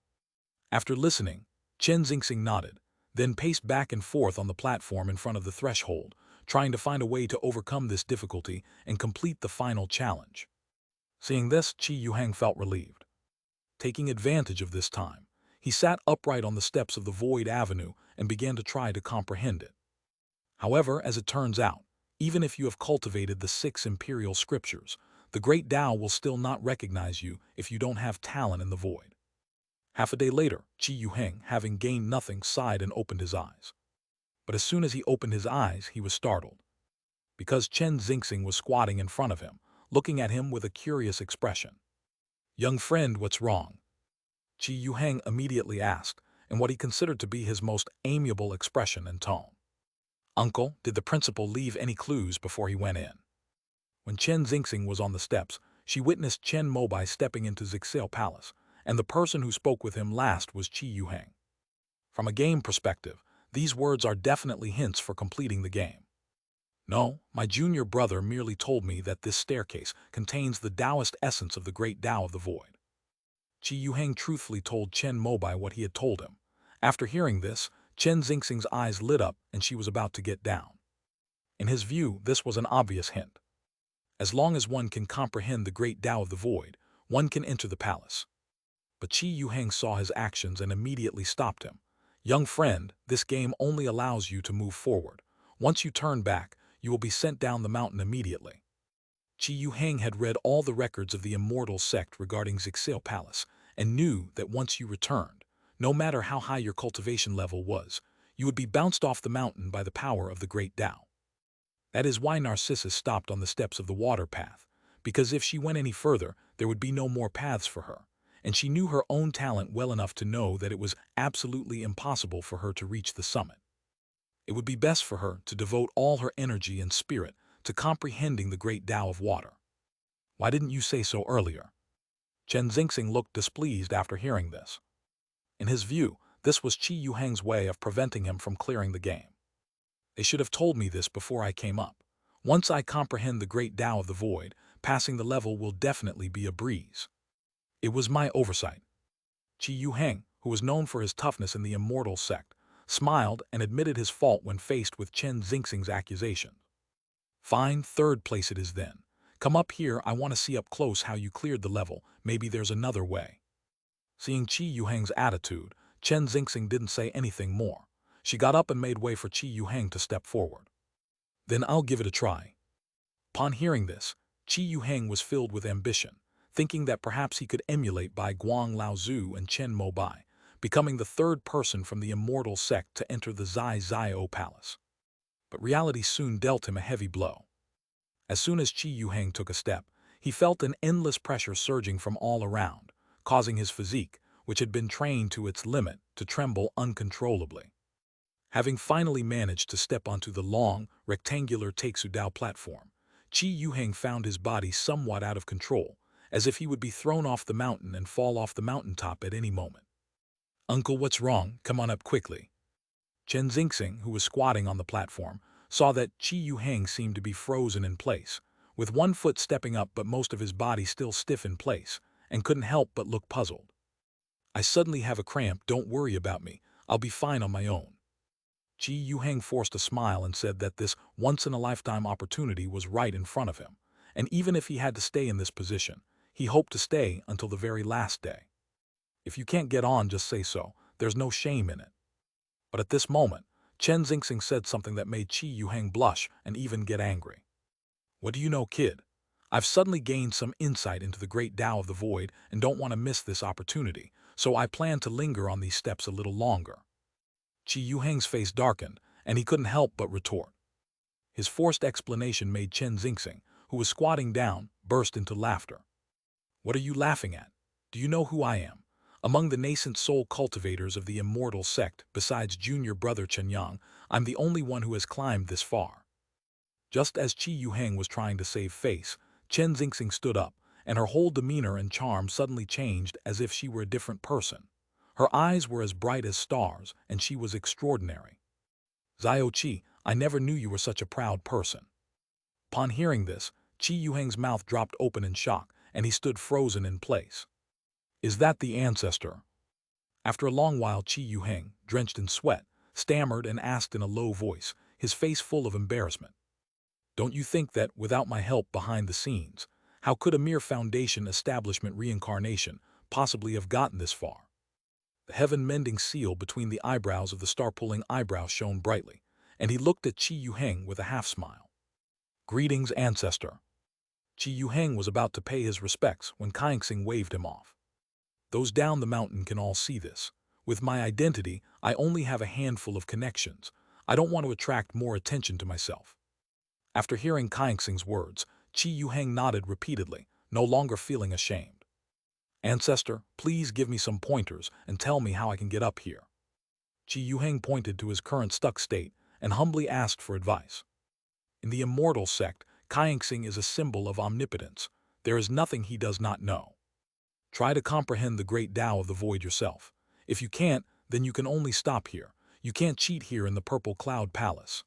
After listening, Chen Xingxing nodded, then paced back and forth on the platform in front of the threshold, trying to find a way to overcome this difficulty and complete the final challenge. Seeing this, Qi Yuheng felt relieved. Taking advantage of this time, he sat upright on the steps of the Void Avenue and began to try to comprehend it. However, as it turns out, even if you have cultivated the 6 imperial scriptures, the great Tao will still not recognize you if you don't have talent in the void. Half a day later, Qi Yuheng, having gained nothing, sighed and opened his eyes. But as soon as he opened his eyes, he was startled. Because Chen Xingxing was squatting in front of him, looking at him with a curious expression. Young friend, what's wrong? Qi Yuheng immediately asked, in what he considered to be his most amiable expression and tone. Uncle, did the principal leave any clues before he went in? When Chen Xingxing was on the steps, she witnessed Chen Mobai stepping into Zixel Palace, and the person who spoke with him last was Qi Yuheng. From a game perspective, these words are definitely hints for completing the game. No, my junior brother merely told me that this staircase contains the Taoist essence of the great Tao of the void. Qi Yuheng truthfully told Chen Mobai what he had told him. After hearing this, Chen Xingxing's eyes lit up and she was about to get down. In his view, this was an obvious hint. As long as one can comprehend the great Tao of the void, one can enter the palace. But Qi Yuheng saw his actions and immediately stopped him. Young friend, this game only allows you to move forward. Once you turn back, you will be sent down the mountain immediately. Qi Yuheng had read all the records of the immortal sect regarding Zixel Palace and knew that once you returned, no matter how high your cultivation level was, you would be bounced off the mountain by the power of the great Tao. That is why Narcissus stopped on the steps of the water path, because if she went any further, there would be no more paths for her, and she knew her own talent well enough to know that it was absolutely impossible for her to reach the summit. It would be best for her to devote all her energy and spirit to comprehending the great Tao of water. Why didn't you say so earlier? Chen Xingxing looked displeased after hearing this. In his view, this was Qi Yuheng's way of preventing him from clearing the game. They should have told me this before I came up. Once I comprehend the great Tao of the void, passing the level will definitely be a breeze. It was my oversight. Qi Yuheng, who was known for his toughness in the immortal sect, smiled and admitted his fault when faced with Chen Xingxing's accusation. Fine, third place it is then. Come up here, I want to see up close how you cleared the level, maybe there's another way. Seeing Qi Yuheng's attitude, Chen Xingxing didn't say anything more. She got up and made way for Qi Yuheng to step forward. Then I'll give it a try. Upon hearing this, Qi Yuheng was filled with ambition, thinking that perhaps he could emulate Bai Guang Laozu and Chen Mobai, becoming the third person from the immortal sect to enter the Zai Zio Palace. But reality soon dealt him a heavy blow. As soon as Qi Yuheng took a step, he felt an endless pressure surging from all around, causing his physique, which had been trained to its limit, to tremble uncontrollably. Having finally managed to step onto the long, rectangular Taixudao platform, Qi Yuheng found his body somewhat out of control, as if he would be thrown off the mountain and fall off the mountaintop at any moment. "Uncle, what's wrong? Come on up quickly." Chen Xingxing, who was squatting on the platform, saw that Qi Yuheng seemed to be frozen in place, with one foot stepping up but most of his body still stiff in place, and couldn't help but look puzzled. "I suddenly have a cramp, don't worry about me, I'll be fine on my own." Qi Yuheng forced a smile and said that this once-in-a-lifetime opportunity was right in front of him, and even if he had to stay in this position, he hoped to stay until the very last day. If you can't get on, just say so, there's no shame in it. But at this moment, Chen Xingxing said something that made Qi Yuheng blush and even get angry. "What do you know, kid? I've suddenly gained some insight into the great Tao of the Void and don't want to miss this opportunity, so I plan to linger on these steps a little longer." Qi Yuheng's face darkened, and he couldn't help but retort. His forced explanation made Chen Xingxing, who was squatting down, burst into laughter. "What are you laughing at? Do you know who I am? Among the nascent soul cultivators of the immortal sect, besides junior brother Chen Yang, I'm the only one who has climbed this far." Just as Qi Yuheng was trying to save face, Chen Xingxing stood up, and her whole demeanor and charm suddenly changed as if she were a different person. Her eyes were as bright as stars, and she was extraordinary. "Xiao Qi, I never knew you were such a proud person." Upon hearing this, Qi Yuheng's mouth dropped open in shock, and he stood frozen in place. "Is that the ancestor?" After a long while, Qi Yuheng, drenched in sweat, stammered and asked in a low voice, his face full of embarrassment. "Don't you think that, without my help behind the scenes, how could a mere foundation establishment reincarnation possibly have gotten this far?" The heaven-mending seal between the eyebrows of the star-pulling eyebrow shone brightly, and he looked at Qi Yuheng with a half-smile. "Greetings, ancestor." Qi Yuheng was about to pay his respects when Kaixing waved him off. "Those down the mountain can all see this. With my identity, I only have a handful of connections. I don't want to attract more attention to myself." After hearing Kaixing's words, Qi Yuheng nodded repeatedly, no longer feeling ashamed. "Ancestor, please give me some pointers and tell me how I can get up here." Qi Yuheng pointed to his current stuck state and humbly asked for advice. In the immortal sect, Kaixing is a symbol of omnipotence. There is nothing he does not know. Try to comprehend the great Tao of the Void yourself. If you can't, then you can only stop here. You can't cheat here in the Purple Cloud Palace.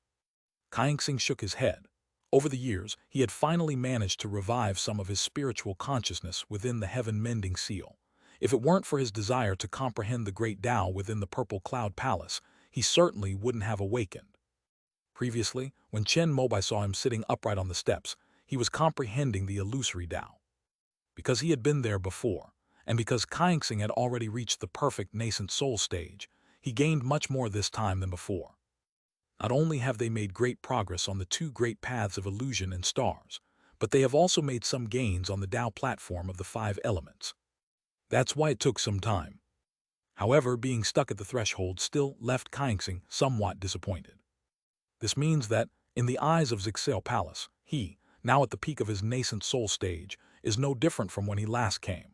Kaixing shook his head. Over the years, he had finally managed to revive some of his spiritual consciousness within the heaven-mending seal. If it weren't for his desire to comprehend the great Tao within the Purple Cloud Palace, he certainly wouldn't have awakened. Previously, when Chen Mobai saw him sitting upright on the steps, he was comprehending the illusory Tao. Because he had been there before, and because Kaixing had already reached the perfect nascent soul stage, he gained much more this time than before. Not only have they made great progress on the two great paths of illusion and stars, but they have also made some gains on the Tao platform of the five elements. That's why it took some time. However, being stuck at the threshold still left Kaixing somewhat disappointed. This means that, in the eyes of Zixel Palace, he, now at the peak of his nascent soul stage, is no different from when he last came.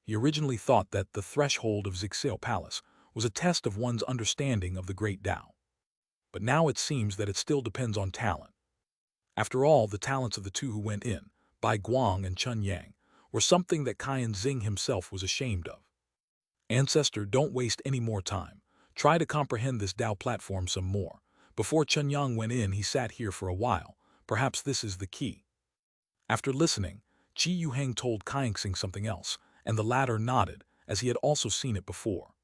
He originally thought that the threshold of Zixel Palace was a test of one's understanding of the great Tao. But now it seems that it still depends on talent. After all, the talents of the two who went in, Bai Guang and Chun Yang, were something that Qian Xing himself was ashamed of. "Ancestor, don't waste any more time. Try to comprehend this Tao platform some more. Before Chun Yang went in, he sat here for a while. Perhaps this is the key." After listening, Qi Yuheng told Kaixing something else, and the latter nodded, as he had also seen it before.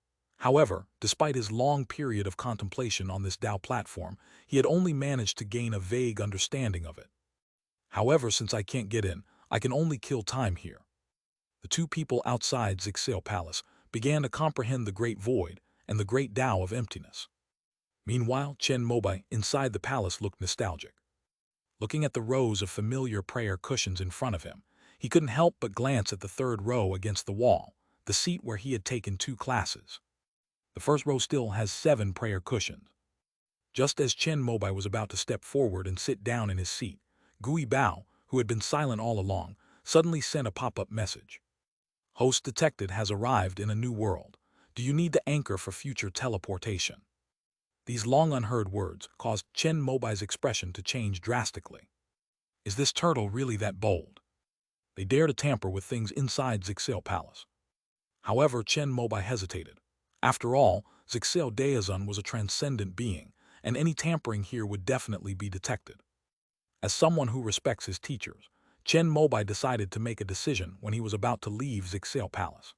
However, despite his long period of contemplation on this Tao platform, he had only managed to gain a vague understanding of it. "However, since I can't get in, I can only kill time here." The two people outside Zixel Palace began to comprehend the great void and the great Tao of emptiness. Meanwhile, Chen Mobai inside the palace looked nostalgic. Looking at the rows of familiar prayer cushions in front of him, he couldn't help but glance at the third row against the wall, the seat where he had taken 2 classes. The first row still has 7 prayer cushions. Just as Chen Mobai was about to step forward and sit down in his seat, Gui Bao, who had been silent all along, suddenly sent a pop-up message. "Host detected has arrived in a new world. Do you need to anchor for future teleportation?" These long unheard words caused Chen Mobai's expression to change drastically. Is this turtle really that bold? They dare to tamper with things inside Zixel Palace. However, Chen Mobai hesitated. After all, Zixel Daozun was a transcendent being, and any tampering here would definitely be detected. As someone who respects his teachers, Chen Mobai decided to make a decision when he was about to leave Zixel Palace.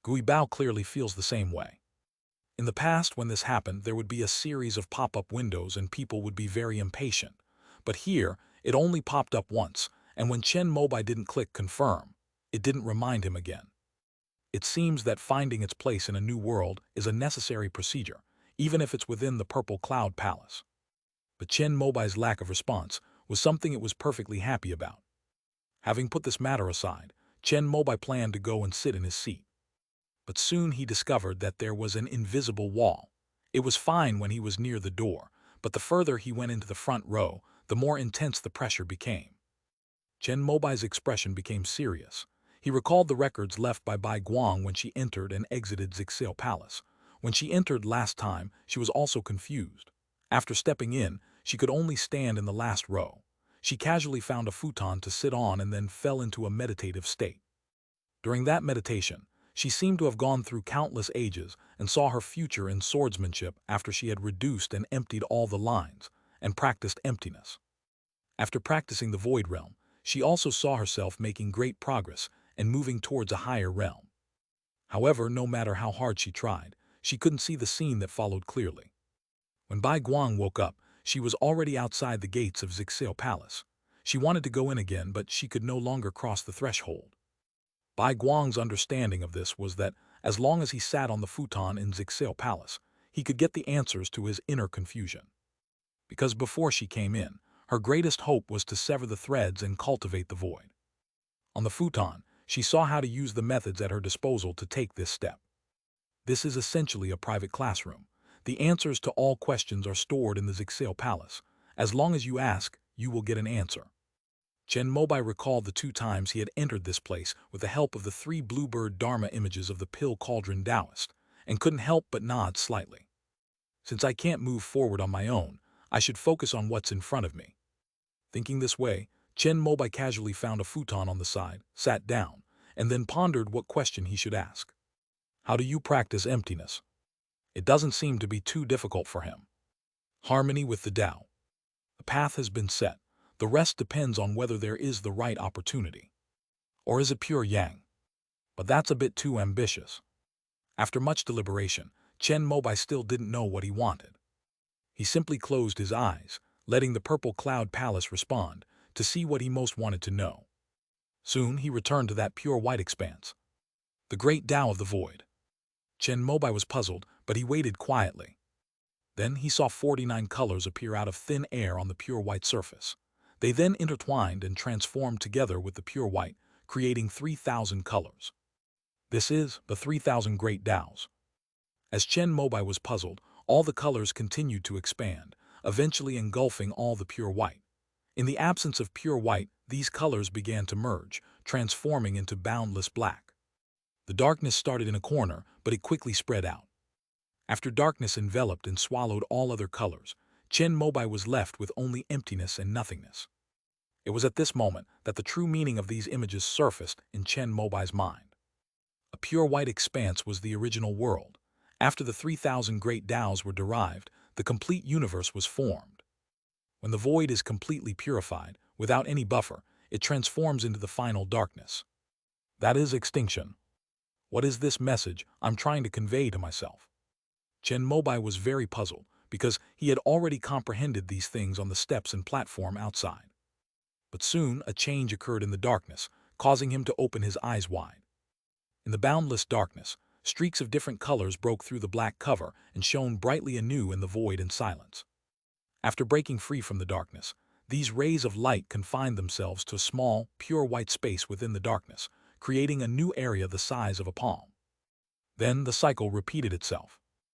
Gui Bao clearly feels the same way. In the past, when this happened, there would be a series of pop-up windows and people would be very impatient. But here, it only popped up once, and when Chen Mobai didn't click confirm, it didn't remind him again. It seems that finding its place in a new world is a necessary procedure, even if it's within the Purple Cloud Palace. But Chen Mobai's lack of response was something it was perfectly happy about. Having put this matter aside, Chen Mobai planned to go and sit in his seat. But soon he discovered that there was an invisible wall. It was fine when he was near the door, but the further he went into the front row, the more intense the pressure became. Chen Mobai's expression became serious. He recalled the records left by Bai Guang when she entered and exited Zixel Palace. When she entered last time, she was also confused. After stepping in, she could only stand in the last row. She casually found a futon to sit on and then fell into a meditative state. During that meditation, she seemed to have gone through countless ages and saw her future in swordsmanship after she had reduced and emptied all the lines and practiced emptiness. After practicing the void realm, she also saw herself making great progress and moving towards a higher realm. However, no matter how hard she tried, she couldn't see the scene that followed clearly. When Bai Guang woke up, she was already outside the gates of Zixel Palace. She wanted to go in again, but she could no longer cross the threshold. Bai Guang's understanding of this was that as long as he sat on the futon in Zixel Palace, he could get the answers to his inner confusion. Because before she came in, her greatest hope was to sever the threads and cultivate the void. On the futon, she saw how to use the methods at her disposal to take this step. This is essentially a private classroom. The answers to all questions are stored in the Zixel Palace. As long as you ask, you will get an answer. Chen Mobai recalled the 2 times he had entered this place with the help of the 3 bluebird Dharma images of the Pill Cauldron Taoist, and couldn't help but nod slightly. Since I can't move forward on my own, I should focus on what's in front of me. Thinking this way, Chen Mobai casually found a futon on the side, sat down, and then pondered what question he should ask. How do you practice emptiness? It doesn't seem to be too difficult for him. Harmony with the Tao. The path has been set. The rest depends on whether there is the right opportunity. Or is it pure yang? But that's a bit too ambitious. After much deliberation, Chen Mobai still didn't know what he wanted. He simply closed his eyes, letting the Purple Cloud Palace respond, to see what he most wanted to know. Soon he returned to that pure white expanse. The great Tao of the void. Chen Mobai was puzzled, but he waited quietly. Then he saw 49 colors appear out of thin air on the pure white surface. They then intertwined and transformed together with the pure white, creating 3,000 colors. This is the 3,000 Great Taos. As Chen Mobai was puzzled, all the colors continued to expand, eventually engulfing all the pure white. In the absence of pure white, these colors began to merge, transforming into boundless black. The darkness started in a corner, but it quickly spread out. After darkness enveloped and swallowed all other colors, Chen Mobai was left with only emptiness and nothingness. It was at this moment that the true meaning of these images surfaced in Chen Mobai's mind. A pure white expanse was the original world. After the 3,000 great Taos were derived, the complete universe was formed. When the void is completely purified, without any buffer, it transforms into the final darkness. That is extinction. What is this message I'm trying to convey to myself? Chen Mobai was very puzzled because he had already comprehended these things on the steps and platform outside. But soon a change occurred in the darkness, causing him to open his eyes wide. In the boundless darkness, streaks of different colors broke through the black cover and shone brightly anew in the void and silence. After breaking free from the darkness, these rays of light confined themselves to a small, pure white space within the darkness, creating a new area the size of a palm. Then the cycle repeated itself.